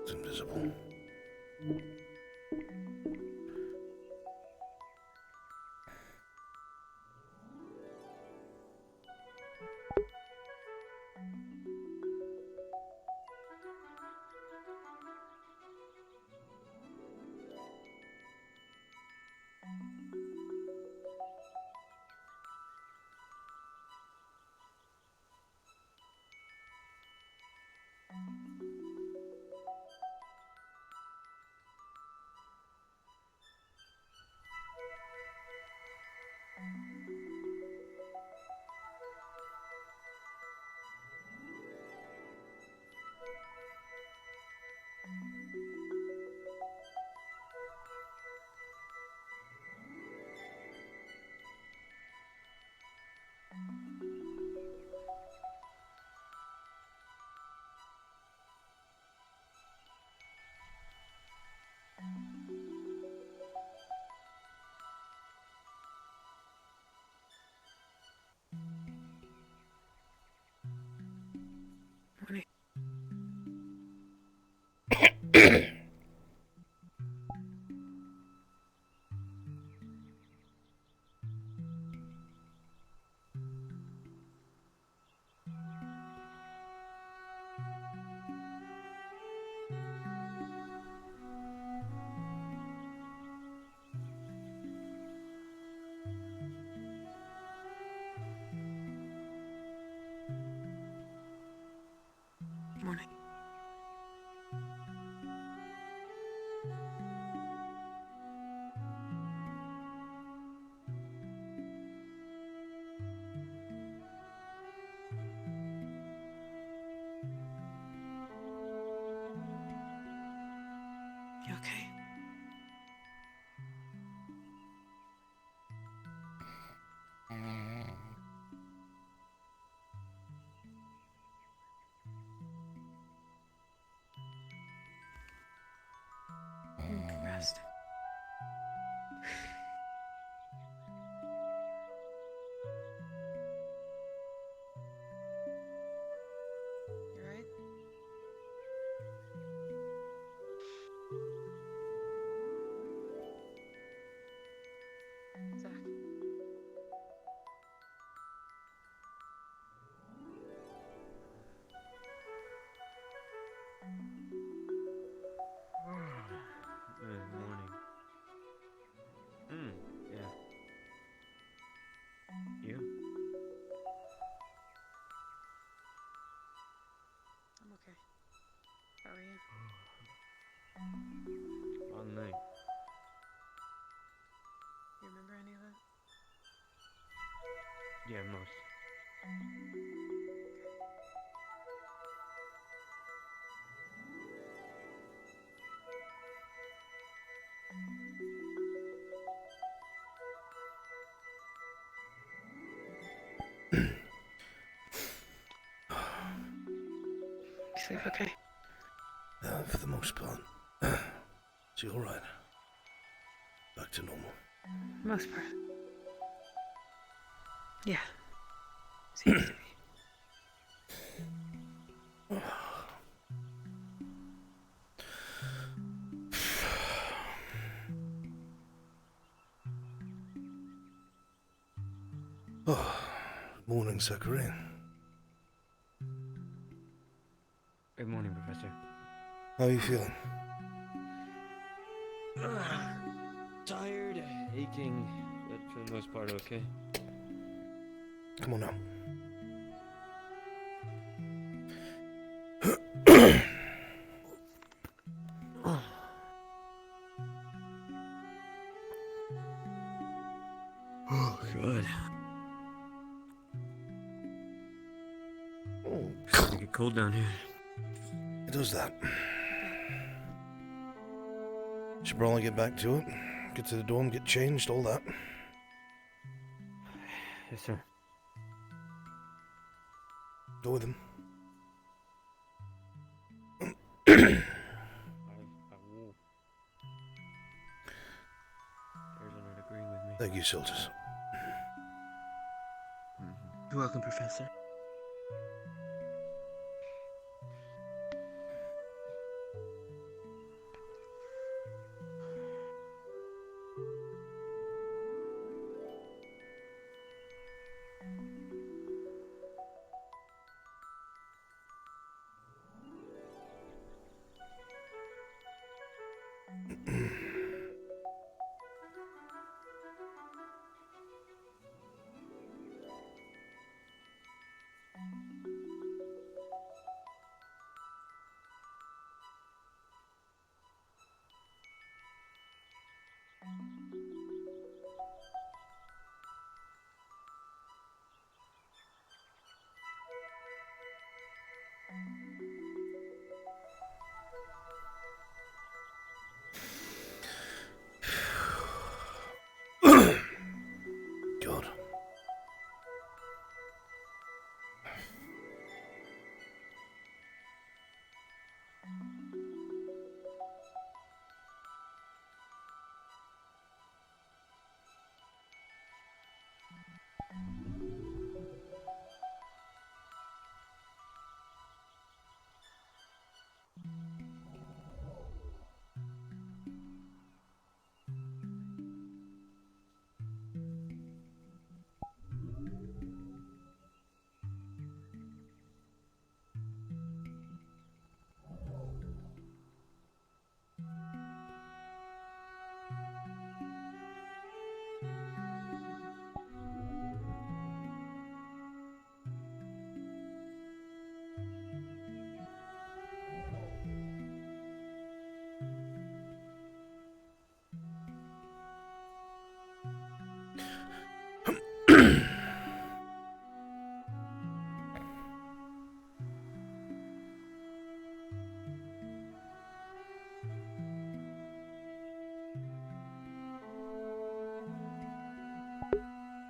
It's invisible. Morning. You okay? Rest. You alright? Zach. Good morning. Yeah. You? I'm okay. How are you? Long night. You remember any of that? Yeah, most. You sleep okay? For the most part. She alright? Back to normal. Most part. Yeah. Seems to be. Oh, morning, Zachary. Good morning, Professor. How are you feeling? Tired, aching, but for the most part, okay. Come on now. Oh, good. Oh, Starting to get cold down here. it does that. Should probably get back to it. Get to the dorm, get changed, all that. Yes, sir. Go with him. I will. There's not agreeing with me. Thank you, soldiers. You're welcome, Professor. God.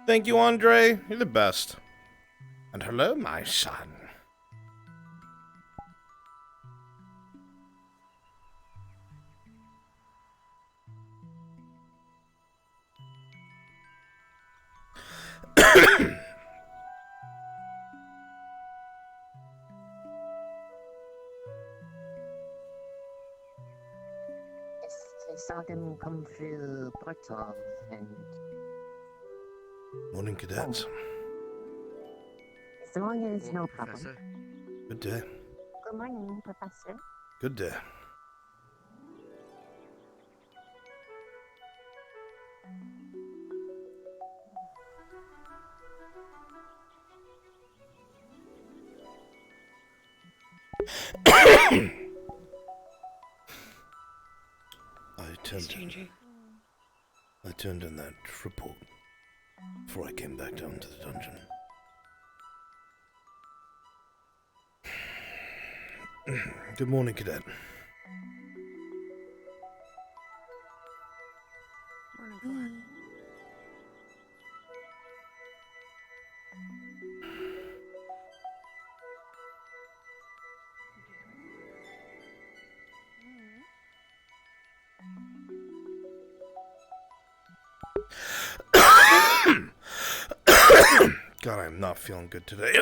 Thank you, Andre. You're the best. And hello, my son. I saw them come through portal and Morning, cadets. as long as no problem. Professor. Good day. Good morning, Professor. Good day. I turned in that report before I came back down to the dungeon. Good morning, cadet. Morning, Flora. God, I am not feeling good today.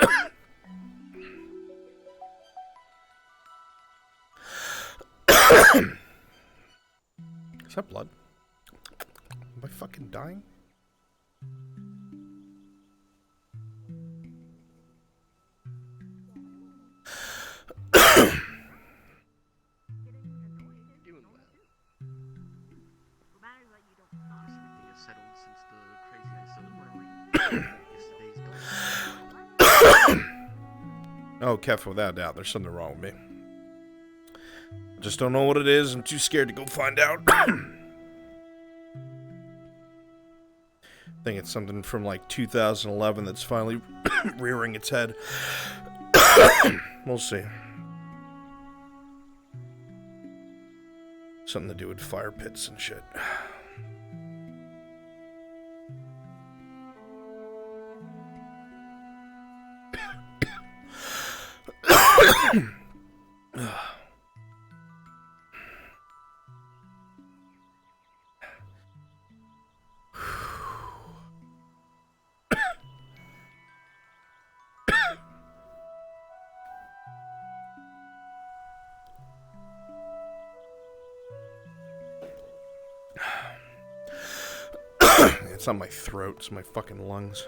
Is that blood? Am I fucking dying? Doing well. Everything is settled since the craziness of yesterday's Oh, Kef, without a doubt, there's something wrong with me. I just don't know what it is. I'm too scared to go find out. I think it's something from like 2011 that's finally rearing its head. We'll see. Something to do with fire pits and shit. It's not my throat, it's my fucking lungs.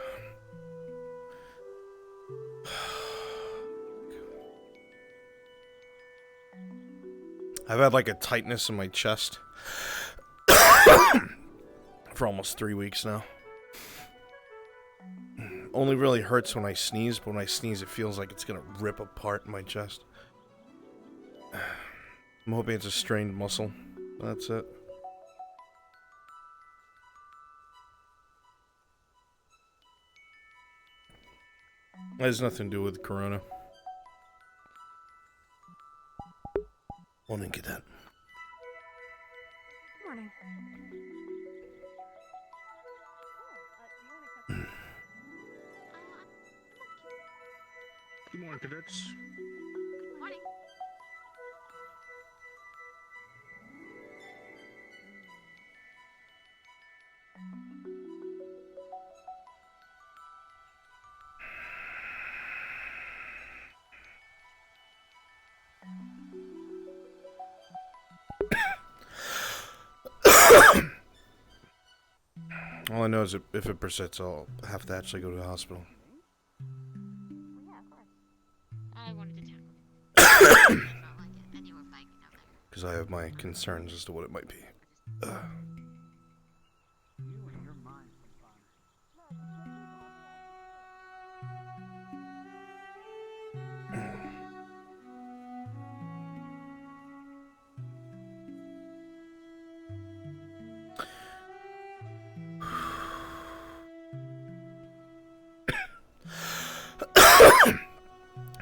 I've had like a tightness in my chest for almost 3 weeks now. Only really hurts when I sneeze, but when I sneeze it feels like it's gonna rip apart my chest. I'm hoping it's a strained muscle. That's it. It has nothing to do with corona. Morning, cadet. Morning. Good morning, cadets. Morning. All I know is if it persists, I'll have to actually go to the hospital. Yeah, of course. I wanted to tackle it. I felt like it, and you were fighting down there. Because I have my concerns as to what it might be. You and your mind, Connor.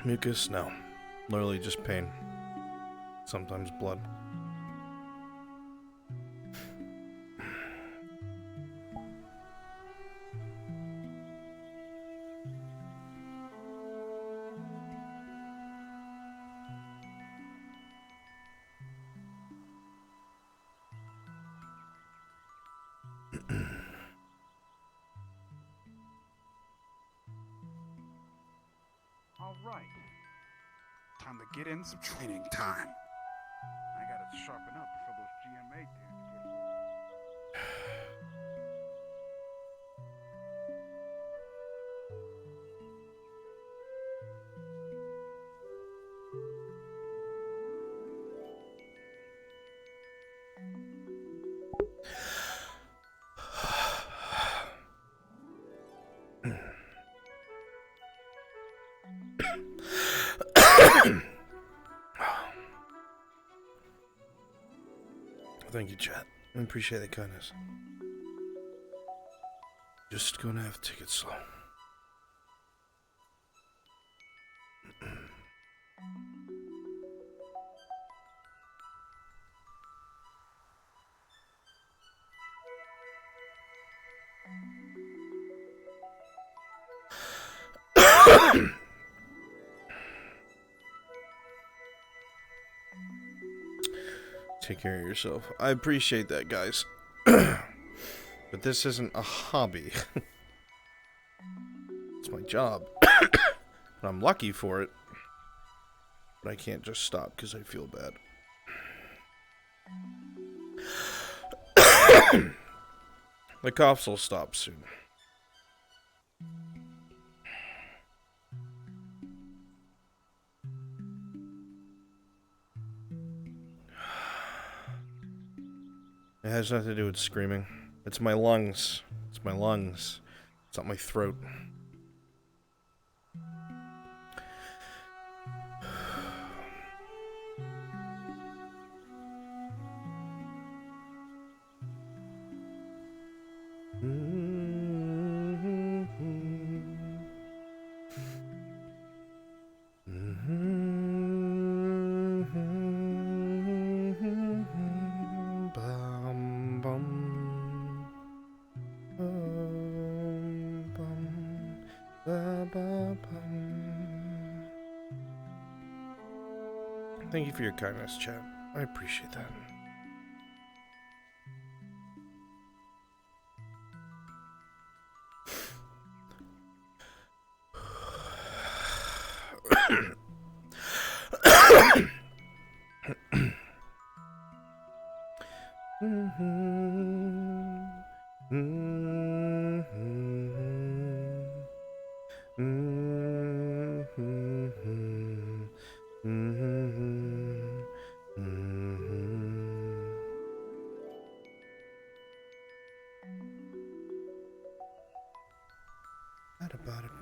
Mucus? No. Literally just pain. Sometimes blood. All right. Time to get in some training time. I gotta sharpen up before those GMA dudes get here. Thank you, chat. I appreciate the kindness. Just gonna have to take it slow. Take care of yourself. I appreciate that, guys. But this isn't a hobby. It's my job. But I'm lucky for it. But I can't just stop because I feel bad. The coughs will stop soon. It has nothing to do with screaming. It's my lungs. It's my lungs. It's not my throat. Thank you for your kindness, chat. I appreciate that.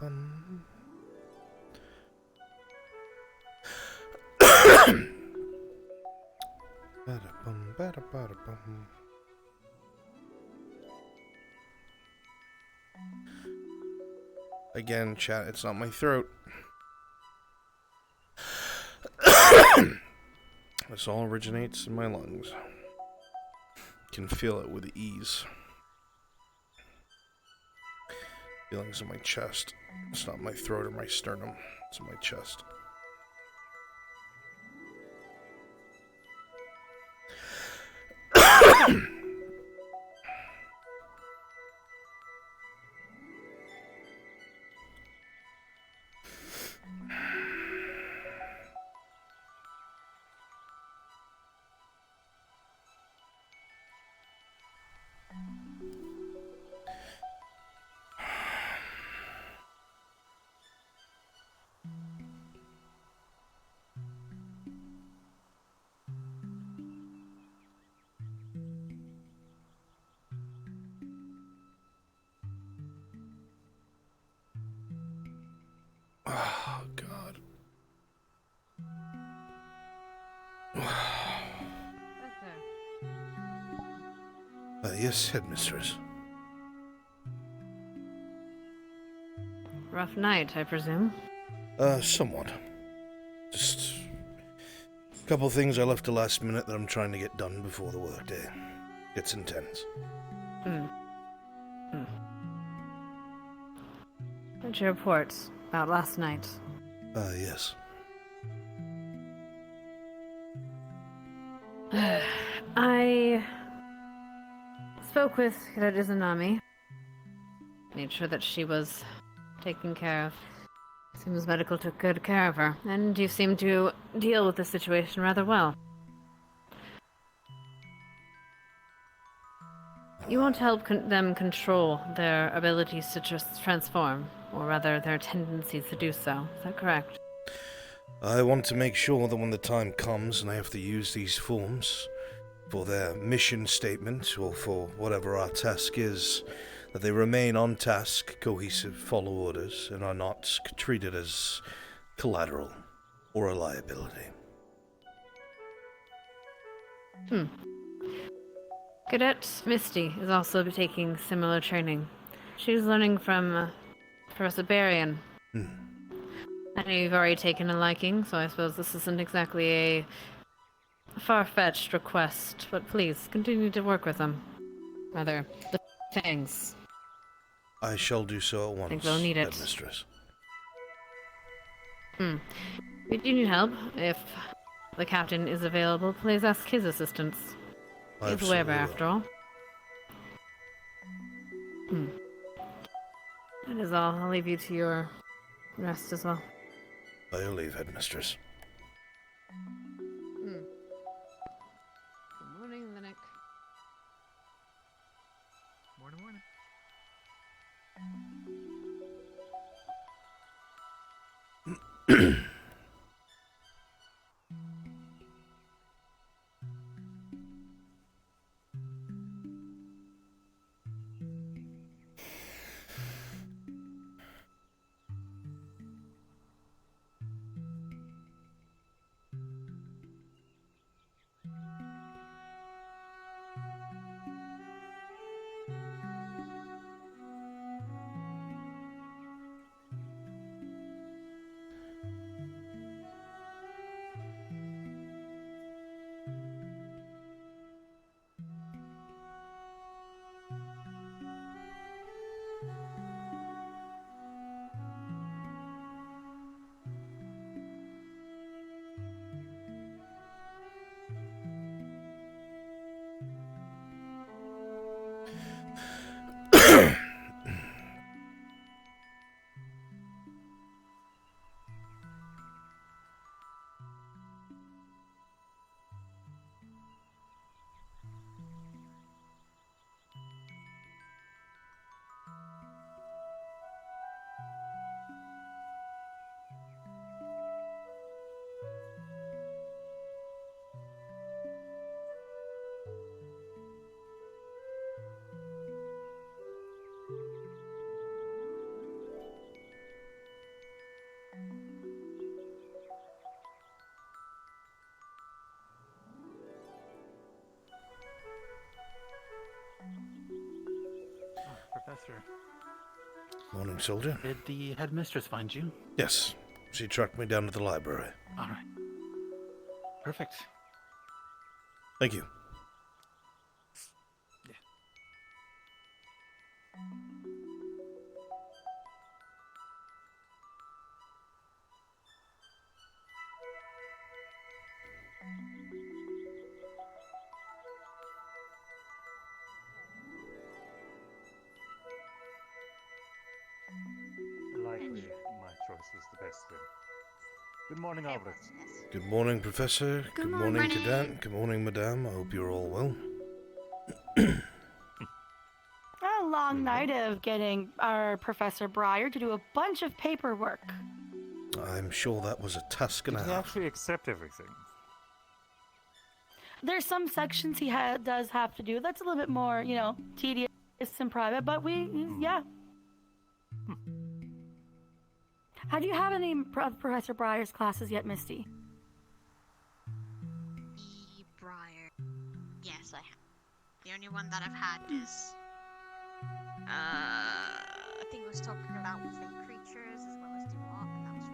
Ba-da-bum. Ba-da-bum, ba-da-ba-da-bum. Again, chat, it's not my throat. This all originates in my lungs. Can feel it with ease. Feelings in my chest. It's not my throat or my sternum. It's in my chest. Oh, God. Yes, headmistress. Rough night, I presume. Somewhat. Just a couple things I left to last minute that I'm trying to get done before the workday. It's intense. What's your report about last night? Yes. I spoke with Izanami. Made sure that she was taken care of. Seems medical took good care of her, and you seem to deal with the situation rather well. You want to help them control their abilities to just transform, or rather their tendencies to do so. Is that correct? I want to make sure that when the time comes and I have to use these forms for their mission statement or for whatever our task is, that they remain on task, cohesive, follow orders, and are not treated as collateral or a liability. Cadet Misty is also taking similar training. She's learning from Professor Barian. I know you've already taken a liking, so I suppose this isn't exactly a far-fetched request, but please, continue to work with them. Rather, the things. I shall do so at once, think they'll need it. headmistress. We do need help. If the captain is available, please ask his assistance. He's a weaver, after all. That is all. I'll leave you to your rest as well. By your leave, headmistress. Good morning, Linux. Morning, morning. Professor. Morning, soldier. Did the headmistress find you? Yes, she tracked me down to the library. All right. Perfect. Thank you. Likely my choice was the best then. Good morning, Albrecht. Good morning, Professor. Good morning, morning. Cadet. Good morning, Madame. I hope you're all well. A long night of getting our Professor Breyer to do a bunch of paperwork. I'm sure that was a task and Did a he half. actually accept everything? There's some sections he does have to do. That's a little bit more, you know, tedious and private, but yeah. Have you had any Professor Breyer's classes yet, Misty? Briar. Yes, I have. The only one that I've had is, I think it was talking about fake creatures as well as do art, and that was it.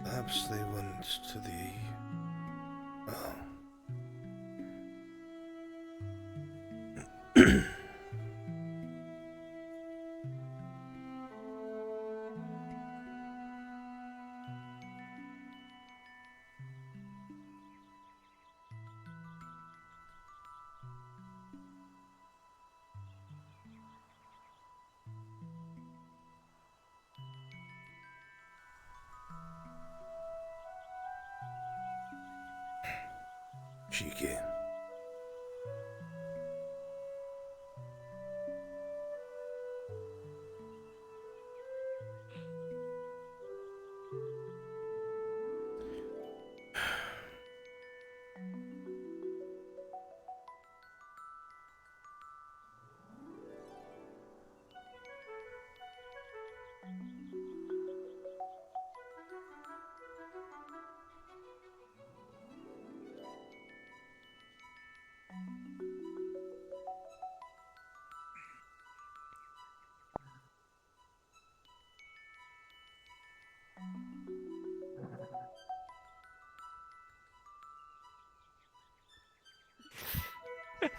Perhaps they went to the... Oh. Cheeky.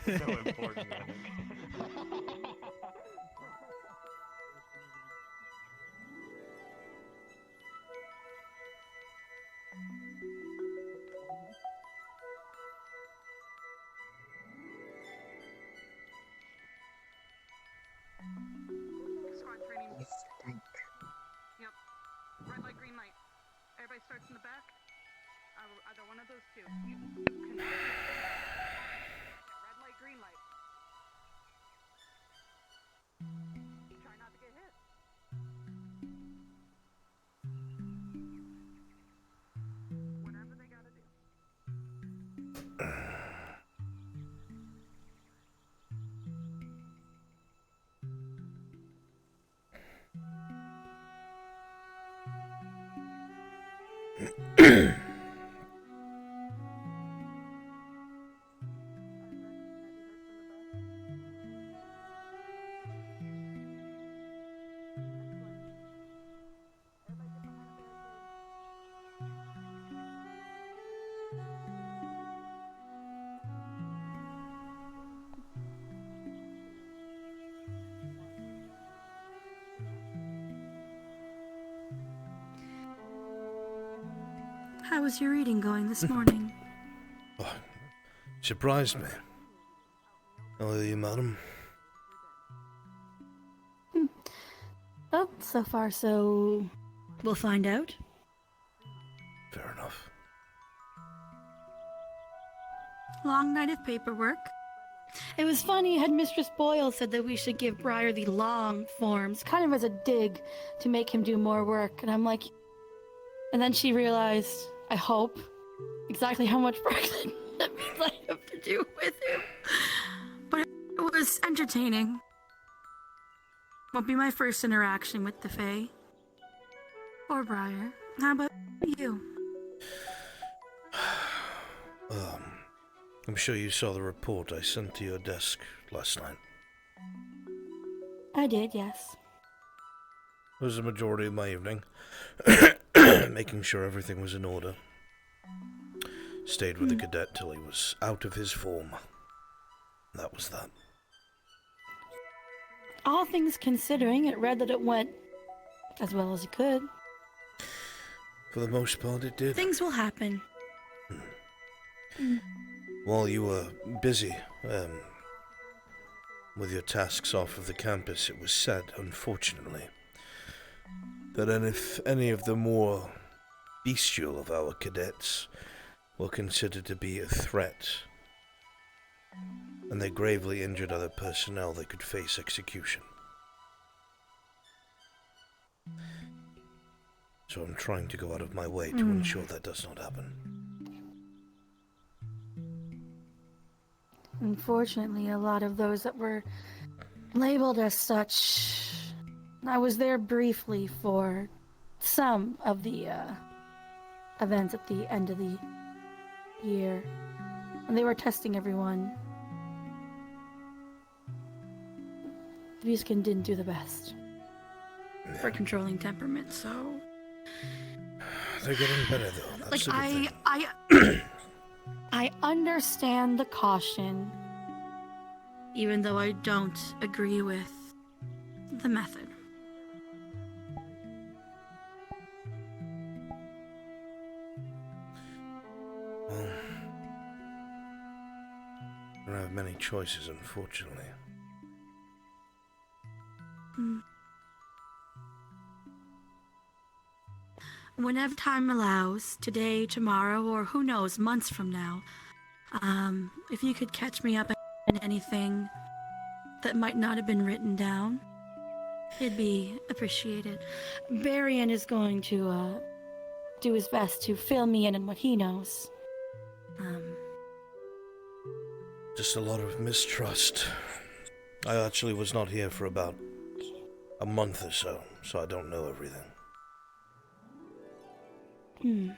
So important. Squad training. Yes, thank. Yep. Red light, green light. Everybody starts in the back. Either one of those two. You cannot. Red light, green light. Try not to get hit. Whatever they gotta do. How was your reading going this morning? Oh, surprised me. How are you, madam? Oh, so far so... We'll find out. Fair enough. Long night of paperwork. It was funny, Headmistress Boyle said that we should give Breyer the long forms, kind of as a dig to make him do more work, and I'm like... And then she realized, I hope, exactly how much work that means I have to do with him. But it was entertaining. Won't be my first interaction with the Fae. Or Briar. How about you? I'm sure you saw the report I sent to your desk last night. I did, yes. It was the majority of my evening. Making sure everything was in order. Stayed with the cadet till he was out of his form. That was that. All things considering, it read that it went as well as it could. For the most part, it did. Things will happen. While you were busy with your tasks off of the campus, it was said, unfortunately, that if any of the more bestial of our cadets were considered to be a threat, and they gravely injured other personnel, they could face execution. So I'm trying to go out of my way to ensure that does not happen. Unfortunately, a lot of those that were labeled as such, I was there briefly for some of the events at the end of the year, and they were testing everyone. Viskin didn't do the best for controlling temperament, so... They're getting better, though. That's Like, a good thing. I understand the caution, even though I don't agree with the method. Well, I don't have many choices, unfortunately. Whenever time allows, today, tomorrow, or who knows, months from now, if you could catch me up in anything that might not have been written down, it'd be appreciated. Barian is going to do his best to fill me in on what he knows. Just a lot of mistrust. I actually was not here for about a month or so I don't know everything. And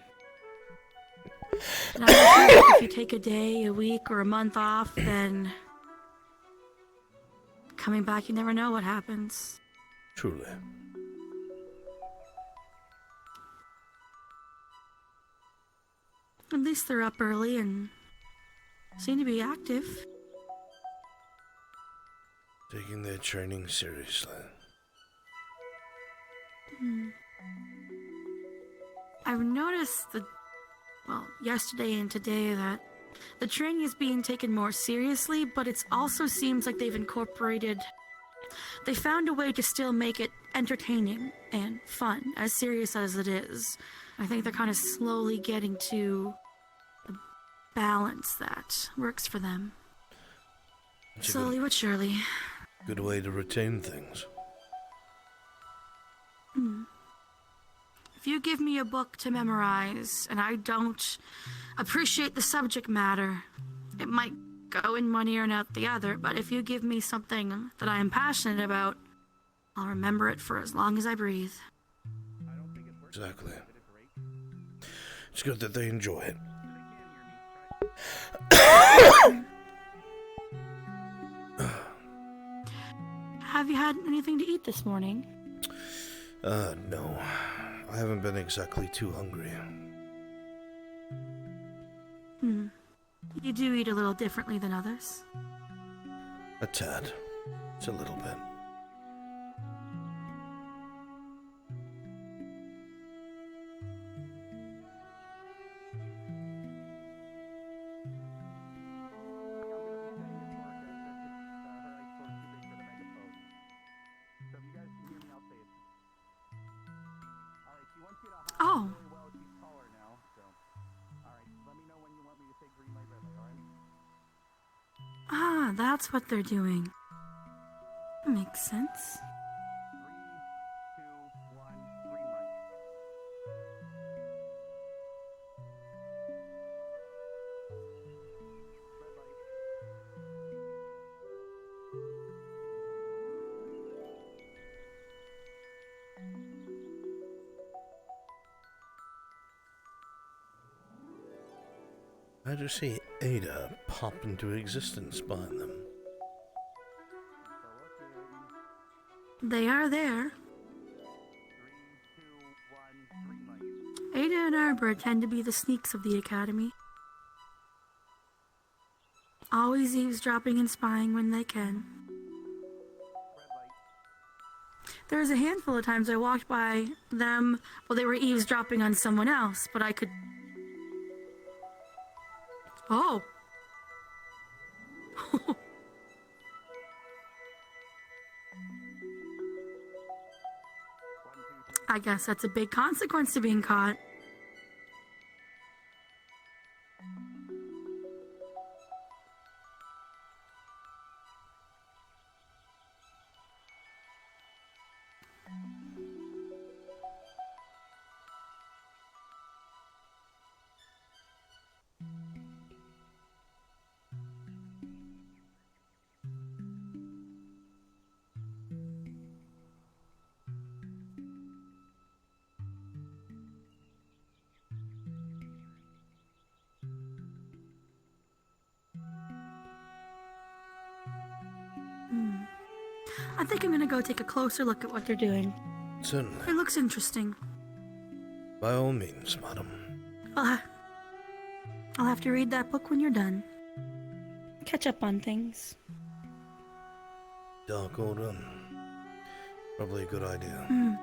I'm sure if you take a day, a week, or a month off, then coming back, you never know what happens. Truly. At least they're up early and seem to be active. Taking their training seriously. I've noticed yesterday and today that the training is being taken more seriously, but it also seems like they found a way to still make it entertaining and fun, as serious as it is. I think they're kind of slowly getting to a balance that works for them. Slowly but surely. Good way to retain things. If you give me a book to memorize and I don't appreciate the subject matter, it might go in one ear and out the other, but if you give me something that I am passionate about, I'll remember it for as long as I breathe. Exactly. It's good that they enjoy it. Have you had anything to eat this morning? No. I haven't been exactly too hungry. You do eat a little differently than others. A tad. It's a little bit. Oh. Ah, that's what they're doing. Makes sense. I just see Ada pop into existence behind them. They are there. Ada and Arbor tend to be the sneaks of the Academy. Always eavesdropping and spying when they can. There's a handful of times I walked by them while they were eavesdropping on someone else, but I could... Oh. I guess that's a big consequence to being caught. I think I'm gonna go take a closer look at what they're doing. Certainly. It looks interesting. By all means, madam. I'll have to read that book when you're done. Catch up on things. Dark Order. Probably a good idea.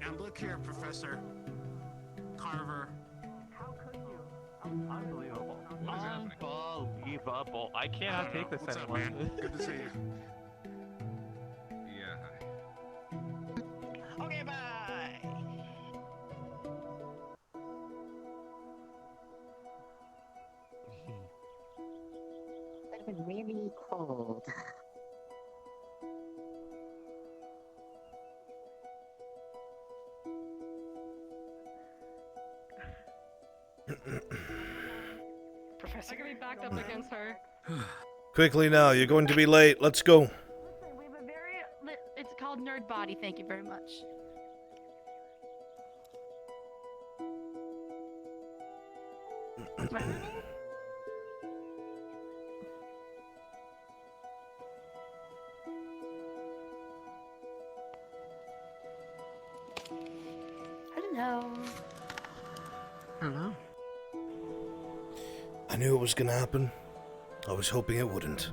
now look here, Professor Carver. Unbelievable. What is happening? Unbelievable. I cannot take this What's up, anymore. man? Good to see you. Yeah. Okay, bye. It's been really cold. Professor can be backed up against her. Quickly now, you're going to be late. Let's go. Listen, we have a very. It's called Nerd Body. Thank you very much. Hello. Hello. I knew it was gonna happen. I was hoping it wouldn't.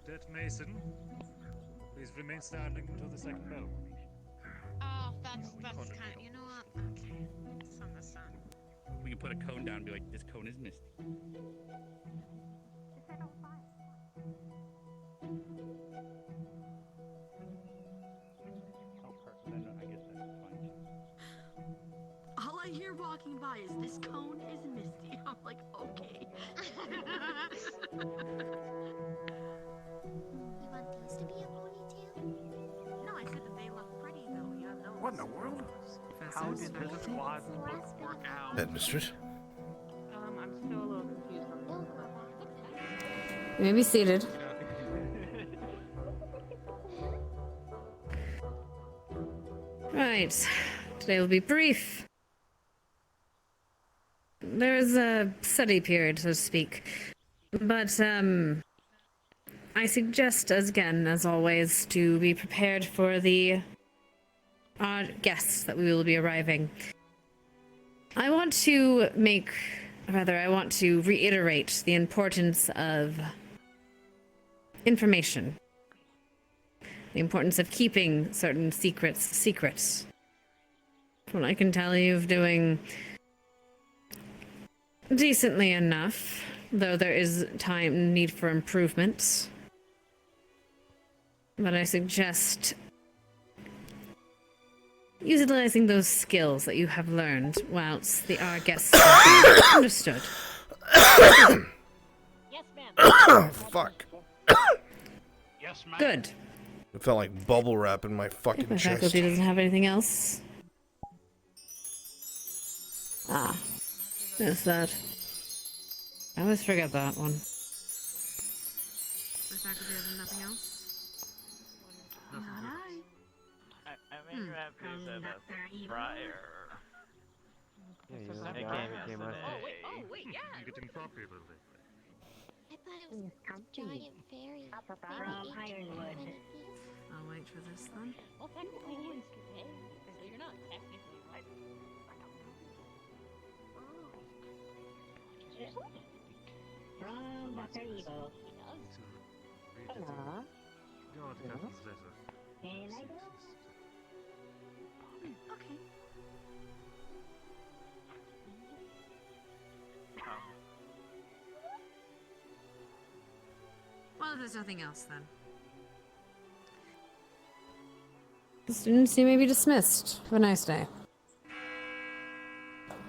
Cadet Mason, please remain standing until the second bell. Oh, that's kind of. You know what? Okay. It's on the sun. We can put a cone down and be like, this cone is misty. Oh, perfect. Then I guess that's fine. All I hear walking by is this cone is misty. I'm like, okay. You want these to be a ponytail? No, I said that they look pretty though. You have no. What in the world? How did this squad work out? Headmistress? I'm still a little confused on this. You may be seated. Right. Today will be brief. There is a study period, so to speak. But, I suggest, as always, to be prepared for the guests that we will be arriving. I want to reiterate the importance of information. The importance of keeping certain secrets secret. What I can tell you of doing decently enough, though there is need for improvement. But I suggest utilizing those skills that you have learned whilst our guests understood. Yes, ma'am. Fuck. Yes, ma'am. Good. It felt like bubble wrap in my fucking If my chest. faculty doesn't have anything else. Ah. There's that. I always forget that one. My faculty has nothing else. I made a prior. Oh, wait, yeah. You getting coffee a little bit? I thought it was a giant fairy. From Ironwood. I'll wait for this then. Well, technically he is today, so you're not technically right. From Dr. Evil. He does. Hello. God, Hello? Captain's letter. Can I go? Okay. Well, if there's nothing else then. The students, you may be dismissed. Have a nice day.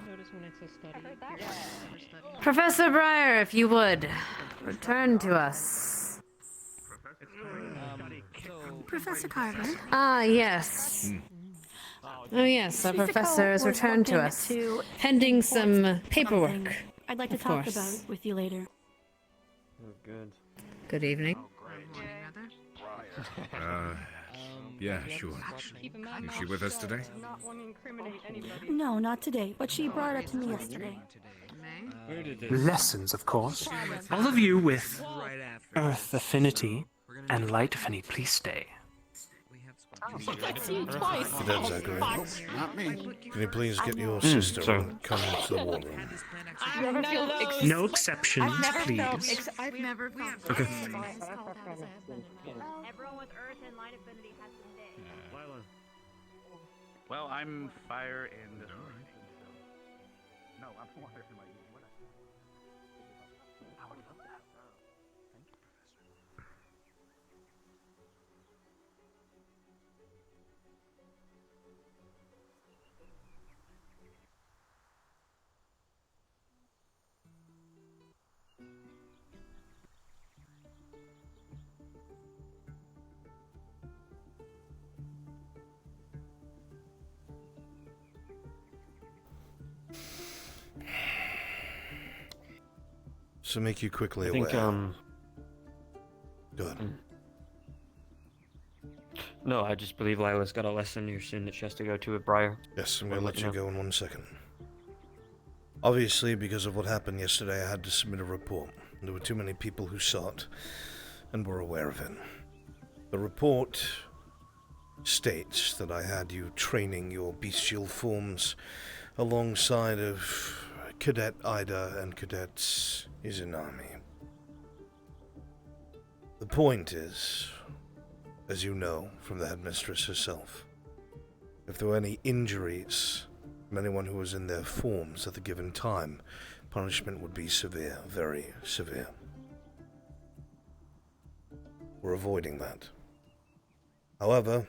Notice when it's a study. Professor Breyer, if you would, return to us. Professor Carver. Ah, yes. Oh, yes, our professor has returned to us, pending some paperwork. I'd like to Of talk course. about it with you later. Good evening. Yeah, sure. Keep in mind, Is she with us today? not want to incriminate anybody. No, not today, but she brought it to me yesterday. Lessons, of course. All of you with Earth Affinity and Light Affinity, please stay. That's you twice. Cadet Zachary. Not me. Can you please get your sister sorry. and come to the war room? No exceptions, please. I've never felt Okay. Everyone with Earth and Light Affinity has to stay. Well, I'm fire and this one. No, I'm water in my what? I would love that. Thank you, Professor. So make you quickly I aware. think, Good. No, I just believe Lila's got a lesson here soon that she has to go to with Briar. Yes, I'm going to Well, let you no. go in 1 second. Obviously, because of what happened yesterday, I had to submit a report. There were too many people who saw it and were aware of it. The report states that I had you training your bestial forms alongside of Cadet Ida and Cadet Izanami. The point is, as you know from the headmistress herself, if there were any injuries from anyone who was in their forms at the given time, punishment would be severe, very severe. We're avoiding that. However,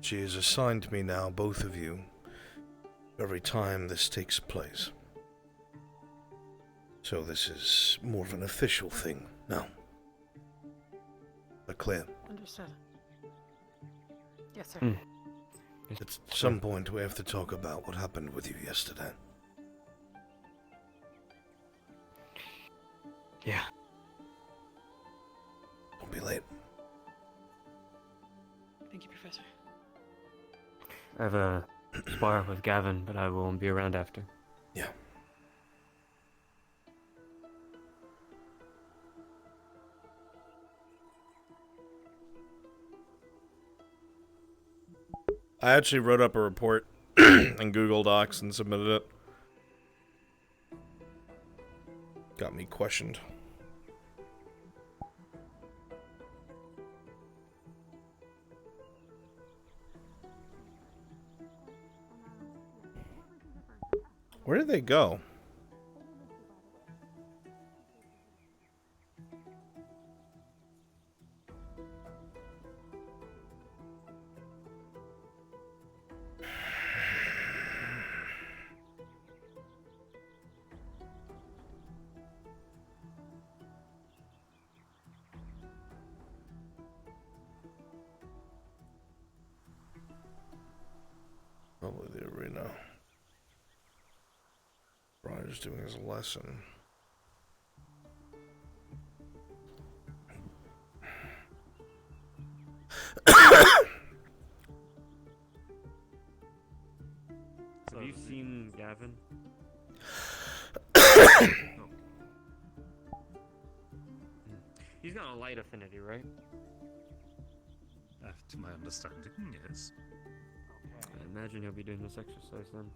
she is assigned to me now, both of you, every time this takes place. So this is more of an official thing now. But clear. Understood. Yes, sir. At some point we have to talk about what happened with you yesterday. Yeah. Don't be late. Thank you, Professor. I have a spar with Gavin, but I won't be around after. Yeah. I actually wrote up a report in Google Docs and submitted it. Got me questioned. Where did they go? Probably the arena. Brian's doing his lesson. Have you seen Gavin? He's got a light affinity, right? To my understanding, yes. I imagine he'll be doing this exercise then.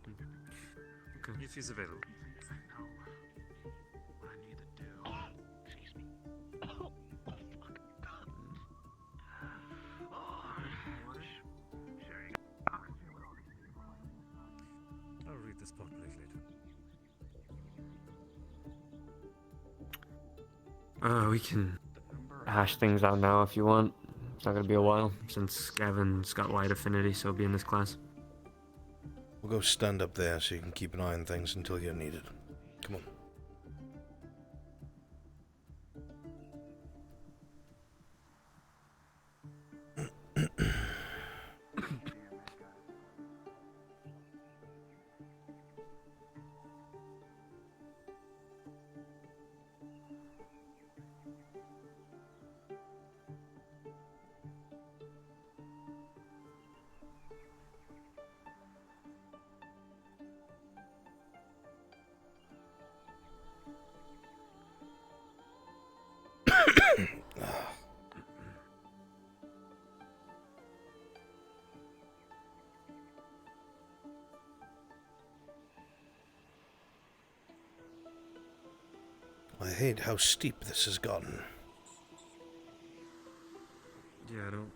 Okay. If he's available. What I need to do. Excuse me. Oh, fuck. I'll read the spot brief later. We can hash things out now if you want. It's not gonna be a while, since Gavin's got light affinity, so he'll be in this class. We'll go stand up there so you can keep an eye on things until you're needed. Come on. I hate how steep this has gotten. Yeah, I don't...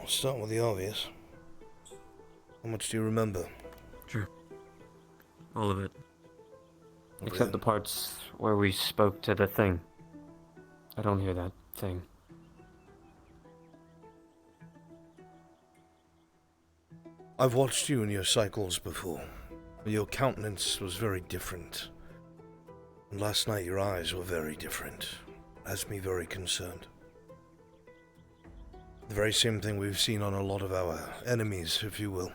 I'll start with the obvious. How much do you remember? Sure. All of it. Except the parts where we spoke to the thing. I don't hear that thing. I've watched you in your cycles before. Your countenance was very different. And last night your eyes were very different. Has me very concerned. The very same thing we've seen on a lot of our enemies, if you will.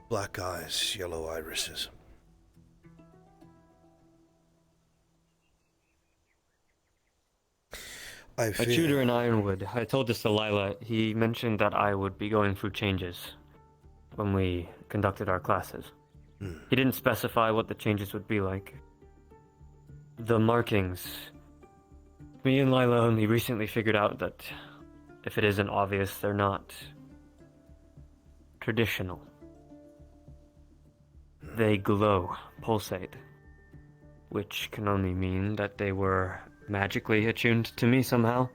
Black eyes, yellow irises. A tutor in Ironwood, I told this to Lila, he mentioned that I would be going through changes when we conducted our classes. He didn't specify what the changes would be like. The markings. Me and Lila only recently figured out that if it isn't obvious, they're not traditional. They glow, pulsate, which can only mean that they were magically attuned to me somehow,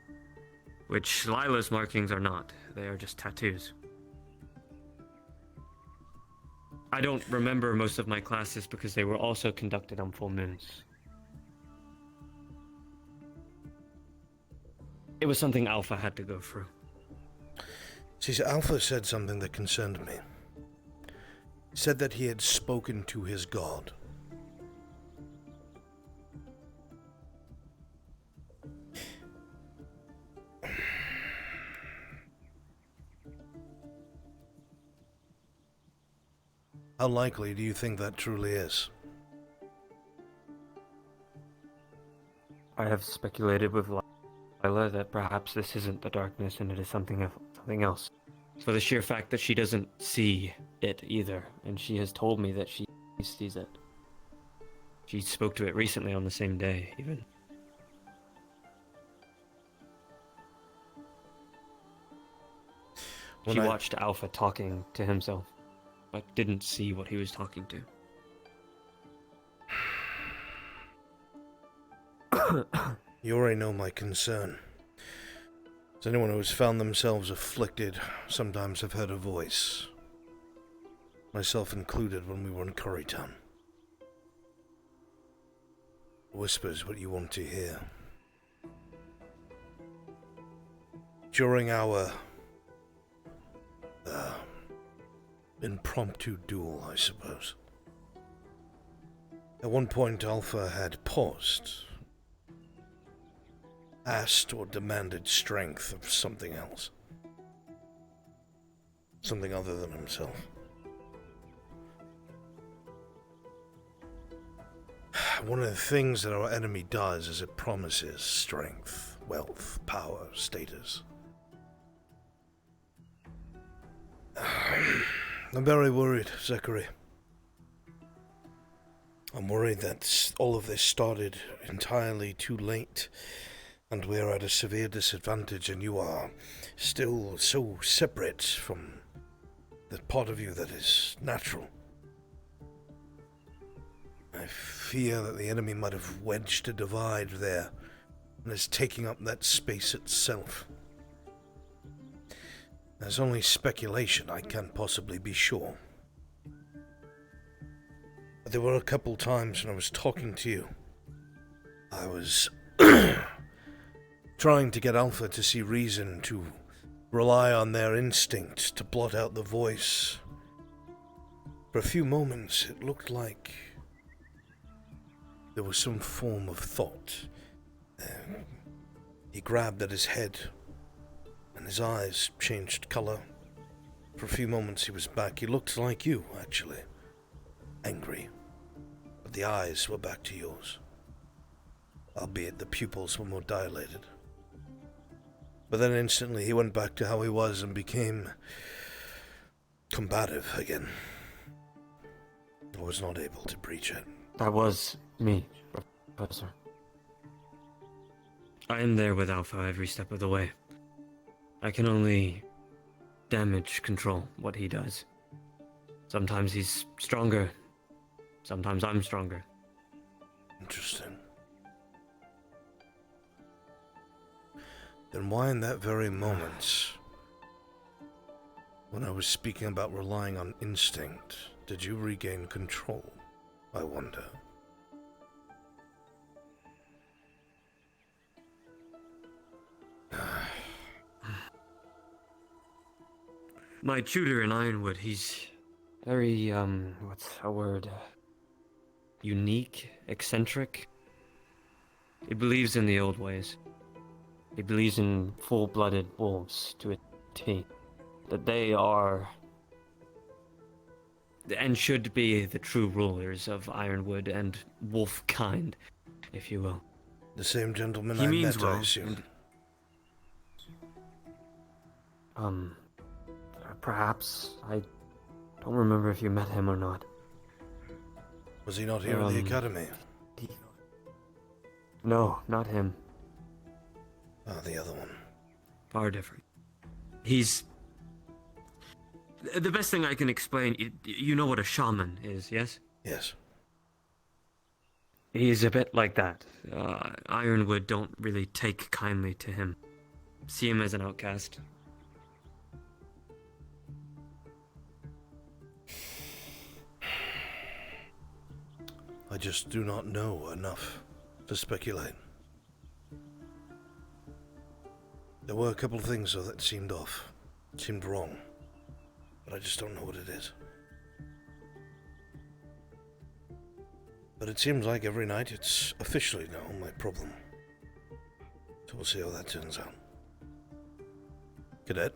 which Lila's markings are not. They are just tattoos. I don't remember most of my classes because they were also conducted on full moons. It was something Alpha had to go through. See, Alpha said something that concerned me. He said that he had spoken to his god. How likely do you think that truly is? I have speculated with Lila that perhaps this isn't the darkness and it is something else. For the sheer fact that she doesn't see it either, and she has told me that she sees it. She spoke to it recently on the same day, even. She watched Alpha talking to himself, but didn't see what he was talking to. You already know my concern. As anyone who has found themselves afflicted sometimes have heard a voice. Myself included when we were in Currytown. Whispers what you want to hear. During our impromptu duel, I suppose. At one point, Alpha had paused, asked or demanded strength of something else. Something other than himself. One of the things that our enemy does is it promises strength, wealth, power, status. I'm very worried, Zachary. I'm worried that all of this started entirely too late, and we're at a severe disadvantage, and you are still so separate from the part of you that is natural. I fear that the enemy might have wedged a divide there, and is taking up that space itself. There's only speculation, I can't possibly be sure. But there were a couple times when I was talking to you. I was trying to get Alpha to see reason, to rely on their instinct, to blot out the voice. For a few moments, it looked like there was some form of thought. He grabbed at his head, and his eyes changed color. For a few moments he was back. He looked like you, actually. Angry. But the eyes were back to yours. Albeit the pupils were more dilated. But then instantly he went back to how he was and became combative again. I was not able to breach it. That was me, Professor. I am there with Alpha every step of the way. I can only damage control what he does. Sometimes he's stronger. Sometimes I'm stronger. Interesting. Then why in that very moment, when I was speaking about relying on instinct, did you regain control, I wonder? My tutor in Ironwood, he's very, what's a word? Unique, eccentric. He believes in the old ways. He believes in full-blooded wolves to a T. That they are, and should be, the true rulers of Ironwood and wolf kind, if you will. The same gentleman He I means met, well, I assume. Perhaps. I don't remember if you met him or not. Was he not here at the academy? No, not him. Ah, the other one. Far different. He's... The best thing I can explain, you know what a shaman is, yes? Yes. He's a bit like that. Ironwood don't really take kindly to him. See him as an outcast. I just do not know enough to speculate. There were a couple of things, though, that seemed off. Seemed wrong. But I just don't know what it is. But it seems like every night it's officially now my problem. So we'll see how that turns out. Cadet?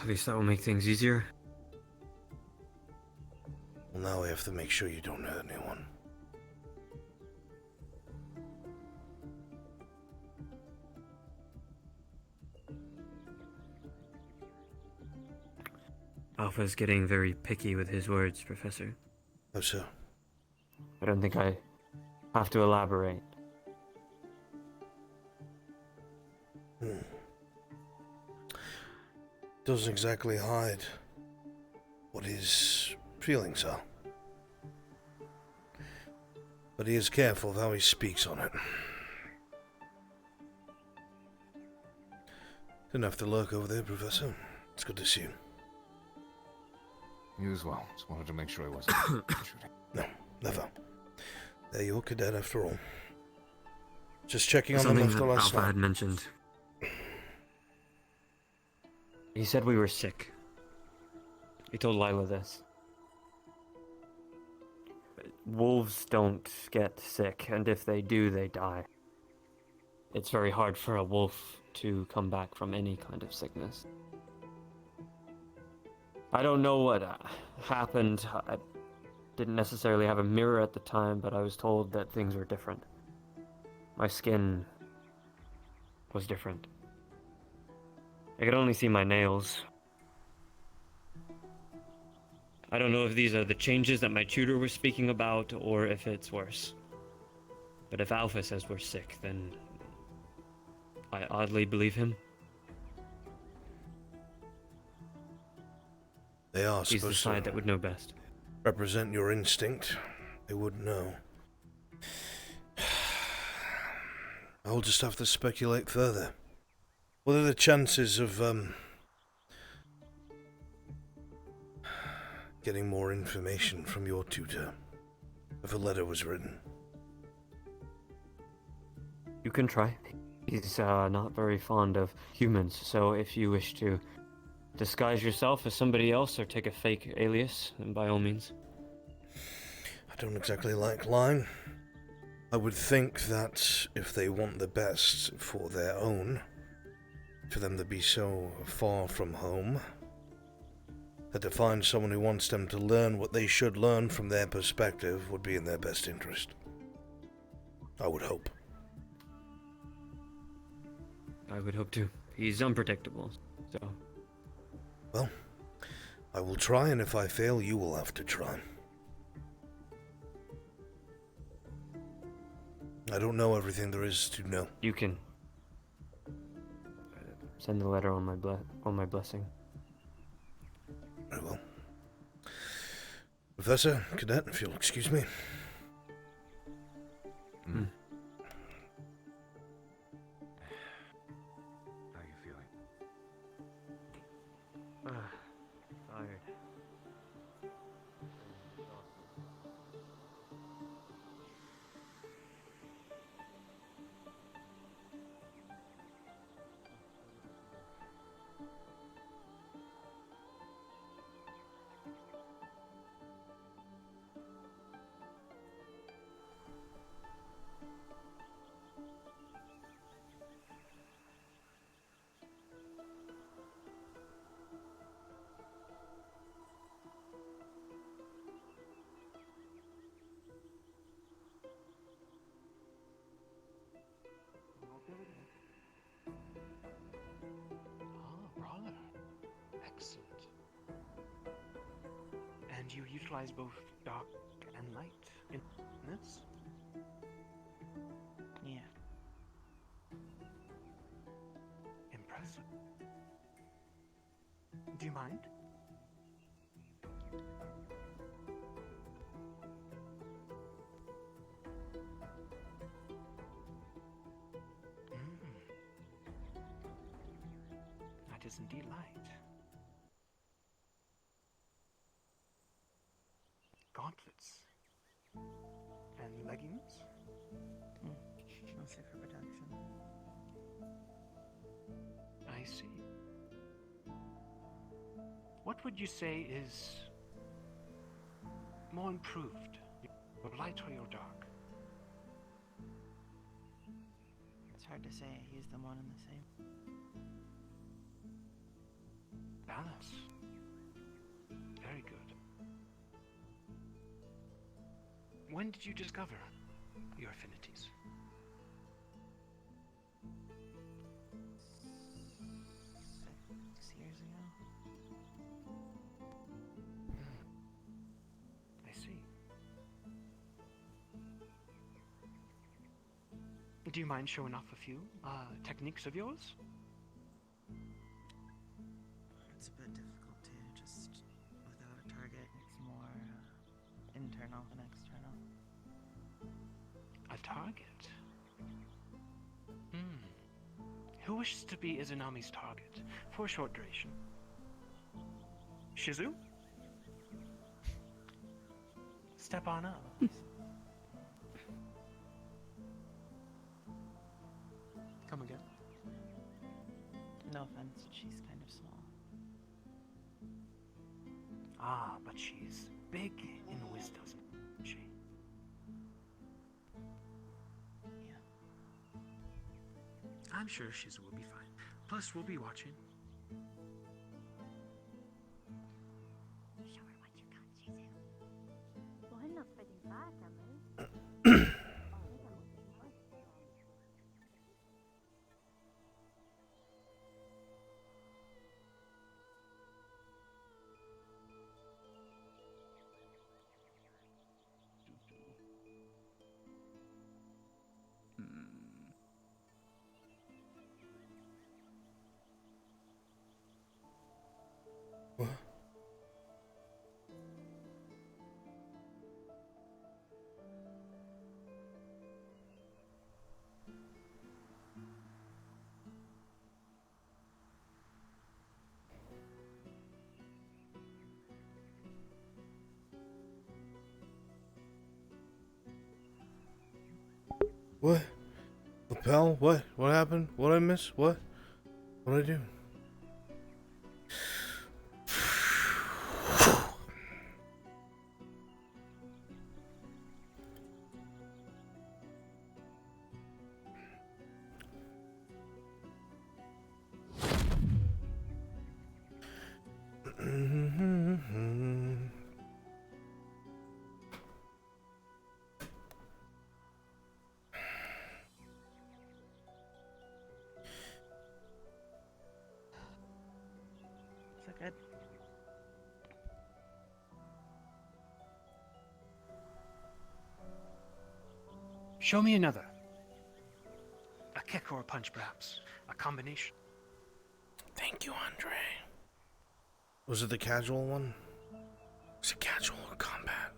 At least that will make things easier. Well, now I have to make sure you don't hurt anyone. Alpha's getting very picky with his words, Professor. Oh, so? I don't think I have to elaborate. Doesn't exactly hide what his feelings are. But he is careful of how he speaks on it. Didn't have to lurk over there, Professor. It's good to see you. You as well. Just wanted to make sure I wasn't intruding. No, never. They're your cadet after all. Just checking on them Something after that last Alpha night. had mentioned. He said we were sick. He told Lila this. Wolves don't get sick, and if they do, they die. It's very hard for a wolf to come back from any kind of sickness. I don't know what happened. I didn't necessarily have a mirror at the time, but I was told that things were different. My skin was different. I could only see my nails. I don't know if these are the changes that my tutor was speaking about, or if it's worse. But if Alpha says we're sick, then I oddly believe him. They are He's the supposed side to that would know best. represent your instinct. They wouldn't know. I'll just have to speculate further. What are the chances of getting more information from your tutor if a letter was written? You can try. He's not very fond of humans, so if you wish to disguise yourself as somebody else or take a fake alias, then by all means. I don't exactly like lying. I would think that if they want the best for their own, for them to be so far from home, that to find someone who wants them to learn what they should learn from their perspective would be in their best interest. I would hope. I would hope too. He's unpredictable, so... Well, I will try, and if I fail, you will have to try. I don't know everything there is to know. You can... send the letter on my blessing. I will. Professor, Cadet, if you'll excuse me. Hmm. How are you feeling? Tired. Ah, rather. Excellent. And you utilize both dark and light in this? Yeah. Impressive. Do you mind? That is indeed light. Gauntlets. And leggings? Mostly for protection. I see. What would you say is more improved, your light or your dark? It's hard to say. I use them one and the same. Balance. Very good. When did you discover your affinities? Six years ago. I see. Do you mind showing off a few techniques of yours? It's a bit difficult to just without a target. It's more internal than external. A target? Who wishes to be Izanami's target for a short duration? Shizu? Step on up. Come again. No offense, she's kind of small. Ah, but she's big in wisdom, isn't she? Yeah. I'm sure Shizu will be fine. Plus, we'll be watching. Show her what you got, Shizu. Well, I'm not fighting back, am I? What? What? Lapel? What? What happened? What did I miss? What? What did I do? Good. Show me another. A kick or a punch, perhaps. A combination. Thank you, Andre. Was it the casual one? Was it casual or combat?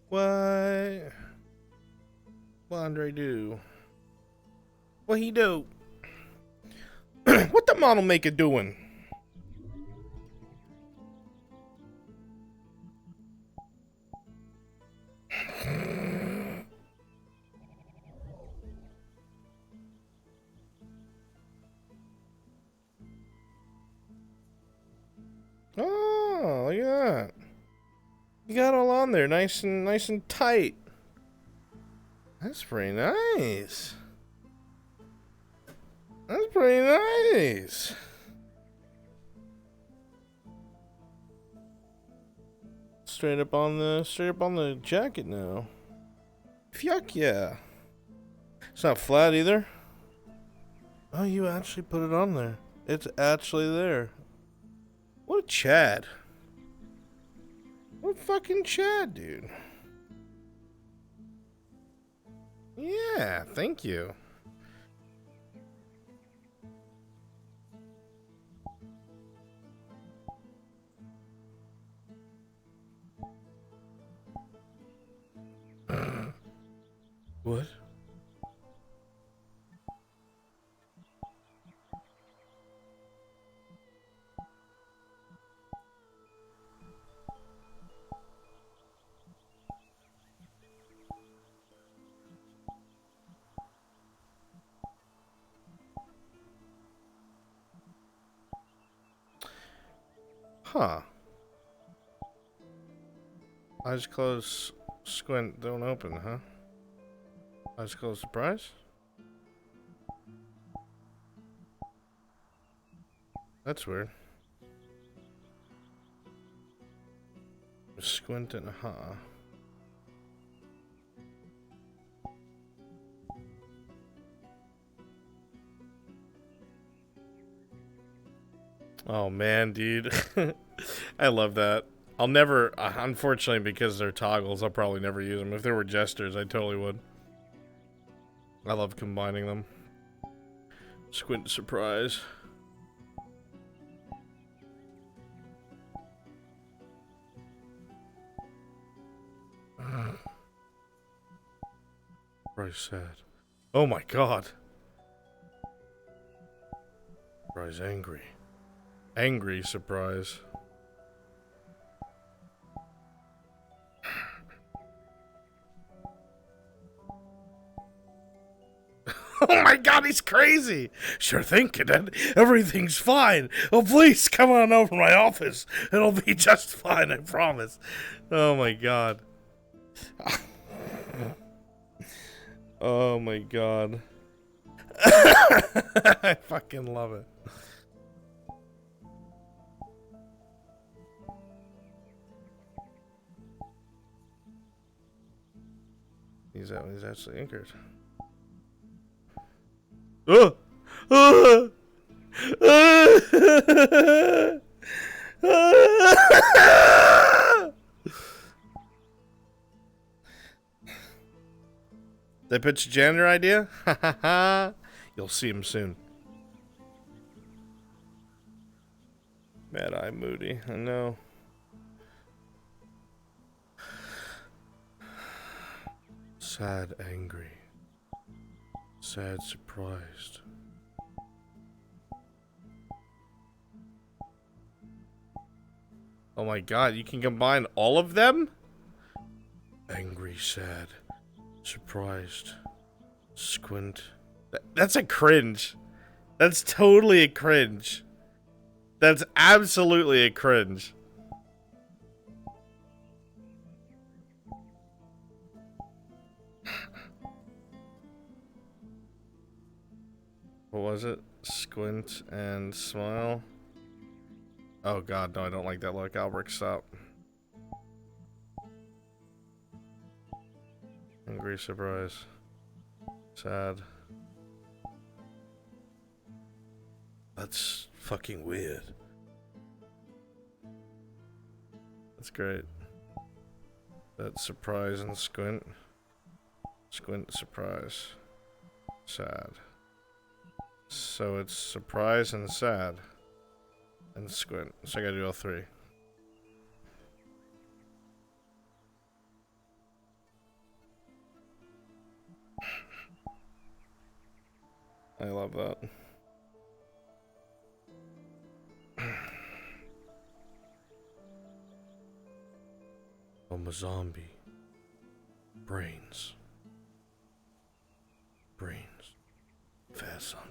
What? What Andre do? What he do? What the model maker doing? Oh, look at that. You got it all on there, nice and tight. That's pretty nice. That's pretty nice. Straight up on the jacket now. Fuck yeah. It's not flat either. Oh, you actually put it on there. It's actually there. What a Chad. What a fucking Chad, dude. Yeah, thank you. What? Huh. Eyes closed, squint, don't open, huh? Eyes closed, surprise? That's weird. Squint and huh. Oh man, dude. I love that. I'll never, unfortunately, because they're toggles, I'll probably never use them. If they were gestures, I totally would. I love combining them. Squint surprise. Surprise sad. Oh my god. Surprise angry. Angry surprise. Oh my god, he's crazy! Sure thing, Cadet. Everything's fine. Oh, please come on over to my office. It'll be just fine, I promise. Oh my god. Oh my god. I fucking love it. He's actually anchored. They pitch a janitor idea? You'll see him soon. Mad Eye Moody, I know. Sad angry. Sad surprised. Oh my god, you can combine all of them? Angry, sad, surprised, squint. That's a cringe. That's totally a cringe. That's absolutely a cringe. What was it? Squint and smile. Oh god, no, I don't like that look. Albrecht, stop. Angry, surprise. Sad. That's fucking weird. That's great. That's surprise and squint. Squint, surprise. Sad. So it's surprise and sad. And squint. So I gotta do all three. I love that. I'm a zombie. Brains. Brains. Fast zombie.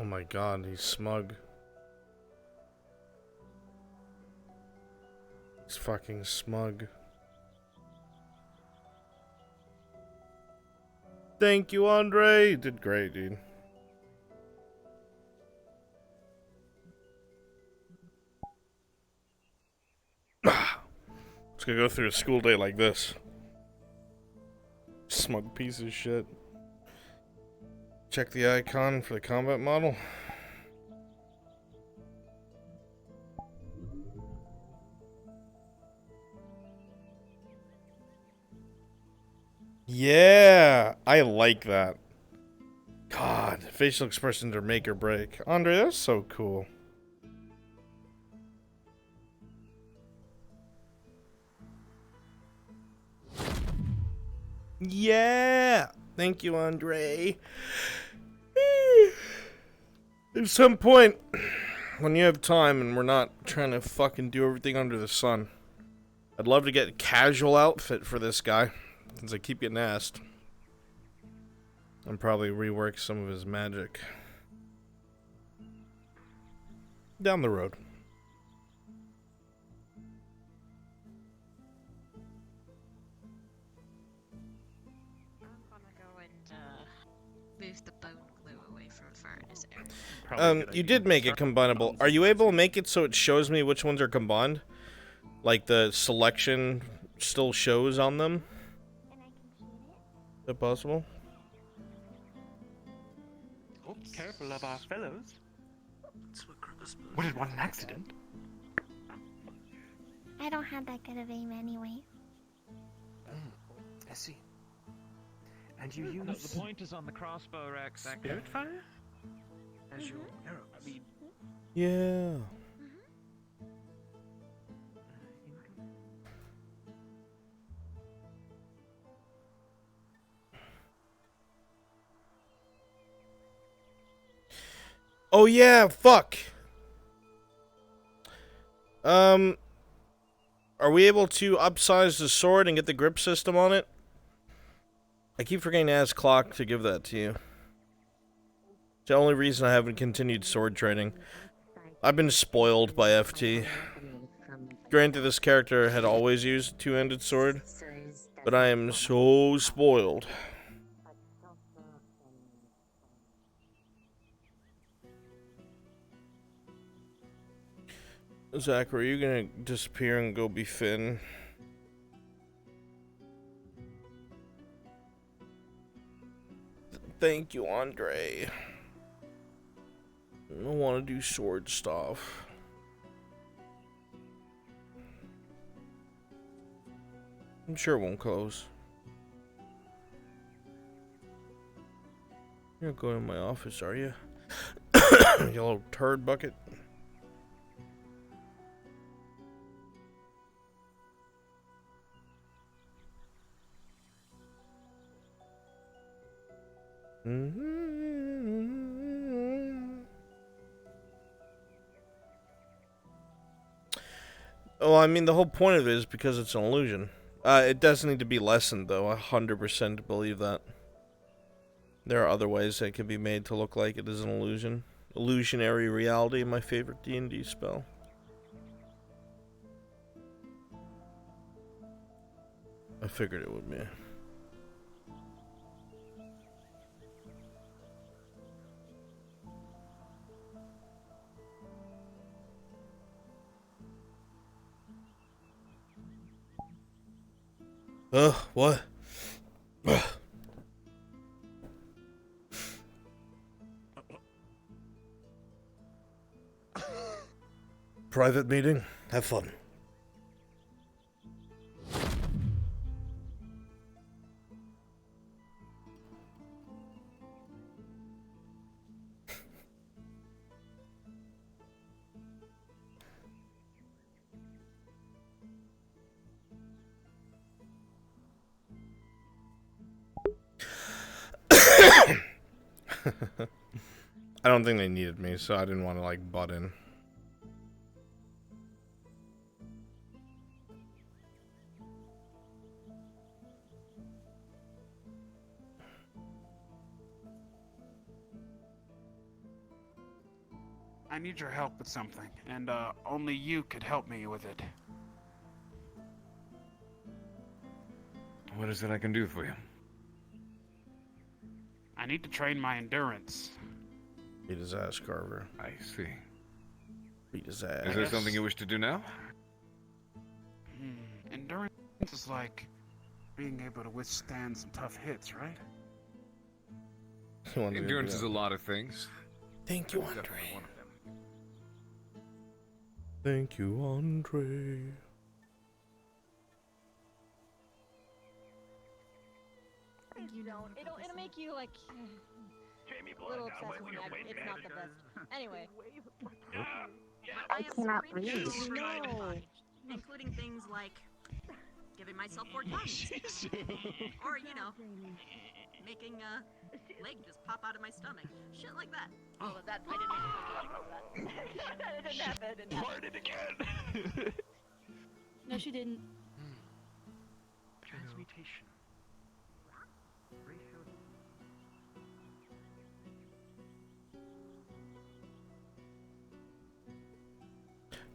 Oh my god, he's smug. He's fucking smug. Thank you, Andre. You did great, dude. Just gonna go through a school day like this. Smug piece of shit. Check the icon for the combat model. Yeah, I like that. God, facial expressions are make or break. Andre, that's so cool. Yeah! Thank you, Andre. At some point, when you have time and we're not trying to fucking do everything under the sun, I'd love to get a casual outfit for this guy, since I keep getting asked. And probably rework some of his magic. Down the road. Move the bone glue away from furnace area. You did make it combinable. Are you able to make it so it shows me which ones are combined? Like the selection still shows on them? Is that possible? Oh, careful of our fellows. What did one accident? I don't have that good of aim anyway. I see. And you use... No, the point is on the crossbow rack section. Spirit fire? As your arrows. I mean, Yeah. Oh yeah, fuck. Are we able to upsize the sword and get the grip system on it? I keep forgetting to ask Clock to give that to you. It's the only reason I haven't continued sword training. I've been spoiled by FT. Granted, this character had always used a two-handed sword, but I am so spoiled. Zach, are you gonna disappear and go be Finn? Thank you, Andre. I want to do sword stuff. I'm sure it won't close. You're not going to my office, are you? You little turd bucket. Oh, I mean, the whole point of it is because it's an illusion. It does need to be lessened, though. 100% believe that. There are other ways that it can be made to look like it is an illusion. Illusionary reality, my favorite D&D spell. I figured it would be. What? Private meeting? Have fun. I don't think they needed me, so I didn't want to, like, butt in. I need your help with something, and only you could help me with it. What is it I can do for you? I need to train my endurance. Beat his ass, Carver. I see. Beat his ass. Is there something you wish to do now? Endurance is like being able to withstand some tough hits, right? Endurance is a lot of things. Thank you, That's Andre. definitely one of them. Thank you, Andre. You don't. It'll make you like a little obsessed with that. It's not the best. Anyway. I cannot breathe. No. Including things like giving myself 4 tons. Or, you know, making a leg just pop out of my stomach. Shit like that. Oh, that I didn't make that. It didn't happen. It didn't happen. It again. No, she didn't. Transmutation.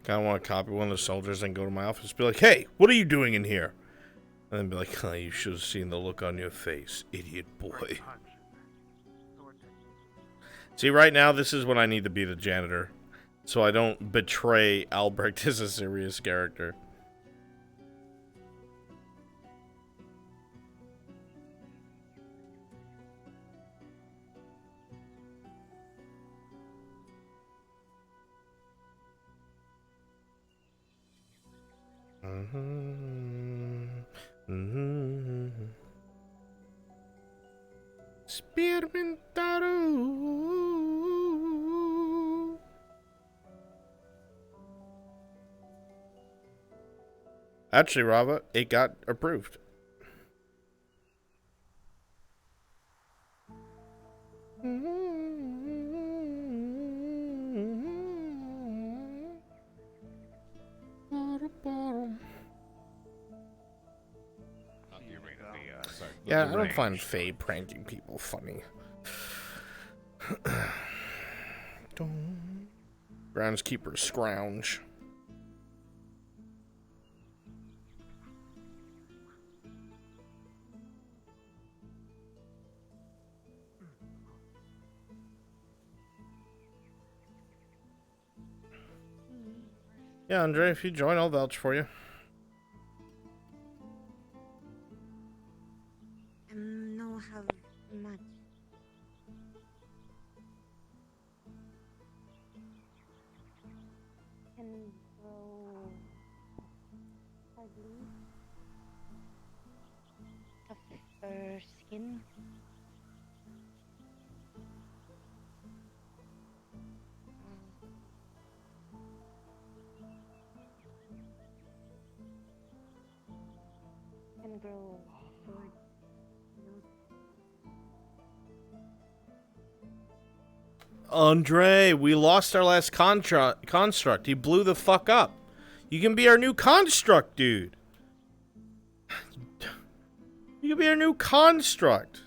Kind of want to copy one of the soldiers and go to my office and be like, hey, what are you doing in here? And then be like, oh, you should have seen the look on your face, idiot boy. See, right now, this is when I need to be the janitor. So I don't betray Albrecht as a serious character. Experimentado. Actually, Rava, it got approved. Yeah, I don't find Faye pranking people funny. Groundskeeper Scrounge. Yeah, Andre, if you join, I'll vouch for you. No have much. Can grow ugly. Tougher skin. Can grow short. Andre, we lost our last construct. He blew the fuck up. You can be our new construct, dude. You can be our new construct.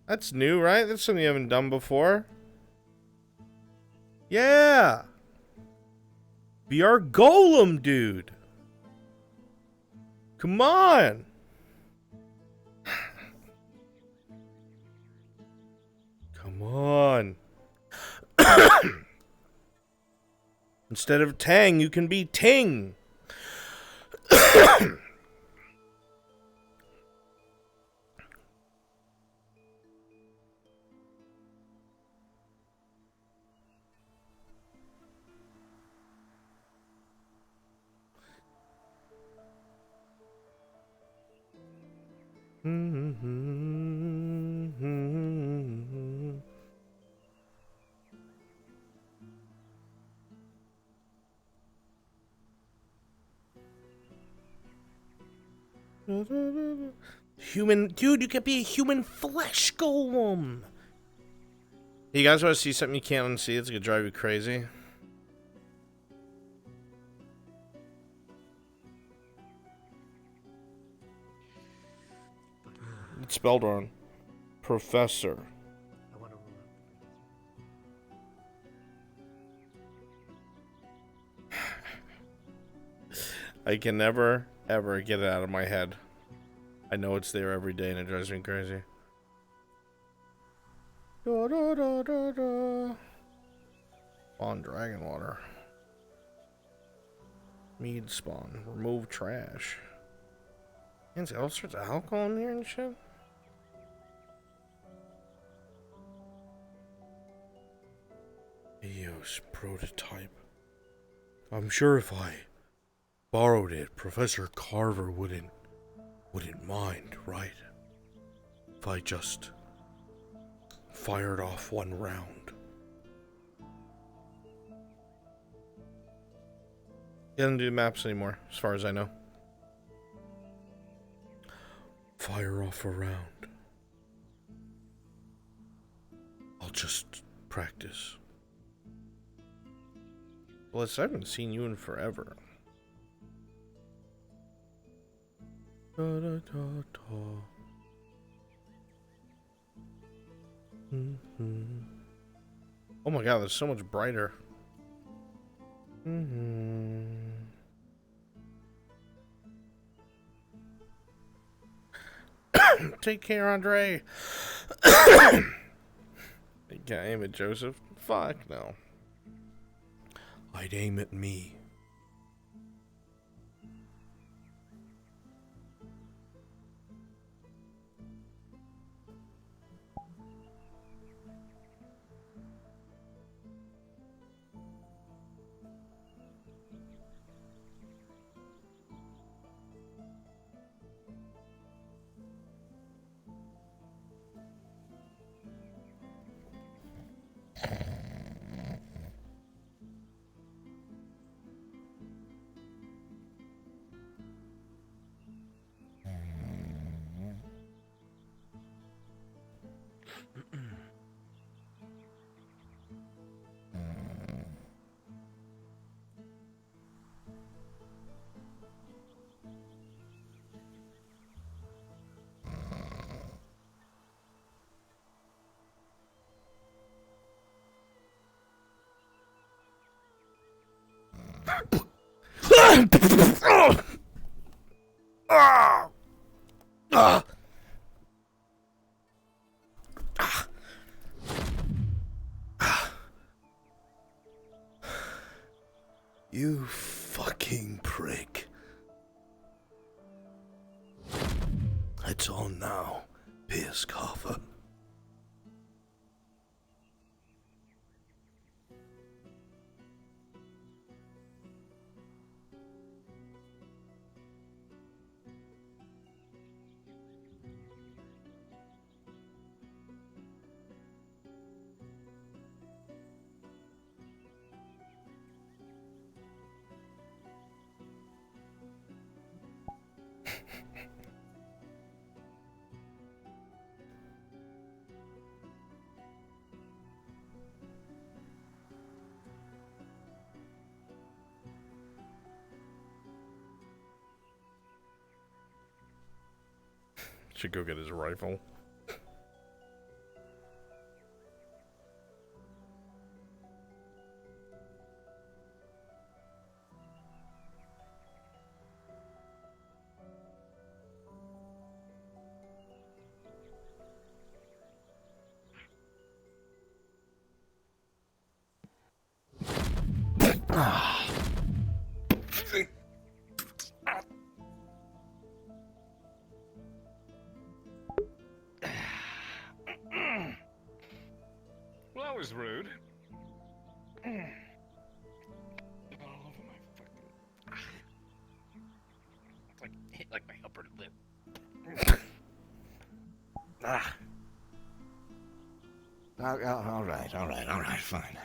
That's new, right? That's something you haven't done before. Yeah. Be our golem, dude. Come on. Come on. Instead of Tang, you can be Ting. Human, dude, you could be a human flesh golem. You guys want to see something you can't unsee? It's gonna drive you crazy. It's spelled wrong. Professor. I can never, ever get it out of my head. I know it's there every day and it drives me crazy. Da, da, da, da, da. On dragon water. Mead spawn. Remove trash. There's all sorts of alcohol in here and shit. EOS prototype. I'm sure if I borrowed it, Professor Carver wouldn't mind, right? If I just fired off one round. He doesn't do maps anymore, as far as I know. Fire off a round. I'll just practice. Bliss, I haven't seen you in forever. Da, da, da, da. Oh my god, that's so much brighter. Take care, Andre. You can't aim at Joseph? Fuck no. I'd aim at me. You fucking prick. It's on now, Pierce Carver. Should go get his rifle. Well, that was rude. All over my fucking. It's like hit like my upper lip. Ah. All right, fine.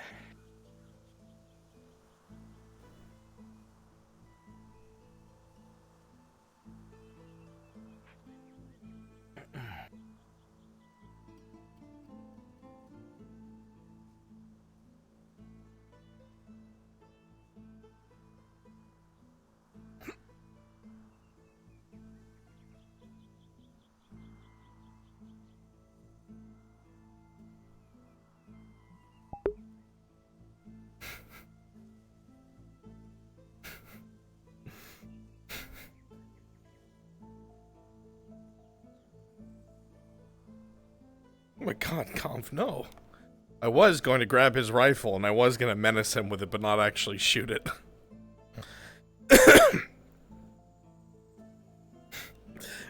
Oh my god, Conf, no. I was going to grab his rifle and I was going to menace him with it, but not actually shoot it.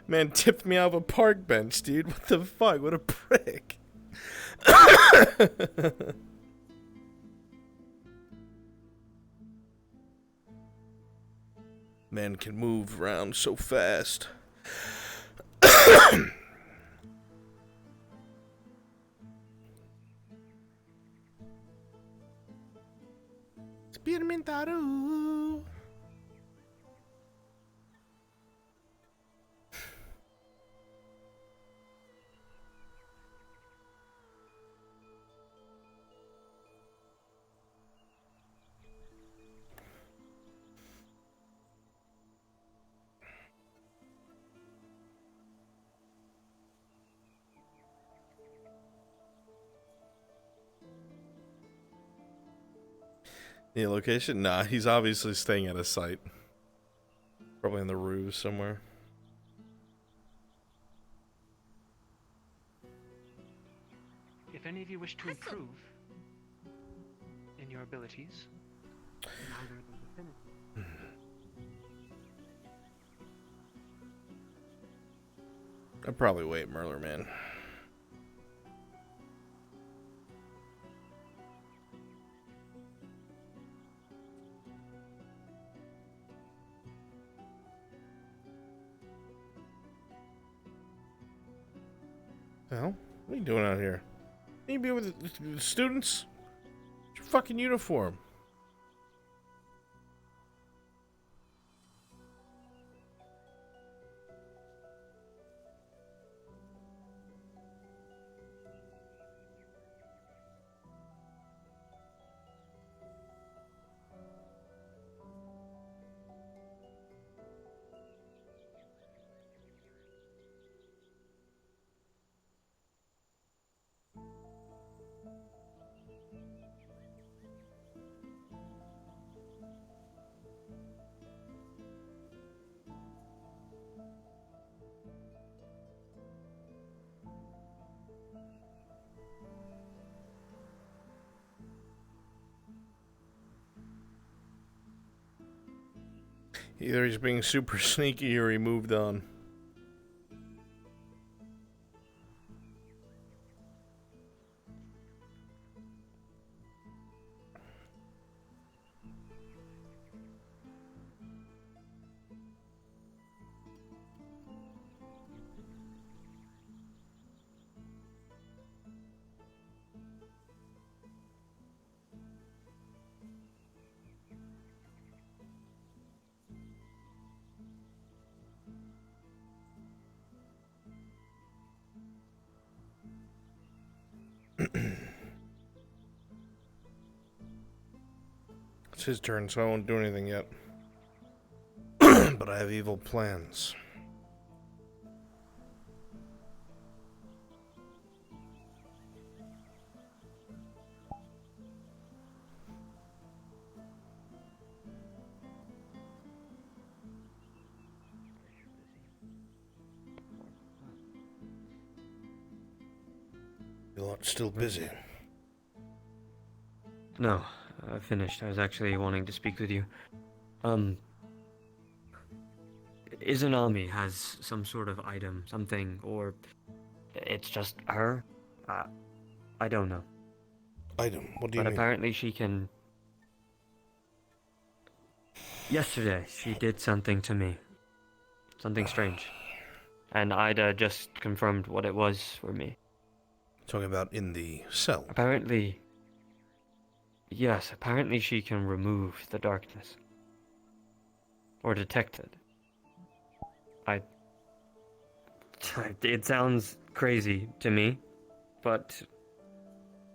Man tipped me off a park bench, dude. What the fuck? What a prick. Man can move around so fast. Experimentado. The location? Nah, he's obviously staying at a site. Probably in the roofs somewhere. If any of you wish to improve in your abilities, I'd probably wait, Merler, man. Hell, what are you doing out here? You be with the students? It's your fucking uniform. Either he's being super sneaky or he moved on. It's his turn, so I won't do anything yet. But I have evil plans. You're still busy. No, I finished. I was actually wanting to speak with you. Izanami has some sort of item, something, or it's just her? I don't know. Item? What do you mean? But apparently she can... Yesterday, she did something to me. Something strange. And Ida just confirmed what it was for me. Talking about in the cell? Apparently... Yes, apparently she can remove the darkness. Or detect it. It sounds crazy to me, but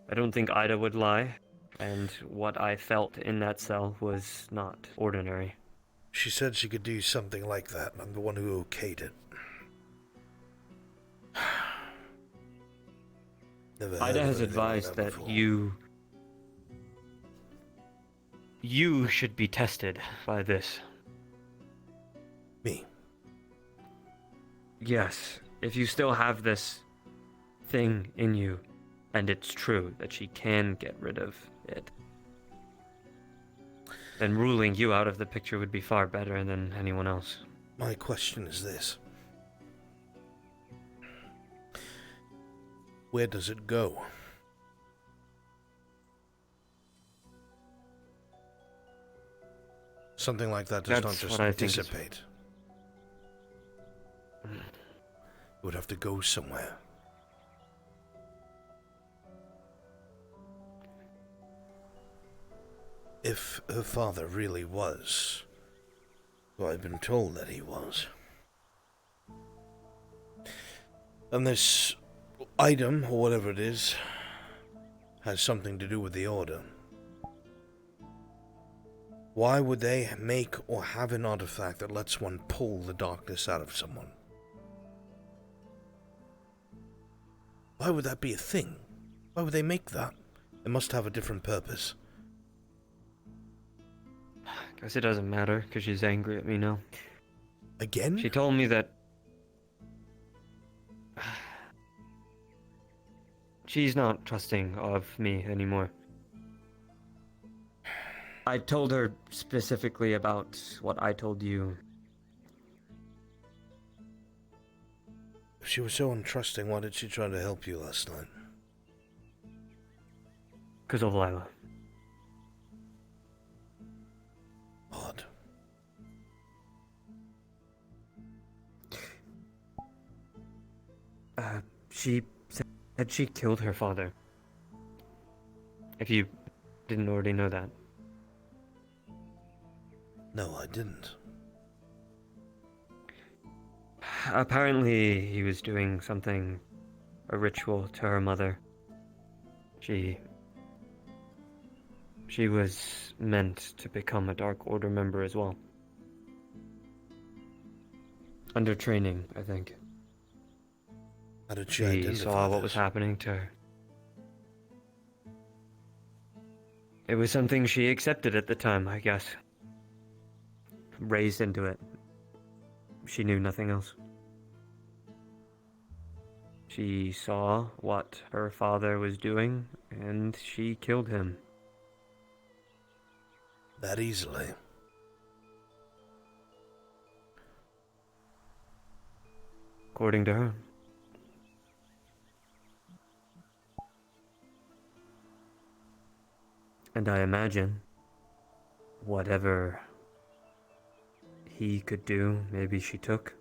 I don't think Ida would lie, and what I felt in that cell was not ordinary. She said she could do something like that, and I'm the one who okayed it. Never Ida heard has of anything like advised that that before. you should be tested by this. Me? Yes, if you still have this thing in you, and it's true that she can get rid of it, then ruling you out of the picture would be far better than anyone else. My question is this. Where does it go? Something like that does not just dissipate. It would have to go somewhere. If her father really was who I've been told that he was, and this item, or whatever it is, has something to do with the Order, why would they make or have an artifact that lets one pull the darkness out of someone? Why would that be a thing? Why would they make that? It must have a different purpose. Guess it doesn't matter, because she's angry at me now. Again? She told me that... she's not trusting of me anymore. I told her specifically about what I told you. If she was so untrusting, why did she try to help you last night? Because of Lila. Odd. She said she killed her father. If you didn't already know that. No, I didn't. Apparently, he was doing something, a ritual to her mother. She was meant to become a Dark Order member as well. Under training, I think. How did she She identify saw what this? was happening to her. It was something she accepted at the time, I guess. Raised into it. She knew nothing else. She saw what her father was doing, and she killed him. That easily? According to her. And I imagine whatever he could do, maybe she took.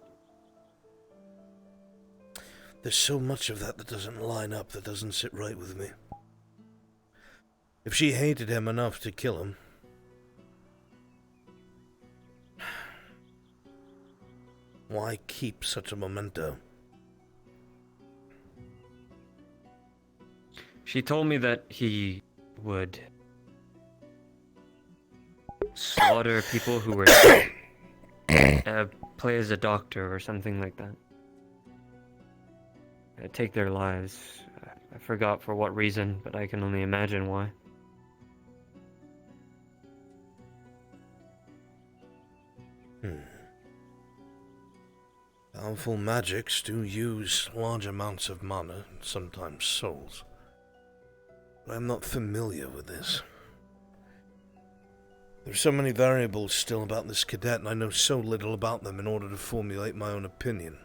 There's so much of that doesn't line up, that doesn't sit right with me. If she hated him enough to kill him, why keep such a memento? She told me that he would slaughter people who were play as a doctor or something like that. Take their lives. I forgot for what reason, but I can only imagine why. Powerful magics do use large amounts of mana, and sometimes souls. but I'm not familiar with this. There's so many variables still about this cadet, and I know so little about them in order to formulate my own opinion.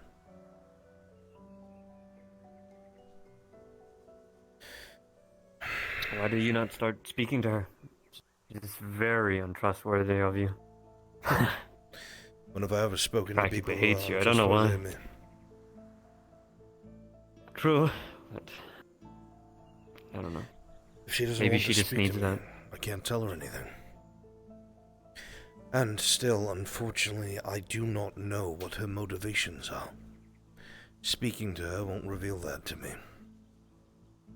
Why do you not start speaking to her? She's very untrustworthy of you. When have I ever spoken to people who hates are you? I don't know why. untrustworthy of me? True, but I don't know. If she doesn't Maybe want she to just speak needs to me, that. I can't tell her anything. And still, unfortunately, I do not know what her motivations are. Speaking to her won't reveal that to me.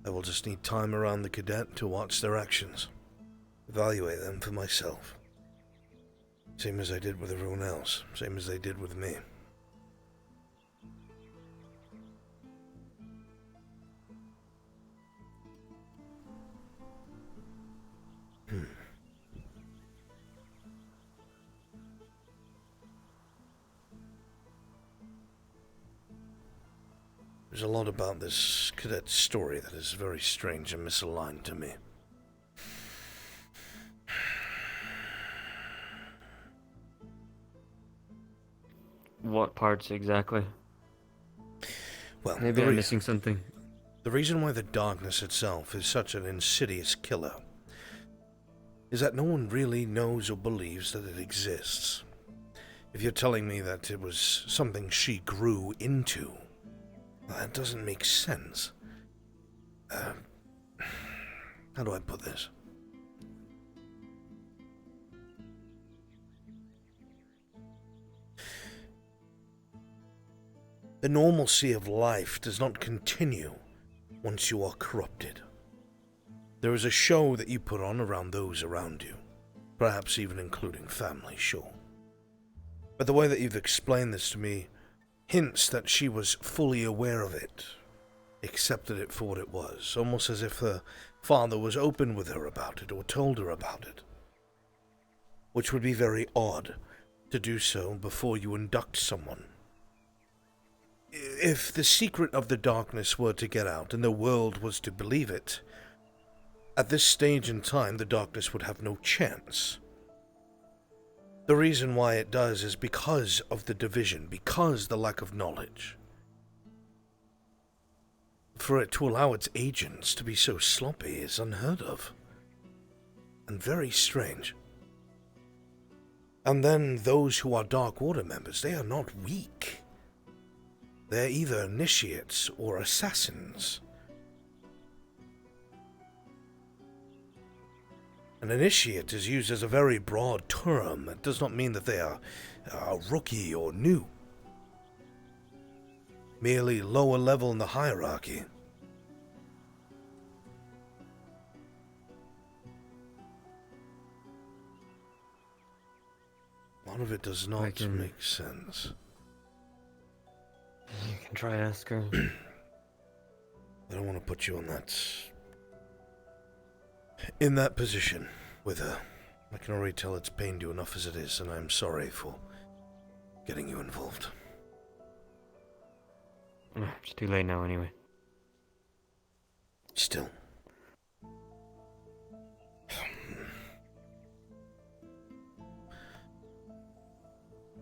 I will just need time around the cadet to watch their actions, evaluate them for myself. Same as I did with everyone else, same as they did with me. There's a lot about this cadet's story that is very strange and misaligned to me. What parts exactly? Well, maybe I'm missing something. The reason why the darkness itself is such an insidious killer is that no one really knows or believes that it exists. If you're telling me that it was something she grew into, that doesn't make sense. How do I put this? The normalcy of life does not continue once you are corrupted. There is a show that you put on around those around you, perhaps even including family, sure. But the way that you've explained this to me hints that she was fully aware of it, accepted it for what it was, almost as if her father was open with her about it or told her about it. Which would be very odd to do so before you induct someone. If the secret of the darkness were to get out and the world was to believe it, at this stage in time the darkness would have no chance. The reason why it does is because of the division, because the lack of knowledge. For it to allow its agents to be so sloppy is unheard of, and very strange. And then those who are Dark Order members, they are not weak. They're either initiates or assassins. An initiate is used as a very broad term. It does not mean that they are rookie or new. Merely lower level in the hierarchy. A lot of it does not make sense. You can try ask her. I don't want to put you in that position with her. I can already tell it's pained you enough as it is, and I'm sorry for getting you involved. It's too late now anyway. Still.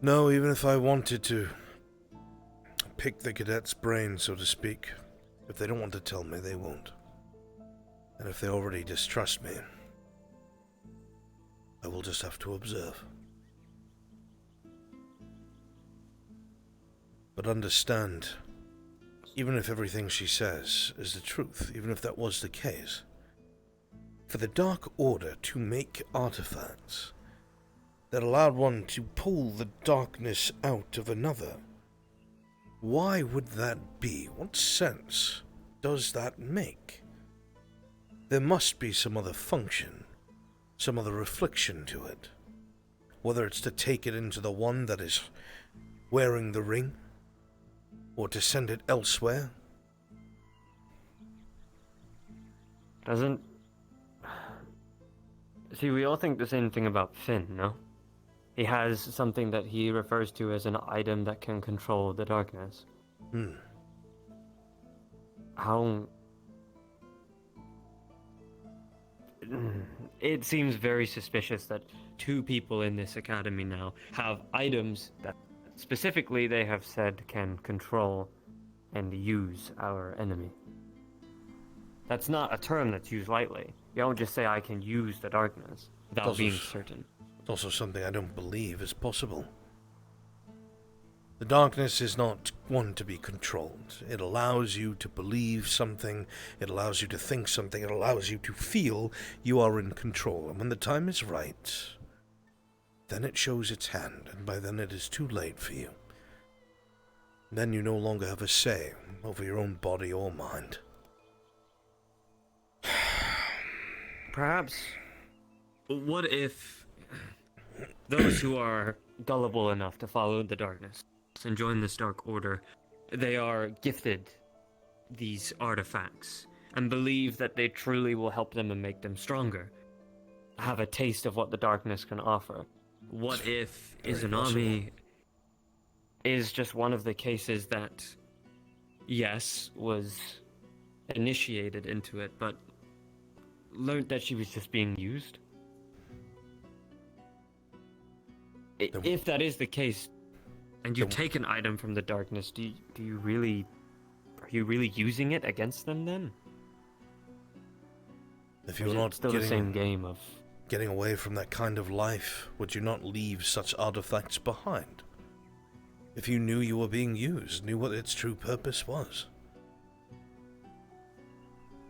No, even if I wanted to pick the cadet's brain, so to speak, if they don't want to tell me, they won't. And if they already distrust me, I will just have to observe. But understand, even if everything she says is the truth, even if that was the case, for the Dark Order to make artifacts that allowed one to pull the darkness out of another, why would that be? What sense does that make? There must be some other function, some other reflection to it. Whether it's to take it into the one that is wearing the ring, or to send it elsewhere. See, we all think the same thing about Finn, no? He has something that he refers to as an item that can control the darkness. It seems very suspicious that 2 people in this academy now have items that specifically they have said can control and use our enemy. That's not a term that's used lightly. You don't just say I can use the darkness without being certain. It's also something I don't believe is possible. The darkness is not one to be controlled. It allows you to believe something, it allows you to think something, it allows you to feel you are in control. And when the time is right, then it shows its hand, and by then it is too late for you. Then you no longer have a say over your own body or mind. Perhaps, what if those who are gullible enough to follow the darkness and join this dark order, they are gifted these artifacts and believe that they truly will help them and make them stronger, have a taste of what the darkness can offer? What if Izanami is just one of the cases that, yes, was initiated into it, but learned that she was just being used? If that is the case, and you take an item from the darkness, are you really using it against them then? If you're not still the same game of getting away from that kind of life, would you not leave such artifacts behind? If you knew you were being used, knew what its true purpose was.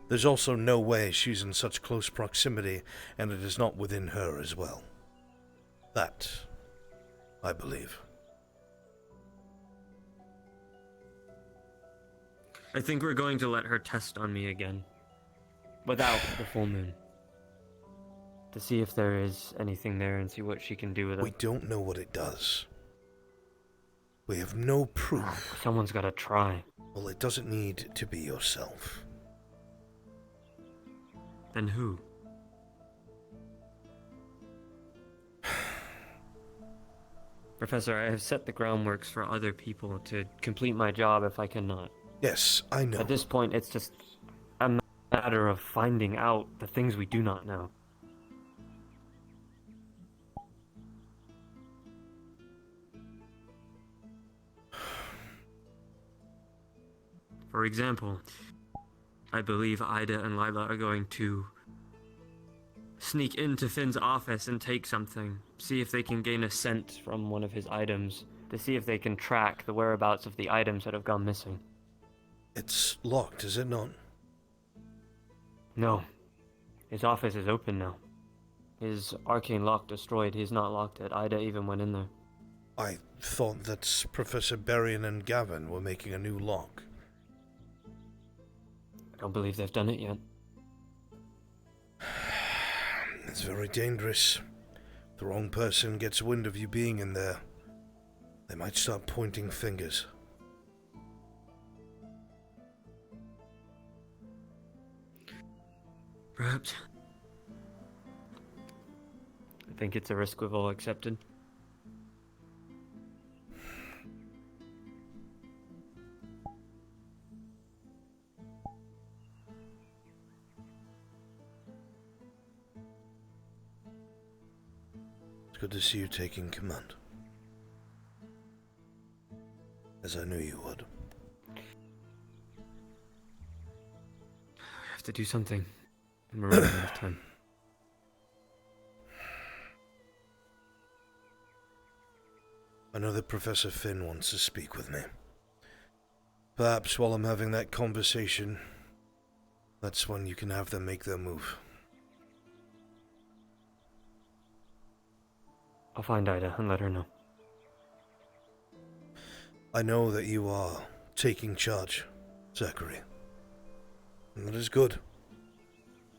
There's also no way she's in such close proximity, and it is not within her as well. That, I believe. I think we're going to let her test on me again, without the full moon, to see if there is anything there and see what she can do with it. We don't know what it does. We have no proof. Someone's got to try. Well, it doesn't need to be yourself. Then who? Professor, I have set the groundworks for other people to complete my job if I cannot. Yes, I know. At this point, it's just a matter of finding out the things we do not know. For example, I believe Ida and Lila are going to sneak into Finn's office and take something, see if they can gain a scent from one of his items, to see if they can track the whereabouts of the items that have gone missing. It's locked, is it not? No. His office is open now. His arcane lock destroyed. He's not locked it. Ida even went in there. I thought that Professor Berrien and Gavin were making a new lock. I don't believe they've done it yet. It's very dangerous. If the wrong person gets wind of you being in there, they might start pointing fingers. Perhaps. I think it's a risk we've all accepted. It's good to see you taking command. As I knew you would. We have to do something. And we're running out of time. I know that Professor Finn wants to speak with me. Perhaps while I'm having that conversation, that's when you can have them make their move. I'll find Ida and let her know. I know that you are taking charge, Zachary. And that is good.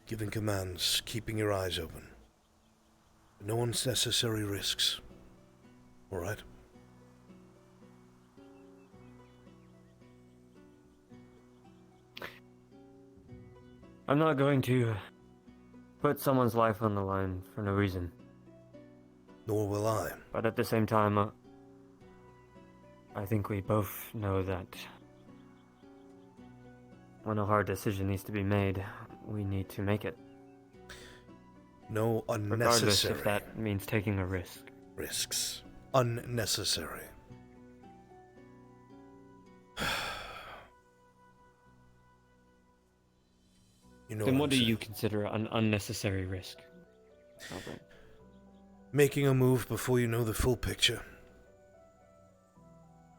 Giving commands, keeping your eyes open. No unnecessary risks. All right? I'm not going to put someone's life on the line for no reason. Nor will I. But at the same time, I think we both know that when a hard decision needs to be made, we need to make it. No Regardless unnecessary if that means taking a risk. risks. Unnecessary. You know Then what I'm do saying. you consider an unnecessary risk? Albrecht? Making a move before you know the full picture.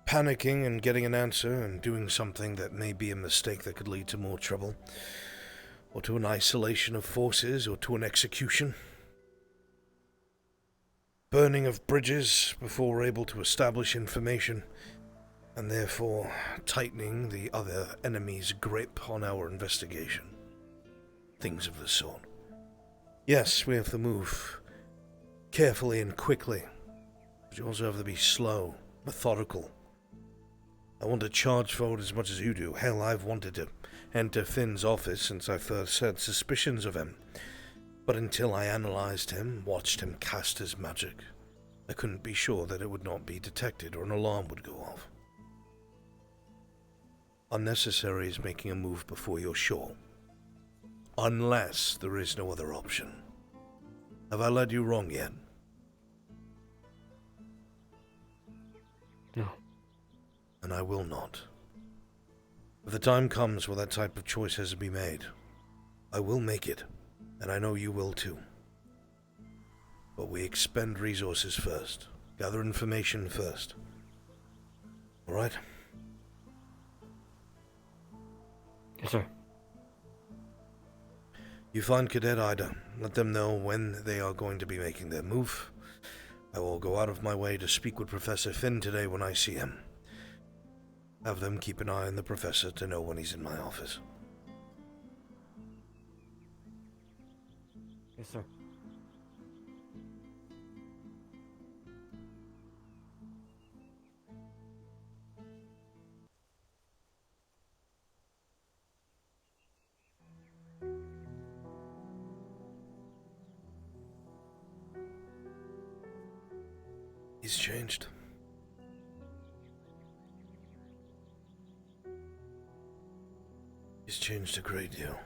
Panicking and getting an answer and doing something that may be a mistake that could lead to more trouble. Or to an isolation of forces, or to an execution. Burning of bridges before we're able to establish information, and therefore tightening the other enemy's grip on our investigation. Things of the sort. Yes, we have to move carefully and quickly, but you also have to be slow, methodical. I want to charge forward as much as you do. Hell, I've wanted to enter Finn's office since I first had suspicions of him. But until I analyzed him, watched him cast his magic, I couldn't be sure that it would not be detected or an alarm would go off. Unnecessary is making a move before you're sure. Unless there is no other option. Have I led you wrong yet? No. And I will not. If the time comes where that type of choice has to be made, I will make it, and I know you will too. But we expend resources first, gather information first. Alright? Yes, sir. You find Cadet Ida. Let them know when they are going to be making their move. I will go out of my way to speak with Professor Finn today when I see him. Have them keep an eye on the professor to know when he's in my office. Yes, sir. He's changed. He's changed a great deal.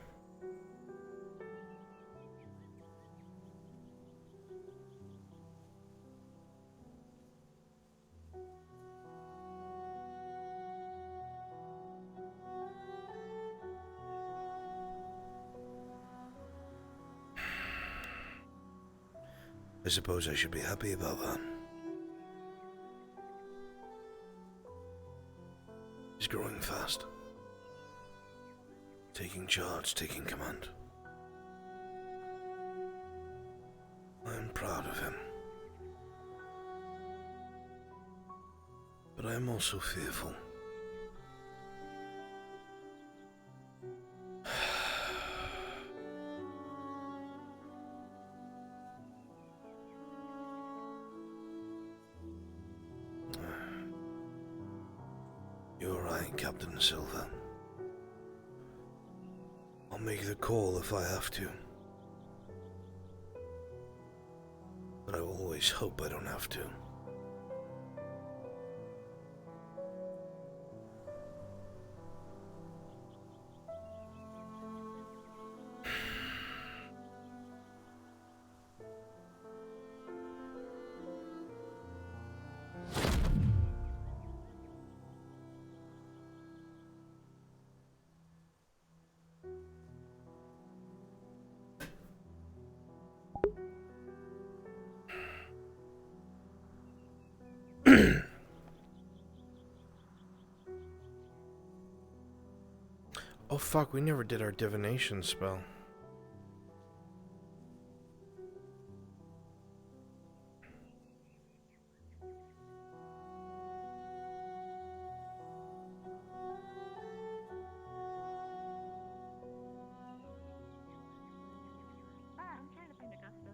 I suppose I should be happy about that. He's growing fast. Taking charge, taking command. I am proud of him. But I am also fearful. You're right, Captain Silver. I'll make the call if I have to. But I always hope I don't have to. Oh fuck, we never did our divination spell. I'm trying to find Augusta.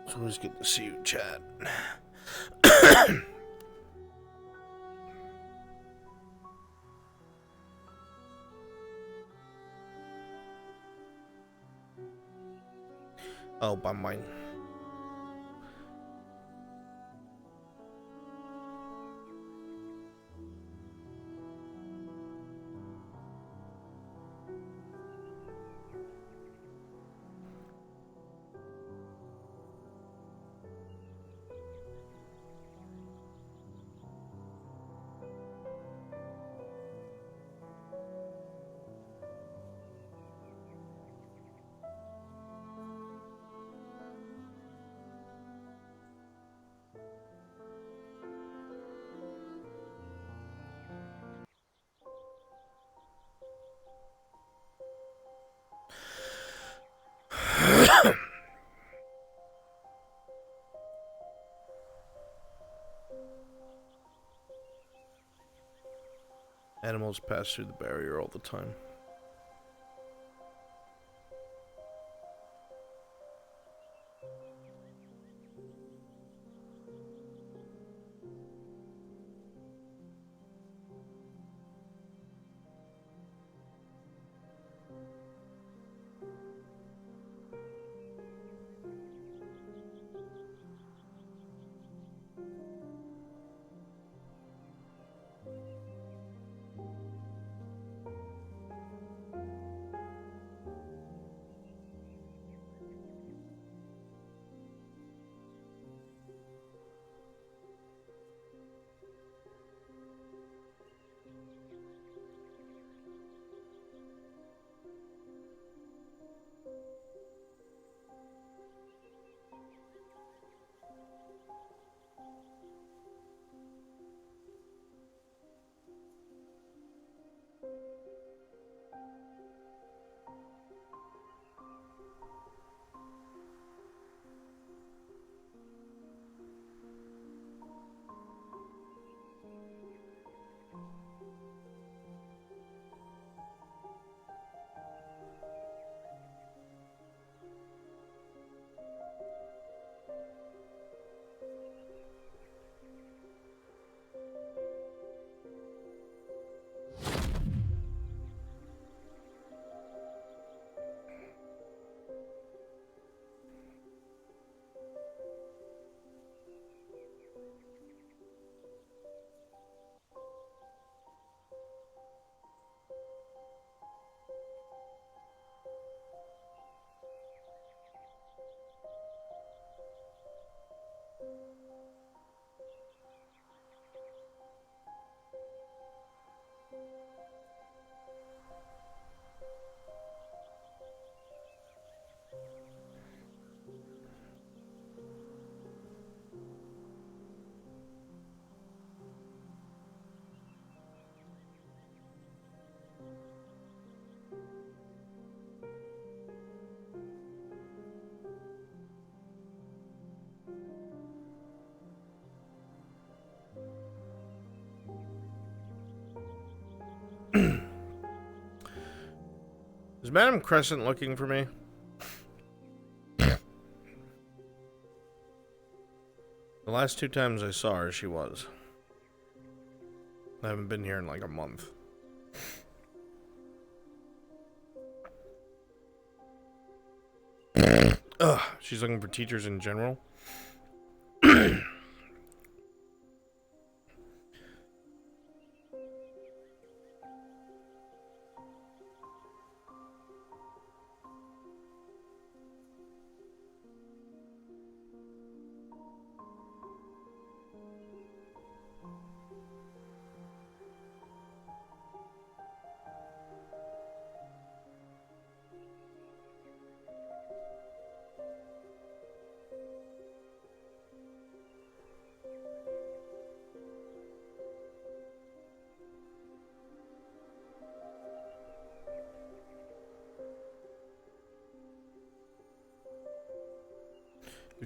It's always good to see you, Chad. Oh, by mine. Animals pass through the barrier all the time. Is Madam Crescent looking for me? The last 2 times I saw her, she was. I haven't been here in like a month. Ugh, she's looking for teachers in general.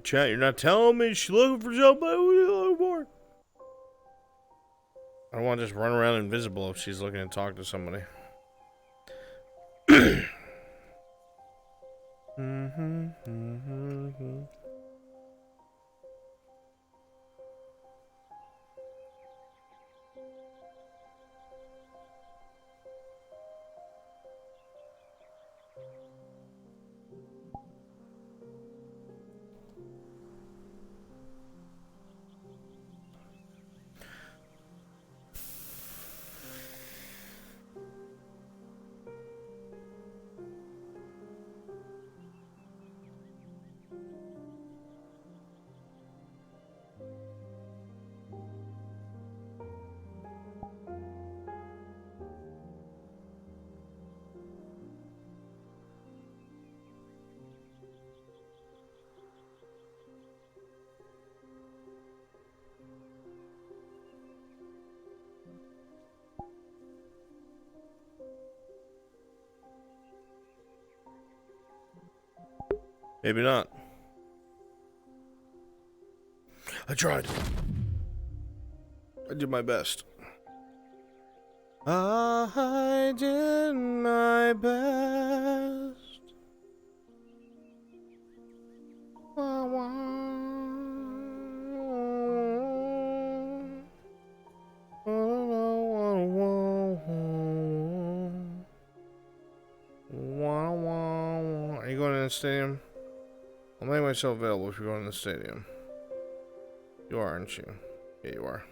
Chat, you're not telling me she's looking for somebody. What are you looking for? I don't want to just run around invisible if she's looking to talk to somebody. Maybe not. I tried. I did my best. I did my best. Wah, wah. Are you going in the stadium? I'll make myself available if you're going in the stadium. You are, aren't you? Yeah, you are.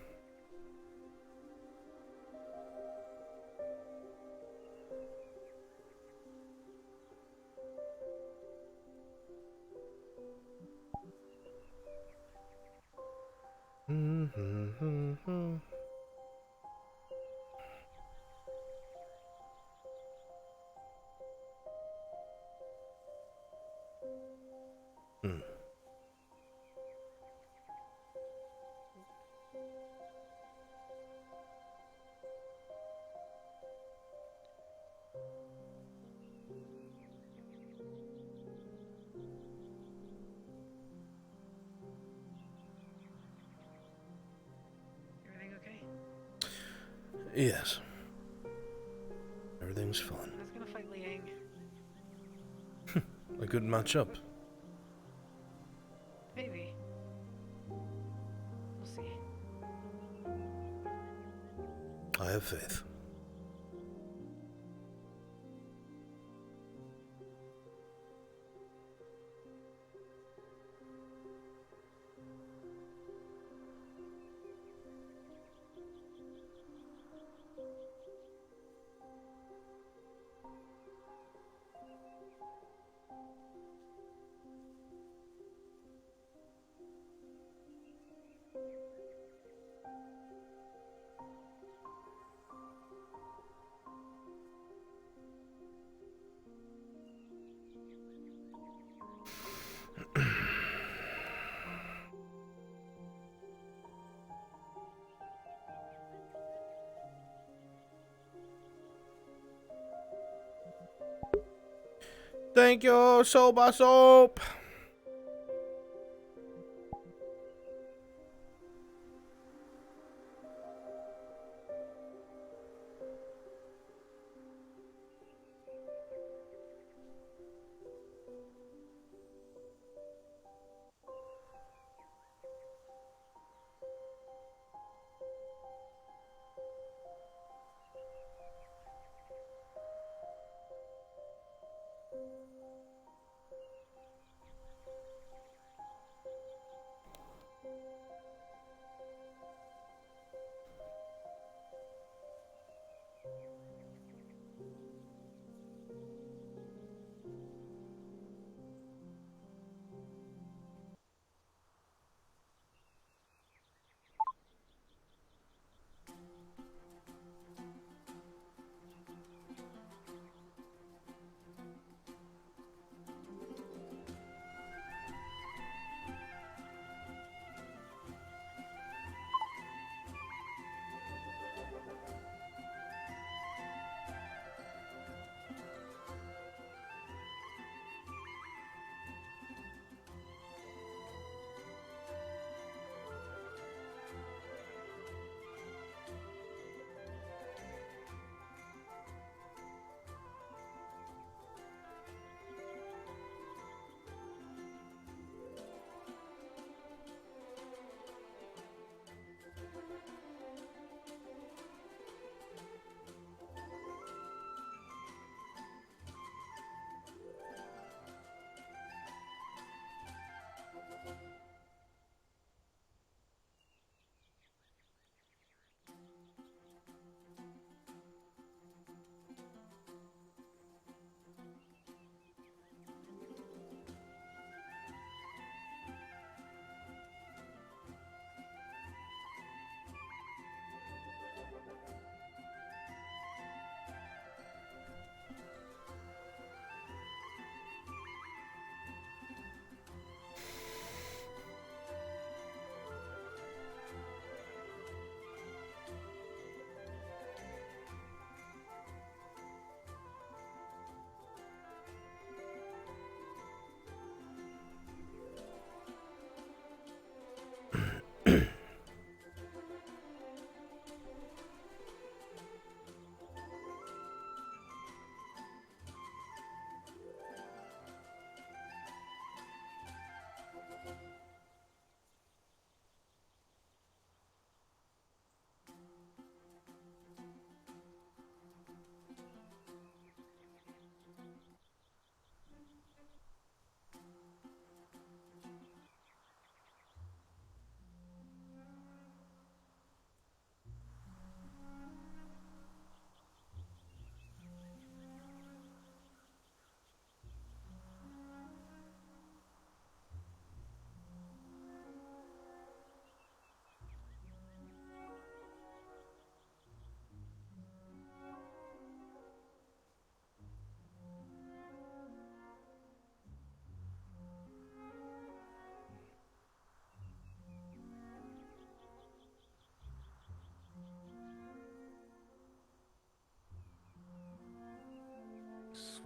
Everything okay? Yes. Everything's fine. I was gonna fight Liang. A good matchup. Maybe. We'll see. I have faith. Thank you, Soba Soap.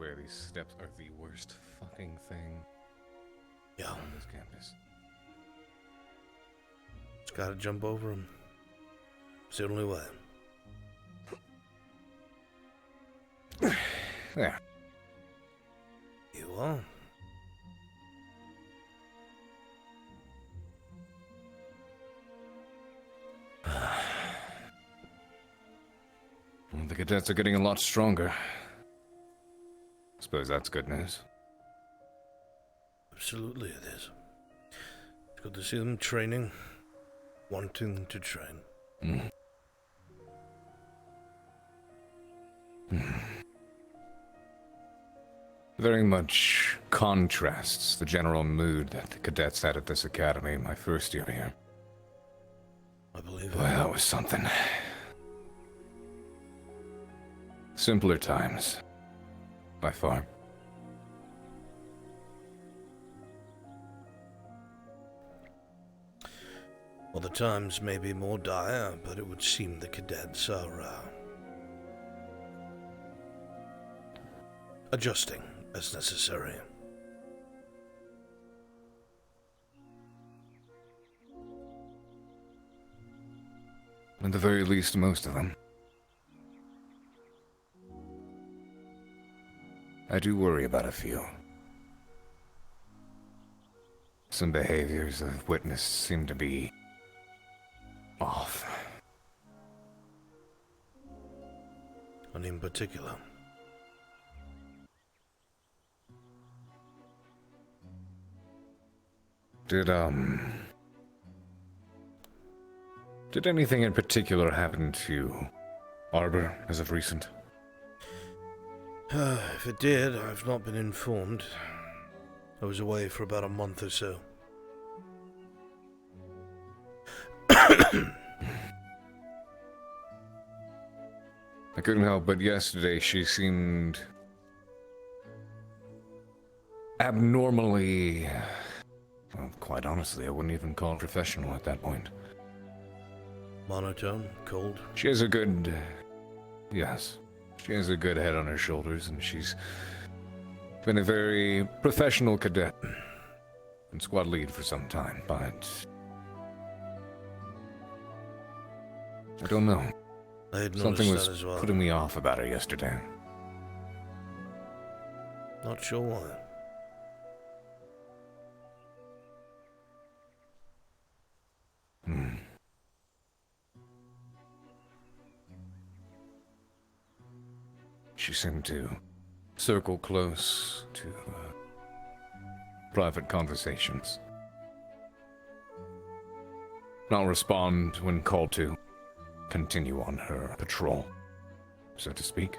swear these steps are the worst fucking thing on this campus. Just gotta jump over them. It's the only way. There. You are. Well, the cadets are getting a lot stronger. Suppose that's good news. Absolutely it is. It's good to see them training, wanting to train. Very much contrasts the general mood that the cadets had at this academy my first year here. I believe Boy, that was something. Simpler times. By far. Well, the times may be more dire, but it would seem the cadets are adjusting as necessary. At the very least, most of them. I do worry about a few. Some behaviors I've witnessed seem to be off. And in particular? Did anything in particular happen to Arbor as of recent? If it did, I've not been informed. I was away for about a month or so. I couldn't help but yesterday she seemed abnormally, well, quite honestly, I wouldn't even call it professional at that point. Monotone, cold. She has a good, yes, she has a good head on her shoulders, and she's been a very professional cadet and squad lead for some time, but I don't know. I had Something noticed was that as well. putting me off about her yesterday. Not sure why. She seemed to circle close to private conversations. Not respond when called to. Continue on her patrol, so to speak.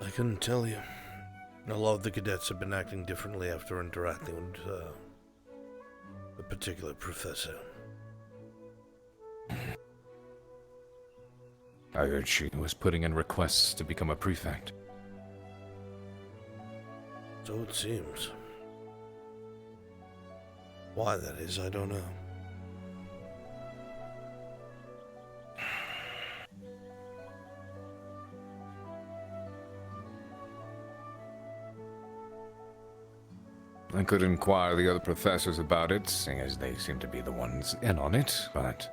I couldn't tell you. A lot of the cadets have been acting differently after interacting with a particular professor. I heard she was putting in requests to become a prefect. So it seems. Why that is, I don't know. I could inquire the other professors about it, seeing as they seem to be the ones in on it, but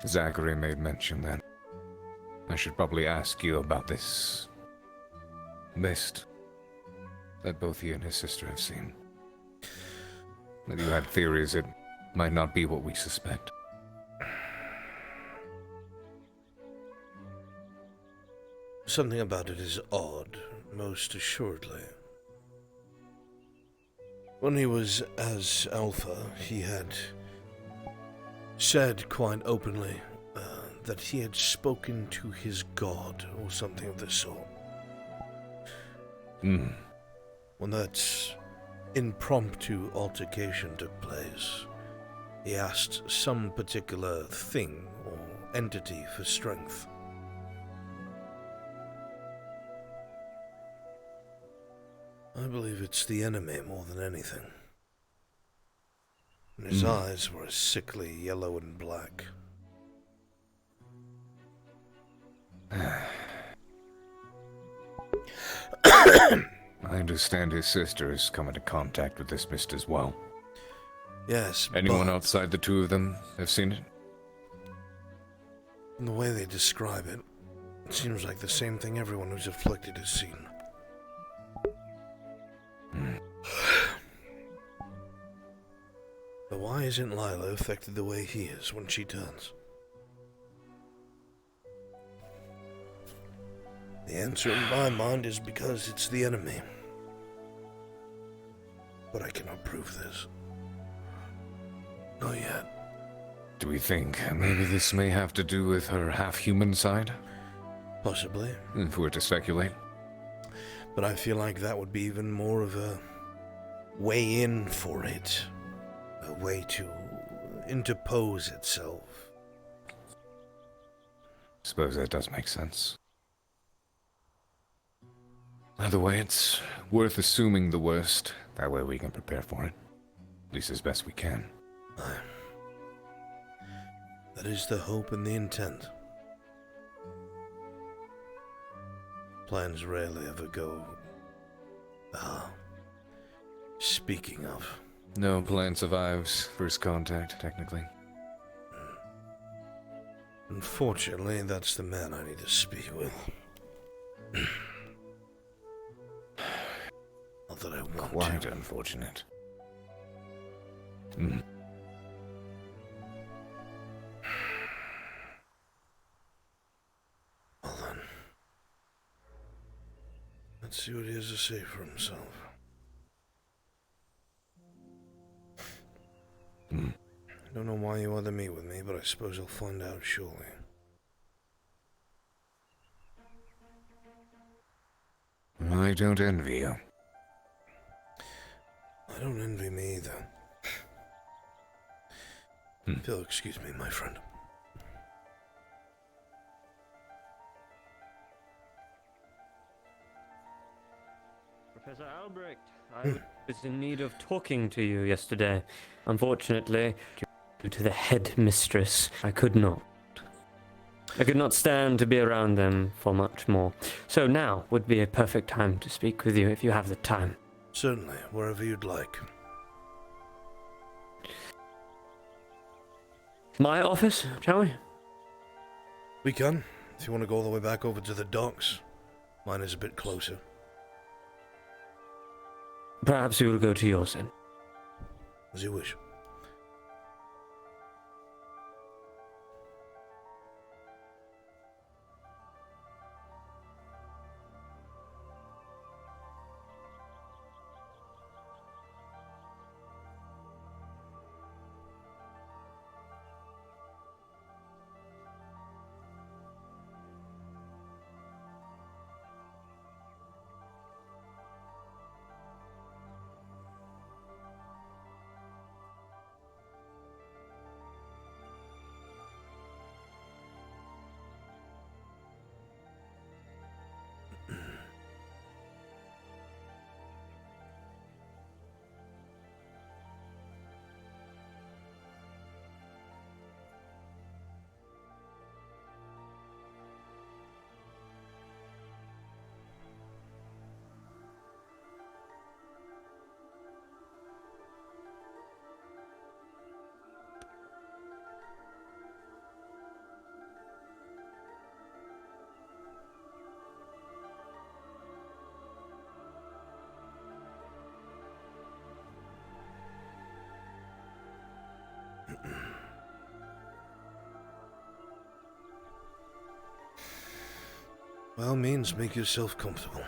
Zachary made mention that I should probably ask you about this list that both he and his sister have seen. That you had theories it might not be what we suspect. Something about it is odd, most assuredly. When he was as Alpha, he had said quite openly that he had spoken to his god, or something of the sort. When that impromptu altercation took place, he asked some particular thing or entity for strength. I believe it's the enemy more than anything. And his eyes were a sickly yellow and black. I understand his sister has come into contact with this mist as well. Yes, Anyone but outside the two of them have seen it? in the way they describe it, it seems like the same thing everyone who's afflicted has seen. But why isn't Lila affected the way he is when she turns? The answer in my mind is because it's the enemy. But I cannot prove this. Not yet. Do we think maybe this may have to do with her half-human side? Possibly. If we're to speculate. But I feel like that would be even more of a way in for it. A way to interpose itself. Suppose that does make sense. Either way, it's worth assuming the worst. That way we can prepare for it. At least as best we can. Aye. That is the hope and the intent. Plans rarely ever go... speaking of... No plan survives first contact, technically. Unfortunately, that's the man I need to speak with. Not that I want Quite to. unfortunate. Well then. Let's see what he has to say for himself. I don't know why you want to meet with me, but I suppose you'll find out shortly. I don't envy you. I don't envy me either. If you'll excuse me, my friend. Professor Albrecht, I was in need of talking to you yesterday. Unfortunately, due to the headmistress, I could not. I could not stand to be around them for much more. So now would be a perfect time to speak with you if you have the time. Certainly, wherever you'd like. My office, shall we? We can, if you want to go all the way back over to the docks. Mine is a bit closer. Perhaps we will go to yours then. As you wish. By all means, make yourself comfortable.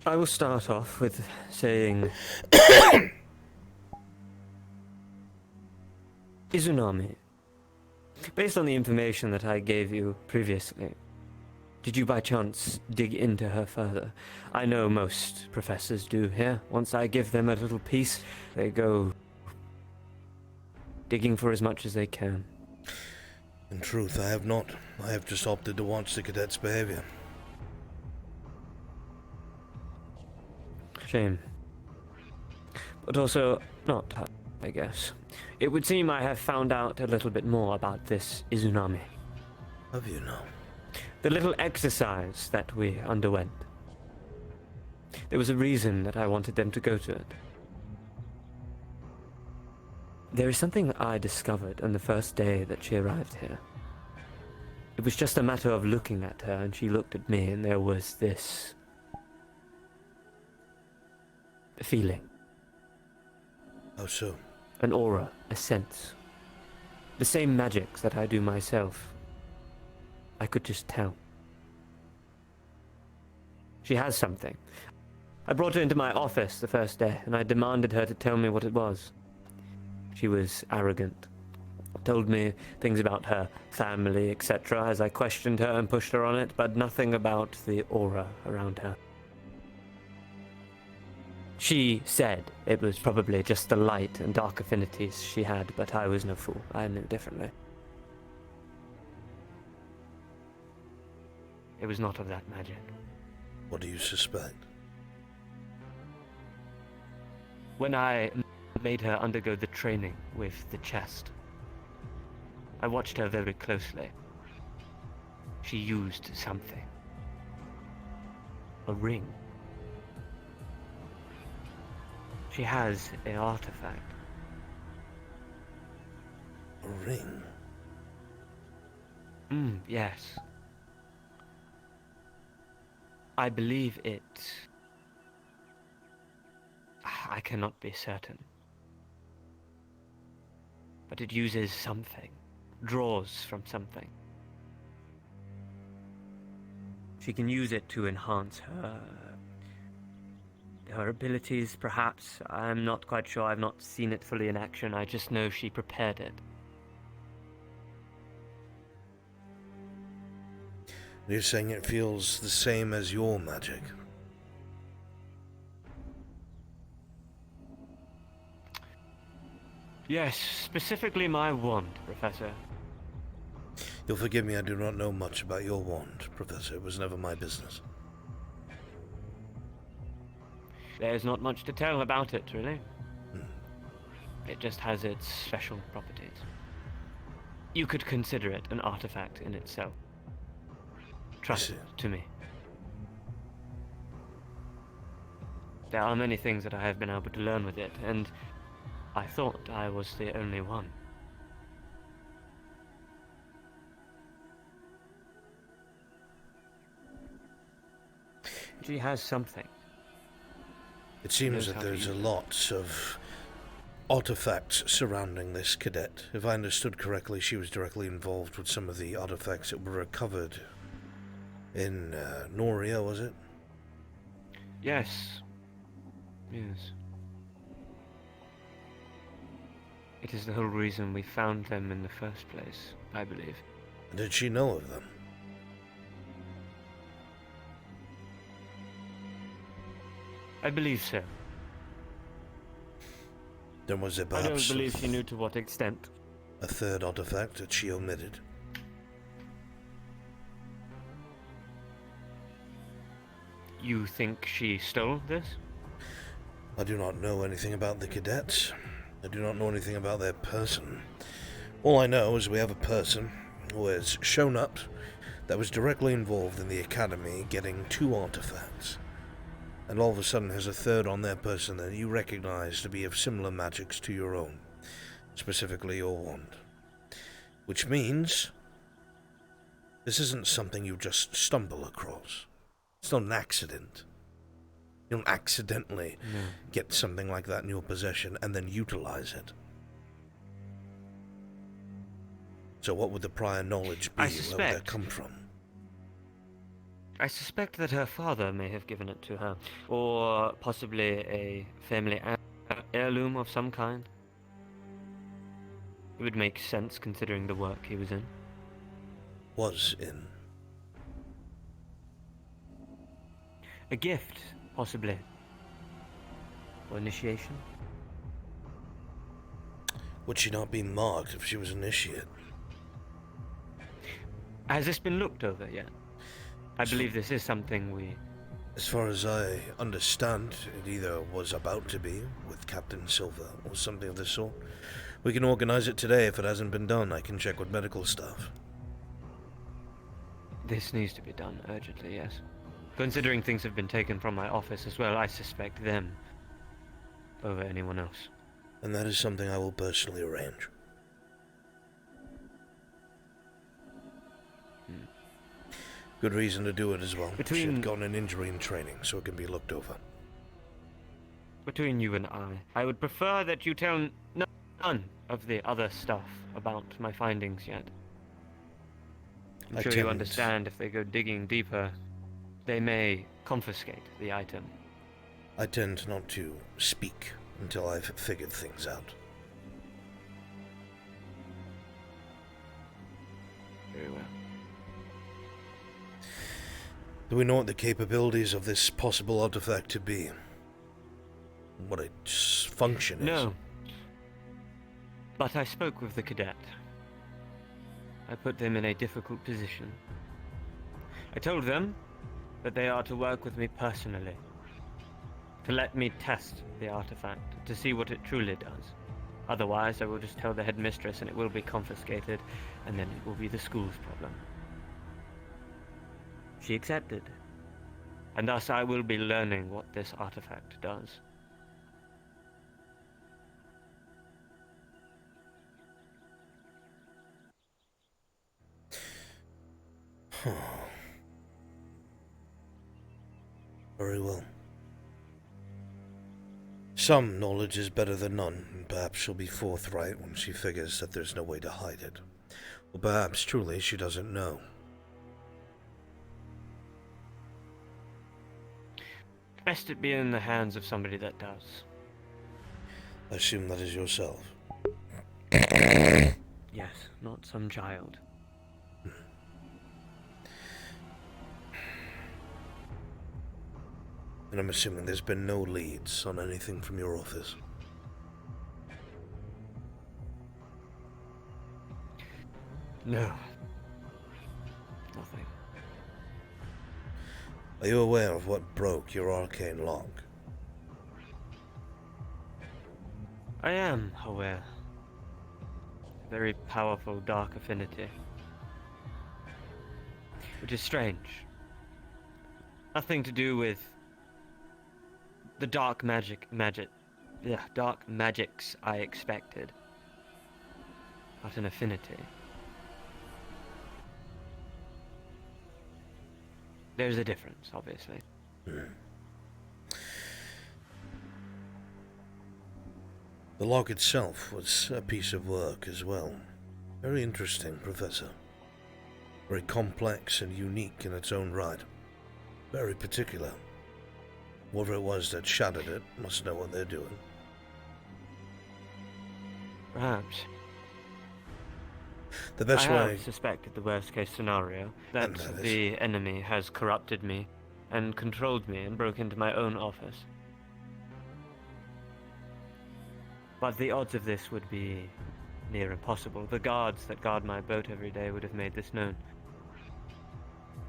I will start off with saying... Izunami, based on the information that I gave you previously, did you by chance dig into her further? I know most professors do here. Once I give them a little piece, they go digging for as much as they can. In truth, I have not. I have just opted to watch the cadet's behavior. Shame. But also not, I guess. It would seem I have found out a little bit more about this Izunami. Have you now? The little exercise that we underwent. There was a reason that I wanted them to go to it. There is something I discovered on the first day that she arrived here. It was just a matter of looking at her, and she looked at me, and there was this feeling. How so? An aura, a sense. The same magics that I do myself. I could just tell. She has something. I brought her into my office the first day, and I demanded her to tell me what it was. She was arrogant. Told me things about her family, etc., as I questioned her and pushed her on it, but nothing about the aura around her. She said it was probably just the light and dark affinities she had, but I was no fool. I knew differently. It was not of that magic. What do you suspect? When I made her undergo the training with the chest, I watched her very closely. She used something. A ring. She has an artifact. A ring? Yes. I believe it... I cannot be certain. But it uses something. Draws from something. She can use it to enhance her abilities, perhaps. I'm not quite sure. I've not seen it fully in action. I just know she prepared it. You're saying it feels the same as your magic? Yes, specifically my wand, Professor. You'll forgive me, I do not know much about your wand, Professor. It was never my business. There's not much to tell about it, really. It just has its special properties. You could consider it an artifact in itself. Trust to me. There are many things that I have been able to learn with it, and I thought I was the only one. She has something. It seems that there's a lot of artifacts surrounding this cadet. If I understood correctly, she was directly involved with some of the artifacts that were recovered in Noria, was it? Yes. Yes. It is the whole reason we found them in the first place, I believe. Did she know of them? I believe so. Then was there I perhaps don't believe she knew to what extent. a third artifact that she omitted? You think she stole this? I do not know anything about the cadets. I do not know anything about their person. All I know is we have a person who has shown up that was directly involved in the academy getting 2 artifacts. And all of a sudden has a third on their person that you recognize to be of similar magics to your own. Specifically your wand. Which means this isn't something you just stumble across. It's not an accident. You don't accidentally get something like that in your possession and then utilize it. So what would the prior knowledge be? I Where would that suspect come from? I suspect that her father may have given it to her, or possibly a family heirloom of some kind. It would make sense considering the work he was in. Was in. A gift, possibly. Or initiation? Would she not be marked if she was initiate? Has this been looked over yet? I believe this is something we... As far as I understand, it either was about to be, with Captain Silver, or something of the sort. We can organize it today if it hasn't been done. I can check with medical staff. This needs to be done urgently, yes. Considering things have been taken from my office as well, I suspect them over anyone else. And that is something I will personally arrange. Good reason to do it as well. She had gotten an injury in training, so it can be looked over. Between you and I would prefer that you tell none of the other stuff about my findings yet. I'm sure you understand if they go digging deeper, they may confiscate the item. I tend not to speak until I've figured things out. Very well. Do we know what the capabilities of this possible artifact to be? What its function is? No. But I spoke with the cadet. I put them in a difficult position. I told them that they are to work with me personally, to let me test the artifact, to see what it truly does. Otherwise, I will just tell the headmistress and it will be confiscated, and then it will be the school's problem. She accepted, and thus I will be learning what this artifact does. Very well. Some knowledge is better than none, and perhaps she'll be forthright when she figures that there's no way to hide it. Or perhaps, truly, she doesn't know. Best it be in the hands of somebody that does. I assume that is yourself. Yes, not some child. And I'm assuming there's been no leads on anything from your office. No. Nothing. Are you aware of what broke your arcane lock? I am aware. Very powerful dark affinity. Which is strange. Nothing to do with the dark dark magics I expected. But an affinity. There's a difference, obviously. The lock itself was a piece of work as well. Very interesting, Professor. Very complex and unique in its own right. Very particular. Whoever it was that shattered it must know what they're doing. Perhaps. The best I way... have suspected the worst case scenario, that the enemy has corrupted me and controlled me and broke into my own office. But the odds of this would be near impossible. The guards that guard my boat every day would have made this known.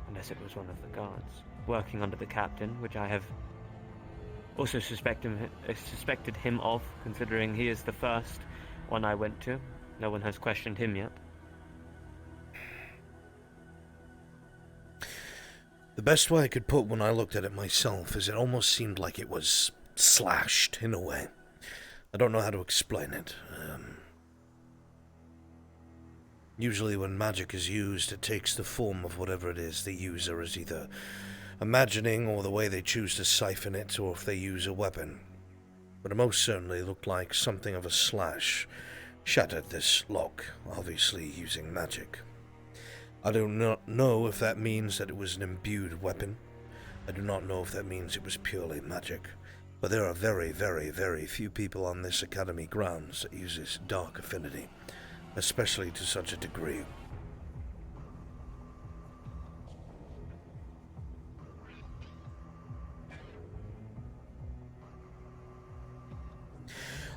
Unless it was one of the guards, working under the captain, which I have also suspected him of, considering he is the first one I went to. No one has questioned him yet. The best way I could put when I looked at it myself is it almost seemed like it was slashed, in a way. I don't know how to explain it. Usually when magic is used, it takes the form of whatever it is the user is either imagining, or the way they choose to siphon it, or if they use a weapon. But it most certainly looked like something of a slash shattered this lock, obviously using magic. I do not know if that means that it was an imbued weapon. I do not know if that means it was purely magic. But there are very, very, very few people on this academy grounds that use this dark affinity, especially to such a degree.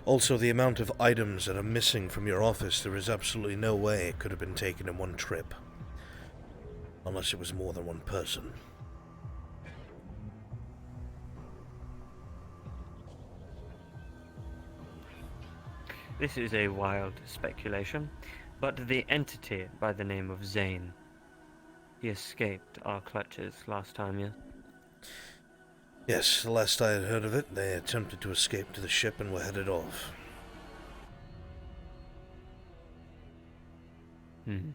Also, the amount of items that are missing from your office, there is absolutely no way it could have been taken in one trip. Unless it was more than one person. This is a wild speculation, but the entity by the name of Zane, he escaped our clutches last time, yes? Yes, the last I had heard of it, they attempted to escape to the ship and were headed off. Hmm.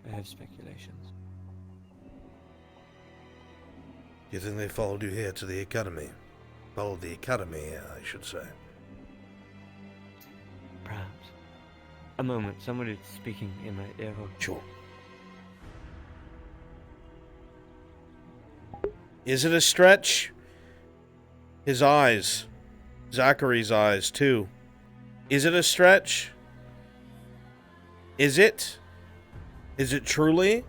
I have speculations. Do you think they followed you here to the academy? Followed the academy, I should say. Perhaps. A moment, someone is speaking in my ear. Sure. Is it a stretch? His eyes. Zachary's eyes, too. Is it a stretch? Is it? Is it truly?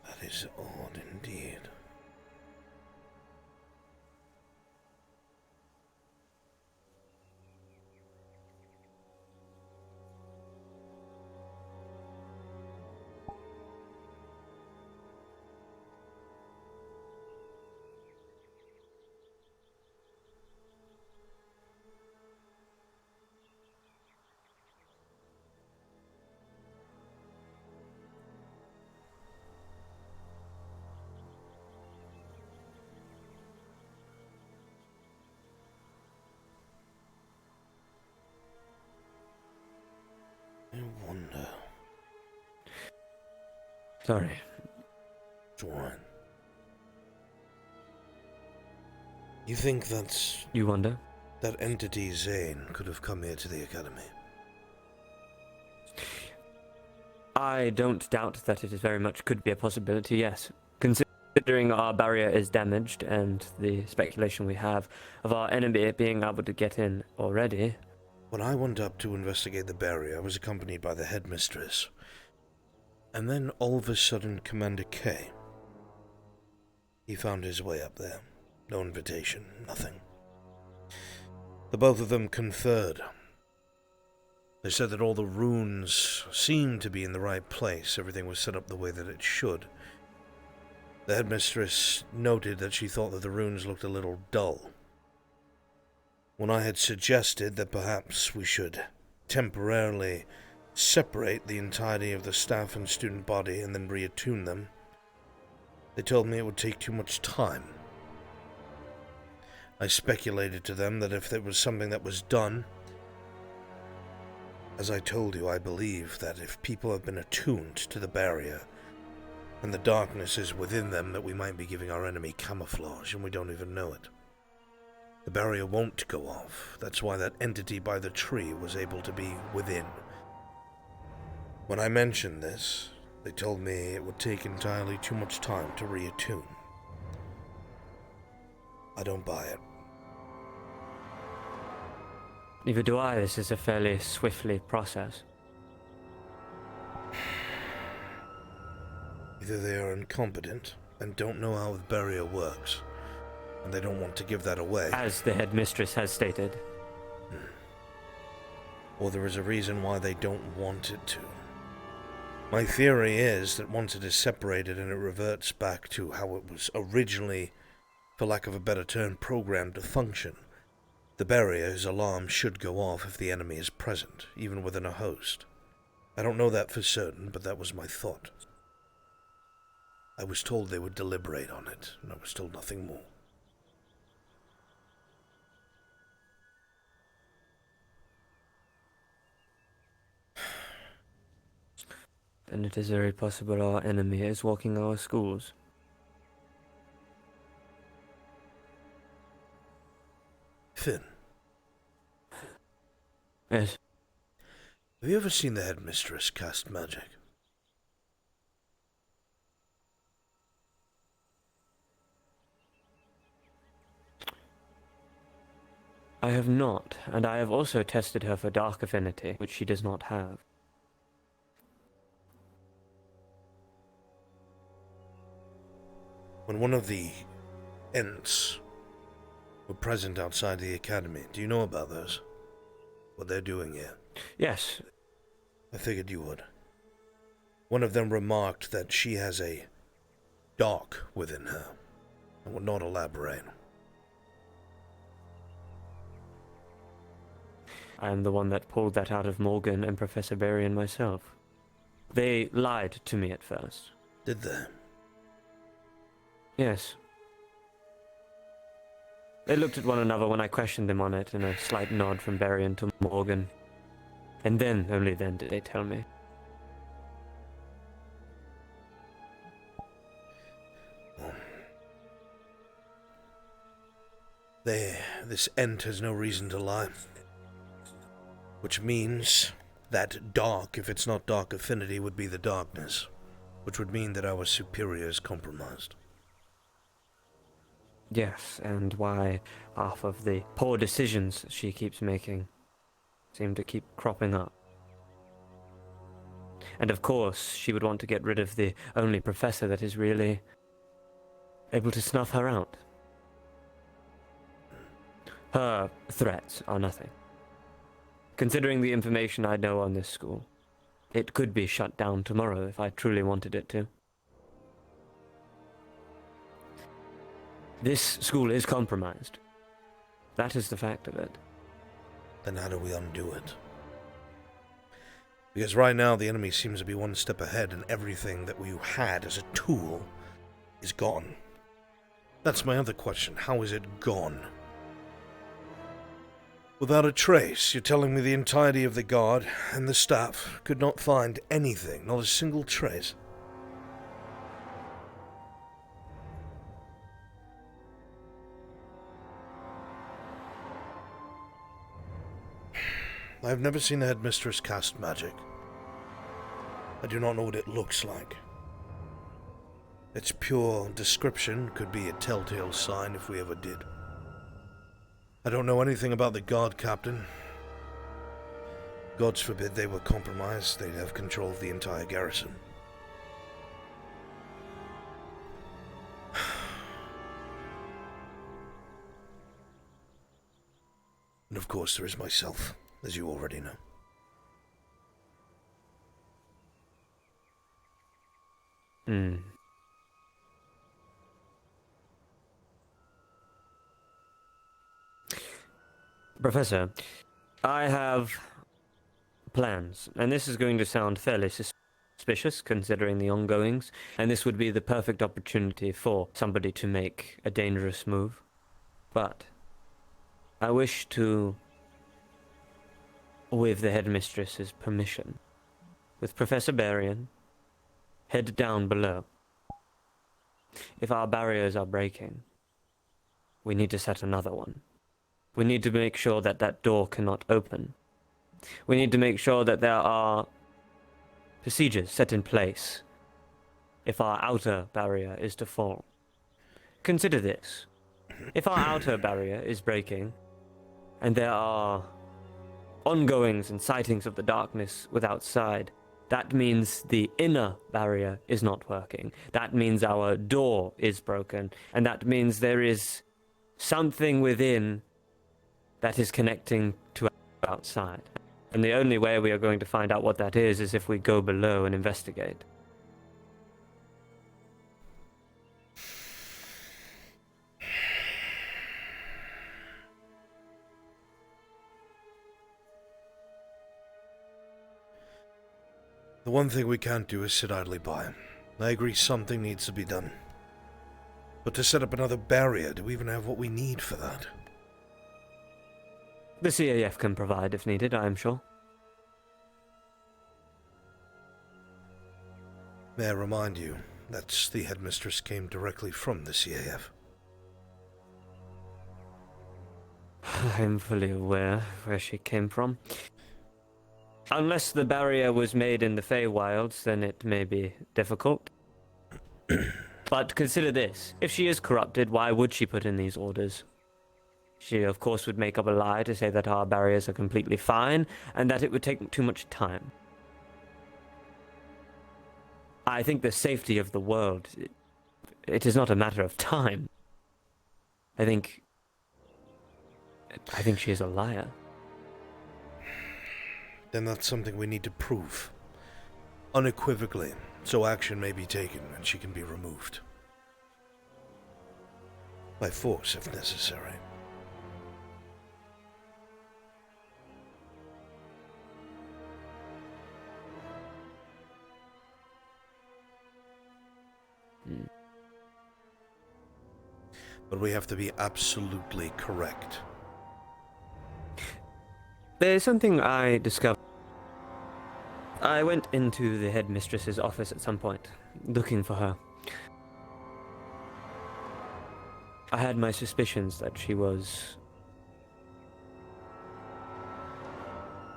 That is odd indeed. I wonder. Sorry. It's alright. You think that's... You wonder? That entity Zane could have come here to the academy? I don't doubt that it is very much could be a possibility, yes. Considering our barrier is damaged and the speculation we have of our enemy being able to get in already. When I went up to investigate the barrier, I was accompanied by the headmistress. And then all of a sudden, Commander K. He found his way up there. No invitation, nothing. The both of them conferred. They said that all the runes seemed to be in the right place. Everything was set up the way that it should. The headmistress noted that she thought that the runes looked a little dull. When I had suggested that perhaps we should temporarily separate the entirety of the staff and student body and then reattune them, they told me it would take too much time. I speculated to them that if there was something that was done, as I told you, I believe that if people have been attuned to the barrier and the darkness is within them, that we might be giving our enemy camouflage and we don't even know it. The barrier won't go off. That's why that entity by the tree was able to be within. When I mentioned this, they told me it would take entirely too much time to reattune. I don't buy it. Neither do I. This is a fairly swiftly process. Either they are incompetent and don't know how the barrier works, and they don't want to give that away. As the headmistress has stated. Or there is a reason why they don't want it to. My theory is that once it is separated and it reverts back to how it was originally for lack of a better term, programmed to function. The barrier's alarm should go off if the enemy is present, even within a host. I don't know that for certain, but that was my thought. I was told they would deliberate on it, and I was told nothing more. And it is very possible our enemy is walking our schools. Finn. Yes. Have you ever seen the headmistress cast magic? I have not, and I have also tested her for dark affinity, which she does not have. When one of the Ents were present outside the academy, do you know about those? What they're doing here? Yes. I figured you would. One of them remarked that she has a dark within her. I will not elaborate. I am the one that pulled that out of Morgan and Professor Berrien myself. They lied to me at first. Did they? Yes. They looked at one another when I questioned them on it, and a slight nod from Berrien to Morgan. And then, only then, did they tell me. This Ent has no reason to lie. Which means that dark, if it's not dark affinity, would be the darkness. Which would mean that our superior is compromised. Yes, and why half of the poor decisions she keeps making seem to keep cropping up. And of course, she would want to get rid of the only professor that is really able to snuff her out. Her threats are nothing. Considering the information I know on this school, it could be shut down tomorrow if I truly wanted it to. This school is compromised. That is the fact of it. Then how do we undo it? Because right now the enemy seems to be one step ahead, and everything that we had as a tool is gone. That's my other question. How is it gone? Without a trace, you're telling me the entirety of the guard and the staff could not find anything, not a single trace? I have never seen the headmistress cast magic. I do not know what it looks like. Its pure description could be a telltale sign if we ever did. I don't know anything about the guard captain. Gods forbid they were compromised. They'd have control of the entire garrison. And of course there is myself, as you already know. Professor, I have plans, and this is going to sound fairly suspicious considering the ongoings, and this would be the perfect opportunity for somebody to make a dangerous move. But I wish to, with the headmistress's permission, with Professor Berrien, head down below. If our barriers are breaking, we need to set another one. We need to make sure that that door cannot open. We need to make sure that there are procedures set in place if our outer barrier is to fall. Consider this. If our outer barrier is breaking, and there are ongoings and sightings of the darkness without, that means the inner barrier is not working. That means our door is broken, and that means there is something within that is connecting to outside. And the only way we are going to find out what that is if we go below and investigate. The one thing we can't do is sit idly by. I agree something needs to be done. But to set up another barrier, do we even have what we need for that? The CAF can provide if needed, I am sure. May I remind you, that the headmistress came directly from the CAF. I am fully aware where she came from. Unless the barrier was made in the Feywilds, then it may be difficult. But consider this. If she is corrupted, why would she put in these orders? She, of course, would make up a lie to say that our barriers are completely fine, and that it would take too much time. I think the safety of the world, it is not a matter of time. I think she is a liar. Then that's something we need to prove. Unequivocally, so action may be taken and she can be removed. By force, if necessary. But we have to be absolutely correct. There's something I discovered. I went into the headmistress's office at some point, looking for her. I had my suspicions that she was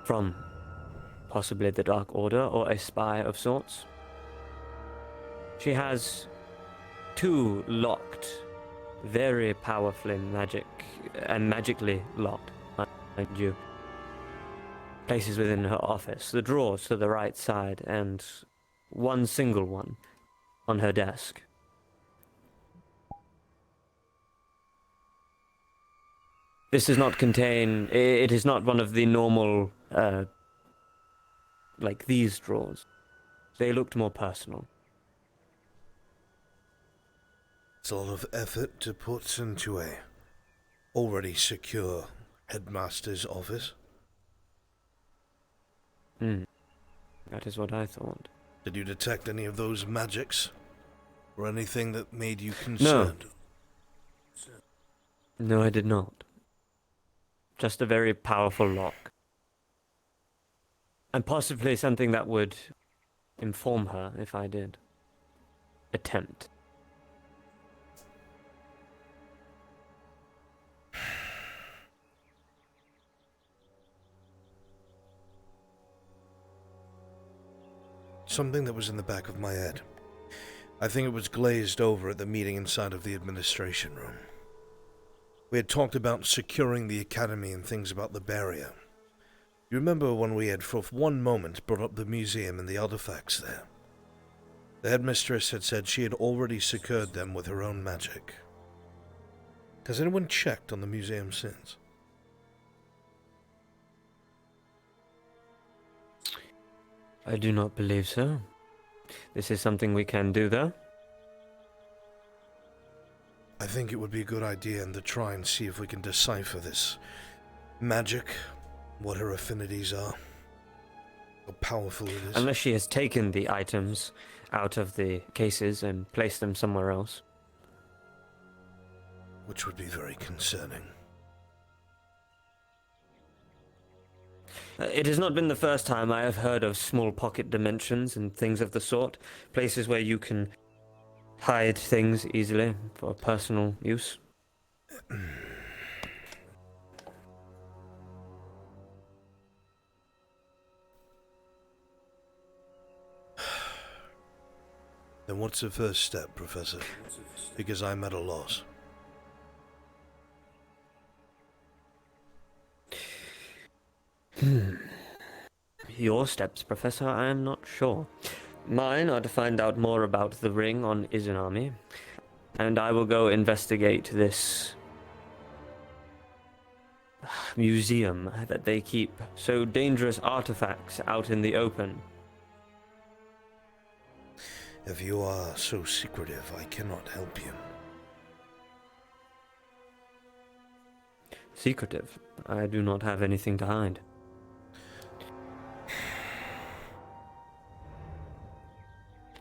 from possibly the Dark Order or a spy of sorts. She has 2 locked, very powerfully magically locked, mind you, places within her office, the drawers to the right side, and one single one on her desk. This does not contain, it is not one of the normal, like these drawers. They looked more personal. It's a lot of effort to put into a already secure headmaster's office. That is what I thought. Did you detect any of those magics? Or anything that made you concerned? No, I did not. Just a very powerful lock. And possibly something that would inform her if I did attempt. Something that was in the back of my head. I think it was glazed over at the meeting inside of the administration room. We had talked about securing the academy and things about the barrier. You remember when we had for one moment brought up the museum and the artifacts there? The headmistress had said she had already secured them with her own magic. Has anyone checked on the museum since? I do not believe so. This is something we can do, though. I think it would be a good idea to try and see if we can decipher this magic, what her affinities are, how powerful it is. Unless she has taken the items out of the cases and placed them somewhere else. Which would be very concerning. It has not been the first time I have heard of small pocket dimensions and things of the sort. Places where you can hide things easily for personal use. Then what's the first step, Professor? Because I'm at a loss. Your steps, Professor, I am not sure. Mine are to find out more about the ring on Izanami, and I will go investigate this museum that they keep so dangerous artifacts out in the open. If you are so secretive, I cannot help you. Secretive? I do not have anything to hide.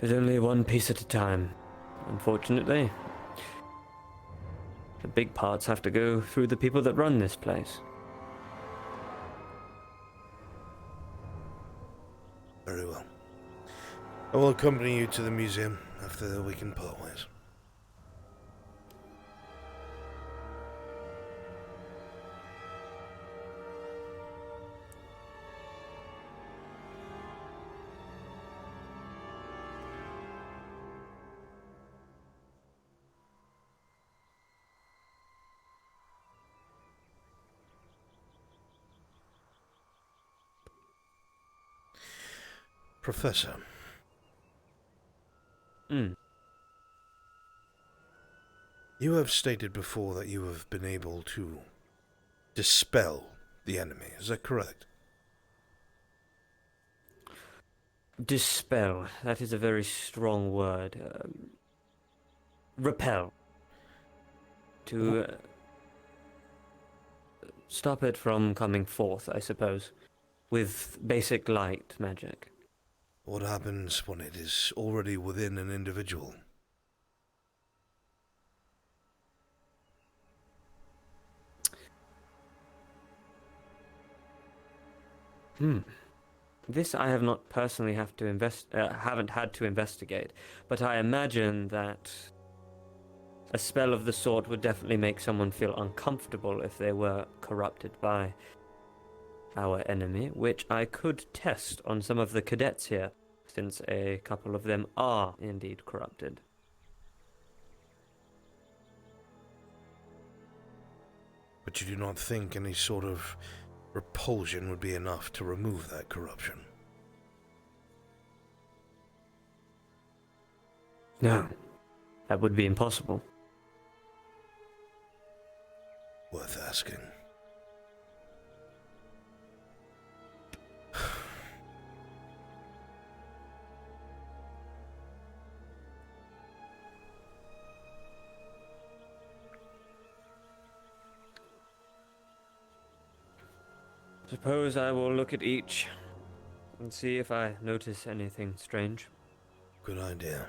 There's only one piece at a time, unfortunately. The big parts have to go through the people that run this place. Very well. I will accompany you to the museum after we can part ways. Professor. You have stated before that you have been able to dispel the enemy. Is that correct? Dispel. That is a very strong word. Repel. To stop it from coming forth, I suppose. With basic light magic. What happens when it is already within an individual? This I have not personally haven't had to investigate, but I imagine that a spell of the sort would definitely make someone feel uncomfortable if they were corrupted by our enemy, which I could test on some of the cadets here, since a couple of them are indeed corrupted. But you do not think any sort of repulsion would be enough to remove that corruption? No, that would be impossible. Worth asking. Suppose I will look at each and see if I notice anything strange. Good idea.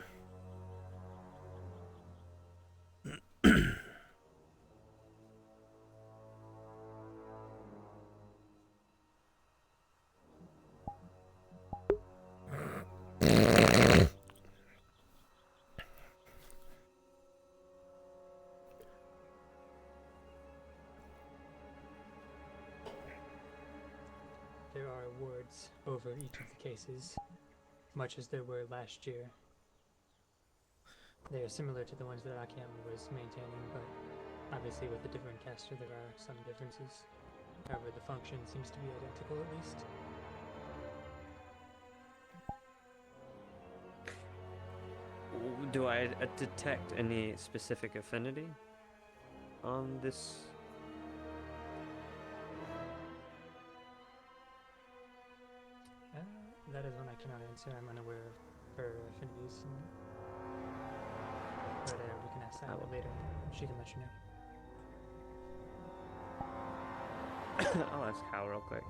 There are awards over each of the cases, much as there were last year. They are similar to the ones that Akim was maintaining, but obviously with a different caster there are some differences. However, the function seems to be identical at least. Do I detect any specific affinity on this? That is one I cannot answer. I'm unaware of her affinities. But we can ask that later. She can let you know. I'll ask Hal real quick.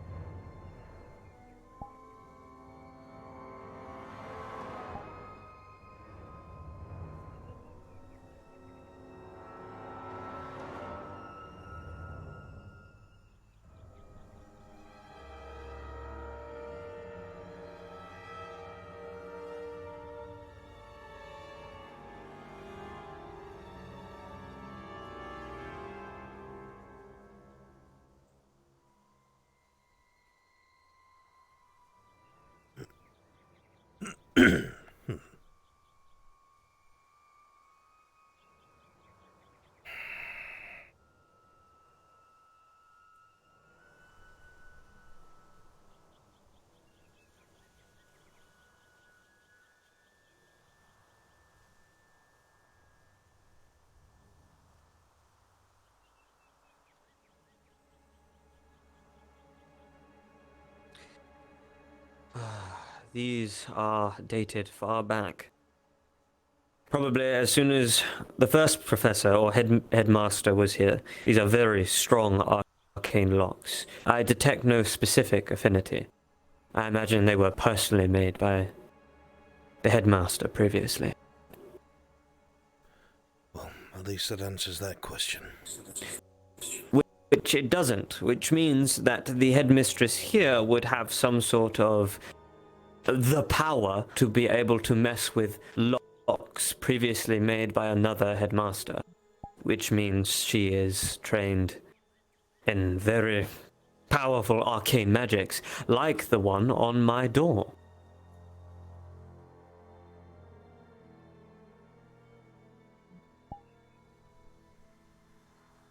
These are dated far back. Probably as soon as the first professor or headmaster was here. These are very strong arcane locks. I detect no specific affinity. I imagine they were personally made by the headmaster previously. Well, at least that answers that question. Which it doesn't, which means that the headmistress here would have some sort of the power to be able to mess with locks previously made by another headmaster, which means she is trained in very powerful arcane magics, like the one on my door.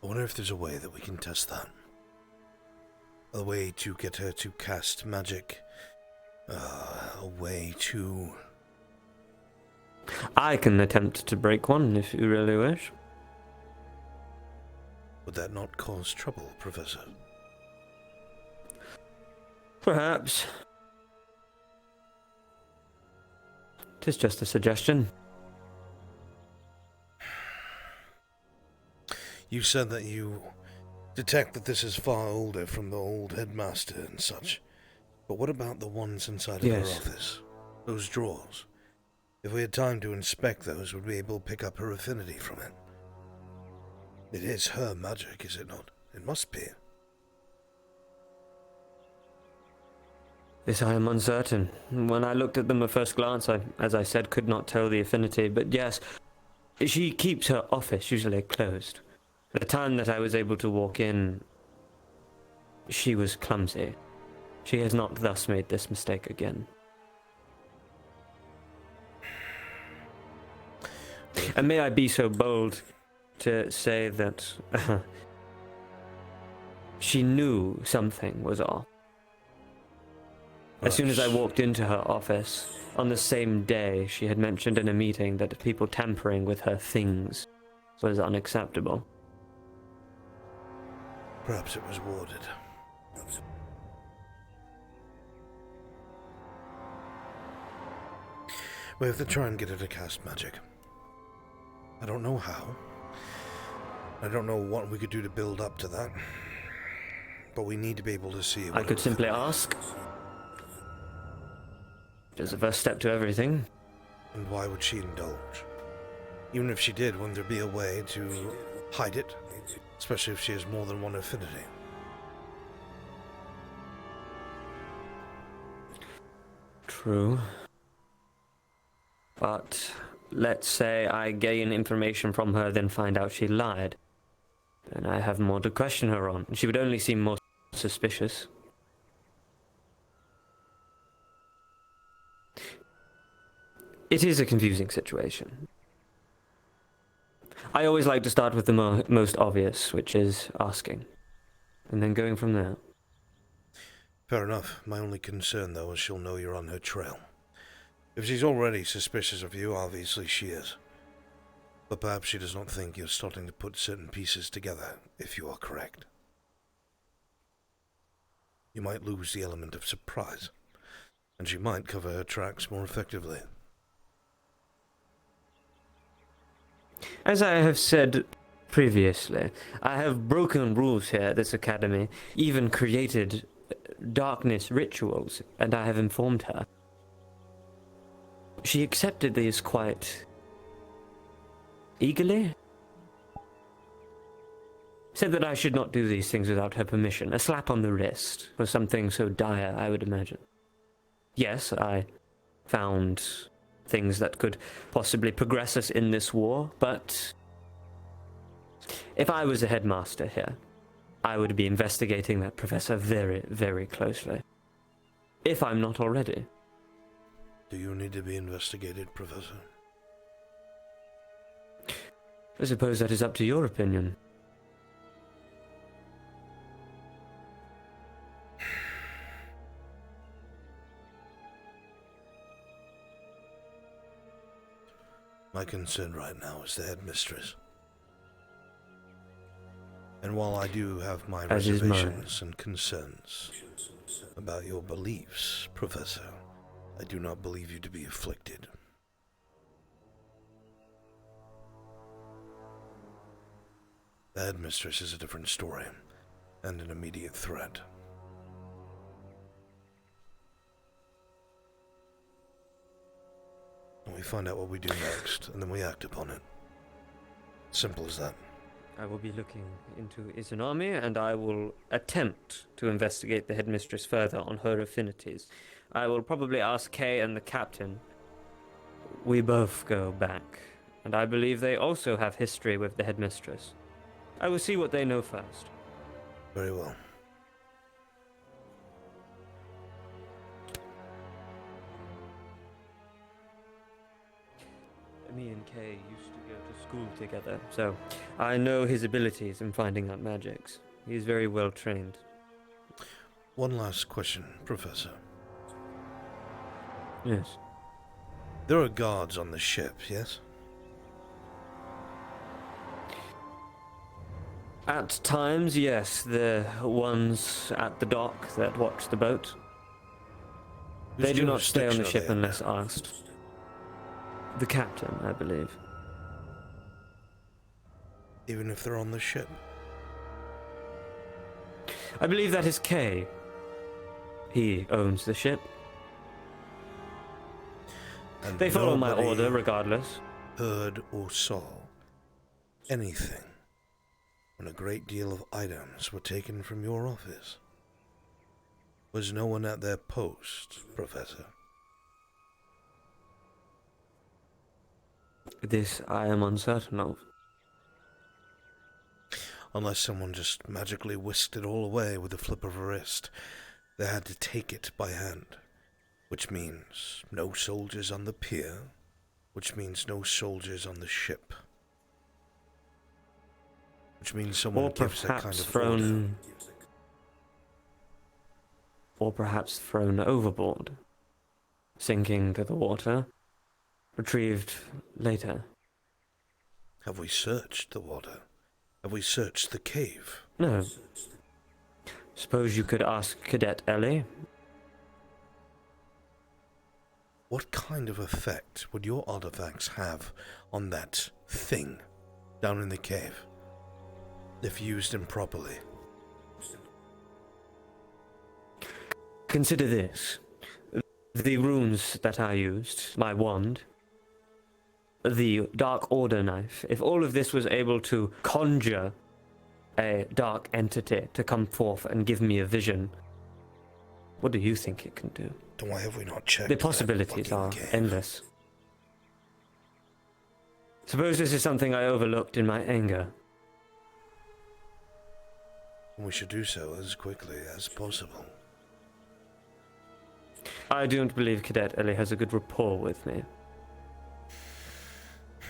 I wonder if there's a way that we can test that. A way to get her to cast magic. A way to... I can attempt to break one if you really wish. Would that not cause trouble, Professor? Perhaps. 'Tis just a suggestion. You said that you detect that this is far older from the old headmaster and such. But what about the ones inside of her office? Those drawers? If we had time to inspect those, would we be able to pick up her affinity from it? It is her magic, is it not? It must be. This I am uncertain. When I looked at them at first glance, I, as I said, could not tell the affinity, but yes, she keeps her office usually closed. The time that I was able to walk in, she was clumsy. She has not thus made this mistake again. And may I be so bold to say that she knew something was off. As soon as I walked into her office, on the same day, she had mentioned in a meeting that people tampering with her things was unacceptable. Perhaps it was warded. We have to try and get her to cast magic. I don't know how. I don't know what we could do to build up to that. But we need to be able to see what I could simply ask. There's a first step to everything. And why would she indulge? Even if she did, wouldn't there be a way to hide it? Especially if she has more than one affinity. True. But let's say I gain information from her, then find out she lied. Then I have more to question her on. She would only seem more suspicious. It is a confusing situation. I always like to start with the most obvious, which is asking, and then going from there. Fair enough. My only concern, though, is she'll know you're on her trail. If she's already suspicious of you, obviously she is. But perhaps she does not think you're starting to put certain pieces together, if you are correct. You might lose the element of surprise, and she might cover her tracks more effectively. As I have said previously, I have broken rules here at this academy, even created darkness rituals, and I have informed her. She accepted these quite eagerly. Said that I should not do these things without her permission. A slap on the wrist for something so dire, I would imagine. Yes, I found things that could possibly progress us in this war, but if I was a headmaster here, I would be investigating that professor very, very closely. If I'm not already. Do you need to be investigated, Professor? I suppose that is up to your opinion. My concern right now is the headmistress. And while I do have my reservations and concerns about your beliefs, Professor, I do not believe you to be afflicted. The headmistress is a different story, and an immediate threat. We find out what we do next, and then we act upon it. Simple as that. I will be looking into Izanami, and I will attempt to investigate the headmistress further on her affinities. I will probably ask Kay and the captain. We both go back, and I believe they also have history with the headmistress. I will see what they know first. Very well. Me and Kay used to go to school together, so I know his abilities in finding out magics. He's very well trained. One last question, Professor. Yes. There are guards on the ship, yes? At times, yes, the ones at the dock that watch the boat. They do not stay on the ship unless asked. The captain, I believe. Even if they're on the ship? I believe that is Kay. He owns the ship. And they follow my nobody order regardless. Heard or saw anything when a great deal of items were taken from your office? Was no one at their post, Professor? This I am uncertain of. Unless someone just magically whisked it all away with a flip of a wrist. They had to take it by hand. Which means no soldiers on the pier. Which means no soldiers on the ship. Which means someone gives that kind of order. Or perhaps thrown overboard. Sinking to the water. Retrieved later. Have we searched the water? Have we searched the cave? No. Suppose you could ask Cadet Ellie. What kind of effect would your artifacts have on that thing down in the cave, if used improperly? Consider this. The runes that I used, my wand, the Dark Order knife, if all of this was able to conjure a dark entity to come forth and give me a vision, what do you think it can do? Then why have we not checked? The possibilities are endless. Suppose this is something I overlooked in my anger. We should do so as quickly as possible. I don't believe Cadet Ellie has a good rapport with me.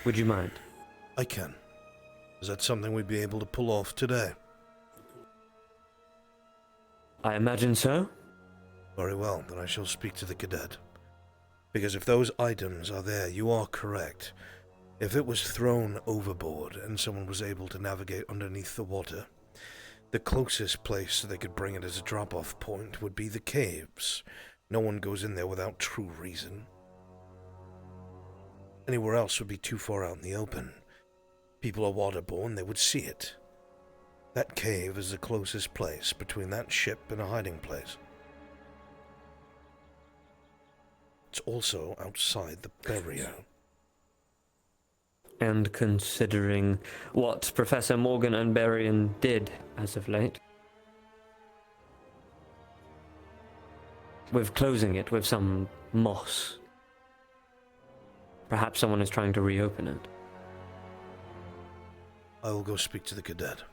Would you mind? I can. Is that something we'd be able to pull off today? I imagine so. Very well, then I shall speak to the cadet. Because if those items are there, you are correct. If it was thrown overboard and someone was able to navigate underneath the water, the closest place they could bring it as a drop-off point would be the caves. No one goes in there without true reason. Anywhere else would be too far out in the open. People are waterborne, they would see it. That cave is the closest place between that ship and a hiding place. It's also outside the barrier. And considering what Professor Morgan and Berrien did as of late, with closing it with some moss, perhaps someone is trying to reopen it. I will go speak to the cadet.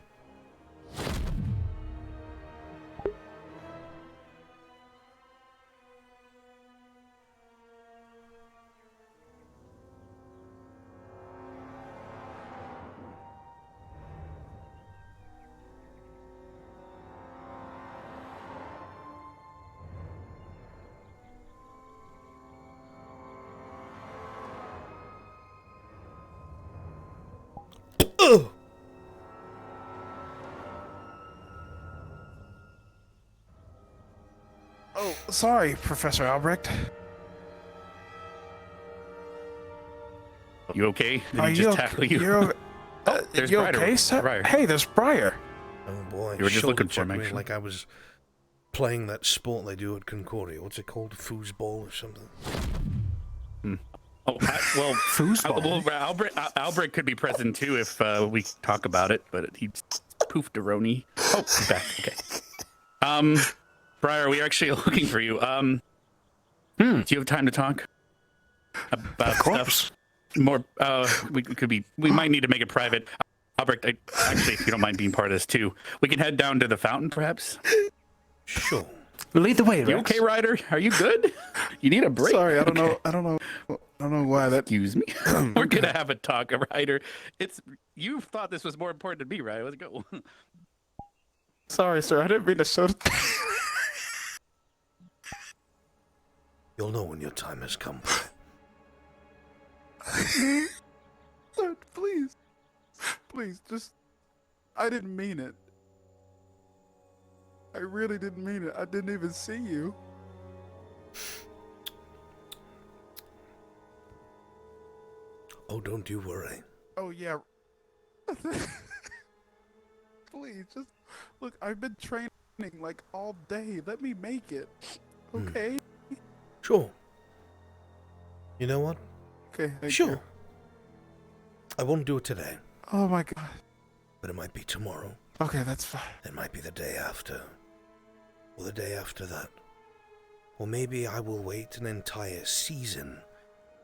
Oh, sorry, Professor Albrecht. You okay? Did Are he you just okay? tackle you? You're, There's you Briar. okay, sir? Briar. Hey, there's Briar. Oh boy, You were just looking for him, shoulder-checked me actually. like I was playing that sport they do at Concordia. What's it called? Foosball or something? Well, Albrecht could be present too if we talk about it, but he poofed a Roni. Oh, he's back. Okay. Briar, we are actually looking for you. Do you have time to talk about stuff? More. We might need to make it private. Albrecht, actually, if you don't mind being part of this too, we can head down to the fountain, perhaps. Sure. Lead the way, Rex. You okay, Ryder? Are you good? You need a break. Sorry, I don't know why that. Excuse me. We're gonna have a talk, Ryder. You thought this was more important to me, right? Let's go. Sorry, sir. I didn't mean to show. You'll know when your time has come. Sir, please, just. I didn't mean it. I really didn't mean it. I didn't even see you. Oh, don't you worry. Oh, yeah. Please, just look. I've been training like all day. Let me make it. Okay? Sure. You know what? Okay, thank sure. you. I won't do it today. Oh my god. But it might be tomorrow. Okay, that's fine. It might be the day after. Or the day after that. Or maybe I will wait an entire season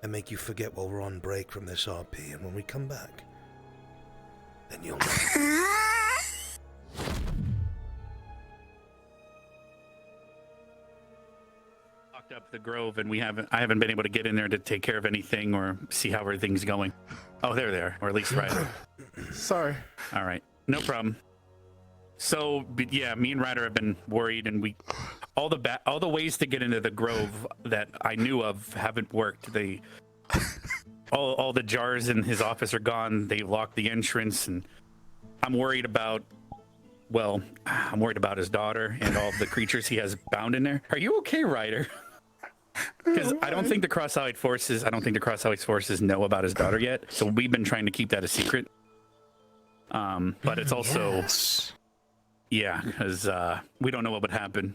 and make you forget while we're on break from this RP, and when we come back, then you'll know. Locked up the Grove, and I haven't been able to get in there to take care of anything or see how everything's going. Oh, there they are, or at least Ryder. Sorry. All right, no problem. So, yeah, me and Ryder have been worried, and all the ways to get into the Grove that I knew of haven't worked. All the jars in his office are gone. They locked the entrance, and I'm worried about his daughter and all the creatures he has bound in there. Are you okay, Ryder? Because I don't think the Cross-Allied Forces know about his daughter yet. So we've been trying to keep that a secret. But it's also, yeah, because we don't know what would happen.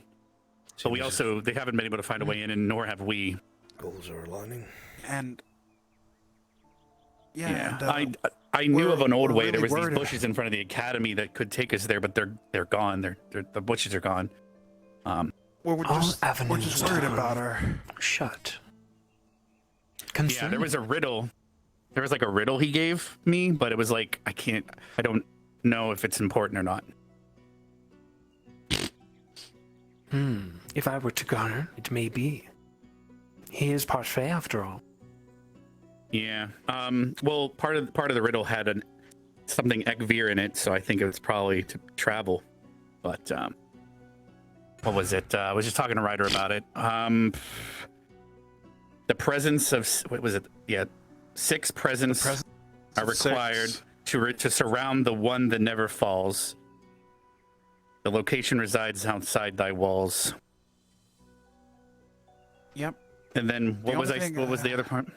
But they haven't been able to find a way in, and nor have we. Goals are aligning. And I knew of an old way. There was these bushes in front of the academy that could take us there, but they're gone. The bushes are gone. We're just worried about her. Shut. Yeah, there was a riddle. There was like a riddle he gave me, but it was like I don't know if it's important or not. If I were to garner, it may be. He is parfait after all. Yeah. Well, part of the riddle had something Ekvir in it, so I think it was probably to travel. But what was it? I was just talking to Ryder about it. The presence of what was it? Yeah, 6 presents are required to surround the one that never falls. The location resides outside thy walls. Yep. And then what was the other part?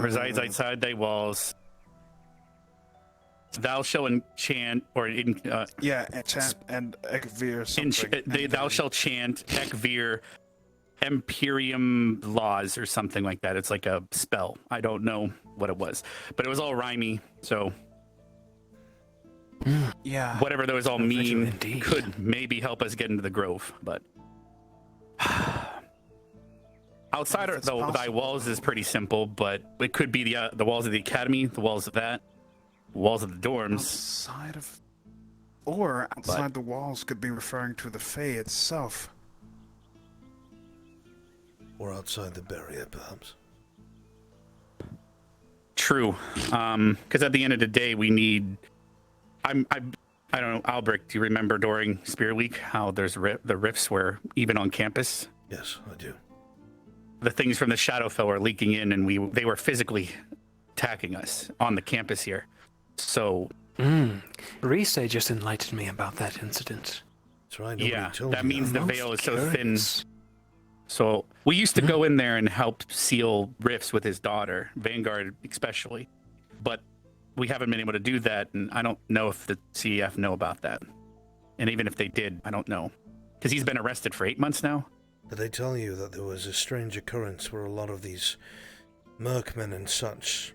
Resides outside thy walls. Thou shalt enchant enchant and Ekvir something. Thou shalt chant Ekvir Imperium laws or something like that. It's like a spell. I don't know what it was, but it was all rhymey. So yeah, whatever those all mean could maybe help us get into the Grove. But outside of thy walls is pretty simple. But it could be the walls of the academy, the walls of that. Walls of the dorms. Outside the walls could be referring to the Fae itself. Or outside the barrier, perhaps. True. Because at the end of the day, we need... I don't know, Albrecht, do you remember during Spirit Week how there's the rifts were even on campus? Yes, I do. The things from the Shadowfell were leaking in, and they were physically attacking us on the campus here. So, Reese just enlightened me about that incident. That's right. Yeah, that means the veil is so thin. So we used to go in there and help seal rifts with his daughter, Vanguard especially, but we haven't been able to do that, and I don't know if the CEF know about that. And even if they did, I don't know, because he's been arrested for 8 months now. Did they tell you that there was a strange occurrence where a lot of these merkmen and such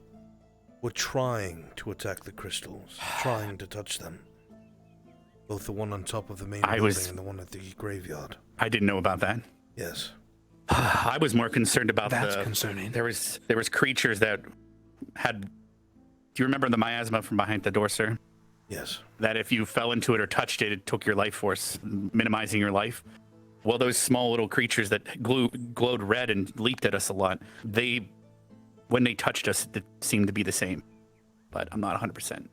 were trying to attack the crystals, trying to touch them? Both the one on top of the main building and the one at the graveyard. I didn't know about that. Yes. I was more concerned about That's concerning. There was creatures that had. Do you remember the miasma from behind the door, sir? Yes. That if you fell into it or touched it, it took your life force, minimizing your life. Well, those small little creatures that glowed red and leaped at us a lot, when they touched us, it seemed to be the same. But I'm not 100%.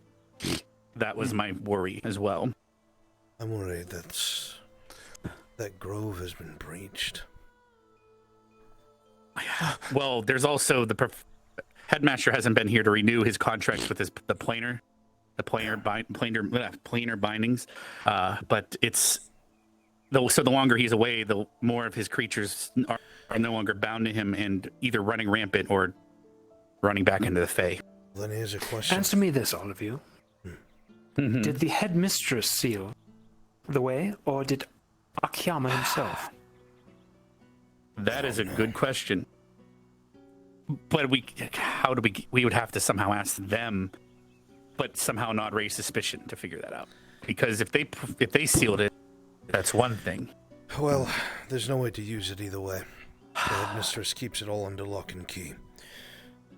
That was my worry as well. I'm worried that grove has been breached. Well, there's also the headmaster hasn't been here to renew his contracts with the planar bindings. But it's so the longer he's away, the more of his creatures are no longer bound to him and either running rampant or running back into the Fae. Then here's a question. Answer me this, all of you. Did the headmistress seal the way, or did Akiyama himself? That is a good question. But we would have to somehow ask them, but somehow not raise suspicion to figure that out. Because if they sealed it, that's one thing. Well, there's no way to use it either way. The headmistress keeps it all under lock and key.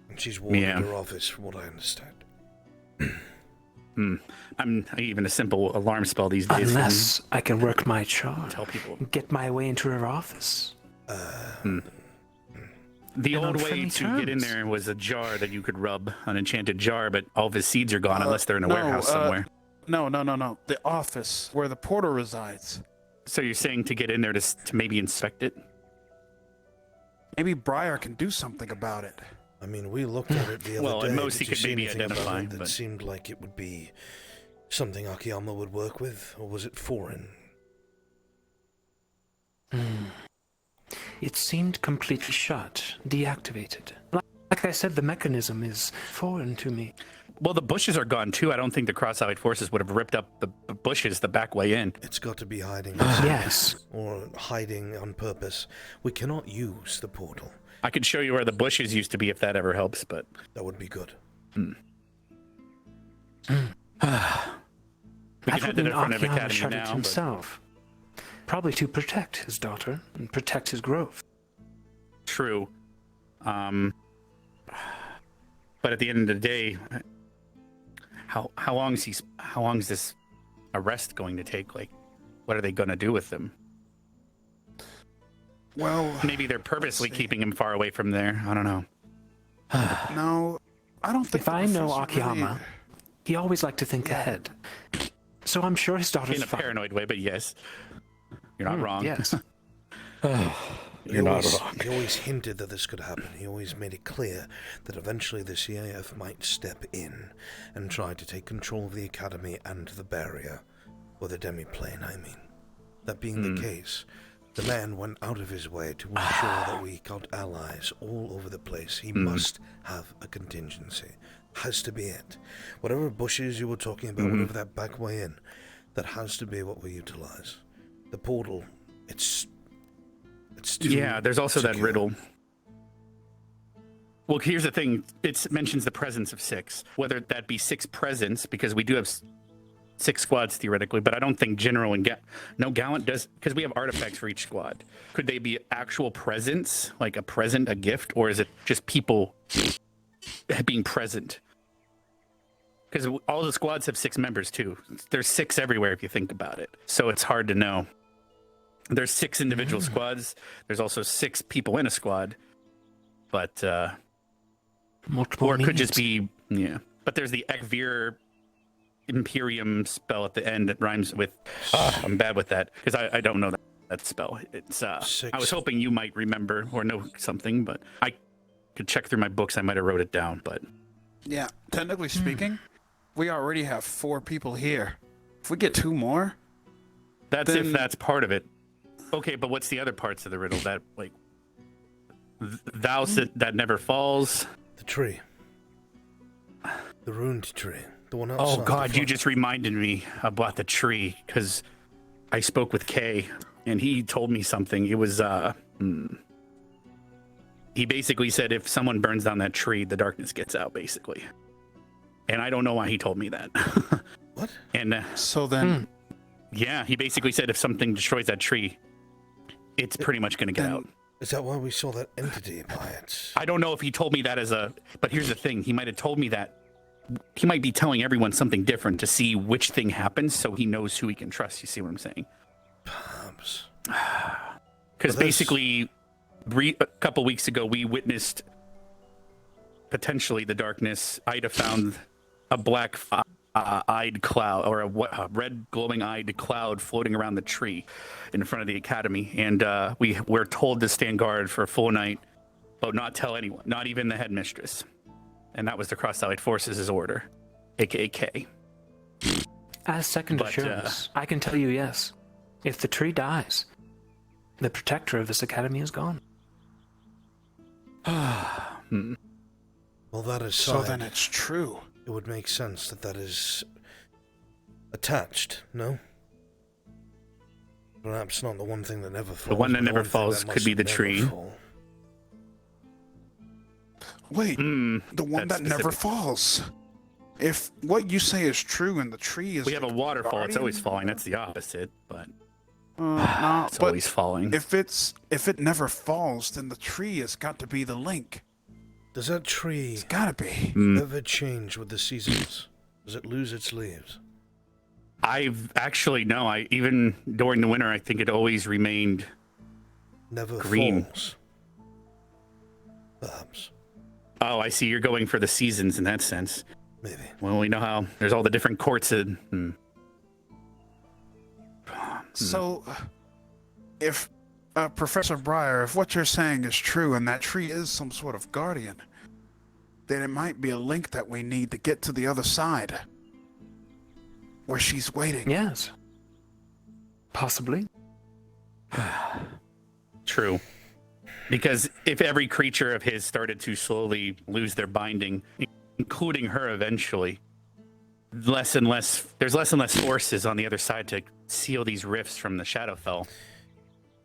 And she's warded her office, from what I understand. I'm even a simple alarm spell these days. Unless I can work my charm. Tell people. Get my way into her office. The old way to get in there was a jar that you could rub, an enchanted jar, but all of his seeds are gone unless they're in a warehouse somewhere. No. The office where the porter resides. So you're saying to get in there to maybe inspect it? Maybe Briar can do something about it. I mean, we looked at it the other day. Well, at most he Did you could see maybe anything about identify, it that seemed like it would be something Akiyama would work with, or was it foreign? It seemed completely shut, deactivated. Like I said, the mechanism is foreign to me. Well, the bushes are gone too. I don't think the cross-allied forces would have ripped up the bushes the back way in. It's got to be hiding. Yes. Or hiding on purpose. We cannot use the portal. I could show you where the bushes used to be if that ever helps, but... That would be good. We can head to the front of Academy shut it now, himself. Probably to protect his daughter and protect his growth. True. But at the end of the day, how long is this arrest going to take? Like, what are they going to do with him? Well, maybe they're purposely keeping him far away from there. I don't know. No, I don't think. If I know Akiyama, he always liked to think ahead. So I'm sure his daughter's in a paranoid way, but yes, you're not wrong. Yes. You're not wrong. He always hinted that this could happen. He always made it clear that eventually the CAF might step in and try to take control of the Academy and the barrier, or the demi-plane, I mean. That being the case, the man went out of his way to ensure that we got allies all over the place. He must have a contingency. Has to be it. Whatever bushes you were talking about, whatever that back way in, that has to be what we utilize. The portal, it's too there's also secure. that riddle. Well, here's the thing. It mentions the presence of 6. Whether that be 6 presents, because we do have 6 squads theoretically, but I don't think General and Gallant does, because we have artifacts for each squad. Could they be actual presents, like a present, a gift, or is it just people being present? Because all the squads have 6 members too. There's 6 everywhere if you think about it. So it's hard to know. There's 6 individual squads. There's also 6 people in a squad. But multiple or it could meanings. just be But there's the Ekvir Imperium spell at the end that rhymes with. I'm bad with that because I don't know that spell. It's I was hoping you might remember or know something, but I could check through my books. I might have wrote it down, but yeah, technically speaking, we already have 4 people here. If we get 2 more, that's if that's part of it. Okay, but what's the other parts of the riddle? That like thou that never falls. The tree. The ruined tree. The one outside. Oh God, you just reminded me about the tree because I spoke with Kay and he told me something. It was he basically said if someone burns down that tree, the darkness gets out, basically. And I don't know why he told me that. What? And so then, yeah, he basically said if something destroys that tree, it's pretty much going to get out. Is that why we saw that entity by it? I don't know if he told me that as a, but here's the thing. He might have told me that. He might be telling everyone something different to see which thing happens so he knows who he can trust. You see what I'm saying? Perhaps. Because basically, a couple weeks ago, we witnessed potentially the darkness. Ida found a black eyed cloud, or a red glowing eyed cloud floating around the tree in front of the academy. And we're told to stand guard for a full night, but not tell anyone, not even the headmistress. And that was the Cross-Allied Forces' order, aka K. As second assurance, I can tell you yes. If the tree dies, the protector of this academy is gone. Well, that is so then it's true. It would make sense that that is attached, no? Perhaps not the one thing that never falls. The one that never thing falls that could be the must tree. never fall. Wait, the one that never falls. If what you say is true and the tree is... We have a waterfall, it's always falling. That's the opposite, but no, it's always falling. If it never falls, then the tree has got to be the link. Does that tree it's gotta be. ever change with the seasons? Does it lose its leaves? I've actually, no, even during the winter, I think it always remained never green. Falls. Perhaps. Oh, I see. You're going for the seasons in that sense. Maybe. Well, we know how there's all the different courts. So, if Professor Breyer, if what you're saying is true and that tree is some sort of guardian, then it might be a link that we need to get to the other side, where she's waiting. Yes. Possibly. True. Because if every creature of his started to slowly lose their binding, including her eventually, there's less and less forces on the other side to seal these rifts from the Shadowfell.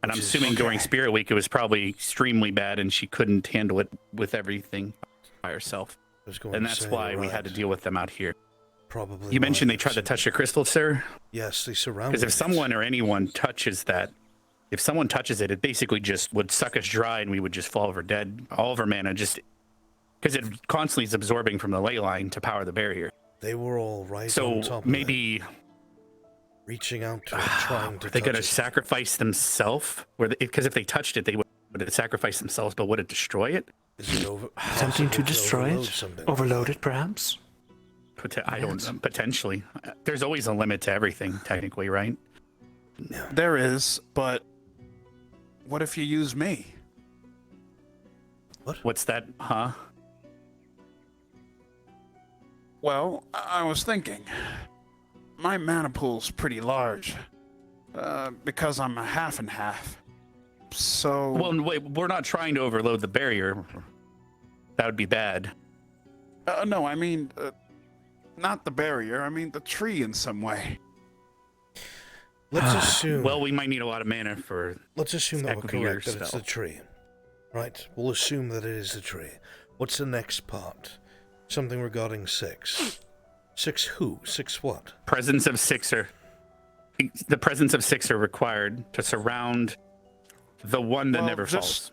And I'm assuming during Spirit Week it was probably extremely bad and she couldn't handle it with everything by herself. And that's why we had to deal with them out here. Probably. You mentioned they tried to touch the crystal, sir? Yes, they surrounded Because if it. someone or anyone touches that, if someone touches it, it basically just would suck us dry and we would just fall over dead. All of our mana just... Because it constantly is absorbing from the ley line to power the barrier. They were all right so on top of maybe... that. Reaching out to it, trying to Are they going to touch it. sacrifice themselves? Because if they touched it, they would sacrifice themselves, but would it destroy it? Is it Attempting to destroy it? Overload it, perhaps? I don't know. Potentially. There's always a limit to everything, technically, right? There is, but what if you use me? What's that, huh? Well, I was thinking, my mana pool's pretty large, because I'm a half and half. So... Well, wait, we're not trying to overload the barrier. That would be bad. No, I mean, not the barrier, I mean the tree in some way. Let's assume... Well, we might need a lot of mana for... Let's assume that we're Echo Gear correct, that it's spell. the tree. Right? We'll assume that it is the tree. What's the next part? Something regarding 6. 6 who? 6 what? Presence of 6 are... The presence of 6 are required to surround the one that never falls.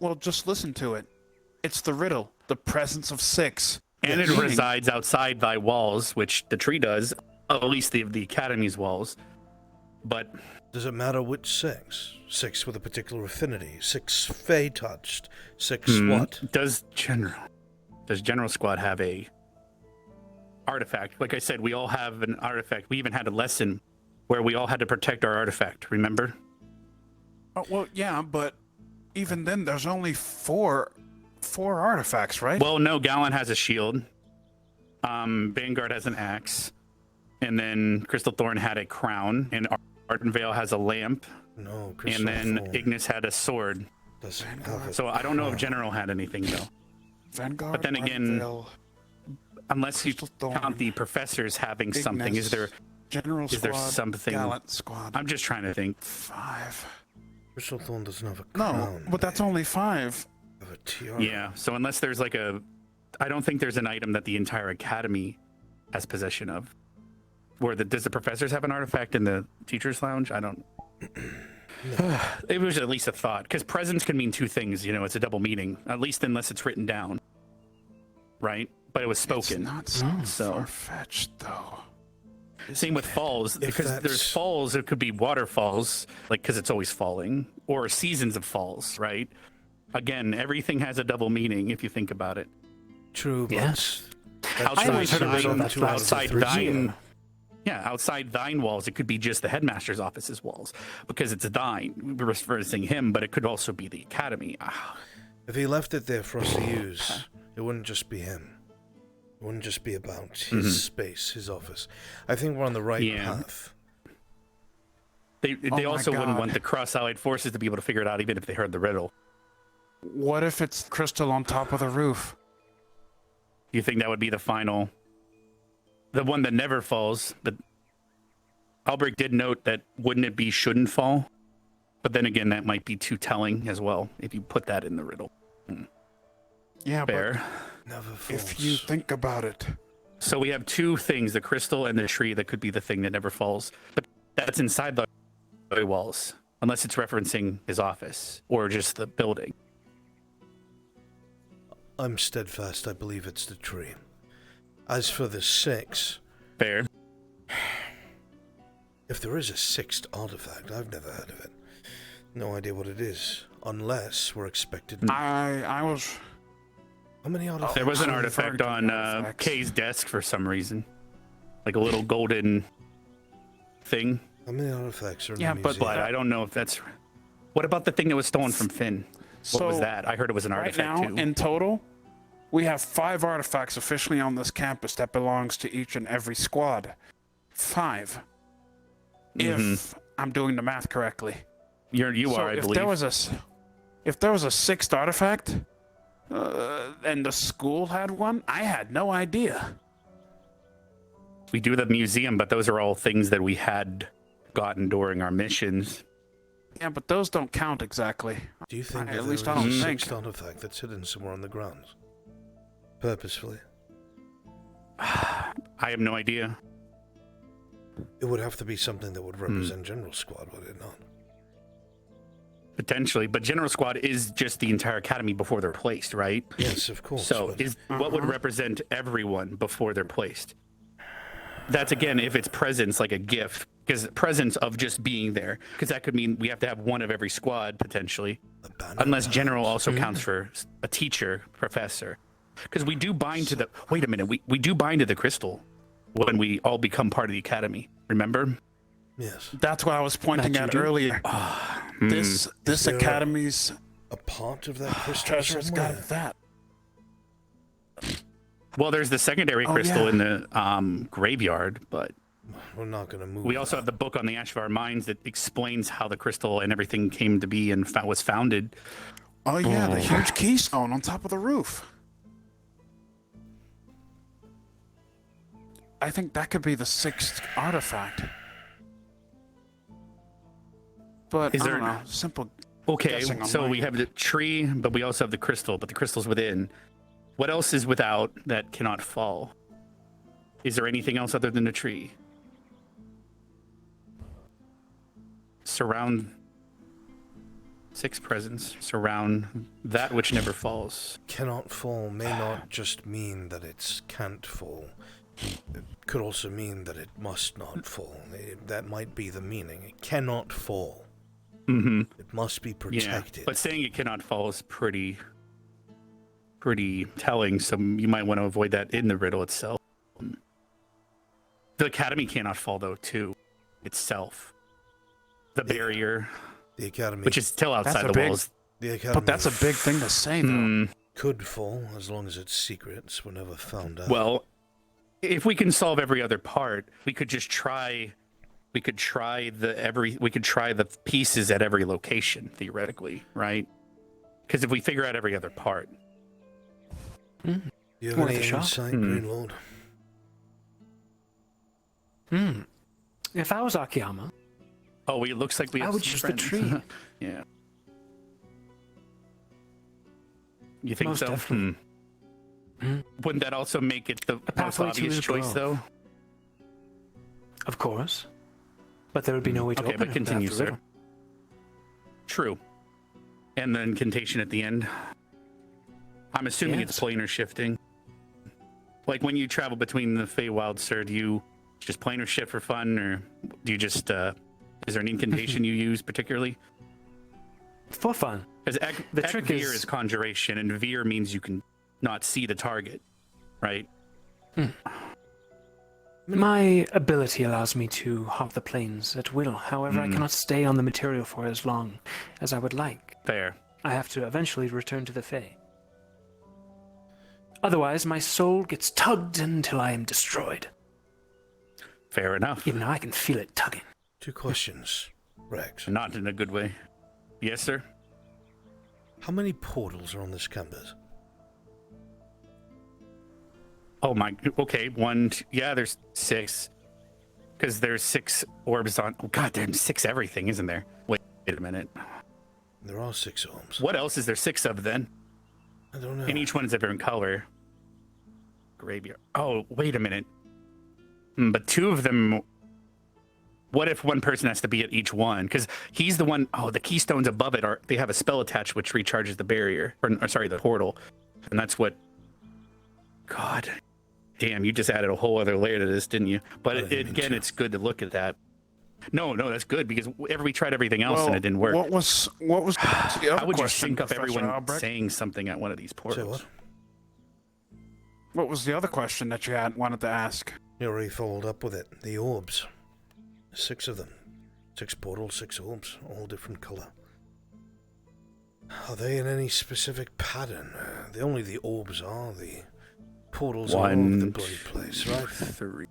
Well, just listen to it. It's the riddle. The presence of 6. And it Meaning- resides outside thy walls, which the tree does, at least the Academy's walls. But... Does it matter which 6? 6 with a particular affinity. 6 Fey touched. 6 what? Does General Squad have a artifact? Like I said, we all have an artifact. We even had a lesson where we all had to protect our artifact, remember? Oh, well, yeah, but even then there's only four artifacts, right? Well, no, Gallon has a shield. Vanguard has an axe. And then Crystal Thorn had a crown. And Ardenvale has a lamp. No, And Crystal then Thorn Ignis had a sword. doesn't have it. So I don't know if General had anything, though. Vanguard, But then again, Ardenvale, unless you count the professors having something, is there General Is squad, there something? gallant squad. I'm just trying to think. 5. Crystal Thorn doesn't have a No, crown. but that's only 5. Have a tiara. Yeah. So unless there's like I don't think there's an item that the entire academy has possession of. Does the professors have an artifact in the teachers' lounge? I don't. It was at least a thought, because presence can mean two things. You know, it's a double meaning. At least unless it's written down, right? But it was spoken. It's not so far-fetched, though. Same with falls, because there's falls. It could be waterfalls, like because it's always falling, or seasons of falls, right? Again, everything has a double meaning if you think about it. True. Yes. Outside thine. Yeah, outside thine walls, it could be just the headmaster's office's walls, because it's thine, referencing him, but it could also be the academy. If he left it there for us to use, it wouldn't just be him. It wouldn't just be about his space, his office. I think we're on the right path. They also wouldn't want the cross-allied forces to be able to figure it out, even if they heard the riddle. What if it's crystal on top of the roof? You think that would be the final... The one that never falls, but Albrecht did note that wouldn't it be shouldn't fall? But then again, that might be too telling as well, if you put that in the riddle. Yeah, Fair. but if you think about it. So we have two things, the crystal and the tree, that could be the thing that never falls. But that's inside the walls, unless it's referencing his office or just the building. I'm steadfast. I believe it's the tree. As for the 6... Fair. If there is a 6th artifact, I've never heard of it. No idea what it is. Unless we're expected... I was... How many artifacts? There was an artifact on Kay's desk for some reason. Like a little golden thing. How many artifacts are in Yeah, the but museum? I don't know if that's... What about the thing that was stolen from Finn? What was that? I heard it was an artifact right now, too. in total, we have 5 artifacts officially on this campus that belongs to each and every squad. 5. If I'm doing the math correctly. You are, I believe. If there was a 6th artifact, and the school had one, I had no idea. We do the museum, but those are all things that we had gotten during our missions. Yeah, but those don't count exactly. Do you think At that least there I is don't a think. 6th artifact that's hidden somewhere on the grounds? Purposefully? I have no idea. It would have to be something that would represent General Squad, would it not? Potentially, but General Squad is just the entire academy before they're placed, right? Yes, of course. So what would represent everyone before they're placed? That's, again, if it's presence, like a gift, because presence of just being there, because that could mean we have to have one of every squad, potentially, unless General also counts for a teacher, professor. Because we do bind to the... Wait a minute, we do bind to the crystal when we all become part of the academy, remember? Yes. That's what I was pointing at earlier. This academy's... A part of that crystal treasure's somewhere? got that. Well, there's the secondary crystal in the graveyard, but... We're not going to move. We also have the book on the Ashvar Mines that explains how the crystal and everything came to be and was founded. Oh yeah, the huge keystone on top of the roof. I think that could be the 6th artifact. But Is I there- don't know, simple. Okay, guessing on so my we have the tree, but we also have the crystal, but the crystal's within. What else is without that cannot fall? Is there anything else other than the tree? Surround 6 presents. Surround that which never falls. Cannot fall may not just mean that it can't fall. It could also mean that it must not fall. That might be the meaning. It cannot fall. It must be protected. Yeah, but saying it cannot fall is pretty telling, so you might want to avoid that in the riddle itself. The academy cannot fall, though, too, itself. The barrier, the academy, which is still outside the walls. The academy, But that's a big thing to say, though. Could fall as long as its secrets were never found out. Well, if we can solve every other part, we could just try. We could try the pieces at every location, theoretically, right? Because if we figure out every other part, Do you have any insight, Green Lord? If I was Akiyama, Oh, it looks like we have I would some choose friends. the tree. Yeah. You think Most so? definitely. Wouldn't that also make it the most pathway to obvious his choice, growth. though? Of course. But there would be no way to Okay, open but it continue, after sir. riddle. True. And then contation at the end. I'm assuming it's Yes. planar shifting. Like when you travel between the Feywild, sir, do you just planar shift for fun, or do you just is there an incantation you use particularly? For fun. Because The trick veer is- is conjuration, and veer means you can not see the target, right? My ability allows me to hop the planes at will. However, I cannot stay on the material for as long as I would like. Fair. I have to eventually return to the Fae. Otherwise, my soul gets tugged until I am destroyed. Fair enough. Even now, I can feel it tugging. 2 questions, Rex. Not in a good way. Yes, sir? How many portals are on this campus? Oh my, okay, yeah, there's 6. Because there's 6 orbs on, oh god, there's 6 everything, isn't there? Wait a minute. There are 6 orbs. What else is there 6 of then? I don't know. And each one is a different color. Graveyard. Oh, wait a minute. But 2 of them, what if one person has to be at each one? Because he's the one, oh, the keystones above it they have a spell attached which recharges the barrier, or sorry, the portal. And that's what, god damn, you just added a whole other layer to this, didn't you? But again, it's good to look at that. No, that's good, because we tried everything else and it didn't work. What was the other How would you question, sync up Professor everyone Albrecht? saying something at one of these portals? What was the other question that you wanted to ask? You already followed up with it. The orbs. 6 of them. 6 portals, 6 orbs, all different color. Are they in any specific pattern? Only the orbs are. The portals all over the bloody place, right? 3.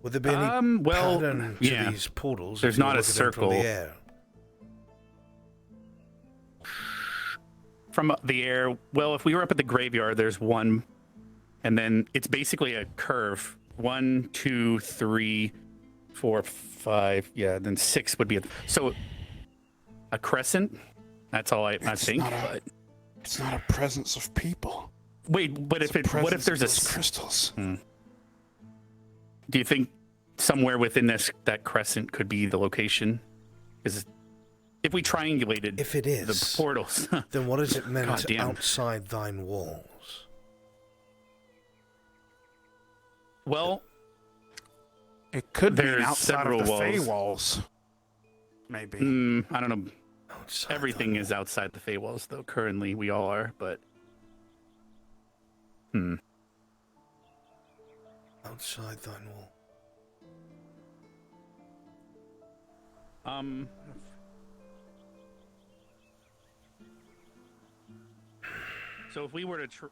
Would there be any well, pattern to yeah. these portals? There's if you not a look at them circle. from the air? From the air, well, if we were up at the graveyard, there's 1, and then it's basically a curve. 1, 2, 3, 4, 5, yeah, then 6 would be so a crescent. That's all I think. But it's not a presence of people. Wait, but what if there's a crystals? Do you think somewhere within that crescent could be the location? Because if we triangulated, if it is the portals, then what is it meant Goddamn. outside thine walls? Well, it could be there's outside several of the walls. Fey walls. Maybe. I don't know. Everything is outside the Fey walls, though. Currently, we all are, but Outside thine wall. So if we were to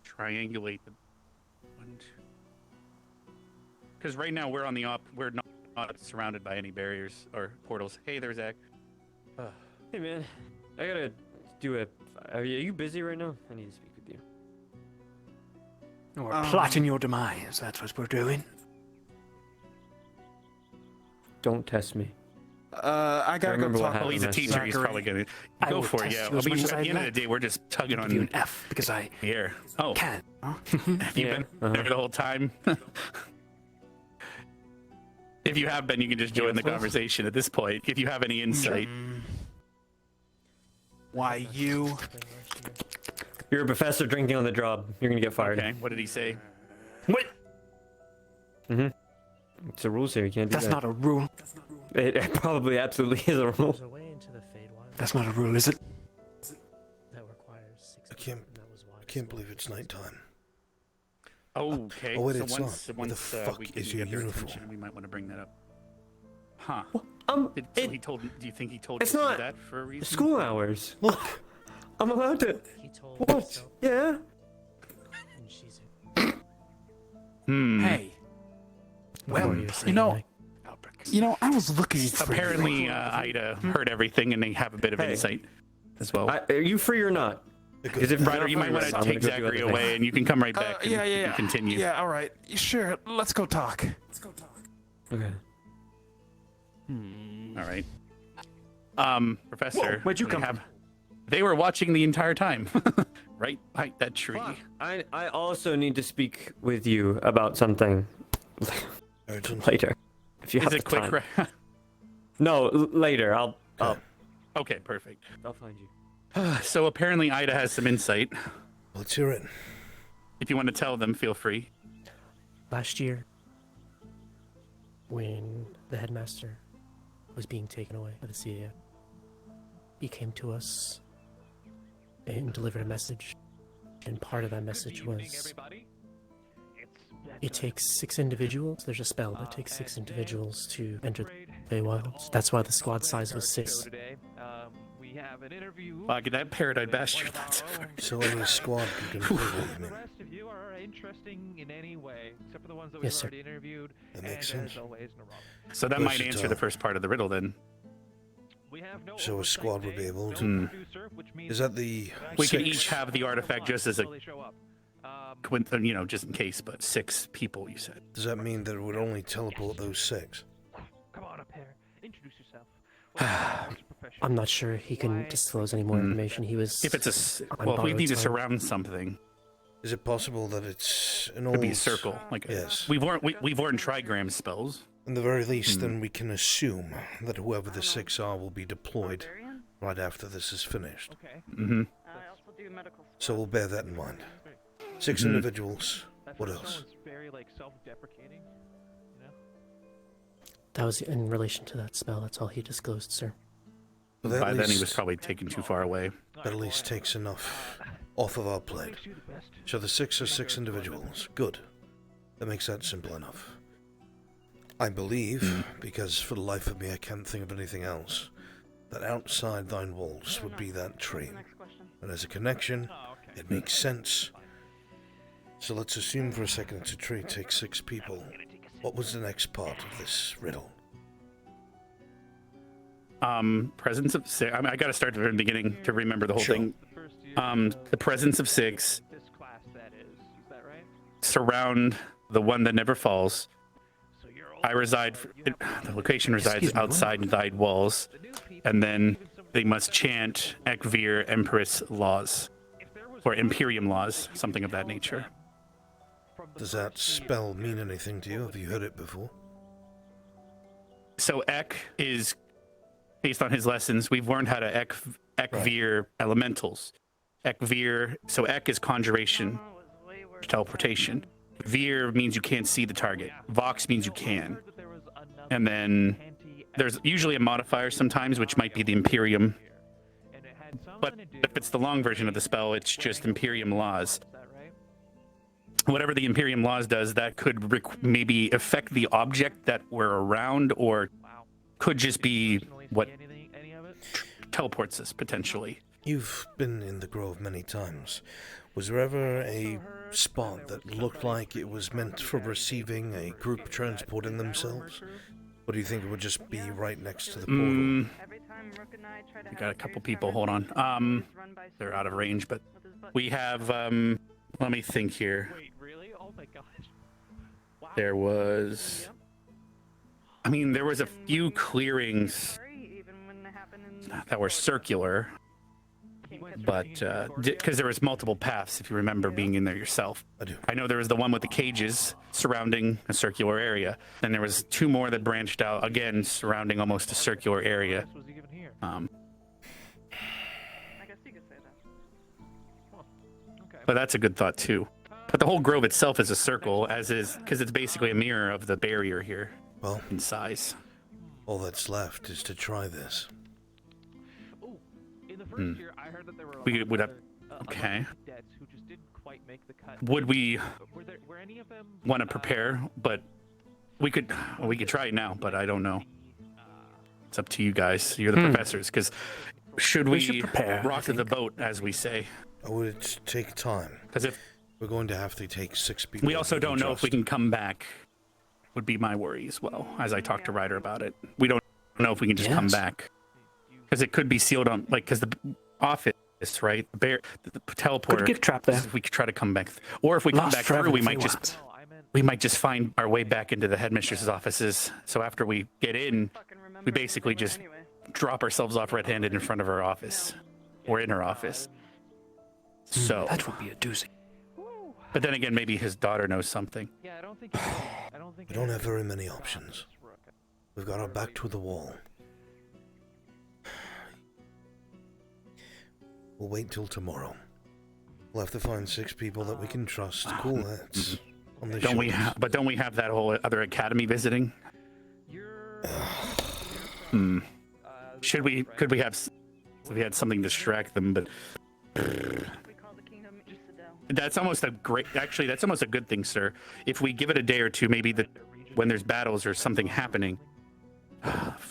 triangulate the 1, 2, because right now we're on the we're not surrounded by any barriers or portals. Hey there, Zach. Hey man, I gotta do a. Are you busy right now? I need to speak with you. We're plotting your demise. That's what we're doing. Don't test me. I gotta go talk. Well, he's a teacher. He's probably gonna go for it. Yeah. I mean, at the end of the day, we're just tugging on you an F because I here. Oh, can. Have you been there the whole time? If you have been, you can just join the conversation at this point. If you have any insight. Why you? You're a professor drinking on the job. You're gonna get fired. Okay. What did he say? What? It's a rule, sir. You can't do That's that. not a rule. It probably absolutely is a rule. There's a way into the Feywild That's not a rule, is it? that requires 6 I can't believe it's nighttime. Okay. Oh, wait, so it's once, not. once What the fuck we can is your get their uniform? attention, we might want to bring that up. Huh. So he told. Do you think he told it's you to not do that for a reason? School hours. Look. I'm allowed to. He told What? himself, Yeah. and she's Hey. Well, you know, I was looking for Apparently, Ida heard everything, and they have a bit of insight as well. Are you free or not? Because if Ryder, you might want to take Zachary away, and you can come right back and, and continue. Yeah, all right. Sure, let's go talk. Okay. All right. Professor, Whoa, where'd you come from? They were watching the entire time, right behind that tree. Fuck. I also need to speak with you about something later. If you Is have it the quick? time. No, later. I'll. Okay, perfect. I'll find you. So apparently Ida has some insight. Let's hear it. If you want to tell them, feel free. Last year, when the headmaster was being taken away by the CIA, he came to us and delivered a message. And part of that message was it takes 6 individuals. There's a spell that takes 6 individuals to enter the Feywilds. That's why the squad size was 6. Wow, get that paranoid bastard. So any squad can complete it, you mean? Yes, sir. That makes sense. So that might answer the first part of the riddle then. So a squad would be able to... Is that the... We can 6? each have the artifact just as a... just in case, but 6 people, you said. Does that mean that it would only teleport those 6? Come on up here. Introduce yourself. I'm not sure he can disclose any more information. He was... If it's if we need to surround something... Is it possible that it's an old... Could be a circle. Yes. We've worn trigram spells. In the very least, then we can assume that whoever the 6 are will be deployed right after this is finished. Mm-hmm. So we'll bear that in mind. 6 individuals. What else? That was in relation to that spell. That's all he disclosed, sir. Well, By then he was probably taken too far away. That at least takes enough off of our plate. So the 6 are 6 individuals. Good. That makes that simple enough. I believe, because for the life of me I can't think of anything else, that outside thine walls would be that tree. And as a connection, it makes sense. So let's assume for a second it's a tree, takes 6 people. What was the next part of this riddle? Presence of 6. I gotta start at the very beginning to remember the whole thing. The presence of 6 surround the one that never falls. The location resides outside thy walls, and then they must chant Ekvir Empress laws, or Imperium laws, something of that nature. Does that spell mean anything to you? Have you heard it before? So Ek is, based on his lessons, we've learned how to Ekvir elementals. Ekvir, so Ek is conjuration, teleportation. Veer means you can't see the target. Vox means you can. And then there's usually a modifier sometimes, which might be the Imperium. But if it's the long version of the spell, it's just Imperium laws. Whatever the Imperium laws does, that could maybe affect the object that we're around, or could just be what teleports us, potentially. You've been in the Grove many times. Was there ever a spot that looked like it was meant for receiving a group transporting themselves? Or do you think it would just be right next to the portal? We got a couple people, hold on. They're out of range, but we have, let me think here. There was, there was a few clearings that were circular. But because there was multiple paths, if you remember being in there yourself. I do. I know there was the one with the cages surrounding a circular area. Then there was 2 more that branched out, again, surrounding almost a circular area. But that's a good thought, too. But the whole grove itself is a circle, as is, because it's basically a mirror of the barrier here. Well, in size. All that's left is to try this. We would have. Okay. Would we want to prepare? But we could try it now. But I don't know. It's up to you guys. You're the professors. Because should we prepare, rock the boat, as we say? I would take time. Because if we're going to have to take 6 people. We also don't know if we can come back. Would be my worry as well. As I talked to Ryder about it, we don't know if we can just come back. Because it could be sealed on, because the office, right? The teleporter. Could get trapped there. If we could try to come back, or if we come back through, we might just find our way back into the headmistress's offices. So after we get in, we basically just drop ourselves off red-handed in front of her office, or in her office. So that would be a doozy. But then again, maybe his daughter knows something. Yeah, I don't think. We don't have very many options. We've got our back to the wall. We'll wait till tomorrow. We'll have to find 6 people that we can trust, cool heads. On the Don't we have that whole other academy visiting? Could we have something to distract them, but that's almost a good thing, sir. If we give it a day or two, maybe when there's battles or something happening,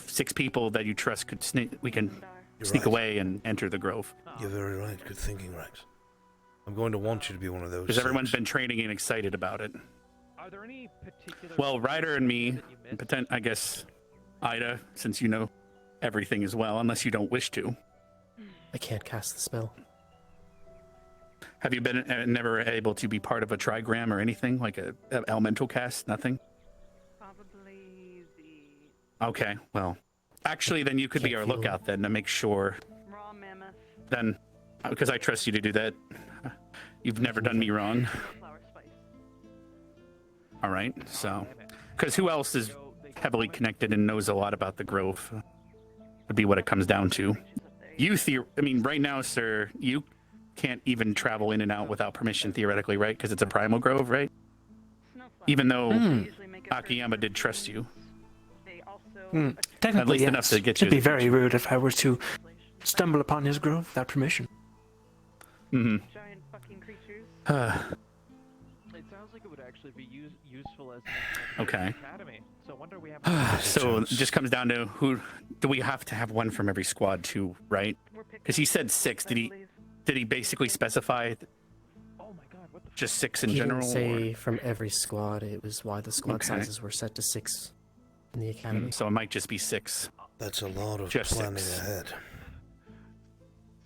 6 people that you trust we can sneak away and enter the grove. You're very right. Good thinking, Rex. I'm going to want you to be one of those. Because everyone's been training and excited about it. Are there any particular? Well, Ryder and me, and I guess Ida, since you know everything as well, unless you don't wish to. I can't cast the spell. Have you been never able to be part of a trigram or anything like a elemental cast? Nothing. Probably Okay, well, actually, then you could be our lookout then to make sure. Raw mammoth. Then, because I trust you to do that. You've never done me wrong. All right, so, because who else is heavily connected and knows a lot about the grove? Would be what it comes down to. Right now, sir, you can't even travel in and out without permission theoretically, right? Because it's a primal grove, right? Even though Akiyama did trust you. Technically, at least enough to get you. It'd be very rude if I were to stumble upon his grove without permission. Giant fucking creatures. It sounds like it would actually be useful as an Okay. academy. So I wonder we have. So it just comes down to who do we have to have one from every squad too, right? Because he said 6. Did he basically specify just 6 in He general? didn't say from every squad. It was why the squad Okay. sizes were set to 6 in the academy. So it might just be 6. That's a lot of Just planning 6. ahead.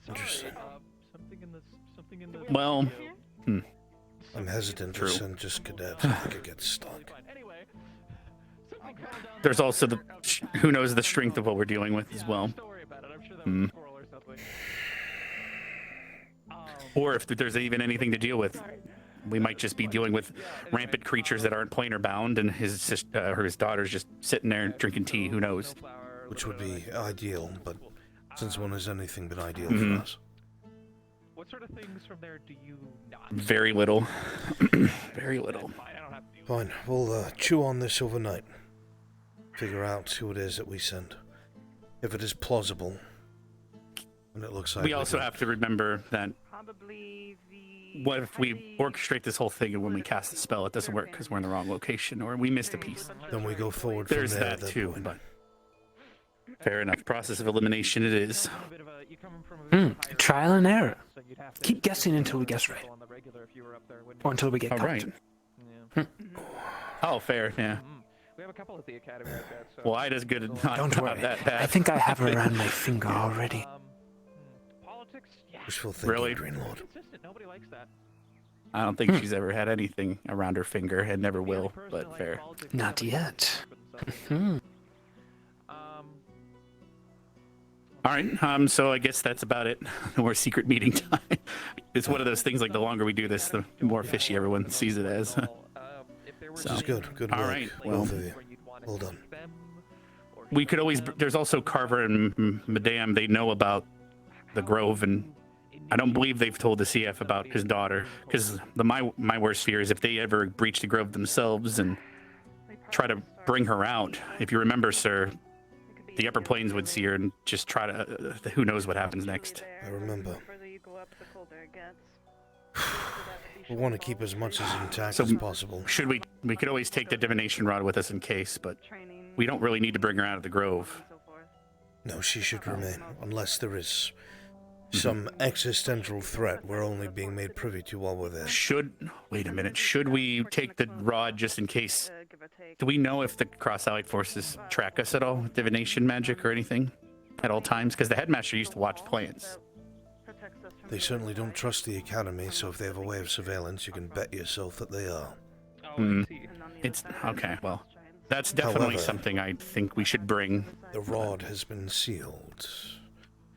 Interesting. Something in the. Well, I'm hesitant True. to send just cadets. I think it gets stuck. there's also who knows the strength of what we're dealing with as well. Or if there's even anything to deal with, we might just be dealing with rampant creatures that aren't planar bound, and his daughter's just sitting there drinking tea. Who knows? Which would be ideal, but since one is anything but ideal Mhm. for us. What sort of things from there do you not? Very little. Very little. Fine, we'll chew on this overnight. Figure out who it is that we send. If it is plausible, and it looks like We also can- have to remember that Probably the. what if we orchestrate this whole thing and when we cast the spell it doesn't work because we're in the wrong location or we missed a piece? Then we go forward from There's there that at that too, point. but fair enough. Process of elimination it is. Trial and error. Keep guessing until we guess right. Or until we get All caught. right. Oh, fair, yeah. We have a couple at the academy like that. So. Well, Ida's good at not, Don't not worry. that bad. I think I have her around my finger already. Politics. Yeah. Wishful thinking, Really? Green Lord. Consistent. Nobody likes that. I don't think she's ever had anything around her finger and never will, but fair. Not yet. All right, so I guess that's about it. More secret meeting time. It's one of those things like the longer we do this, the more fishy everyone sees it as. This is good. Good work. All right, well, Both of you. Well done. we could always. There's also Carver and Madame. They know about the Grove, and I don't believe they've told the CF about his daughter. Because my worst fear is if they ever breach the Grove themselves and try to bring her out. If you remember, sir, the upper planes would see her and just try to. Who knows what happens next? I remember. The further you go up, the colder it gets. We want to keep as much as intact So as possible. should we? We could always take the divination rod with us in case, but we don't really need to bring her out of the Grove. No, she should remain, unless there is some existential threat we're only being made privy to while we're there. Wait a minute. Should we take the rod just in case? Do we know if the Cross-Allied forces track us at all with divination magic or anything at all times? Because the headmaster used to watch plans. They certainly don't trust the Academy, so if they have a way of surveillance, you can bet yourself that they are. It's okay. Well, That's definitely However, something I think we should bring. The rod has been sealed.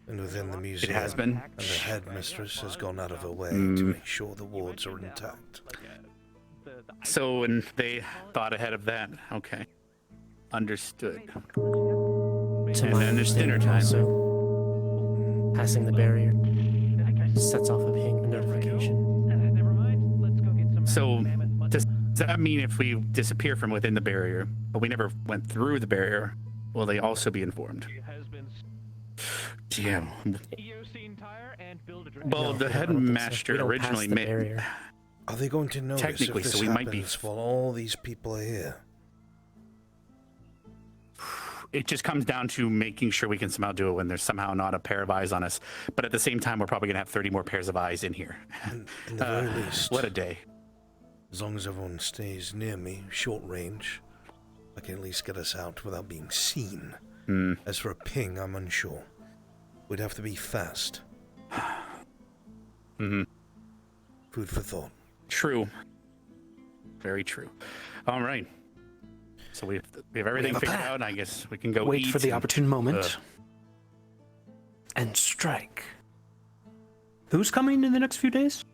And within the museum. It has been? And the headmistress has gone out of her way to make sure the wards are intact. So, and they thought ahead of that. Okay. Understood. To And my then there's dinner time. also, passing the barrier sets off a ping notification. So, does that mean if we disappear from within the barrier, but we never went through the barrier, will they also be informed? Damn. Well, the headmaster originally made. Are they going to notice Technically, if this so we might be. happens while all these people are here? It just comes down to making sure we can somehow do it when there's somehow not a pair of eyes on us. But at the same time, we're probably going to have 30 more pairs of eyes in here. In the very least. What a day. As long as everyone stays near me, short range, I can at least get us out without being seen. As for a ping, I'm unsure. We'd have to be fast. Mm-hmm. Food for thought. True. Very true. All right. So we have everything figured out, and I guess we can go Wait eat for the and, opportune moment and strike. Who's coming in the next few days?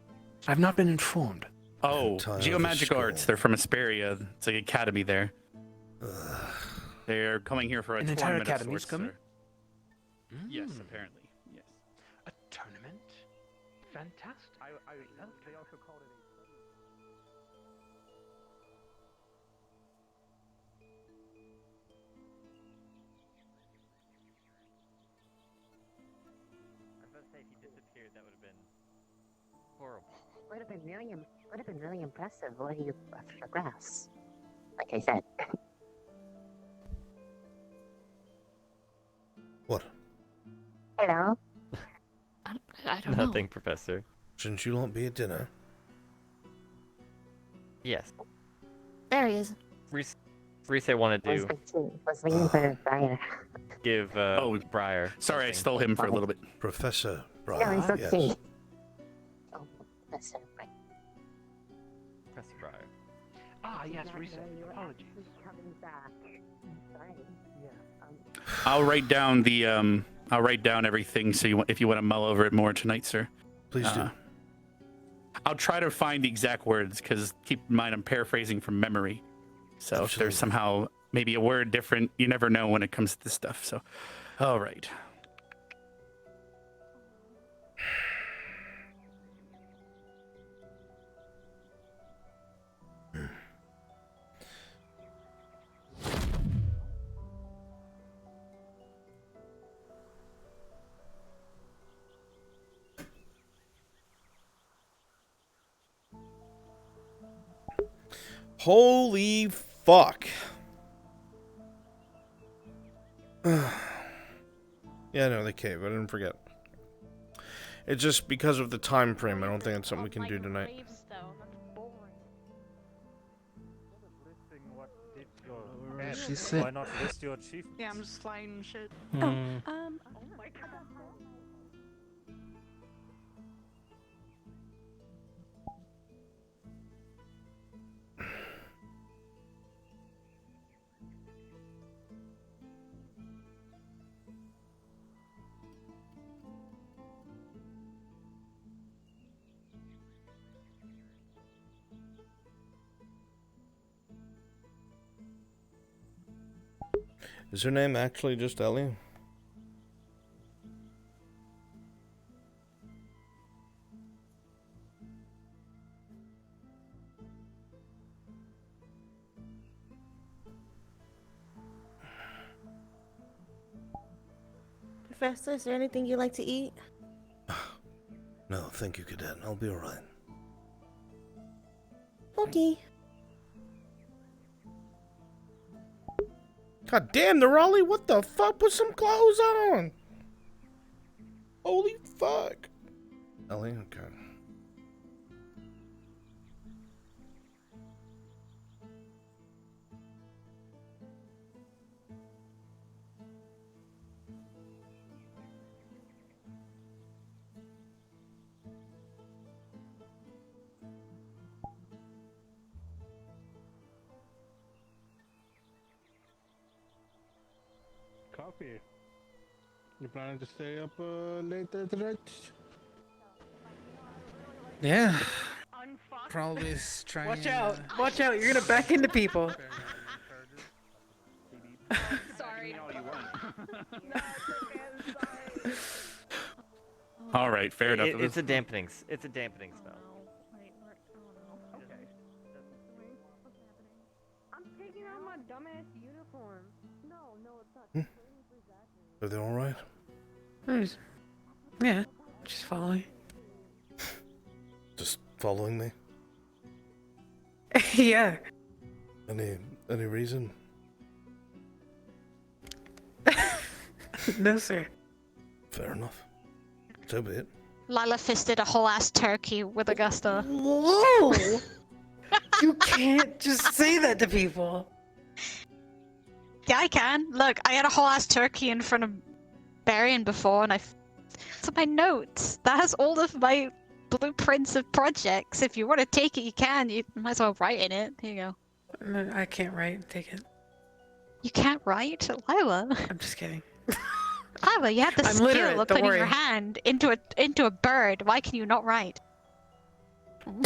I've not been informed. Oh, Geomagic Arts. They're from Asperia. It's like academy there. They're coming here for a An entire tournament of academy's sorts, coming? sir. Yes, apparently. Yes. A tournament? Fantastic. They also called it I was about to say, if he disappeared, that would have been horrible. Would have been really impressive were you for grass. Like I said. What? Hello? I don't Nothing, know. Professor. Shouldn't you not be at dinner? Yes. There he is. Reese wanted to Was waiting for Briar. give Briar. Sorry, I stole him for a little bit. Professor No, Briar, it's okay. yes. Oh, that's so right. Professor Briar. Ah, yes, Reese. Apologies. Coming back. Sorry. I'll write down the I'll write down everything so if you want to mull over it more tonight, sir. Please do. I'll try to find the exact words because keep in mind I'm paraphrasing from memory. So if there's somehow maybe a word different, you never know when it comes to this stuff. So, all right. Holy fuck. Yeah, no, the cave. I didn't forget. It's just because of the time frame. I don't think it's something we can do tonight. She said, why not list your achievements? Yeah, I'm just flying shit. Hmm. Oh my god. Is her name actually just Ellie? Professor, is there anything you'd like to eat? No, thank you, Cadet. I'll be alright. Okay. God damn, the Raleigh, what the fuck? Put some clothes on! Holy fuck. Ellie, okay. coffee. You planning to stay up later tonight? Yeah. Probably trying. Watch out! Watch out! You're gonna back into people. Sorry. All right, fair enough. It's a dampening. It's a dampening spell. I'm taking out my dumbass uniform. No, it's not. Are they alright? Yeah, just following. Just following me? Yeah. Any reason? No, sir. Fair enough. So be it. Lila fisted a whole ass turkey with Augusta. Whoa! You can't just say that to people. Yeah, I can. Look, I had a whole ass turkey in front of Barian before, and it's in my notes. That has all of my blueprints of projects. If you want to take it, you can. You might as well write in it. Here you go. No, I can't write. Take it. You can't write, Lila. I'm just kidding. Lila, you have the I'm skill literate, of don't putting your worry. hand into a bird. Why can you not write? Look,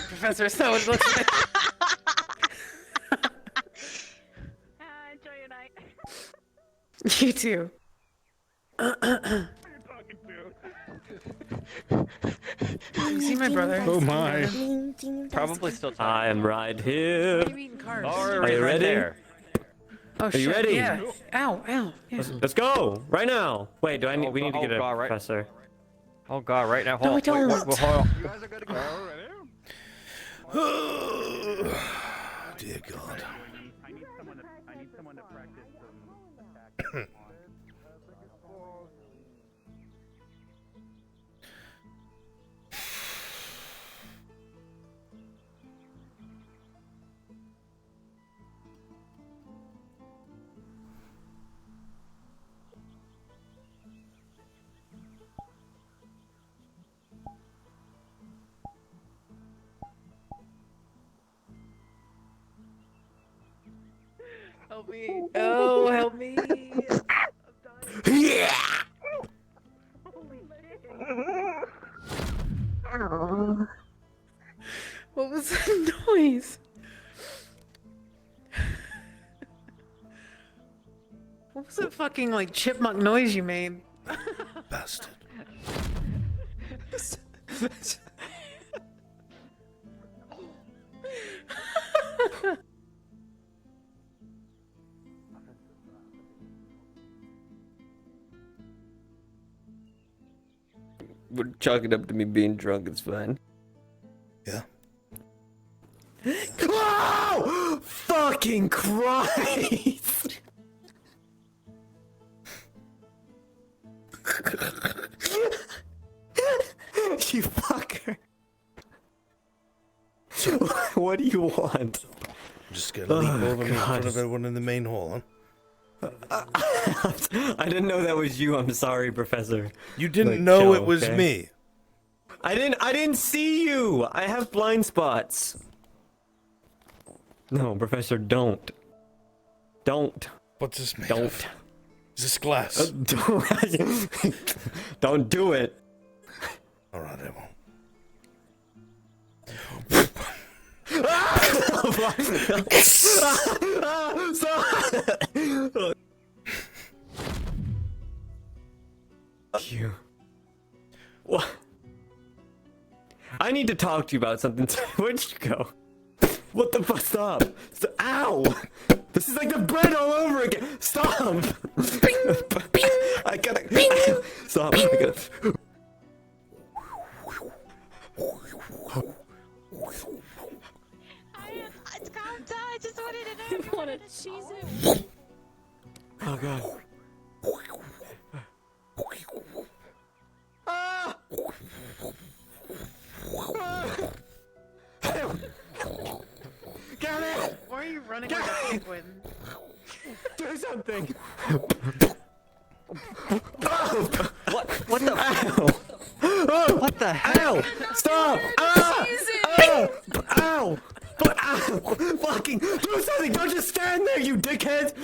Professor, so it looks like. Enjoy your night. You too. You see my brother? Oh my. Probably still time. I am right here. What are you eating carbs? Or Are you right ready? there. Oh, Are shit, you ready? Yeah. Ow, ow. Yeah. Let's go right now. Wait, do I need? Oh, we need to oh, get a God, right. professor. Oh god, right now. No, Hold we on. don't. Wait, hold on. You guys are good to go already? Dear God. I need someone to practice some attacks. Help me. Oh, help me. What was that noise? What was that fucking like chipmunk noise you made? Bastard. We'll chalk it up to me being drunk. It's fine. Yeah. Oh! Fucking Christ! You fucker. What do you want? Just gonna leap over me in front of God. everyone in the main hall, huh? I didn't know that was you. I'm sorry, Professor. You didn't Like, know chill, it was okay? me. I didn't see you. I have blind spots. No, Professor, don't. Don't. What's this made Don't. of? Is this glass? Don't do it. Alright, I won't. You. What? I need to talk to you about something. Where'd you go? What the fuck? Stop! Ow! This is like the bread all over again. Stop! I gotta. Stop! I gotta. I just wanted to know. I want to cheese it. Oh god. Ah! Get it! Why are you running like a penguin? Do something! What the? Ow! What the hell? Ow! Stop! Ah! Ow! But ow! Fucking do something! Don't just stand there, you dickhead!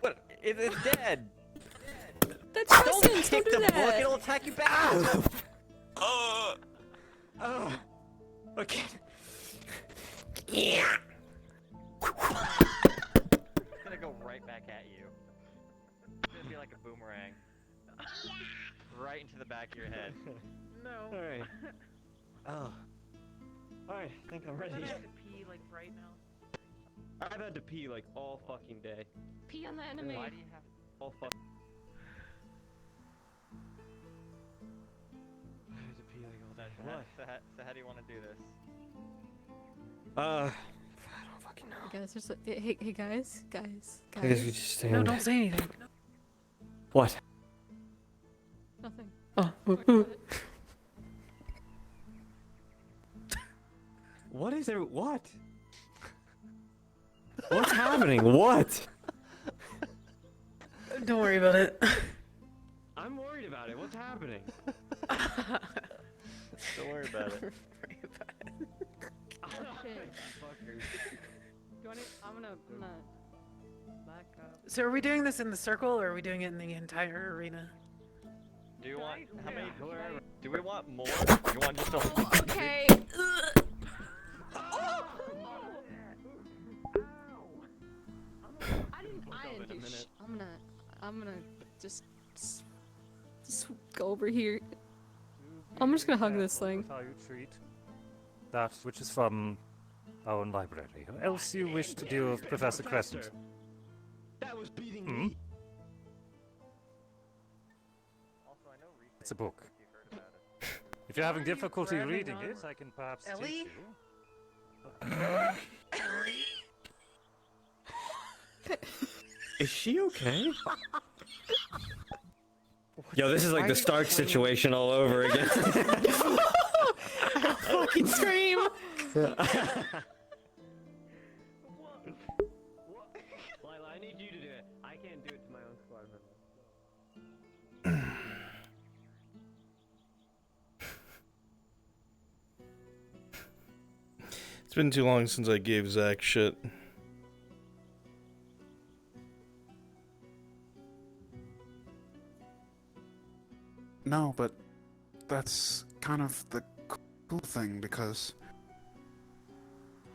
What? It's dead. That's Don't innocent. kick Don't do the book, that. it'll attack you back. Okay. Yeah. It's gonna go right back at you. It's gonna be like a boomerang. Right into the back of your head. No. Alright. Oh. Alright, I think I'm ready. I have to pee like right now. I've had to pee like all fucking day. Pee on the enemy. Why do you have All fuck. I had to pee like all day. What? So how do you want to do this? I don't fucking know. Guys, there's hey guys. I guess we just stand. No, don't say anything. What? Nothing. Oh. What is there? What? What's happening? What? Don't worry about it. I'm worried about it. What's happening? Don't worry about it. I'm gonna back up. So are we doing this in the circle, or are we doing it in the entire arena? Do you want how many? Do we want more? Do you want just a? Okay. I'm gonna just go over here. I'm just gonna hug this thing. How you treat that which is from our own library. What else you wish to do with Professor Crescent? That was beating me. It's a book. If you're having difficulty reading it, I can perhaps teach you. Is she okay? Yo, this is like the Stark situation all over again. Fucking scream! Lila, I need you to do it. I can't do it to my own squad member. It's been too long since I gave Zach shit. No, but that's kind of the cool thing, because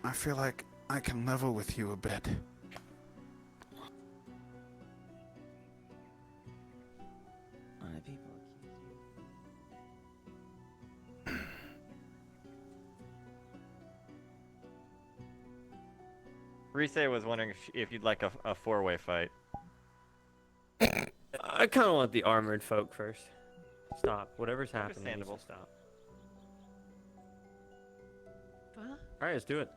I feel like I can level with you a bit. Rise was wondering if you'd like a four-way fight. I kind of want the armored folk first. Stop. Whatever's happening needs to stop. What? Alright, let's do it.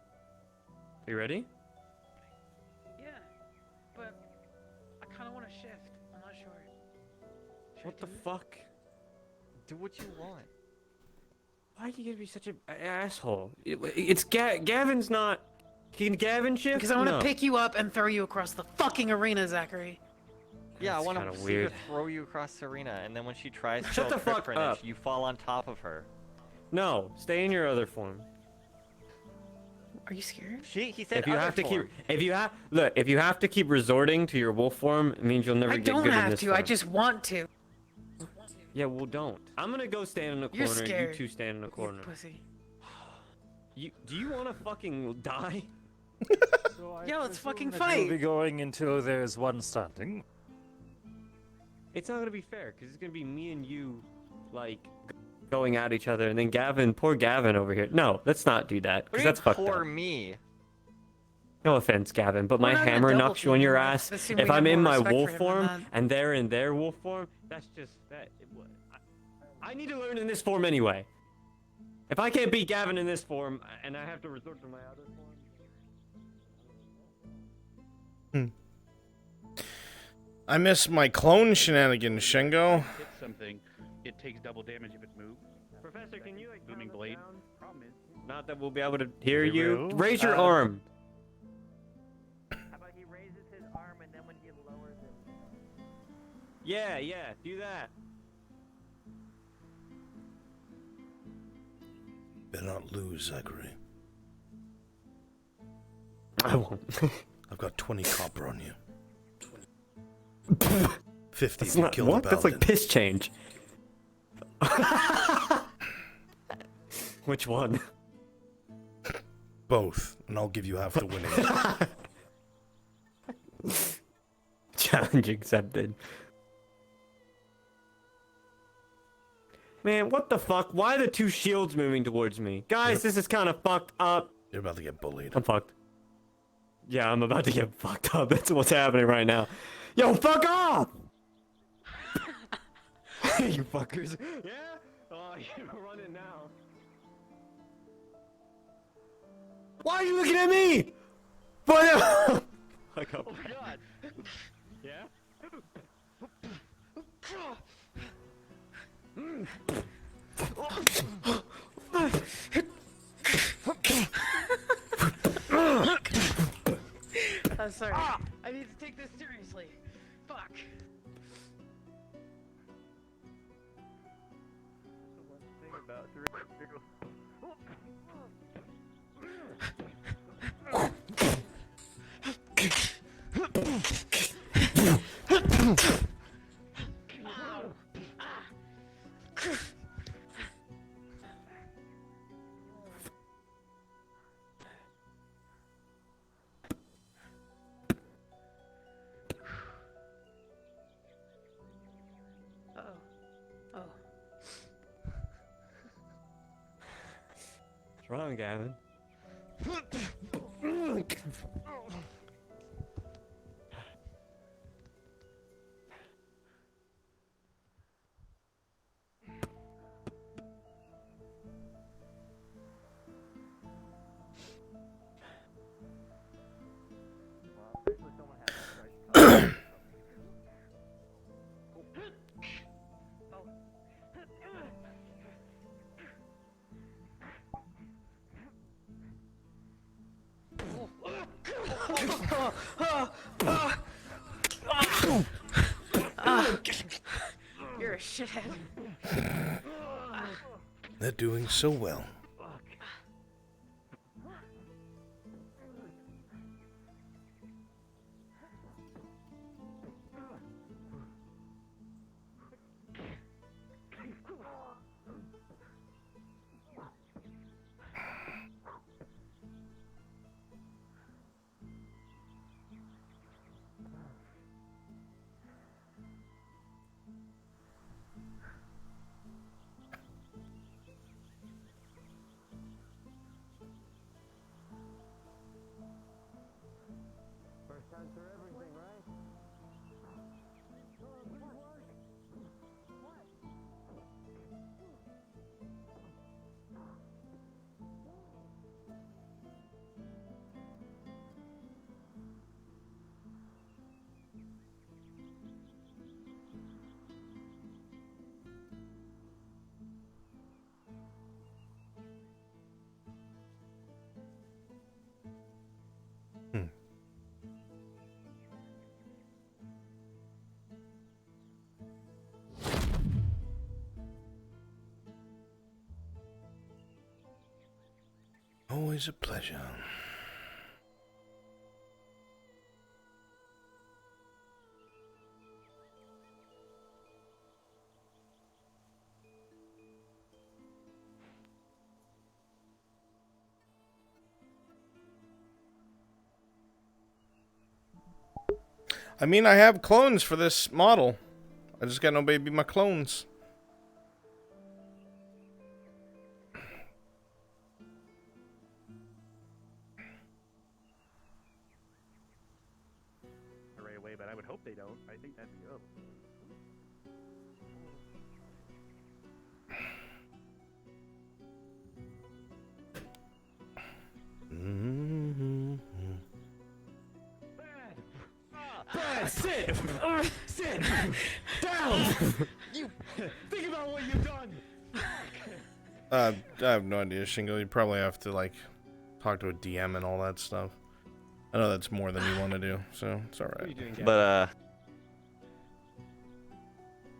Are you ready? Yeah, but I kind of want to shift. I'm not sure. What the fuck? Do what you want. Why are you gonna be such an asshole? It's Gavin's not. Can Gavin shift? Because I want to pick you up and throw you across the fucking arena, Zachary. Yeah, I want to see her weird. throw you across the arena, and then when she tries to Shut the fuck up. you fall on top of her. No, stay in your other form. Are you scared? He said If you other have to form. if you have to keep resorting to your wolf form, it means you'll never I get don't good in have this to. form. I just want to. Yeah, well, don't. I'm gonna go stand in the You're corner. scared. You two stand in the corner. Pussy. Do you want to fucking die? Yeah, let's fucking We'll fight. be going until there's one standing. It's not gonna be fair, because it's gonna be me and you, like, going at each other, and then Gavin, poor Gavin over here. No, let's not do that, because that's fucked Poor up. me. No offense, Gavin, but my We're not in a hammer double knocks you on team, your right? ass. Let's see if If we I'm get in more my respect wolf for him than form, that. and they're in their wolf form, that's just, I need to learn in this form anyway. If I can't beat Gavin in this form, and I have to resort to my other form. I miss my clone shenanigans, Shingo. Hit something, it takes double damage if it moves. Professor, can you like booming blade? Problem is, not that we'll be able to hear We you. will. Raise your arm. How about he raises his arm and then when he lowers it? Yeah, do that. Better not lose, Zachary. I won't. I've got 20 copper on you. 50 That's if you not, kill what? the That's like paladin. piss change. Which one? Both, and I'll give you half the winnings. Challenge accepted. Man, what the fuck? Why are the two shields moving towards me? Guys, this is kind of fucked up. You're about to get bullied. I'm fucked. Yeah, I'm about to get fucked up. That's what's happening right now. Yo, fuck off! You fuckers. Yeah? Oh, you're running now. Why are you looking at me? What? Fuck up. Oh my god. Yeah? I'm sorry. I need to take this seriously. Fuck. One thing about What's wrong, Gavin? You're a shithead. They're doing so well. Always a pleasure. I mean, I have clones for this model. I just got nobody to be my clones. Right away, but I would hope they don't. I think that'd be up. Sit! Sit! Down! You think about what you've done! I have no idea, Shingo. You probably have to, like, talk to a DM and all that stuff. I know that's more than you want to do, so it's alright. What are you doing, Gavin? But,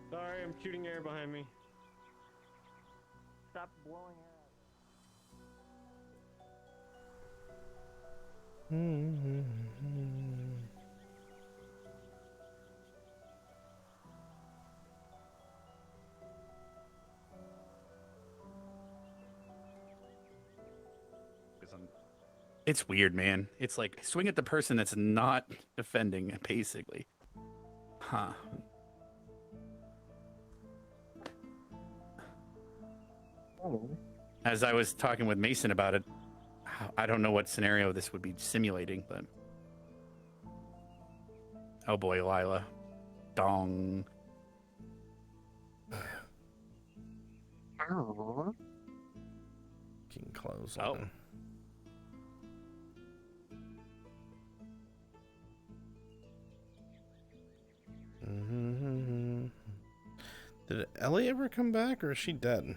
Sorry, I'm shooting air behind me. stop blowing air. It's weird, man. It's like swing at the person that's not defending, basically. Huh. As I was talking with Mason about it, I don't know what scenario this would be simulating, but... Oh boy, Lila. Dong. Ow. King close Oh. on. Did Ellie ever come back, or is she dead?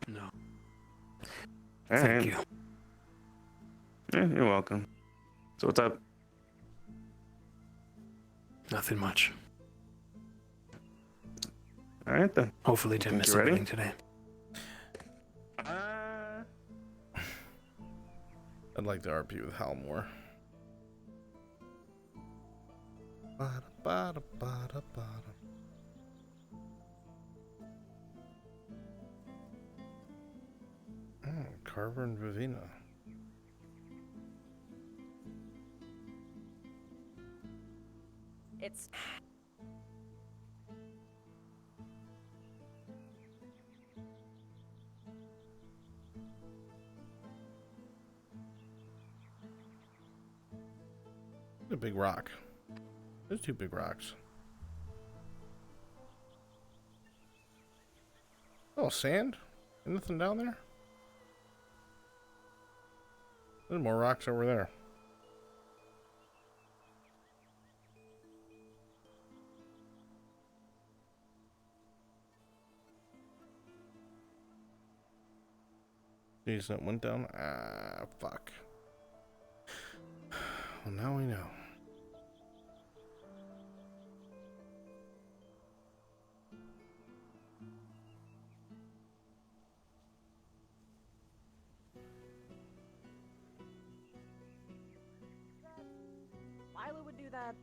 No. Thank you. Yeah, you're welcome. So what's up? Nothing much. All right then. Hopefully didn't miss You ready? anything today. I'd like to RP with Hal more. Carver and Vivina. It's... A big rock. There's two big rocks. Oh, sand? Nothing down there? There's more rocks over there. Jeez, that went down? Ah, fuck. Well, now we know. Lila would do that.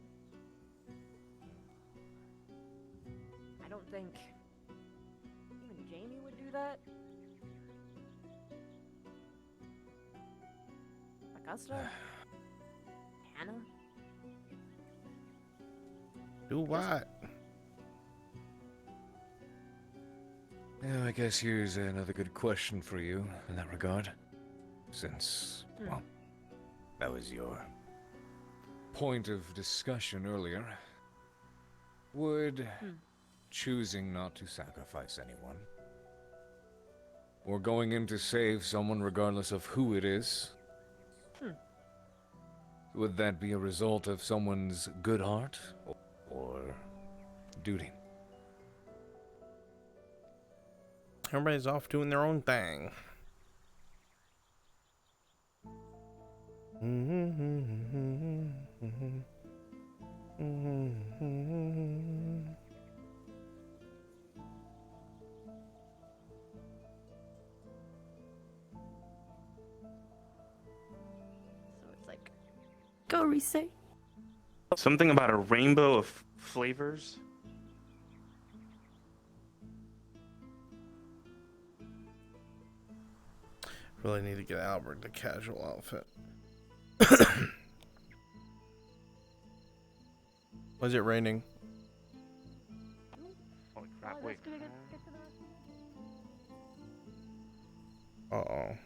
I don't think even Jamie would do that. Augusta? Hannah? Do what? Yeah, I guess here's another good question for you in that regard. Since, well, that was your point of discussion earlier. Would choosing not to sacrifice anyone, or going in to save someone regardless of who it is, would that be a result of someone's good heart or duty? Everybody's off doing their own thing. So it's like, Go, Rise. Something about a rainbow of flavors. Really need to get Albert the casual outfit. Was it raining? Holy crap, wait. Uh-oh.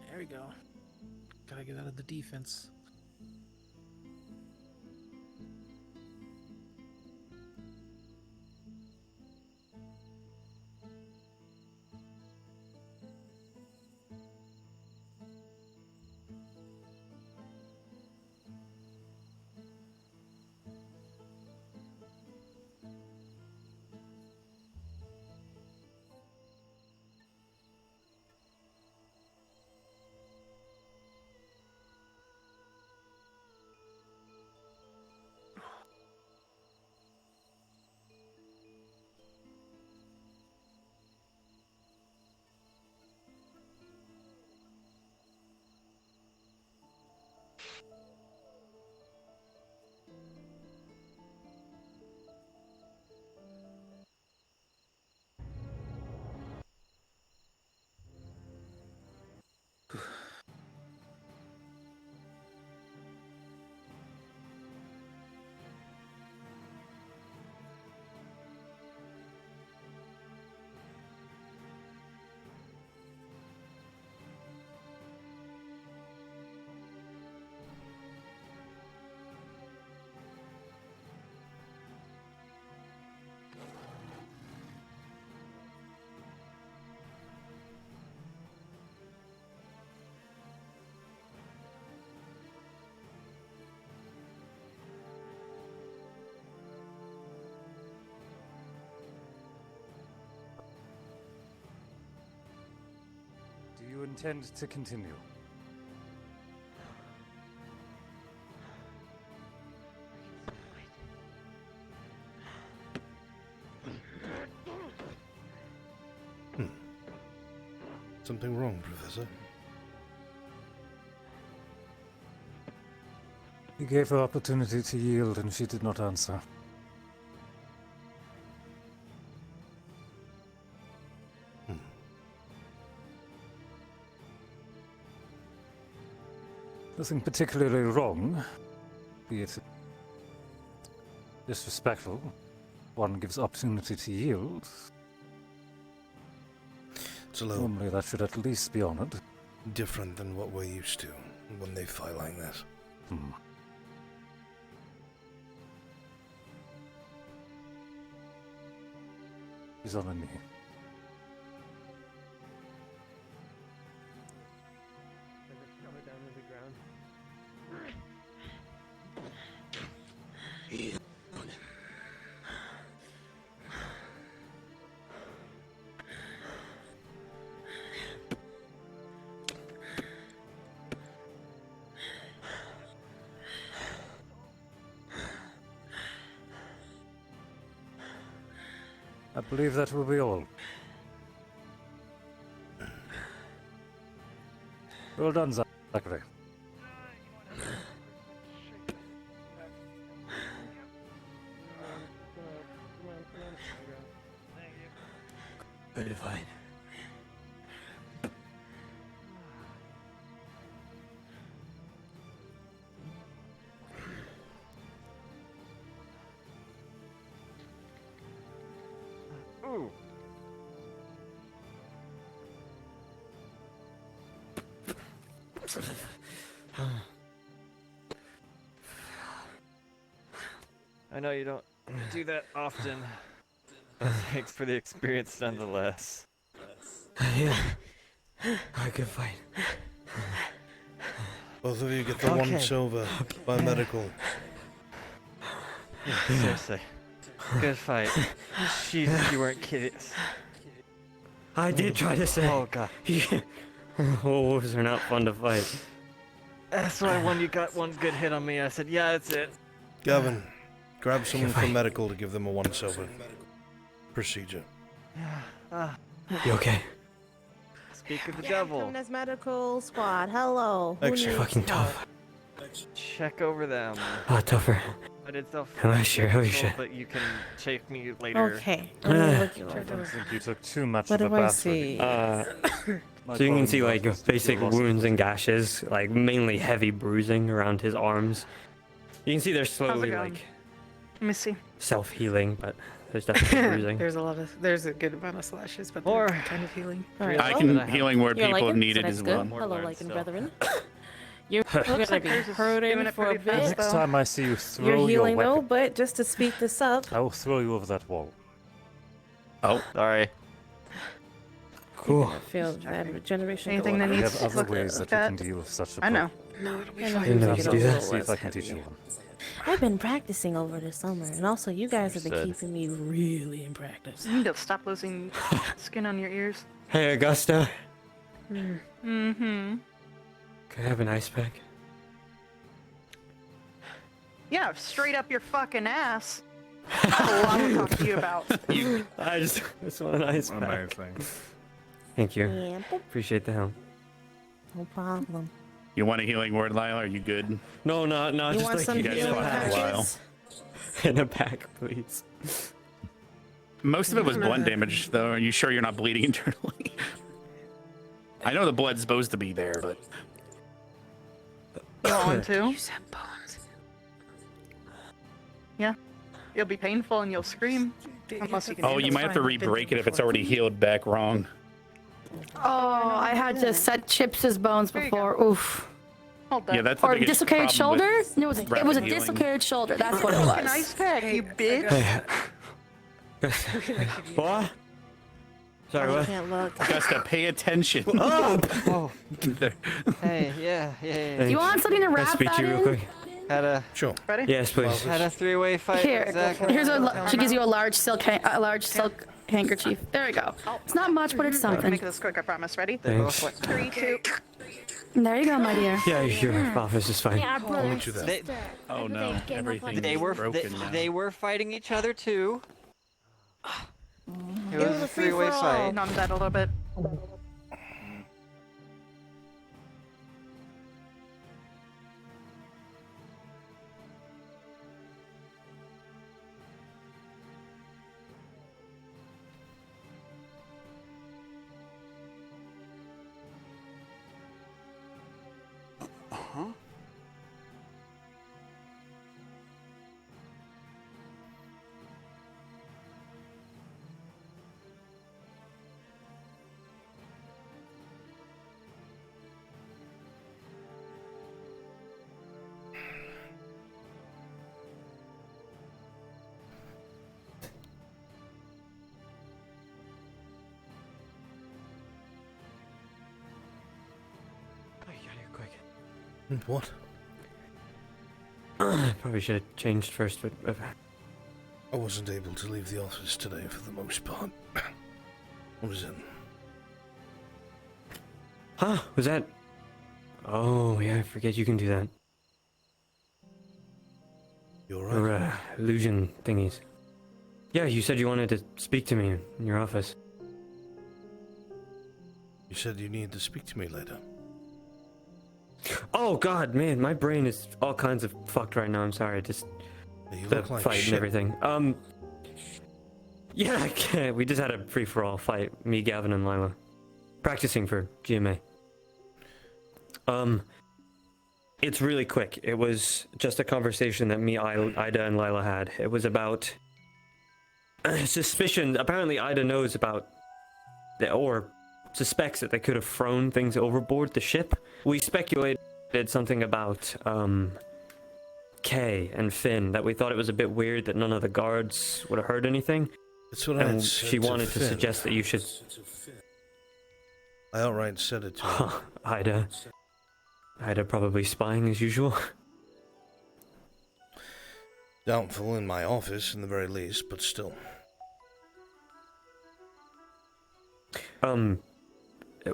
There we go. Gotta get out of the defense. you intend to continue? Something wrong, Professor? He gave her opportunity to yield, and she did not answer. Nothing particularly wrong, be it disrespectful. One gives opportunity to yield. Normally that should at least be honored. Different than what we're used to when they fight like this. He's on a knee. I believe that will be all. Well done, Zachary. Very fine. Ooh. I know you don't do that often, but thanks for the experience nonetheless. Yeah, I can fight. Both of you get the once over by medical. Seriously. Good fight. Jeez, you weren't kidding. I did try to say. Oh god. Wolves are not fun to fight. That's why when you got one good hit on me, I said, yeah, that's it. Gavin, grab someone from medical to give them a once over procedure. You okay? Speak of the Yeah, devil. coming as medical squad. Hello. Who Extra needs fucking help? tough. Check over them. Tougher. I did self Oh, sure, oh, shit. but you can check me later. Okay. I don't think you took too much What of do a I bath. see? So you can see like basic wounds and gashes, like mainly heavy bruising around his arms. You can see they're slowly going? like Let me see. self-healing, but there's definitely bruising. There's a good amount of slashes, but Or- they're kind of healing. I can healing word You people like if it? needed So as that's well. good. Hello, learn like and still. brethren. You're Looks gonna like be hers is doing hurting it for a pretty fast, bit. Next time I see you throw You're your healing weapon, though, but just to speed this up. I will throw you over that wall. Oh, sorry. Cool. I feel that regeneration. Anything go that up. We needs have other look ways that at. we can deal with such a I know. No, it'll be I fine. know Make it how a to do little that. See if I less can teach you heavy. one. I've been practicing over the summer, and also you guys have been Understood. keeping me really in practice. You need to stop losing skin on your ears. Hey, Augusta, Mm-hmm. can I have an ice pack? Yeah, straight up your fucking ass. That's all I want to talk to you about. I just want an ice pack. Amazing. Thank you. Yeah, Appreciate the help. no problem. you want a healing word, Lyle? Are you good? No, You just want like some you guys healing fought for a while. patches? in a pack, please. Most of it was blunt damage, though. Are you sure you're not bleeding internally? I know the blood's supposed to be there, but You want to? You said bones. Yeah. It'll be painful and you'll scream. Unless you can oh, you might have to re-break it if it's already healed back wrong. Oh, I had to set Chips' bones before. Oof. Hold that. Yeah, that's the Or biggest dislocated problem shoulder? with No, it was a rapid healing. dislocated shoulder. That's what it Fucking was. ice pack, you bitch. What? Sorry, I what? can't look. Augusta, pay attention. Oh. Hey, yeah. You want something to Can I wrap speak that to you real in? quick? Had a Sure. Ready? Yes, please. had a three-way fight. Here, with Zach. here's a. She gives you a large silk, handkerchief. There we go. It's not much, but it's something. Make this quick, I promise. Ready? Thanks. 3, 2. There you go, my dear. Yeah, your office is fine. Yeah, I'll let you They, there. Oh no, everything's broken now. they were fighting each other too. It was was a a three-way free-for-all. fight. Numb that a little bit. Huh? What? Probably should have changed first, but I wasn't able to leave the office today for the most part. I was in. Huh? Was that? Oh yeah, I forget you can do that. You're Or right. illusion thingies. Yeah, you said you wanted to speak to me in your office. You said you needed to speak to me later. Oh god, man, my brain is all kinds of fucked right now. I'm sorry, just You the look like fight shit. and everything. Yeah, we just had a free-for-all fight, me, Gavin, and Lila, practicing for GMA. It's really quick. It was just a conversation that me, Ida, and Lila had. It was about suspicion. Apparently, Ida knows about, or suspects that they could have thrown things overboard the ship. We speculated something about Kay and Finn, that we thought it was a bit weird that none of the guards would have heard anything. That's what I And had said she to wanted to Finn. suggest that you should. I outright said it to her. Ida probably spying as usual. Doubtful in my office, in the very least, but still.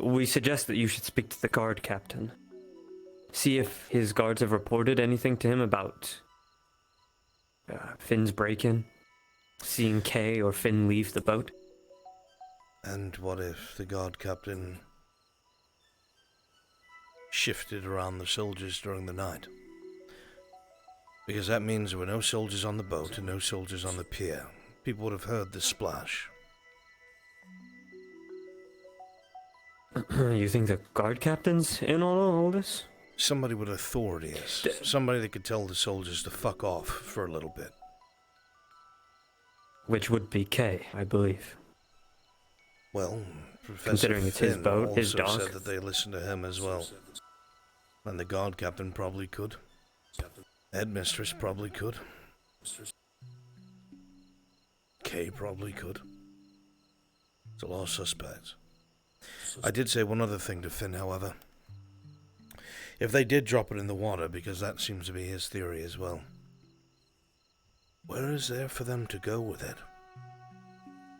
We suggest that you should speak to the guard captain. See if his guards have reported anything to him about Finn's break-in. Seeing Kay or Finn leave the boat. And what if the guard captain shifted around the soldiers during the night? Because that means there were no soldiers on the boat and no soldiers on the pier. People would have heard the splash. You think the guard captain's in on all this? Somebody with authority is. Somebody that could tell the soldiers to fuck off for a little bit. Which would be Kay, I believe. Well, Professor Considering it's his Finn boat, his also dock. said that they listened to him as well. And the guard captain probably could. Headmistress probably could. Kay probably could. It's a lot of suspects. I did say one other thing to Finn, however. If they did drop it in the water, because that seems to be his theory as well, where is there for them to go with it?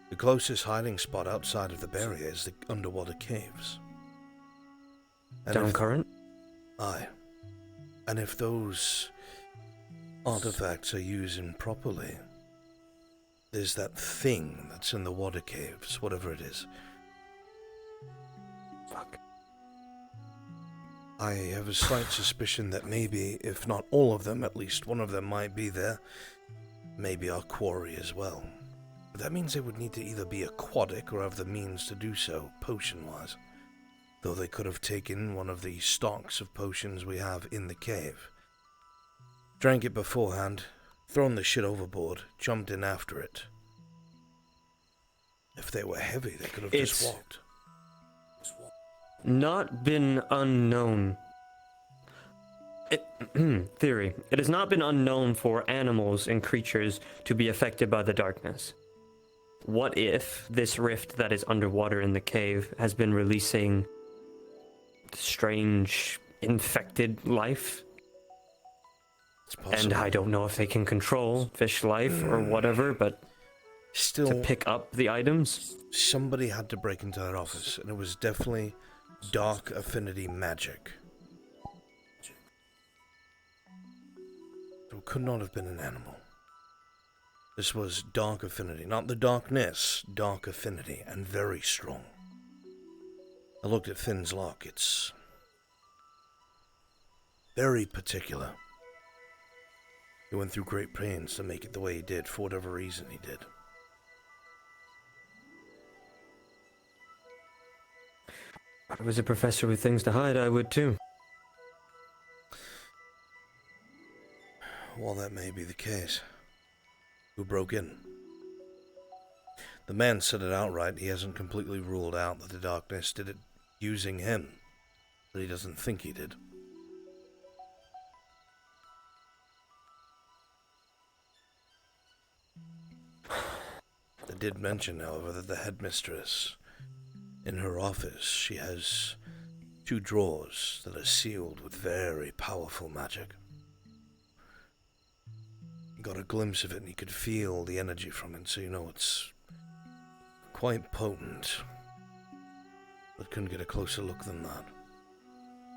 The closest hiding spot outside of the barrier is the underwater caves. And Down current? Aye. And if those artifacts are used improperly, there's that thing that's in the water caves, whatever it is. Fuck. I have a slight suspicion that maybe, if not all of them, at least one of them might be there. Maybe our quarry as well. But that means they would need to either be aquatic or have the means to do so, potion-wise. Though they could have taken one of the stocks of potions we have in the cave, drank it beforehand, thrown the shit overboard, jumped in after it. If they were heavy, they could have just walked. Not been unknown. Theory. It has not been unknown for animals and creatures to be affected by the darkness. What if this rift that is underwater in the cave has been releasing strange infected life? It's possible. And I don't know if they can control fish life or whatever, but Still, to pick up the items? Somebody had to break into that office, and it was definitely dark affinity magic. So it could not have been an animal. This was dark affinity, not the darkness, dark affinity, and very strong. I looked at Finn's lock. It's very particular. He went through great pains to make it the way he did, for whatever reason he did. If I was a professor with things to hide, I would too. Well, that may be the case. Who broke in? The man said it outright. He hasn't completely ruled out that the darkness did it using him, but he doesn't think he did. They did mention, however, that the headmistress, in her office, she has 2 drawers that are sealed with very powerful magic. He got a glimpse of it and he could feel the energy from it, so you know it's quite potent. But couldn't get a closer look than that.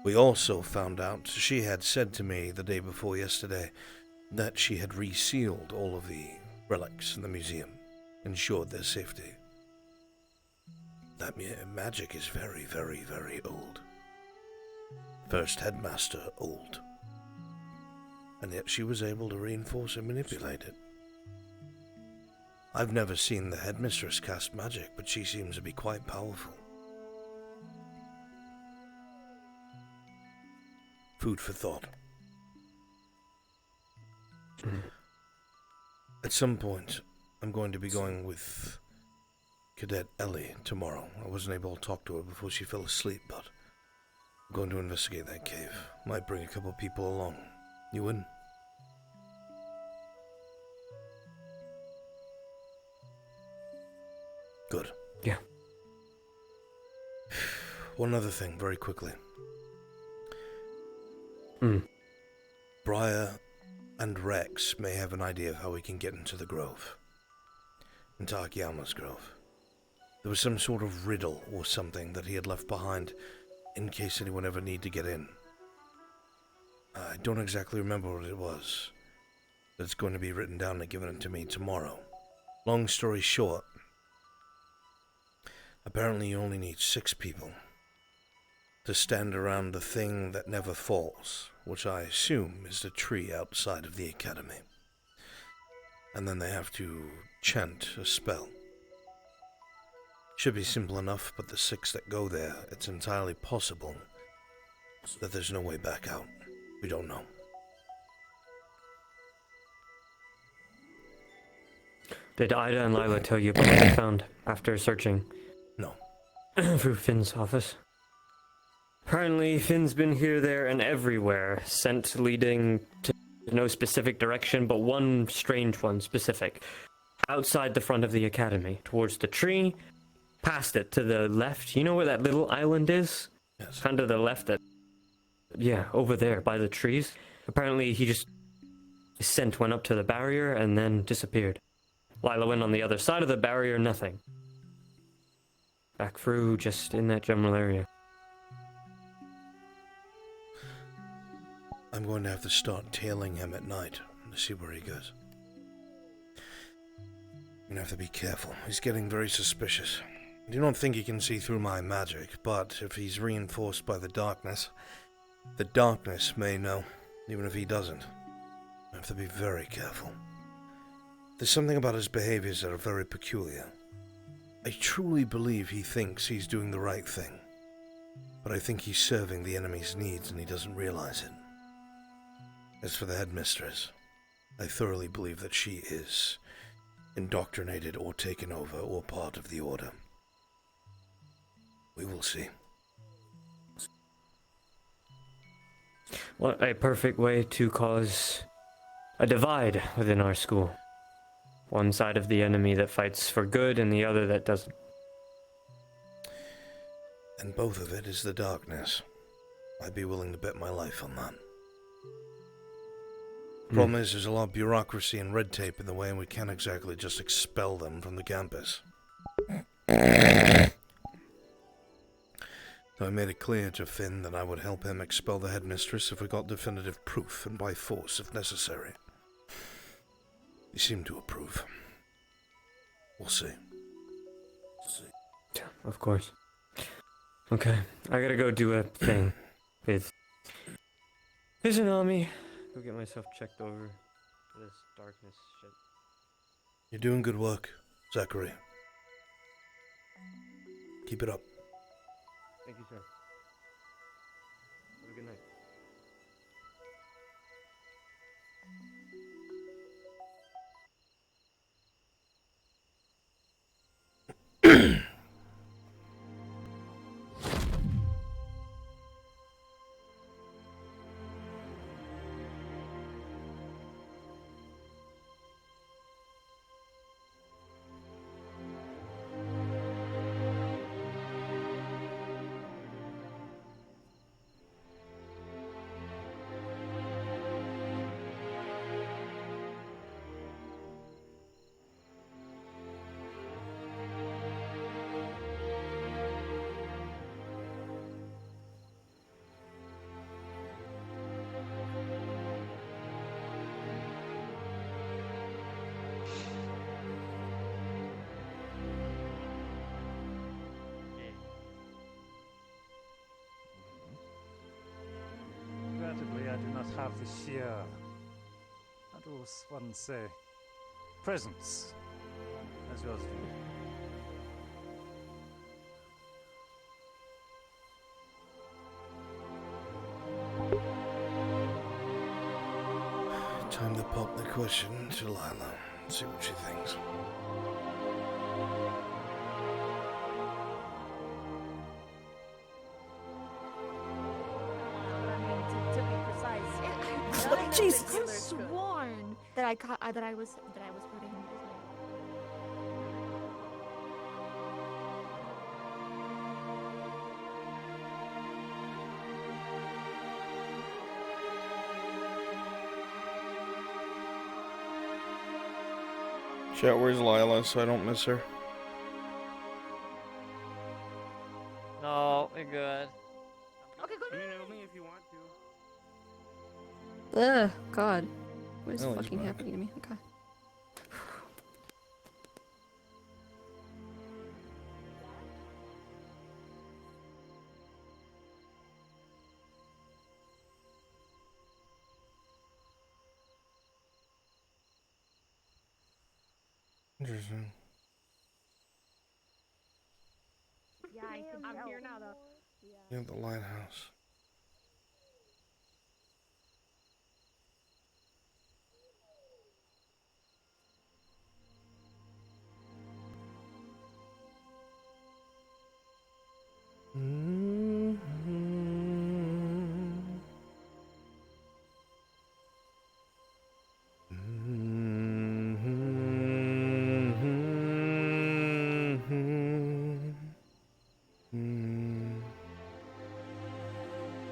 We also found out, she had said to me the day before yesterday, that she had resealed all of the relics in the museum, ensured their safety. That magic is very, very, very old. First headmaster, old. And yet she was able to reinforce and manipulate it. I've never seen the headmistress cast magic, but she seems to be quite powerful. Food for thought. At some point, I'm going to be going with Cadet Ellie tomorrow. I wasn't able to talk to her before she fell asleep, but I'm going to investigate that cave. Might bring a couple people along. You in? Good. Yeah. One other thing, very quickly. Briar and Rex may have an idea of how we can get into the grove. Into Akiyama's grove. There was some sort of riddle or something that he had left behind in case anyone ever need to get in. I don't exactly remember what it was, but it's going to be written down and given to me tomorrow. Long story short, apparently you only need 6 people to stand around the thing that never falls, which I assume is the tree outside of the academy. And then they have to chant a spell. Should be simple enough, but the 6 that go there, it's entirely possible that there's no way back out. We don't know. Did Ida and Lila tell you about what they found after searching? No. Through Finn's office? Apparently, Finn's been here, there, and everywhere, sent leading to no specific direction, but one strange one specific. Outside the front of the academy, towards the tree, past it, to the left. You know where that little island is? Yes. Kind of the left that... Yeah, over there, by the trees. Apparently, he just... His scent went up to the barrier, and then disappeared. Lila went on the other side of the barrier, nothing. Back through, just in that general area. I'm going to have to start tailing him at night to see where he goes. I'm going to have to be careful. He's getting very suspicious. I do not think he can see through my magic, but if he's reinforced by the darkness may know, even if he doesn't. I have to be very careful. There's something about his behaviors that are very peculiar. I truly believe he thinks he's doing the right thing, but I think he's serving the enemy's needs and he doesn't realize it. As for the headmistress, I thoroughly believe that she is indoctrinated or taken over or part of the order. We will see. What a perfect way to cause a divide within our school. One side of the enemy that fights for good and the other that doesn't. And both of it is the darkness. I'd be willing to bet my life on that. Problem is, there's a lot of bureaucracy and red tape in the way, and we can't exactly just expel them from the campus. So I made it clear to Finn that I would help him expel the headmistress if we got definitive proof, and by force if necessary. He seemed to approve. We'll see. Yeah, of course. Okay, I gotta go do a thing with Izanami. Go get myself checked over for this darkness shit. You're doing good work, Zachary. Keep it up. Thank you, sir. Have a good night. Regrettably, I do not have the sheer, how do one say, presence as yours do. Time to pop the question to Lila. See what she thinks. To be precise, Jesus, I could have sworn that I was hurting him. Chat, where's Lila so I don't miss her? No, we're good. Okay, good. I mean, only if you want to. Ugh, God. What is Oh, he's fucking back. happening to me? Okay. Interesting. Yeah, I'm here now though. Yeah, the lighthouse.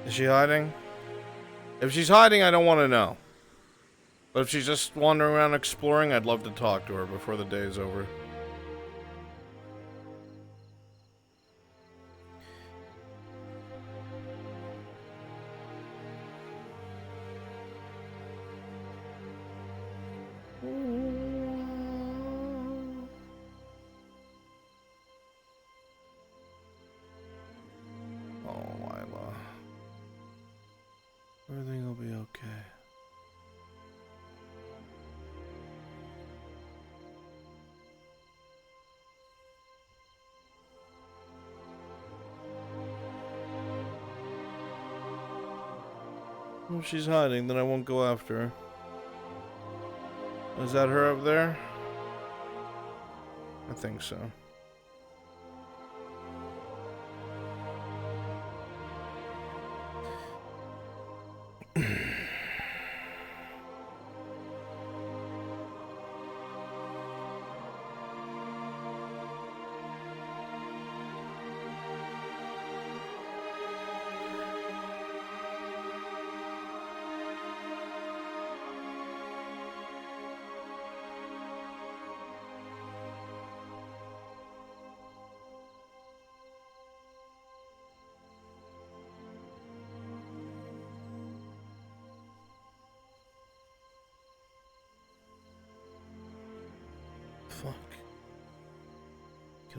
Is she hiding? If she's hiding, I don't want to know. But if she's just wandering around exploring, I'd love to talk to her before the day is over. Oh, Lila. Everything will be okay. If she's hiding, then I won't go after her. Is that her up there? I think so.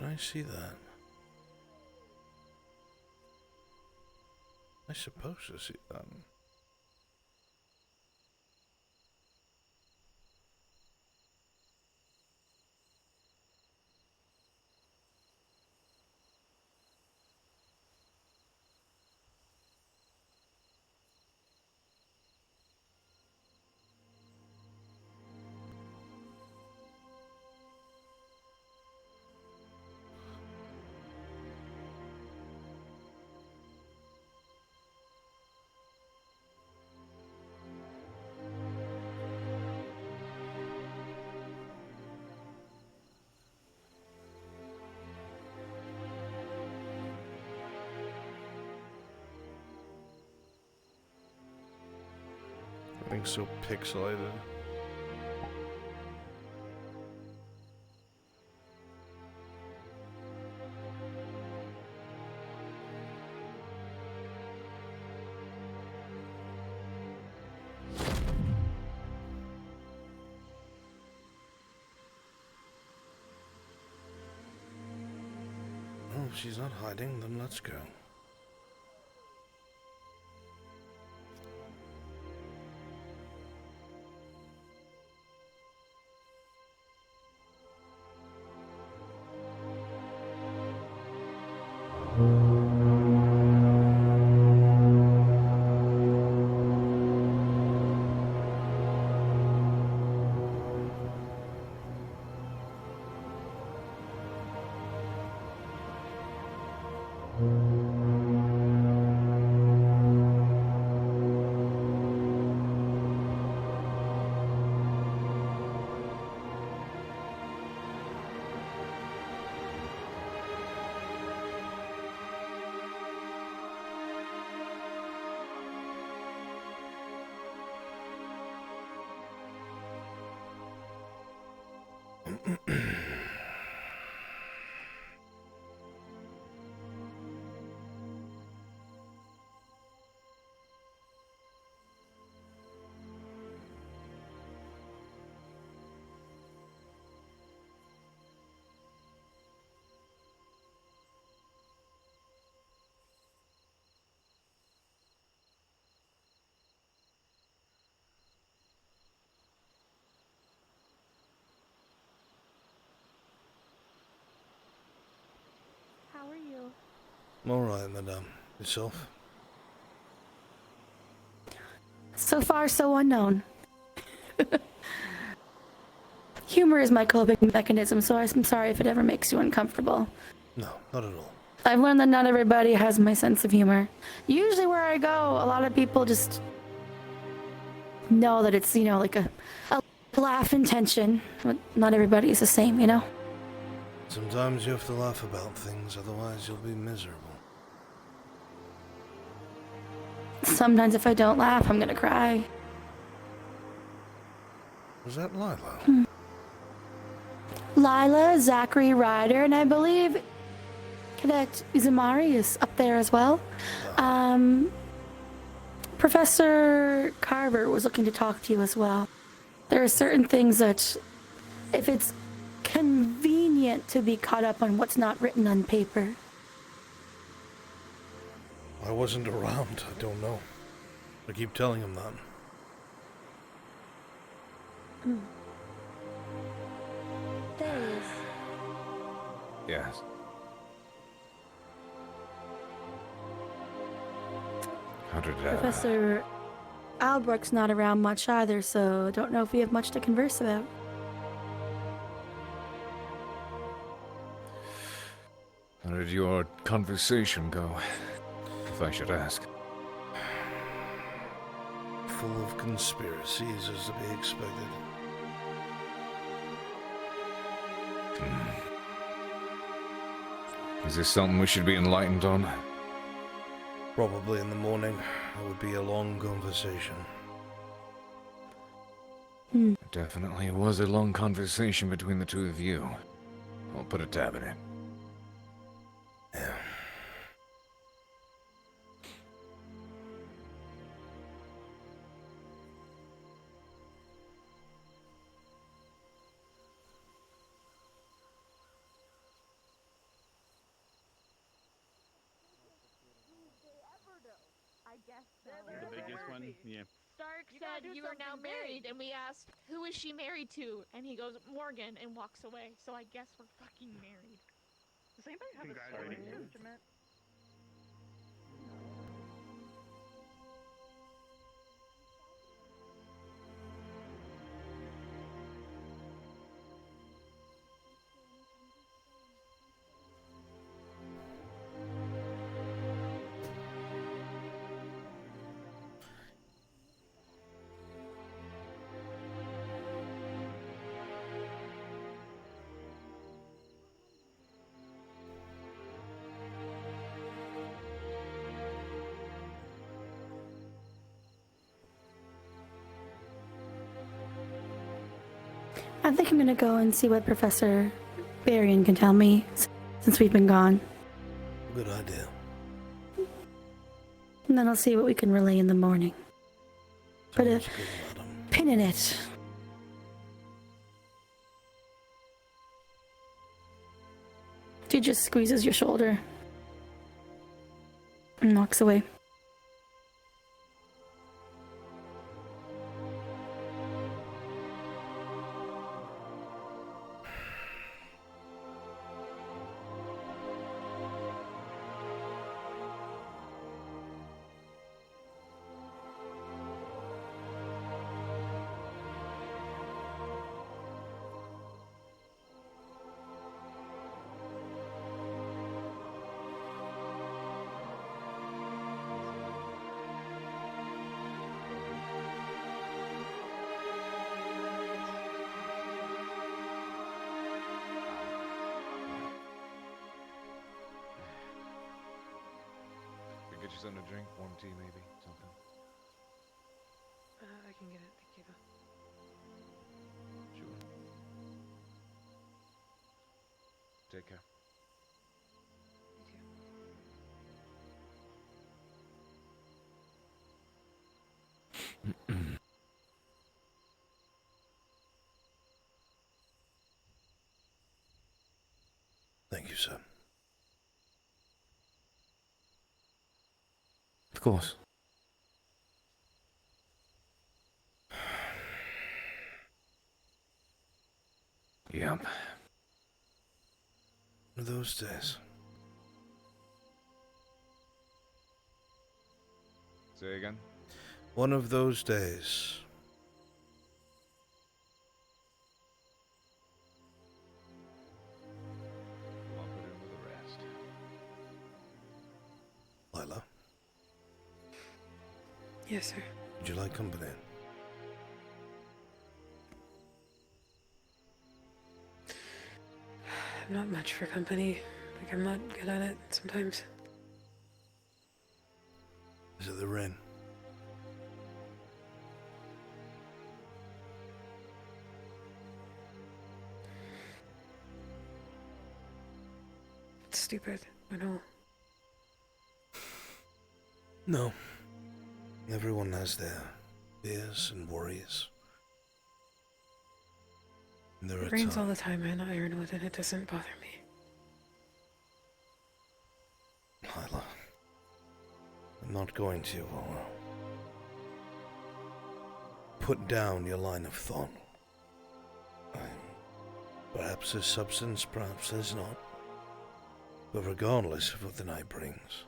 Can I see that? I suppose to see that. Everything's so pixelated. Oh, if she's not hiding, then let's go. How are you? I'm alright, madame. Yourself? So far, so unknown. Humor is my coping mechanism, so I'm sorry if it ever makes you uncomfortable. No, not at all. I've learned that not everybody has my sense of humor. Usually where I go, a lot of people just know that it's, like a laugh intention. But not everybody is the same, Sometimes you have to laugh about things, otherwise you'll be miserable. Sometimes if I don't laugh, I'm gonna cry. Was that Lila? Lila, Zachary Ryder, and I believe Cadet Izumari is up there as well. Professor Carver was looking to talk to you as well. There are certain things that, if it's convenient to be caught up on what's not written on paper. I wasn't around, I don't know. I keep telling him that. There he is. Yes. How did Professor Albrecht's not around much either, so I don't know if we have much to converse about. How did your conversation go, if I should ask? Full of conspiracies, as to be expected. Is this something we should be enlightened on? Probably in the morning. It would be a long conversation. It definitely was a long conversation between the two of you. I'll put a tab in it. Yeah. The biggest one? Yeah. Stark You gotta said do you are now something big. married, and we asked, who is she married to? And he goes, Morgan, and walks away. So I guess we're fucking married. Does anybody have a sewing instrument? I think I'm gonna go and see what Professor Varian can tell me since we've been gone. Good idea. And then I'll see what we can relay in the morning. Put a pin in it. She just squeezes your shoulder and walks away. Get you something to drink, warm tea maybe, something. I can get it. Thank you, though. Sure. Take care. Thank you, sir. Of course. Yep. One of those days. Say again? One of those days. Lump it in with the rest. Lila, Yes, sir. would you like company? I'm not much for company. Like, I'm not good at it sometimes. Is it the rain? It's stupid. I know. No. Everyone has their fears and worries. And there It are rains times. all the time in Ironwood, and it doesn't bother me. Lila, I'm not going to put down your line of thought. Perhaps there's substance, perhaps there's not. But regardless of what the night brings,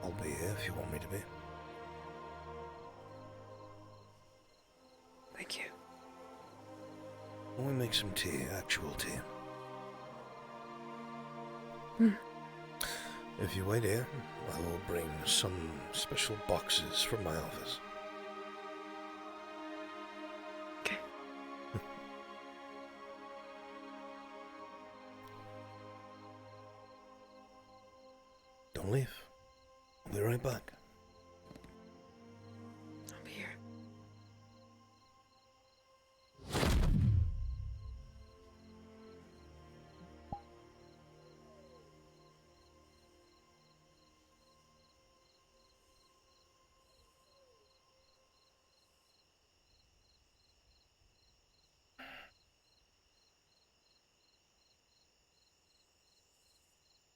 I'll be here if you want me to be. Thank you. When we make some tea, actual tea. If you wait here, I will bring some special boxes from my office. Okay. Don't leave. I'll be right back. I'll be here.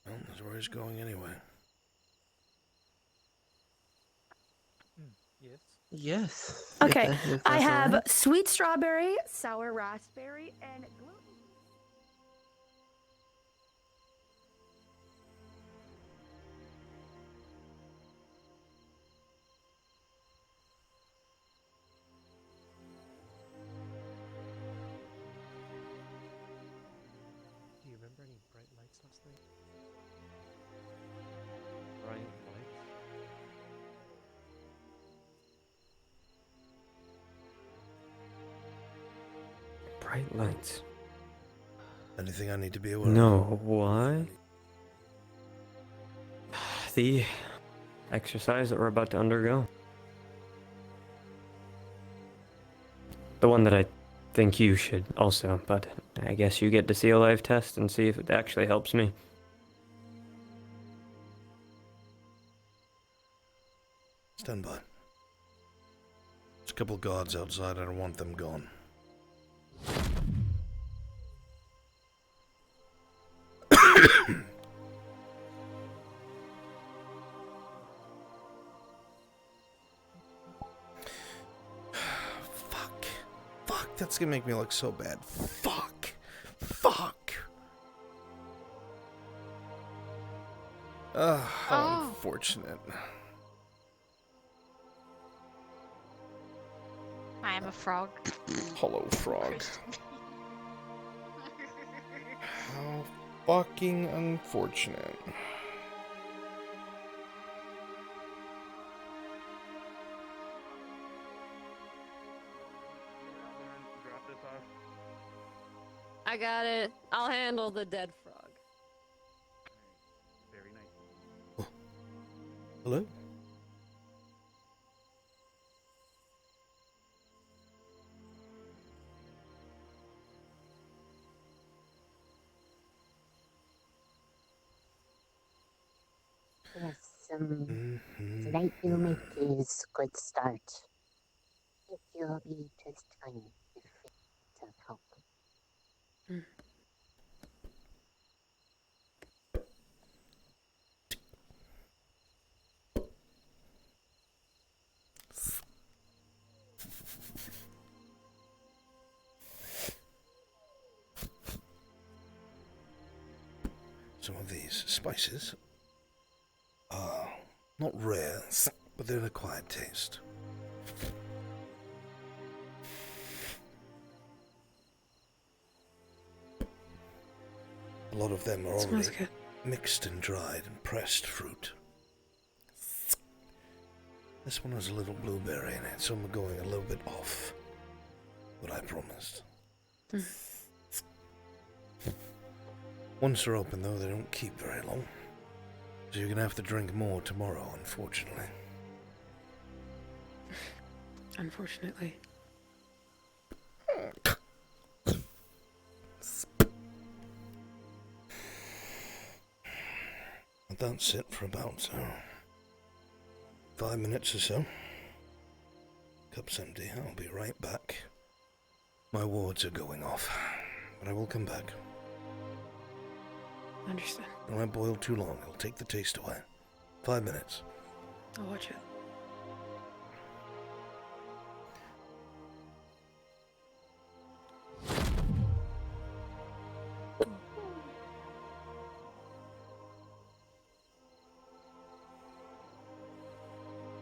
Well, that's where he's going anyway. Yes. Okay, If I that's all have right. sweet strawberry, sour raspberry, and gluten. Do you remember any bright lights last night? Bright lights? Bright lights. Anything I need to be aware of? No, why? The exercise that we're about to undergo. The one that I think you should also, but I guess you get to see a live test and see if it actually helps me. Stand by. There's a couple guards outside. I don't want them gone. Fuck, that's gonna make me look so bad. Fuck. How unfortunate. I am a frog. Hollow frog. How fucking unfortunate. I got it. I'll handle the dead frog. Very nice. Hello? Yes, tonight you make is good start. If you'll be just fine if to help. Some of these spices are not rare, but they're an acquired taste. A lot of them are Smells already good. mixed and dried and pressed fruit. This one has a little blueberry in it, so I'm going a little bit off what I promised. Once they're open, though, they don't keep very long. So you're going to have to drink more tomorrow, unfortunately. Unfortunately. That's it for about 5 minutes or so. Cup's empty. I'll be right back. My wards are going off, but I will come back. Understood. Don't let it boil too long. It'll take the taste away. 5 minutes. I'll watch it.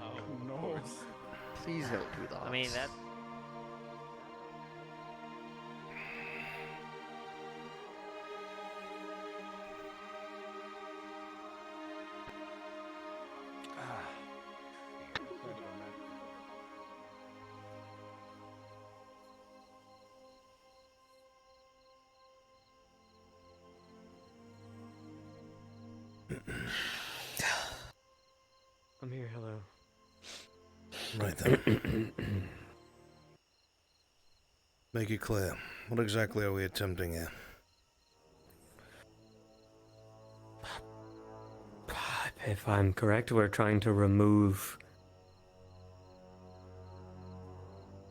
Oh no! Please don't do that. I mean, that. I'm here, hello. Right then. Make it clear. What exactly are we attempting here? If I'm correct, we're trying to remove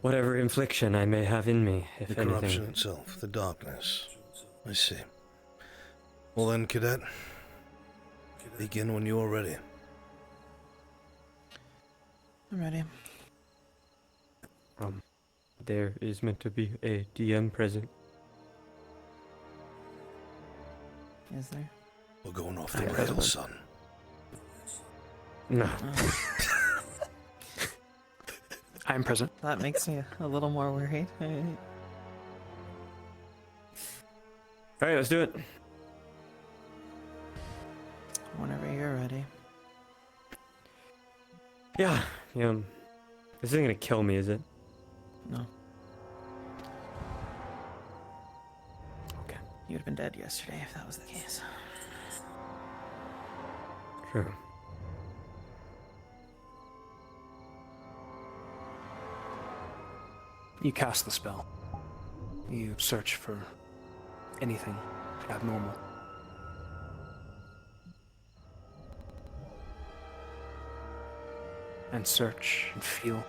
whatever infliction I may have in me, if The anything. corruption itself, the darkness. I see. Well then, cadet, begin when you are ready. I'm ready. There is meant to be a DM present. Is there? We're going off the rails, son. No. I'm present. That makes me a little more worried. Alright, let's do it. Whenever you're ready. Yeah, this isn't gonna kill me, is it? No. Okay. You'd have been dead yesterday if that was the case. True. You cast the spell. You search for anything abnormal. And search and feel.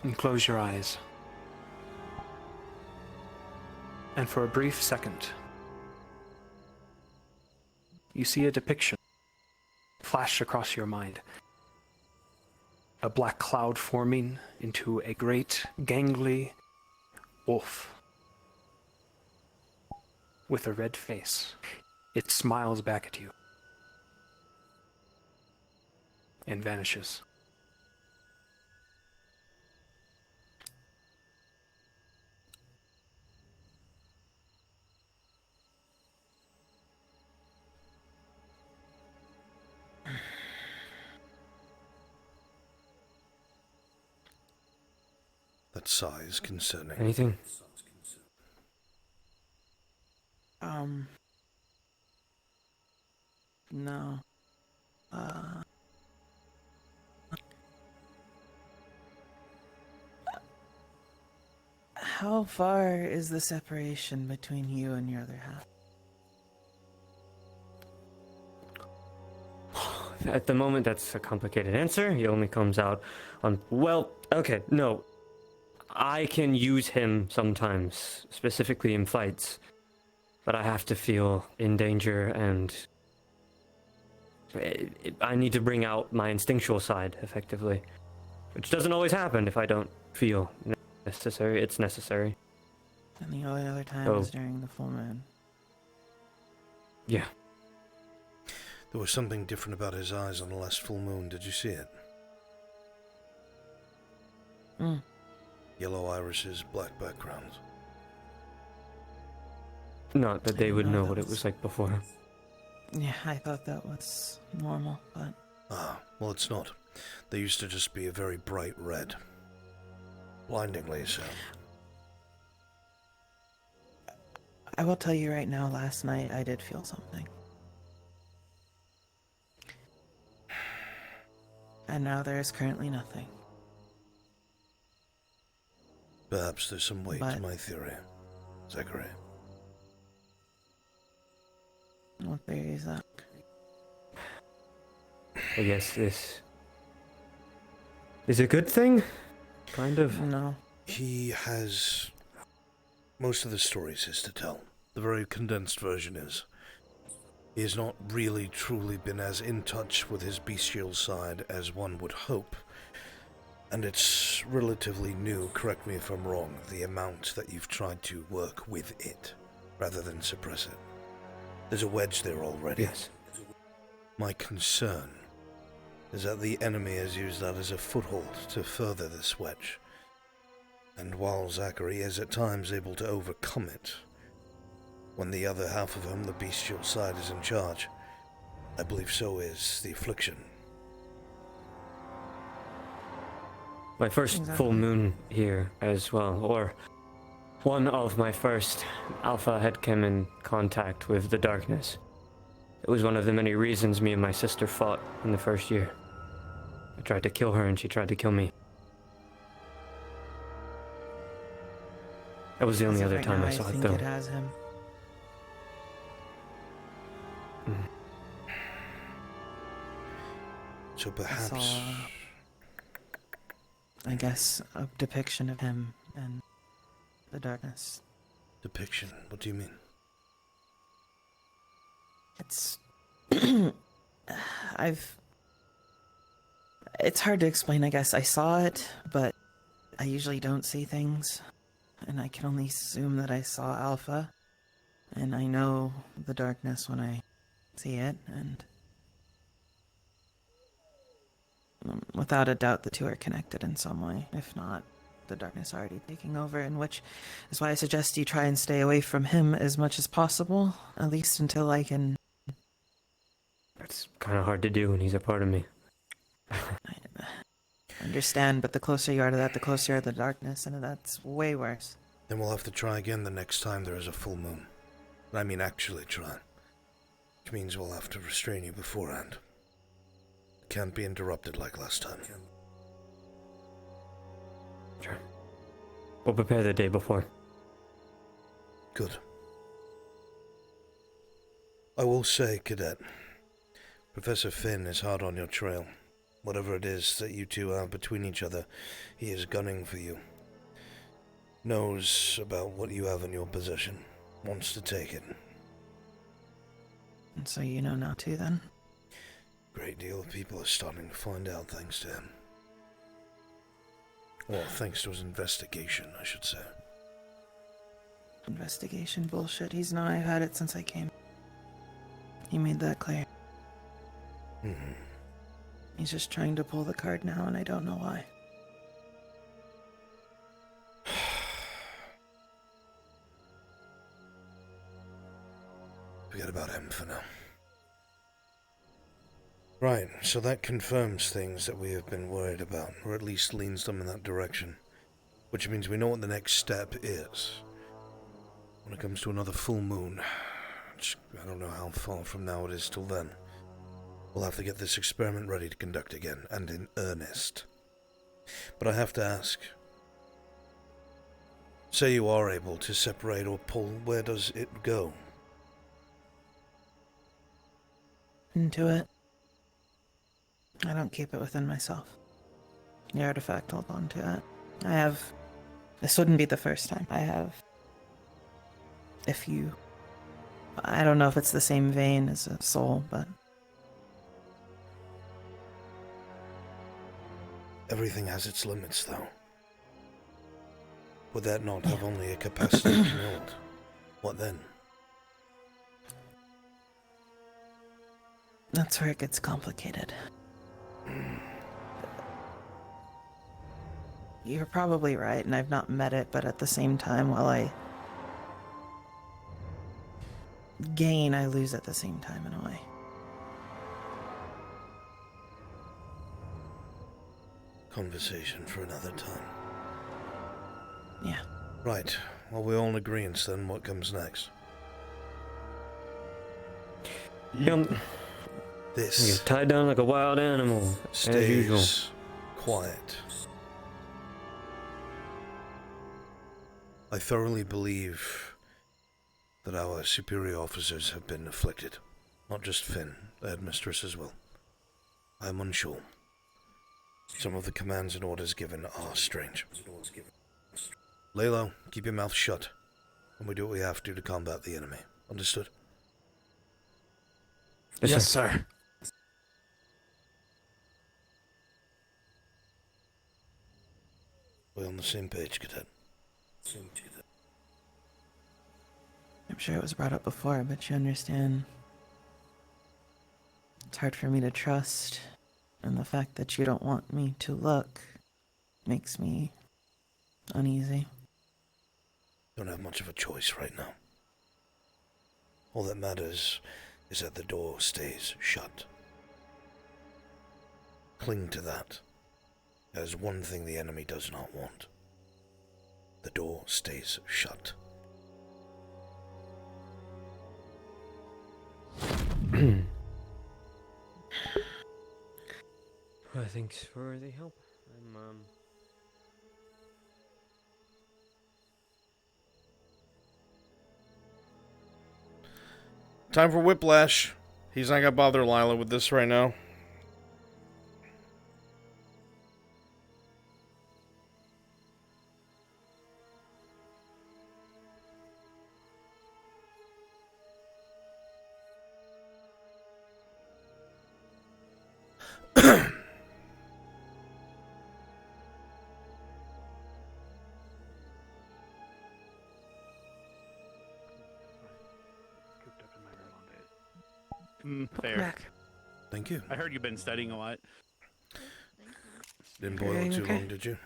And close your eyes. And for a brief second, you see a depiction flash across your mind. A black cloud forming into a great, gangly wolf with a red face. It smiles back at you and vanishes. That sigh is concerning. Anything? No. How far is the separation between you and your other half? At the moment, that's a complicated answer. He only comes out on... Well, okay, no. I can use him sometimes, specifically in fights. But I have to feel in danger, and... I need to bring out my instinctual side, effectively. Which doesn't always happen if I don't feel necessary. It's necessary. And the only other time is during the full moon. Yeah. There was something different about his eyes on the last full moon. Did you see it? Yellow irises, black background. Not that they would know what it was like before. Yeah, I thought that was normal, but... Ah, well, it's not. They used to just be a very bright red. Blindingly so. I will tell you right now, last night I did feel something. And now there is currently nothing. Perhaps there's some weight to my theory, Zachary. What theory is that? I guess this is a good thing? Kind of. No. He has most of the stories his to tell. The very condensed version is. He has not really truly been as in touch with his bestial side as one would hope. And it's relatively new, correct me if I'm wrong, the amount that you've tried to work with it, rather than suppress it. There's a wedge there already. Yes. My concern is that the enemy has used that as a foothold to further this wedge. And while Zachary is at times able to overcome it, when the other half of him, the bestial side, is in charge, I believe so is the affliction. My first full moon here as well, or one of my first. Alpha had come in contact with the darkness. It was one of the many reasons me and my sister fought in the first year. I tried to kill her and she tried to kill me. That was the only other time I saw it, though. It has him. So perhaps... I guess a depiction of him and the darkness. Depiction? What do you mean? It's... It's hard to explain, I guess. I saw it, but I usually don't see things. And I can only assume that I saw Alpha. And I know the darkness when I see it, and without a doubt the two are connected in some way. If not, the darkness already taking over, and which is why I suggest you try and stay away from him as much as possible, at least until I can... It's kind of hard to do when he's a part of me. I understand, but the closer you are to that, the closer you are to the darkness, and that's way worse. Then we'll have to try again the next time there is a full moon. I mean actually try. Which means we'll have to restrain you beforehand. Can't be interrupted like last time. Sure. We'll prepare the day before. Good. I will say, Cadet, Professor Finn is hard on your trail. Whatever it is that you two have between each other, he is gunning for you. Knows about what you have in your possession. Wants to take it. And so you know now too, then? Great deal of people are starting to find out thanks to him. Well, thanks to his investigation, I should say. Investigation bullshit. He's known I've had it since I came. He made that clear. Mm-hmm. He's just trying to pull the card now, and I don't know why. Forget about him for now. Right, so that confirms things that we have been worried about, or at least leans them in that direction. Which means we know what the next step is. When it comes to another full moon, which I don't know how far from now it is till then, we'll have to get this experiment ready to conduct again, and in earnest. But I have to ask, say you are able to separate or pull, where does it go? Into it. I don't keep it within myself. The artifact, hold on to it. I have... This wouldn't be the first time. I have... If you... I don't know if it's the same vein as a soul, but... Everything has its limits, though. Would that not have only a capacity to hold? What then? That's where it gets complicated. You're probably right, and I've not met it, but at the same time, while I gain, I lose at the same time in a way. Conversation for another time. Yeah. Right. Well, we're all in agreement then. What comes next? You're tied down like a wild animal, as usual. Stays quiet. I thoroughly believe that our superior officers have been afflicted. Not just Finn, the headmistress as well. I am unsure. Some of the commands and orders given are strange. Lay low, keep your mouth shut, and we do what we have to combat the enemy. Understood? Yes, sir. We're on the same page, Cadet. I'm sure it was brought up before, but you understand. It's hard for me to trust, and the fact that you don't want me to look makes me uneasy. Don't have much of a choice right now. All that matters is that the door stays shut. Cling to that. That is one thing the enemy does not want. The door stays shut. Well, thanks for the help. Time for Whiplash. He's not gonna bother Lila with this right now. Fair. Back. Thank you. I heard you've been studying a lot. Didn't boil Everything too okay? long, did you?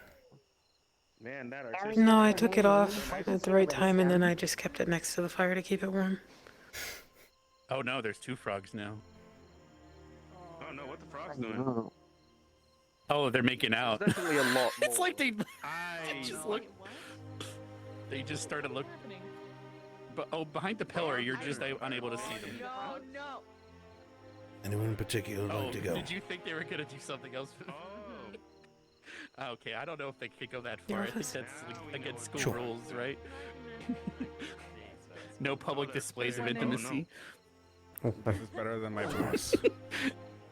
Man, that No, I took it off at the right time, and then I just kept it next to the fire to keep it warm. Oh no, there's 2 frogs now. Oh no, what the frog's doing? Oh, they're making out. There's definitely a lot It's more. like they just look. They just started looking. But oh, behind the pillar, you're just unable to see them. No, no. Anyone in particular Oh, like to go? did you think they were gonna do something else? Okay, I don't know if they could go that Yeah, far. I think that's- that's like, against school Sure. rules, right? No public displays of intimacy. This is better than my voice.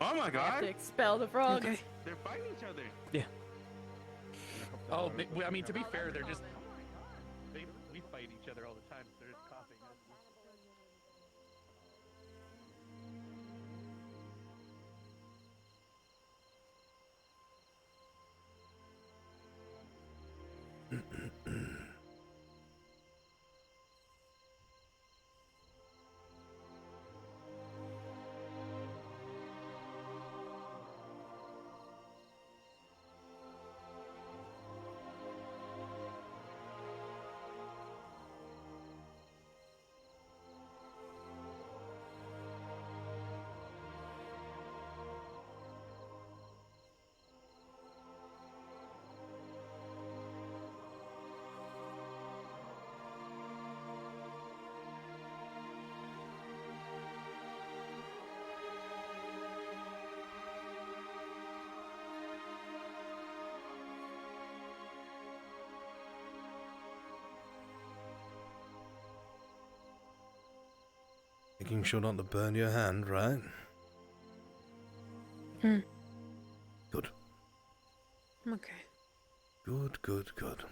Oh my I have god! to expel the frog. Okay. They're fighting each other. Yeah. Oh, I mean, to be fair, they're just. We fight each other all the time. So they're just coughing. Making sure not to burn your hand, right? Hmm. Good. Okay. Good, good, good.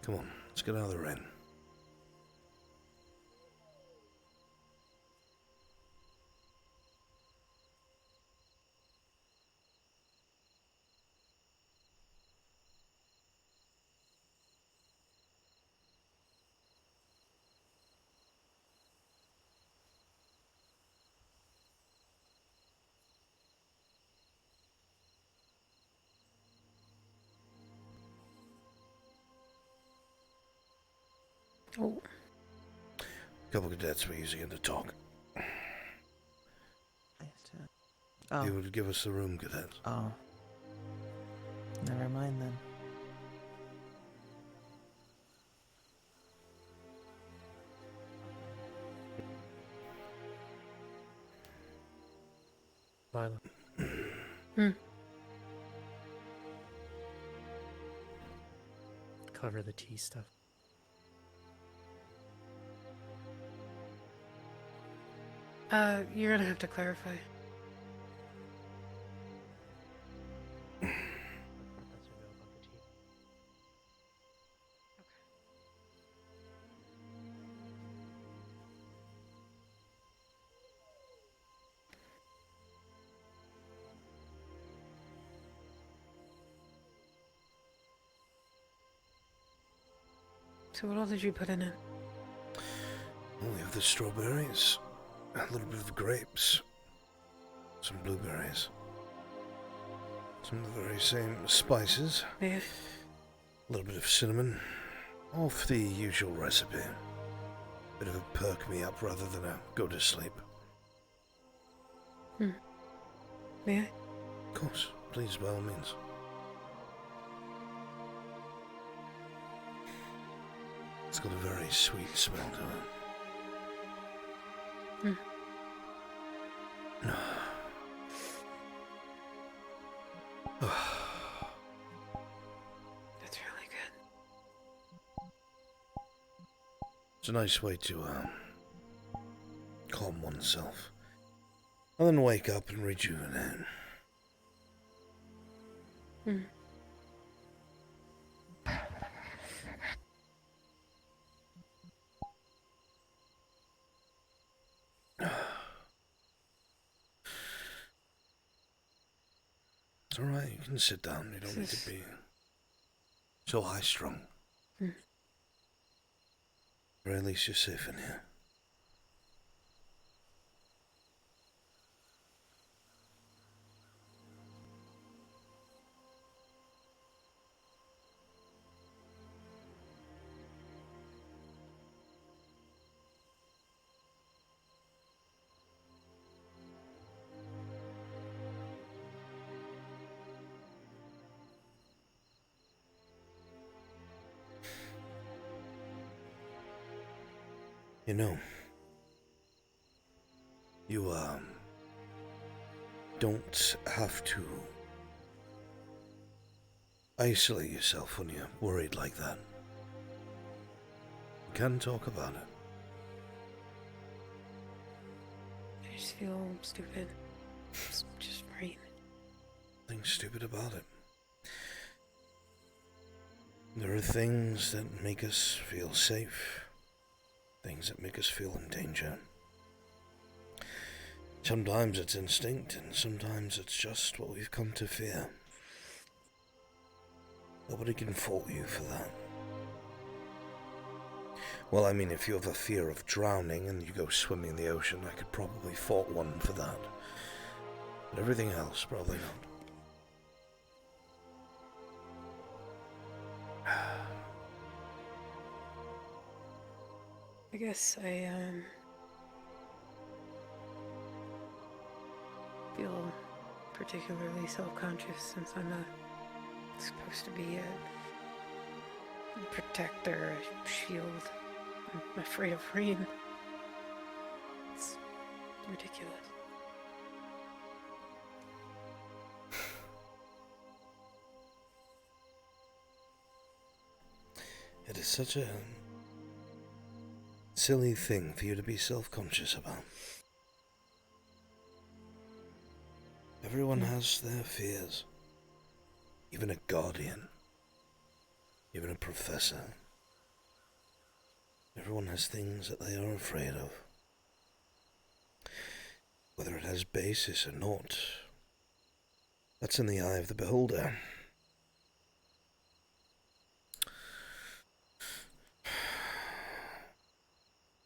Come on, let's get out of the rain. Oh. Couple of cadets were using it to talk. Oh. You would give us the room, cadets. Oh. Never mind then. Lila. Hmm. Cover the tea stuff. You're gonna have to clarify. So what else did you put in it? We have the strawberries, a little bit of grapes, some blueberries, some of the very same spices, Yeah. a little bit of cinnamon, off the usual recipe. Bit of a perk me up rather than a go to sleep. Hmm. May I? Of course, please, by all means. It's got a very sweet smell to it. Hmm. That's really good. It's a nice way to calm oneself. And then wake up and rejuvenate. Hmm. It's alright, you can sit down. You don't need to be so high strung. Hmm. Or at least you're safe in here. You know, you, don't have to isolate yourself when you're worried like that. You can talk about it. I just feel stupid. Just worried. Nothing stupid about it. There are things that make us feel safe, things that make us feel in danger. Sometimes it's instinct, and sometimes it's just what we've come to fear. Nobody can fault you for that. Well, I mean, if you have a fear of drowning and you go swimming in the ocean, I could probably fault one for that. But everything else, probably not. I guess I feel particularly self-conscious since I'm supposed to be a protector, a shield. I'm afraid of rain. It's ridiculous. It is such a silly thing for you to be self-conscious about. Everyone has their fears. Even a guardian. Even a professor. Everyone has things that they are afraid of. Whether it has basis or not, that's in the eye of the beholder.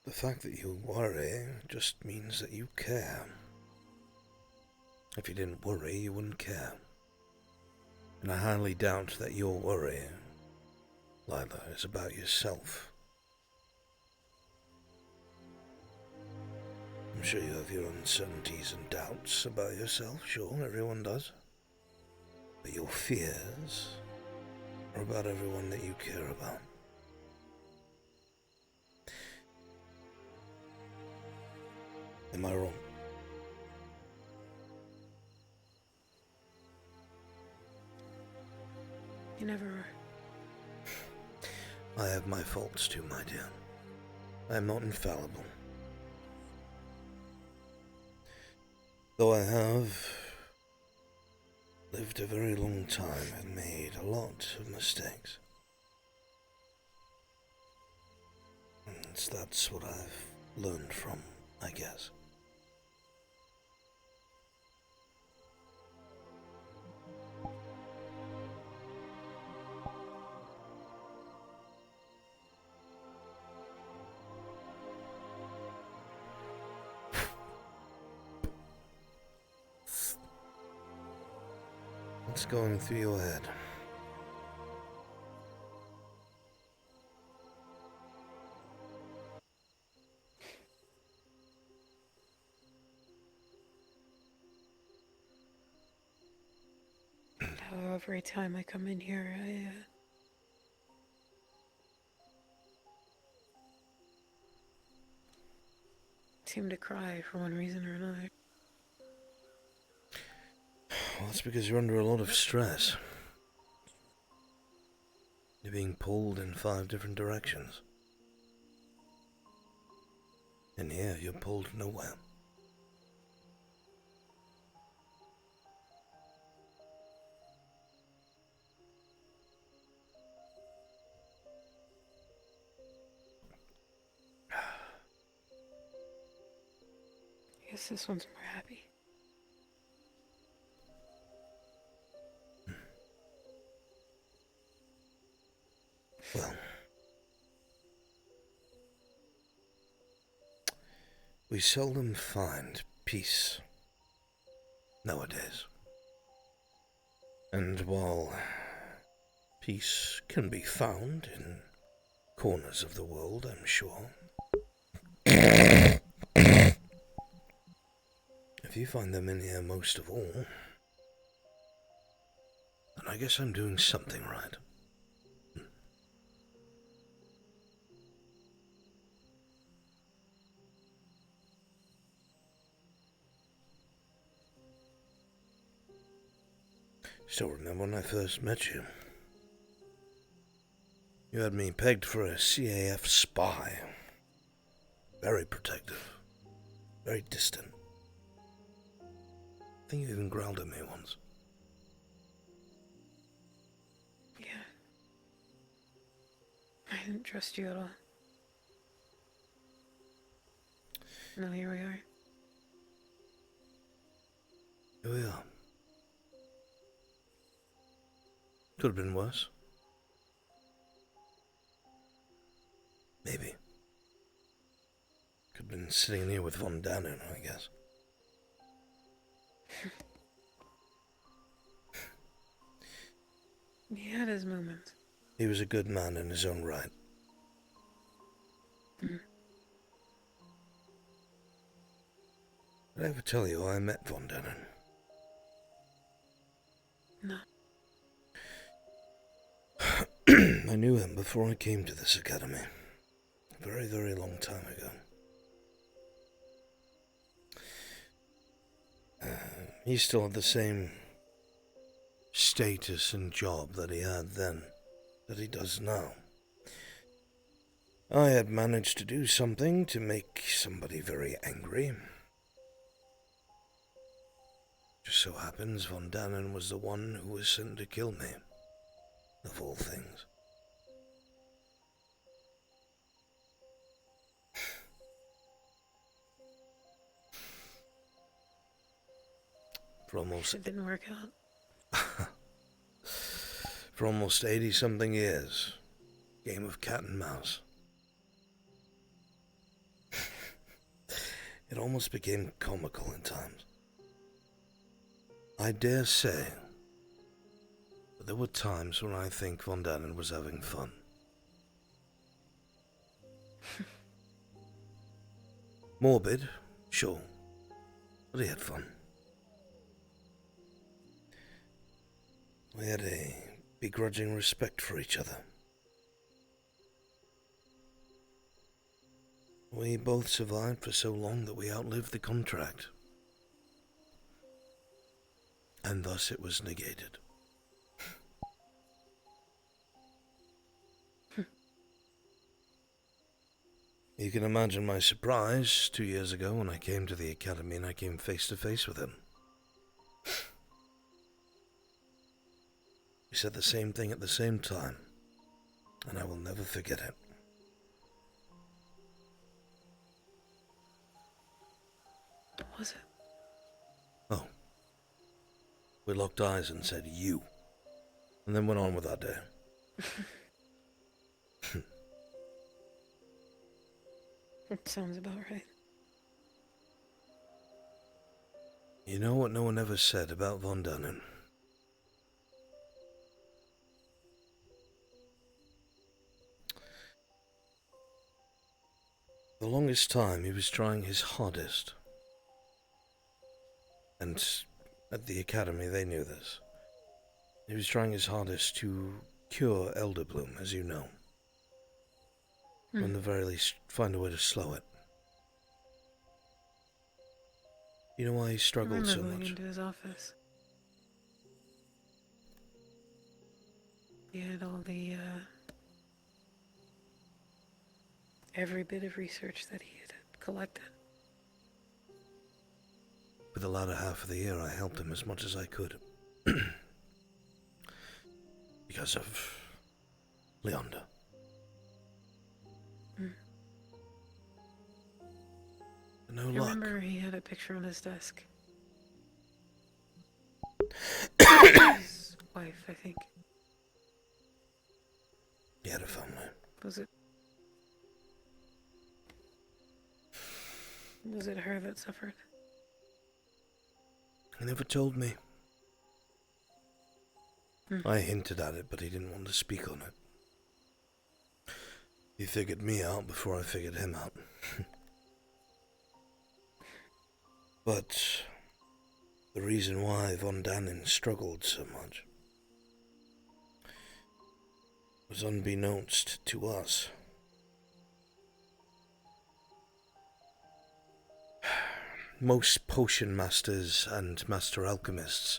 The fact that you worry just means that you care. If you didn't worry, you wouldn't care. And I highly doubt that your worry, Lila, is about yourself. I'm sure you have your uncertainties and doubts about yourself, sure, everyone does. But your fears are about everyone that you care about. Am I wrong? You never are. I have my faults too, my dear. I am not infallible. Though I have lived a very long time and made a lot of mistakes. And that's what I've learned from, I guess. What's going through your head? How every time I come in here, I seem to cry for one reason or another. Well, that's because you're under a lot of stress. You're being pulled in 5 different directions. And here, you're pulled nowhere. I guess this one's more happy. Well, we seldom find peace nowadays. And while peace can be found in corners of the world, I'm sure, if you find them in here most of all, then I guess I'm doing something right. Still remember when I first met you. You had me pegged for a CAF spy. Very protective. Very distant. I think you even growled at me once. Yeah. I didn't trust you at all. Now here we are. Here we are. Could have been worse. Maybe. Could have been sitting here with Von Dannen, I guess. He had his moments. He was a good man in his own right. Mm. Did I ever tell you how I met Von Dannen? No. I knew him before I came to this academy. A very, very long time ago. He still had the same status and job that he had then, that he does now. I had managed to do something to make somebody very angry. Just so happens Von Dannen was the one who was sent to kill me, of all things. For almost... It didn't work out. For almost 80-something years. Game of cat and mouse. It almost became comical at times. I dare say, but there were times when I think Von Dannen was having fun. Morbid, sure, but he had fun. We had a begrudging respect for each other. We both survived for so long that we outlived the contract. And thus it was negated. You can imagine my surprise 2 years ago when I came to the academy and I came face to face with him. He said the same thing at the same time, and I will never forget it. What was it? Oh. We locked eyes and said, "You," and then went on with our day. That sounds about right. You know what no one ever said about Von Dannen? The longest time he was trying his hardest. And at the academy they knew this. He was trying his hardest to cure Elder Bloom, as you know. Or in the very least, find a way to slow it. You know why he struggled so going much? into his office. He had all the, every bit of research that he had collected. For the latter half of the year, I helped him as much as I could. Because of Leander. No I luck. remember he had a picture on his desk. His wife, I think. He had a family. Was it her that suffered? He never told me. I hinted at it, but he didn't want to speak on it. He figured me out before I figured him out. But the reason why Von Dannen struggled so much was unbeknownst to us. Most potion masters and master alchemists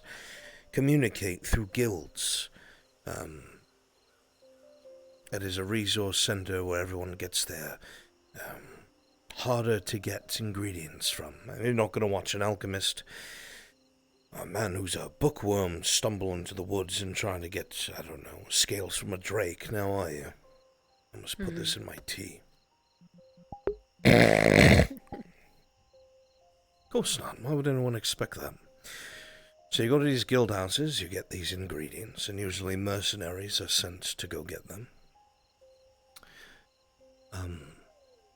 communicate through guilds. It is a resource center where everyone gets their harder to get ingredients from. You're not going to watch an alchemist, a man who's a bookworm, stumble into the woods and trying to get, I don't know, scales from a drake, now are you? I must put this in my tea. Of course not. Why would anyone expect that? So you go to these guild houses, you get these ingredients, and usually mercenaries are sent to go get them.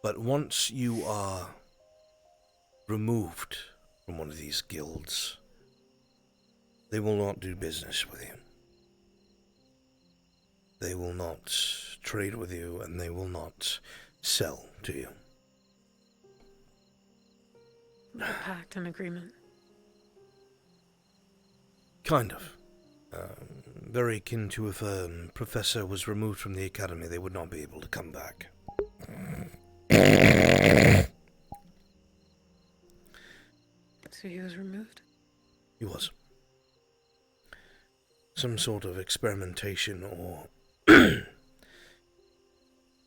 But once you are removed from one of these guilds, they will not do business with you. They will not trade with you, and they will not sell to you. A pact, an agreement. Kind of. Very akin to if a professor was removed from the academy, they would not be able to come back. So he was removed? He was. Some sort of experimentation or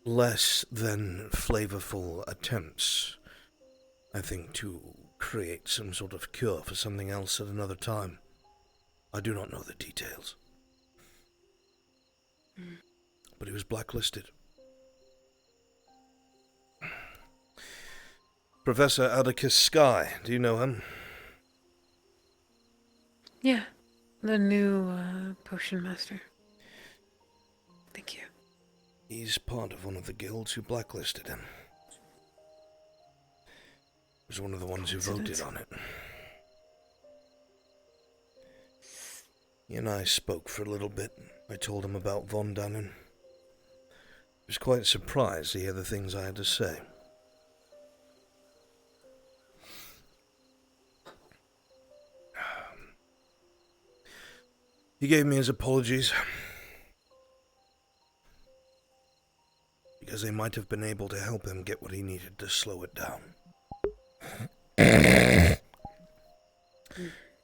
less than flavorful attempts, I think, to create some sort of cure for something else at another time. I do not know the details. But he was blacklisted. Professor Atticus Sky, do you know him? Yeah, the new potion master. Thank you. He's part of one of the guilds who blacklisted him. He was one of the ones who voted on it. He and I spoke for a little bit. I told him about Von Dannen. He was quite surprised to hear the things I had to say. He gave me his apologies, because they might have been able to help him get what he needed to slow it down.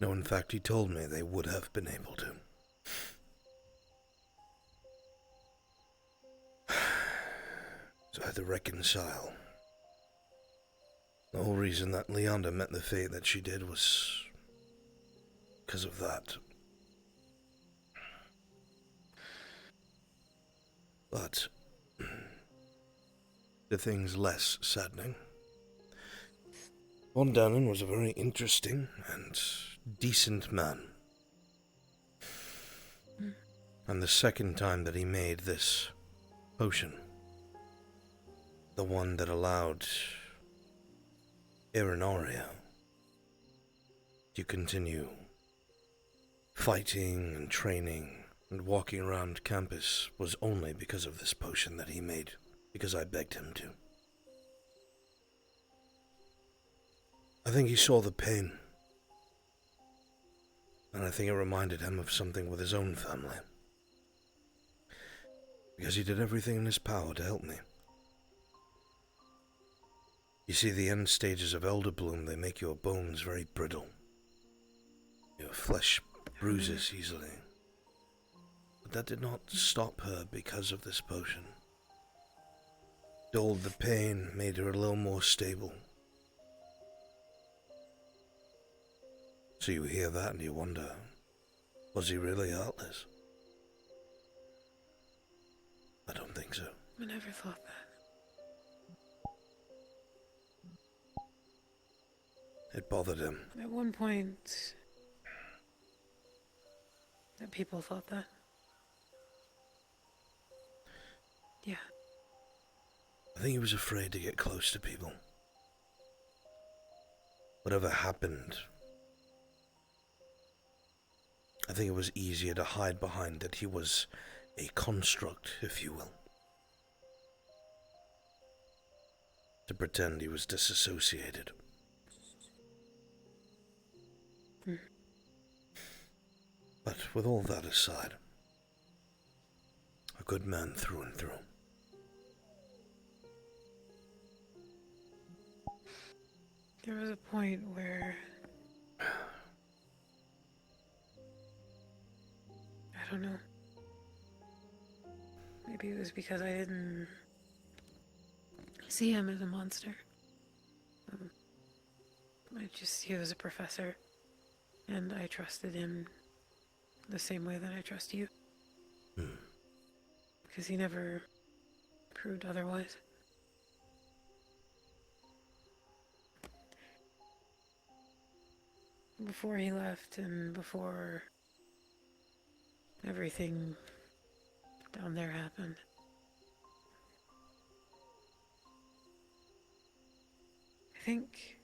No, in fact, he told me they would have been able to. So I had to reconcile. The whole reason that Leander met the fate that she did was because of that. But the thing's less saddening. Von Dannen was a very interesting and decent man. And the second time that he made this potion, the one that allowed Irinaria to continue fighting and training and walking around campus, was only because of this potion that he made, because I begged him to. I think he saw the pain, and I think it reminded him of something with his own family, because he did everything in his power to help me. You see, the end stages of Elder Bloom, they make your bones very brittle. Your flesh bruises easily. But that did not stop her because of this potion. Dulled the pain, made her a little more stable. So you hear that and you wonder, was he really heartless? I don't think so. I never thought that. It bothered him. At one point, that people thought that. Yeah. I think he was afraid to get close to people. Whatever happened, I think it was easier to hide behind that he was a construct, if you will. To pretend he was disassociated. But with all that aside, a good man through and through. There was a point where don't know. Maybe it was because I didn't see him as a monster. He was a professor, and I trusted him the same way that I trust you. Because he never proved otherwise. Before he left and before everything down there happened. I think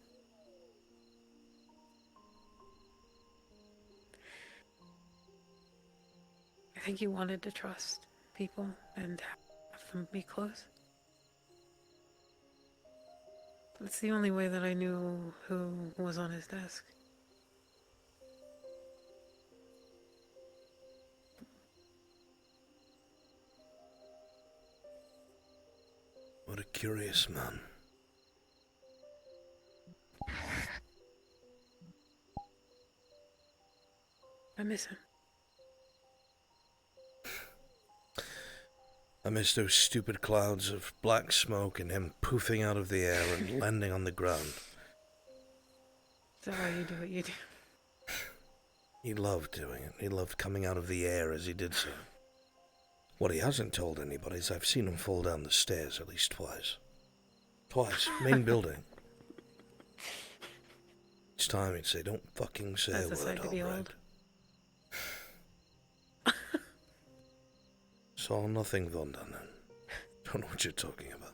you wanted to trust people and have them be close. That's the only way that I knew who was on his desk. What a curious man. I miss him. I miss those stupid clouds of black smoke and him poofing out of the air and landing on the ground. Is that why you do what you do? He loved doing it. He loved coming out of the air as he did so. What he hasn't told anybody is I've seen him fall down the stairs at least twice. Twice. Main building. Each time he'd say, "Don't fucking say That's a a sight word, to behold. Albrecht." Saw nothing, Von Dannen. Don't know what you're talking about.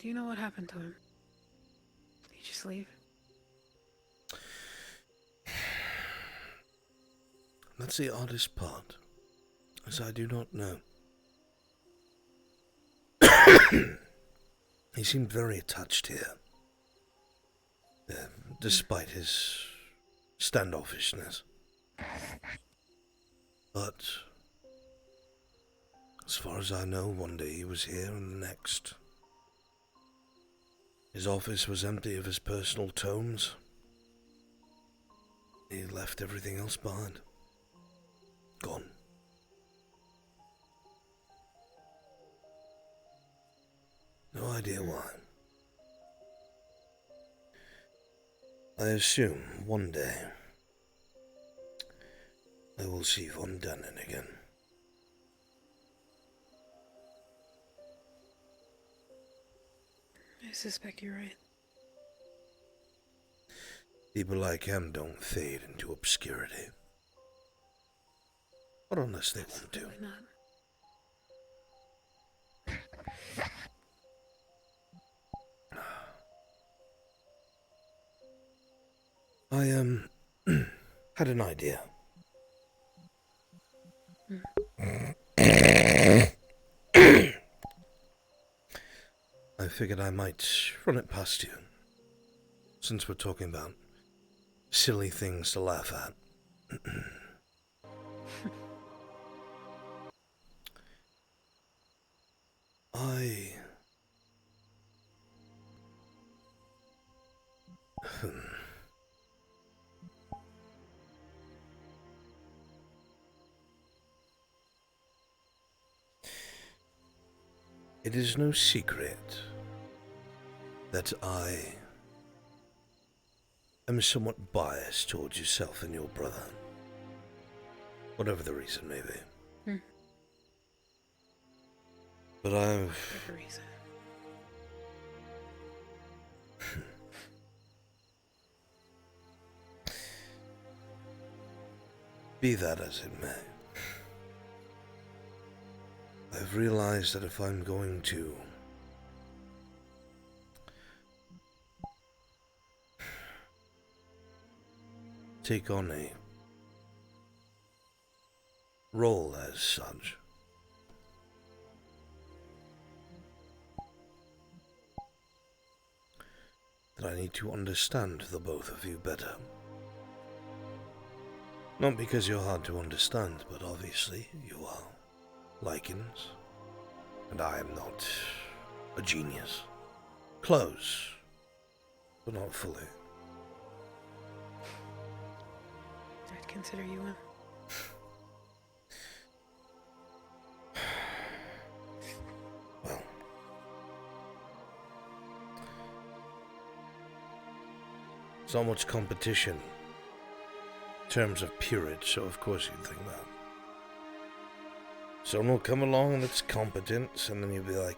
Do you know what happened to him? Did he just leave? That's the oddest part, as I do not know. He seemed very attached here, despite his standoffishness. But, as far as I know, one day he was here and the next. His office was empty of his personal tomes. He left everything else behind. Gone. No idea why. I assume one day I will see Von Dannen again. I suspect you're right. People like him don't fade into obscurity. Or unless they want to. Absolutely not. I had an idea. I figured I might run it past you, since we're talking about silly things to laugh at. It is no secret that I am somewhat biased towards yourself and your brother. Whatever the reason may be. But I've... Whatever reason. Be that as it may, I've realized that if I'm going to take on a role as such, that I need to understand the both of you better. Not because you're hard to understand, but obviously you are. lichens, and I am not a genius. Close, but not fully. I'd consider you one. Well, so much competition in terms of peerage, so of course you'd think that. Someone will come along that's competent, and then you'll be like,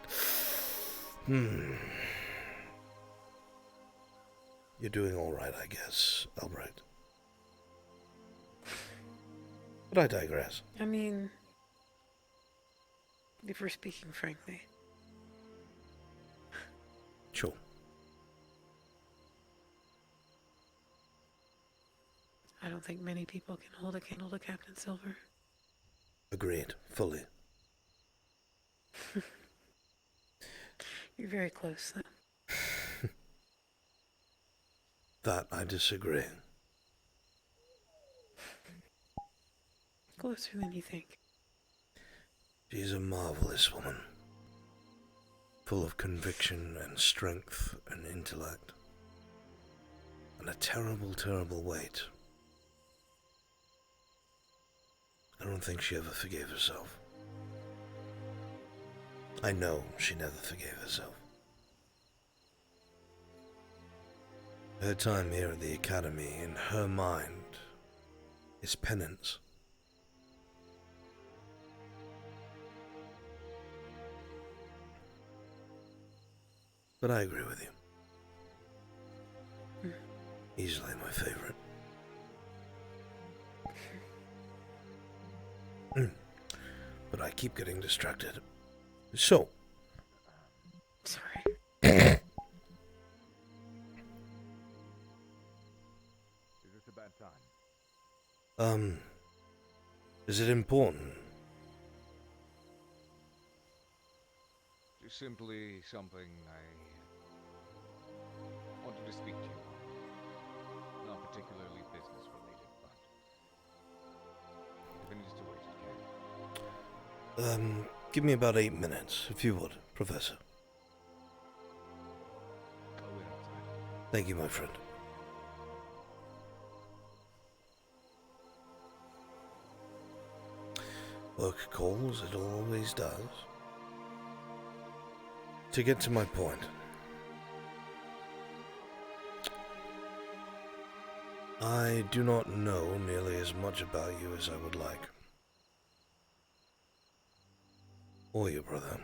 you're doing alright, I guess, Albrecht. But I digress. I mean, if we're speaking frankly. Sure. I don't think many people can hold a candle to Captain Silver. Agreed, fully. You're very close, though. That I disagree. Closer than you think. She's a marvelous woman. Full of conviction and strength and intellect. And a terrible, terrible weight. I don't think she ever forgave herself. I know she never forgave herself. Her time here at the Academy, in her mind, is penance. But I agree with you. Easily my favorite. But I keep getting distracted. So. Sorry. Is this a bad time? Is it important? Just simply something I wanted to speak to you on. Not particularly business related, but if it needs to wait, it can. Give me about 8 minutes, if you would, Professor. I'll wait outside. Thank you, my friend. Work calls, it always does. To get to my point. I do not know nearly as much about you as I would like. Or your brother.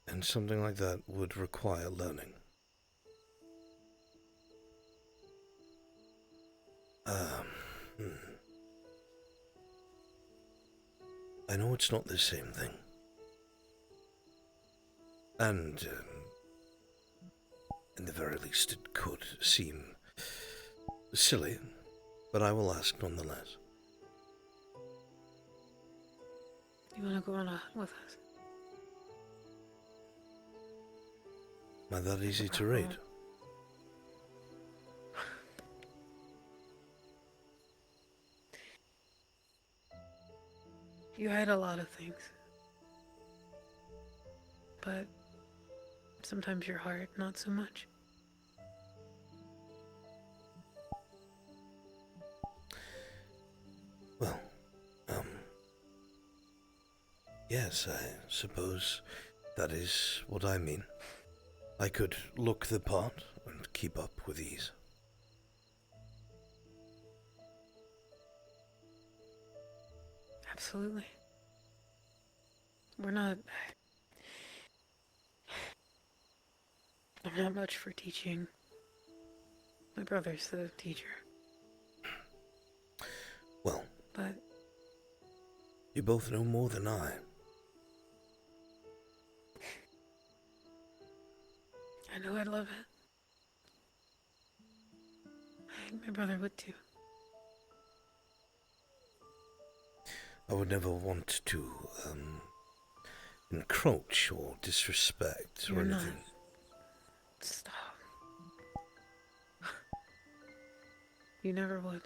And something like that would require learning. I know it's not the same thing. And, in the very least, it could seem silly, but I will ask nonetheless. You want to go on a hunt with us? Am I that easy to read? You hide a lot of things. But sometimes your heart, not so much. Well, yes, I suppose that is what I mean. I could look the part and keep up with ease. Absolutely. We're not... I'm not much for teaching. My brother's the teacher. Well, but you both know more than I. I know I'd love it. I think my brother would too. I would never want to, encroach or disrespect or You're anything. not. Stop. You never would.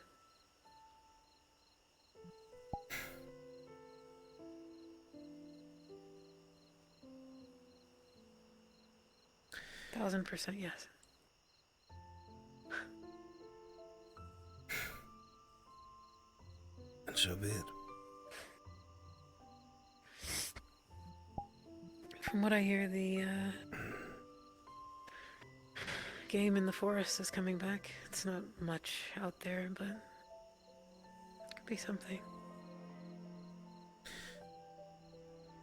1000% yes. And so be it. From what I hear, the game in the forest is coming back. It's not much out there, but it could be something.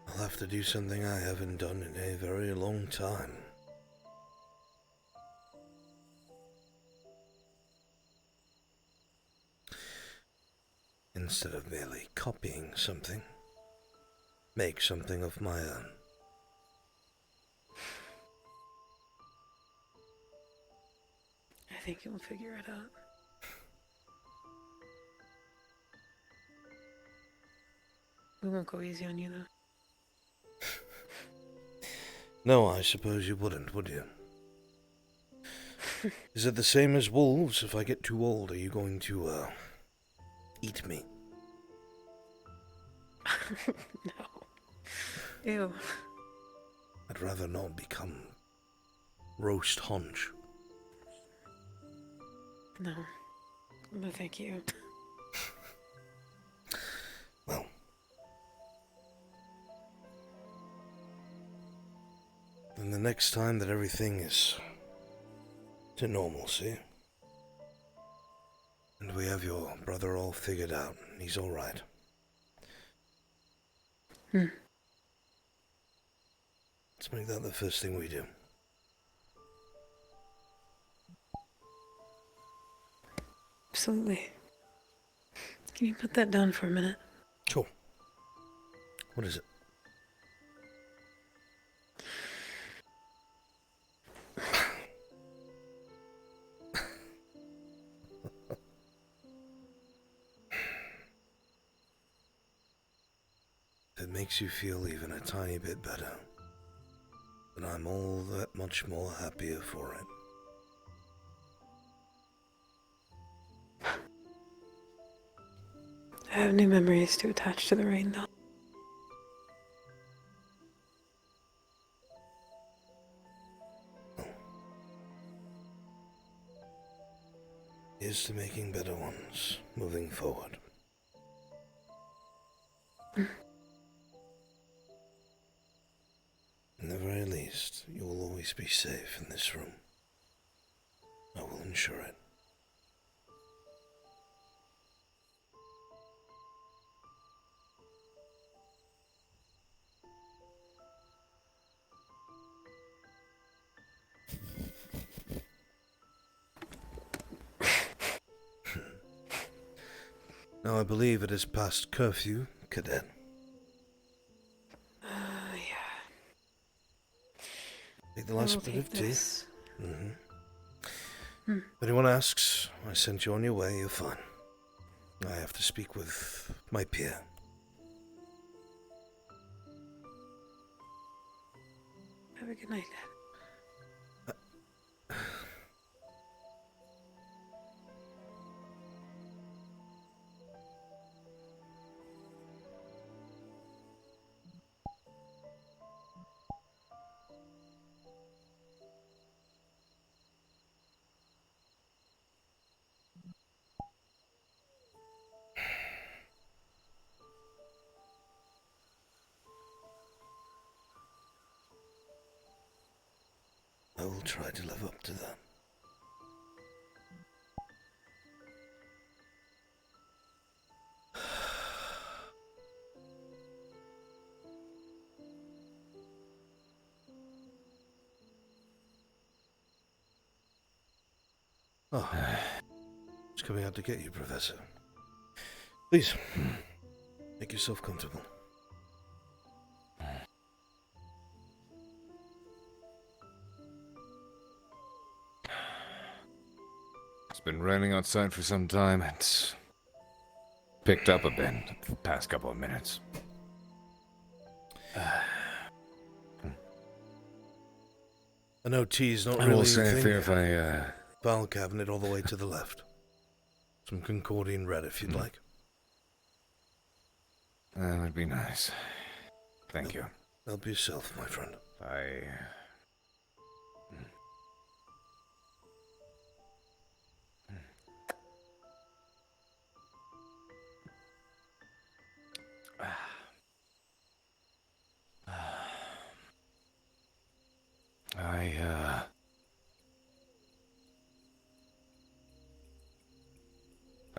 I'll have to do something I haven't done in a very long time. Instead of merely copying something, make something of my own. I think you'll figure it out. We won't go easy on you, though. No, I suppose you wouldn't, would you? Is it the same as wolves? If I get too old, are you going to, eat me? No. Ew. I'd rather not become roast haunch. No. No, thank you. Well. And the next time that everything is to normalcy, and we have your brother all figured out, and he's alright. Let's make that the first thing we do. Absolutely. Can you put that down for a minute? Sure. What is it? If it makes you feel even a tiny bit better, then I'm all that much more happier for it. I have new memories to attach to the rain, though. Here's to making better ones moving forward. In the very least, you will always be safe in this room. I will ensure it. Now I believe it is past curfew, Cadet. Yeah. Take the last I will bit take of tea. this. If anyone asks, I sent you on your way, you're fine. I have to speak with my peer. Have a good night, Dad. I will try to live up to that. Oh, it's coming out to get you, Professor. Please, make yourself comfortable. It's been raining outside for some time. It's picked up a bit the past couple of minutes. I know tea's not I really will the say thing. if I File cabinet all the way to the left. Some Concordian red if you'd like. that would be nice. Thank you. Help yourself, my friend.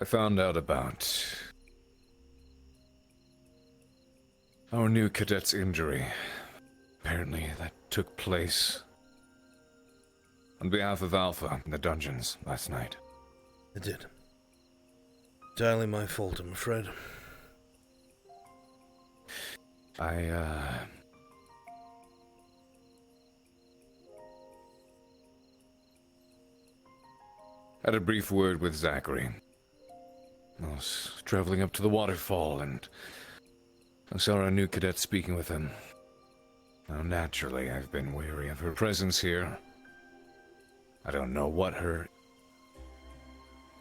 I found out about our new cadet's injury. Apparently, that took place on behalf of Alpha in the dungeons last night. It did. Entirely my fault, I'm afraid. I had a brief word with Zachary. I was traveling up to the waterfall and I saw our new cadet speaking with him. Now, naturally, I've been wary of her presence here. I don't know what her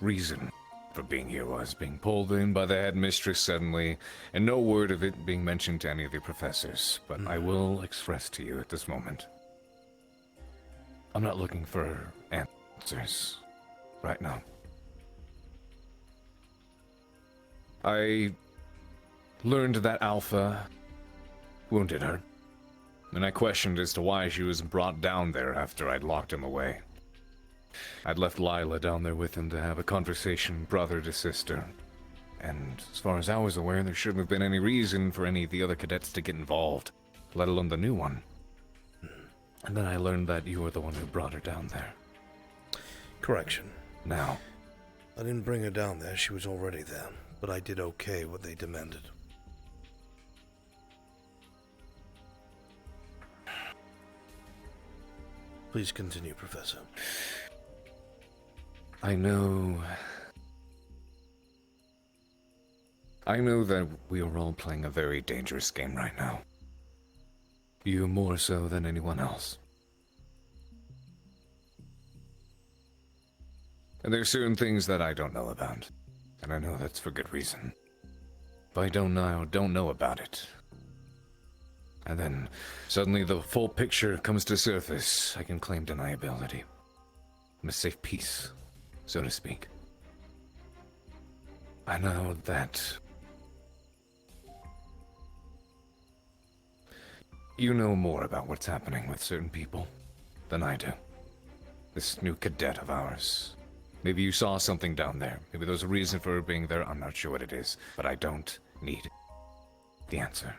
reason for being here was, being pulled in by the headmistress suddenly, and no word of it being mentioned to any of the professors. But I will express to you at this moment, I'm not looking for answers right now. I learned that Alpha wounded her, and I questioned as to why she was brought down there after I'd locked him away. I'd left Lila down there with him to have a conversation brother to sister, and as far as I was aware, there shouldn't have been any reason for any of the other cadets to get involved, let alone the new one. And then I learned that you were the one who brought her down there. Correction. Now, I didn't bring her down there, she was already there, but I did okay what they demanded. Please continue, Professor. I know that we are all playing a very dangerous game right now. You more so than anyone else. And there's certain things that I don't know about, and I know that's for good reason. If I don't know about it, and then suddenly the full picture comes to surface, I can claim deniability. I'm a safe piece, so to speak. I know that you know more about what's happening with certain people than I do. This new cadet of ours. Maybe you saw something down there. Maybe there's a reason for her being there. I'm not sure what it is, but I don't need the answer.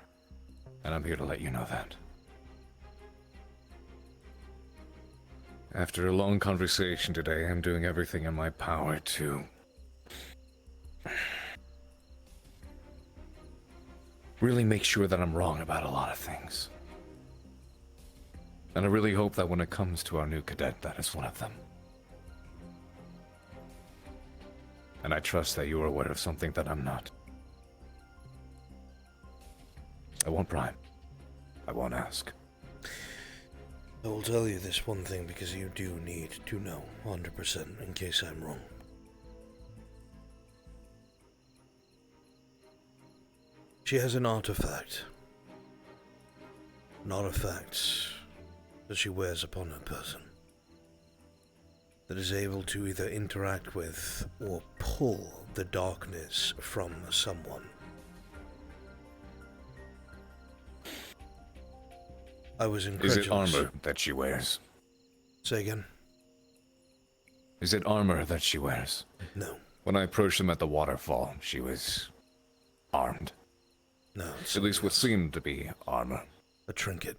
And I'm here to let you know that. After a long conversation today, I'm doing everything in my power to really make sure that I'm wrong about a lot of things. And I really hope that when it comes to our new cadet, that is one of them. And I trust that you are aware of something that I'm not. I won't pry. I won't ask. I will tell you this one thing because you do need to know 100% in case I'm wrong. She has an artifact. An artifact that she wears upon her person that is able to either interact with or pull the darkness from someone. I was incredulous. Is it armor that she wears? Say again? Is it armor that she wears? No. When I approached them at the waterfall, she was armed. No. At least what seemed to be armor. A trinket.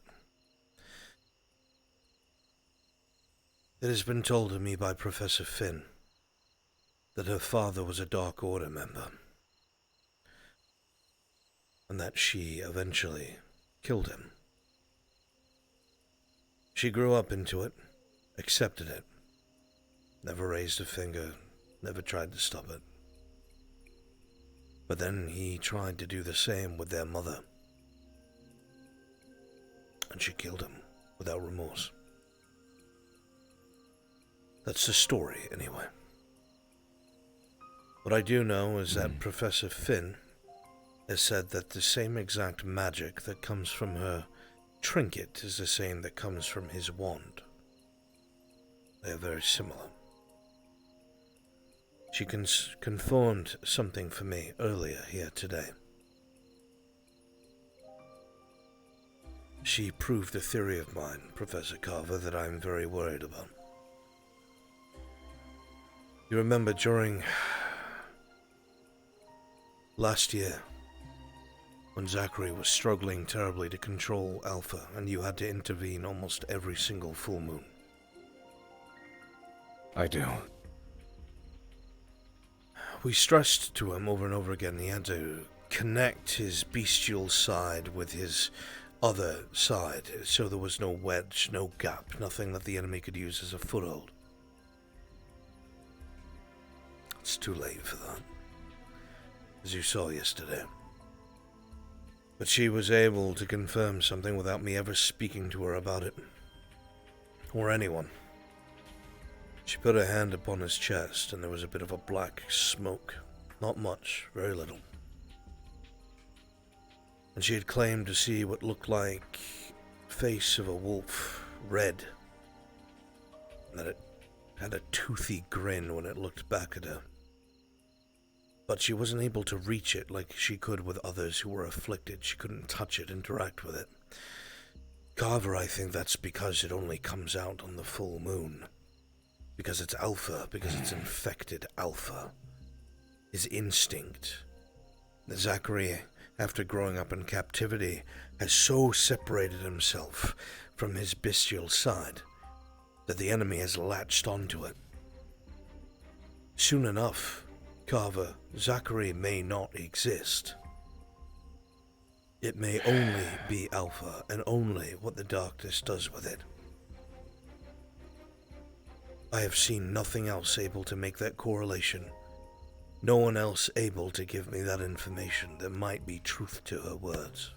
It has been told to me by Professor Finn that her father was a Dark Order member, and that she eventually killed him. She grew up into it, accepted it, never raised a finger, never tried to stop it. But then he tried to do the same with their mother, and she killed him without remorse. That's the story, anyway. What I do know is that Professor Finn has said that the same exact magic that comes from her trinket is the same that comes from his wand. They are very similar. She confirmed something for me earlier here today. She proved a theory of mine, Professor Carver, that I'm very worried about. You remember during Last year, when Zachary was struggling terribly to control Alpha, and you had to intervene almost every single full moon. I do. We stressed to him over and over again he had to connect his bestial side with his other side, so there was no wedge, no gap, nothing that the enemy could use as a foothold. It's too late for that, as you saw yesterday. But she was able to confirm something without me ever speaking to her about it. Or anyone. She put her hand upon his chest, and there was a bit of a black smoke. Not much, very little. And she had claimed to see what looked like the face of a wolf, red. And that it had a toothy grin when it looked back at her. But she wasn't able to reach it like she could with others who were afflicted. She couldn't touch it, interact with it. Carver, I think that's because it only comes out on the full moon. Because it's alpha, because it's infected alpha. His instinct. Zachary, after growing up in captivity, has so separated himself from his bestial side that the enemy has latched onto it. Soon enough, Carver, Zachary may not exist. It may only be alpha, and only what the darkness does with it. I have seen nothing else able to make that correlation. No one else able to give me that information. There might be truth to her words.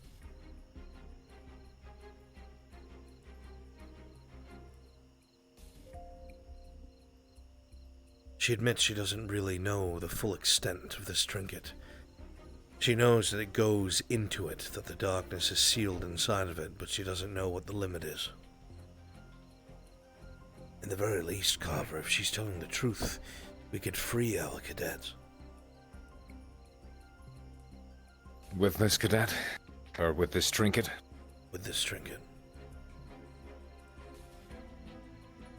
She admits she doesn't really know the full extent of this trinket. She knows that it goes into it, that the darkness is sealed inside of it, but she doesn't know what the limit is. In the very least, Carver, if she's telling the truth, we could free our cadets. With this cadet? Or with this trinket? With this trinket.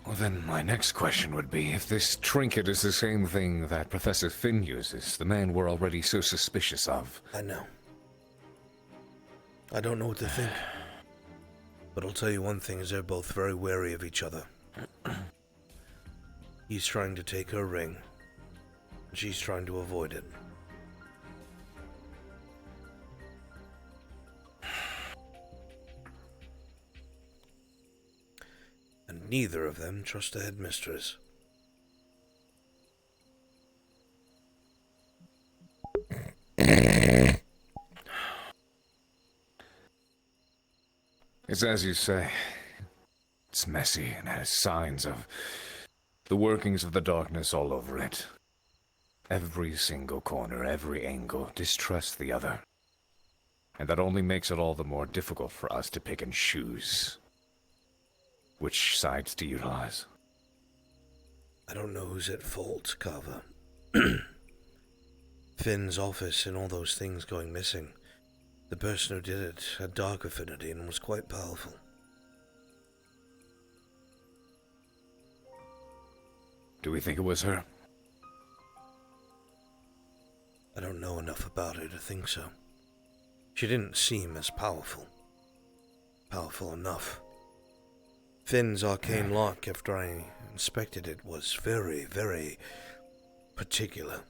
Well, then my next question would be, if this trinket is the same thing that Professor Finn uses, the man we're already so suspicious of. I know. I don't know what to think. But I'll tell you one thing, is they're both very wary of each other. He's trying to take her ring. She's trying to avoid it. And neither of them trust the headmistress. It's as you say. It's messy and has signs of the workings of the darkness all over it. Every single corner, every angle, distrusts the other. And that only makes it all the more difficult for us to pick and choose which sides to utilize. I don't know who's at fault, Carver. Finn's office and all those things going missing. The person who did it had dark affinity and was quite powerful. Do we think it was her? I don't know enough about her to think so. She didn't seem as powerful. Powerful enough. Finn's arcane lock, after I inspected it, was very, very particular.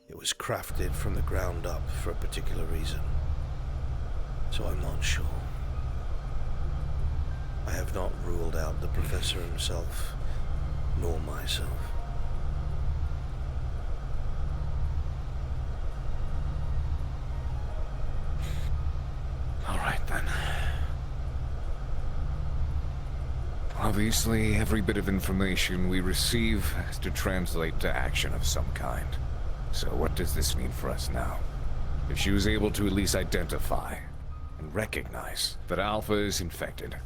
It was crafted from the ground up for a particular reason. So I'm not sure. I have not ruled out the professor himself, nor myself. All right, then. Obviously, every bit of information we receive has to translate to action of some kind. So what does this mean for us now? If she was able to at least identify and recognize that Alpha is infected,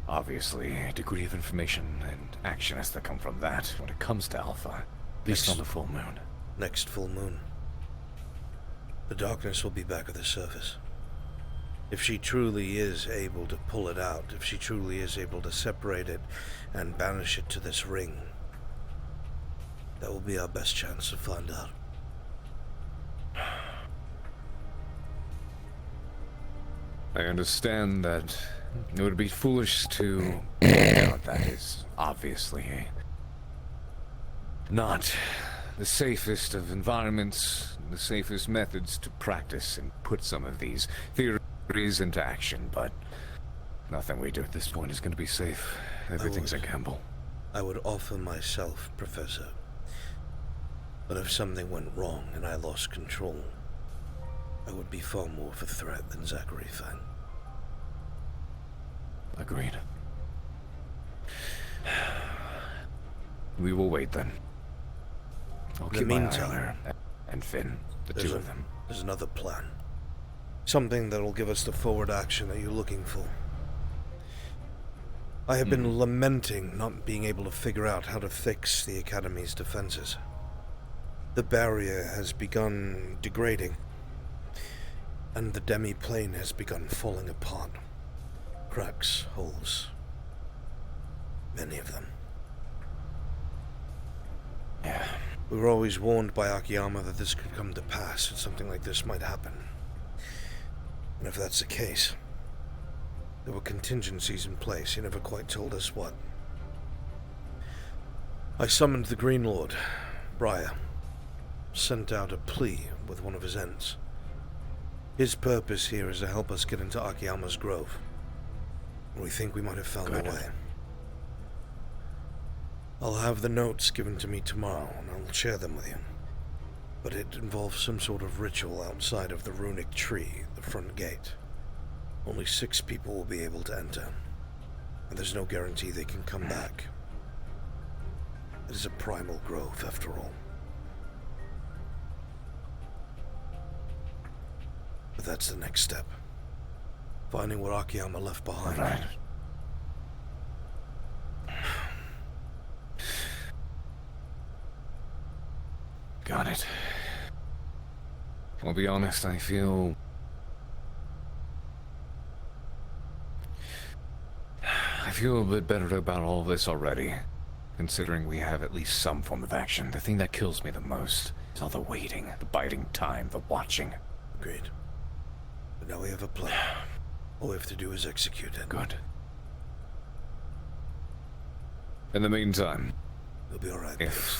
obviously, a degree of information and action has to come from that when it comes to Alpha, at least on the full moon. Next full moon. The darkness will be back at the surface. If she truly is able to pull it out, if she truly is able to separate it and banish it to this ring, That will be our best chance to find out. I understand that it would be foolish to doubt that is obviously not the safest of environments, the safest methods to practice and put some of these theories into action, but nothing we do at this point is going to be safe. Everything's a gamble. I would offer myself, Professor. But if something went wrong and I lost control, I would be far more of a threat than Zachary Fang. Agreed. We will wait then. I'll In keep the my eye meantime, on her and Finn, the two of them. There's another plan. Something that'll give us the forward action that you're looking for. I have been lamenting not being able to figure out how to fix the Academy's defenses. The barrier has begun degrading, and the demi-plane has begun falling apart. Cracks, holes. Many of them. Yeah. We were always warned by Akiyama that this could come to pass, and something like this might happen. And if that's the case, there were contingencies in place. He never quite told us what. I summoned the Green Lord, Briar, sent out a plea with one of his ends. His purpose here is to help us get into Akiyama's grove. We think we might have found a way. I'll have the notes given to me tomorrow, and I'll share them with you. But it involves some sort of ritual outside of the runic tree, the front gate. Only 6 people will be able to enter, and there's no guarantee they can come back. It is a primal grove, after all. But that's the next step. Finding what Akiyama left behind. Right. Got it. I'll be honest, I feel a bit better about all this already, considering we have at least some form of action. The thing that kills me the most is all the waiting, the biding time, the watching. Agreed. But now we have a plan. All we have to do is execute it. Good. In the meantime, We'll be alright, Pace.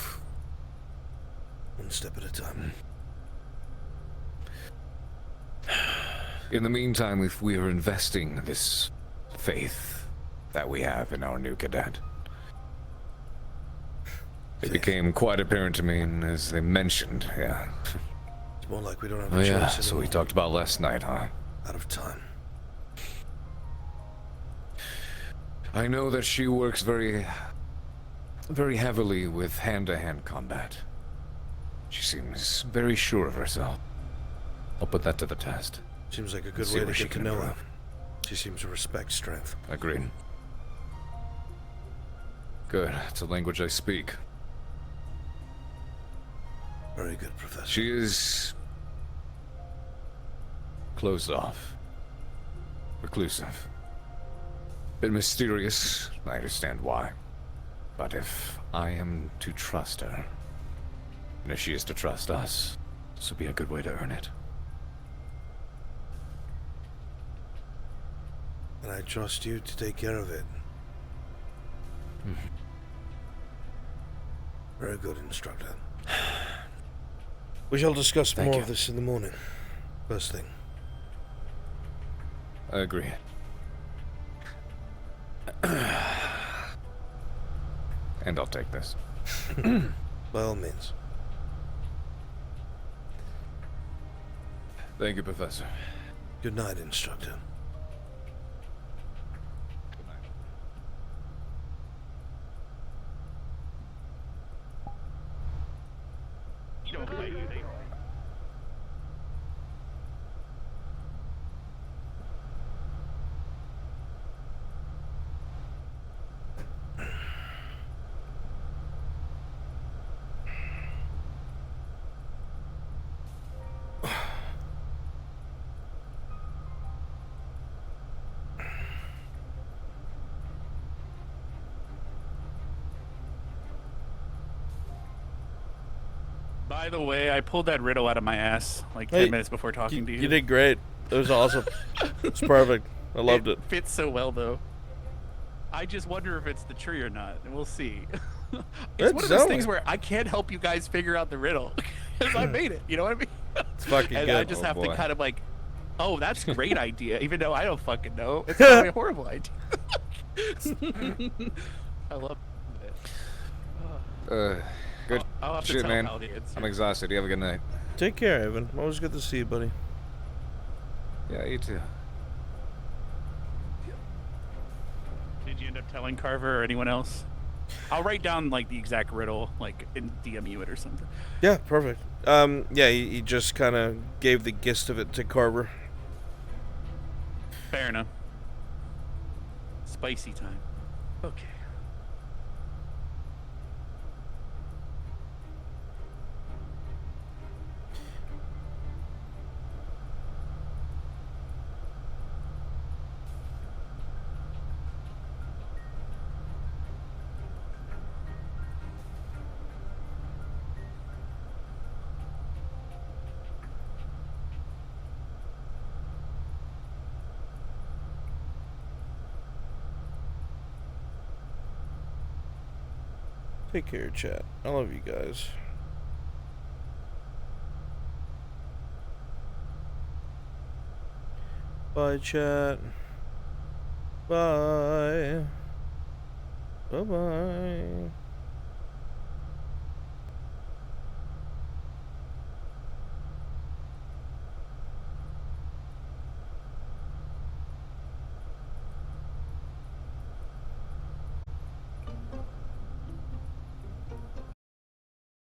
One step at a time. In the meantime, if we are investing this faith that we have in our new cadet, it became quite apparent to me, and as they mentioned, yeah. It's more like we don't have a Oh choice yeah, anymore. so we talked about last night, huh? Out of time. I know that she works very heavily with hand-to-hand combat. She seems very sure of herself. I'll put that to the test. Seems like a good See way to where she get to can know her. improve. She seems to respect strength. Agreed. Good. It's a language I speak. Very good, Professor. She is closed off, reclusive, bit mysterious. I understand why. But if I am to trust her, and if she is to trust us, this would be a good way to earn it. And I trust you to take care of it. Very good, instructor. We shall discuss Thank more you. of this in the morning. First thing. I agree. And I'll take this. By all means. Thank you, Professor. Good night, instructor. By the way, I pulled that riddle out of my ass like 10 minutes before talking to you. You did great. It was awesome. It's perfect. I loved it. Fits so well, though. I just wonder if it's the tree or not, and we'll see. It's one of those things where I can't help you guys figure out the riddle because I made it. You know what I mean? It's fucking and good. I just have boy. to kind of like, oh, that's a great idea, even though I don't fucking know. It's probably a horrible idea. I love it. Good I'll have to shit, tell man. Paladins. I'm exhausted. You have a good night. Take care, Evan. Always good to see you, buddy. Yeah, you too. Did you end up telling Carver or anyone else? I'll write down like the exact riddle, like in DM you it or something. Yeah, perfect. Yeah, he just kind of gave the gist of it to Carver. Fair enough. Spicy time. Okay. Take care, chat. I love you guys. Bye, chat. Bye. Bye-bye.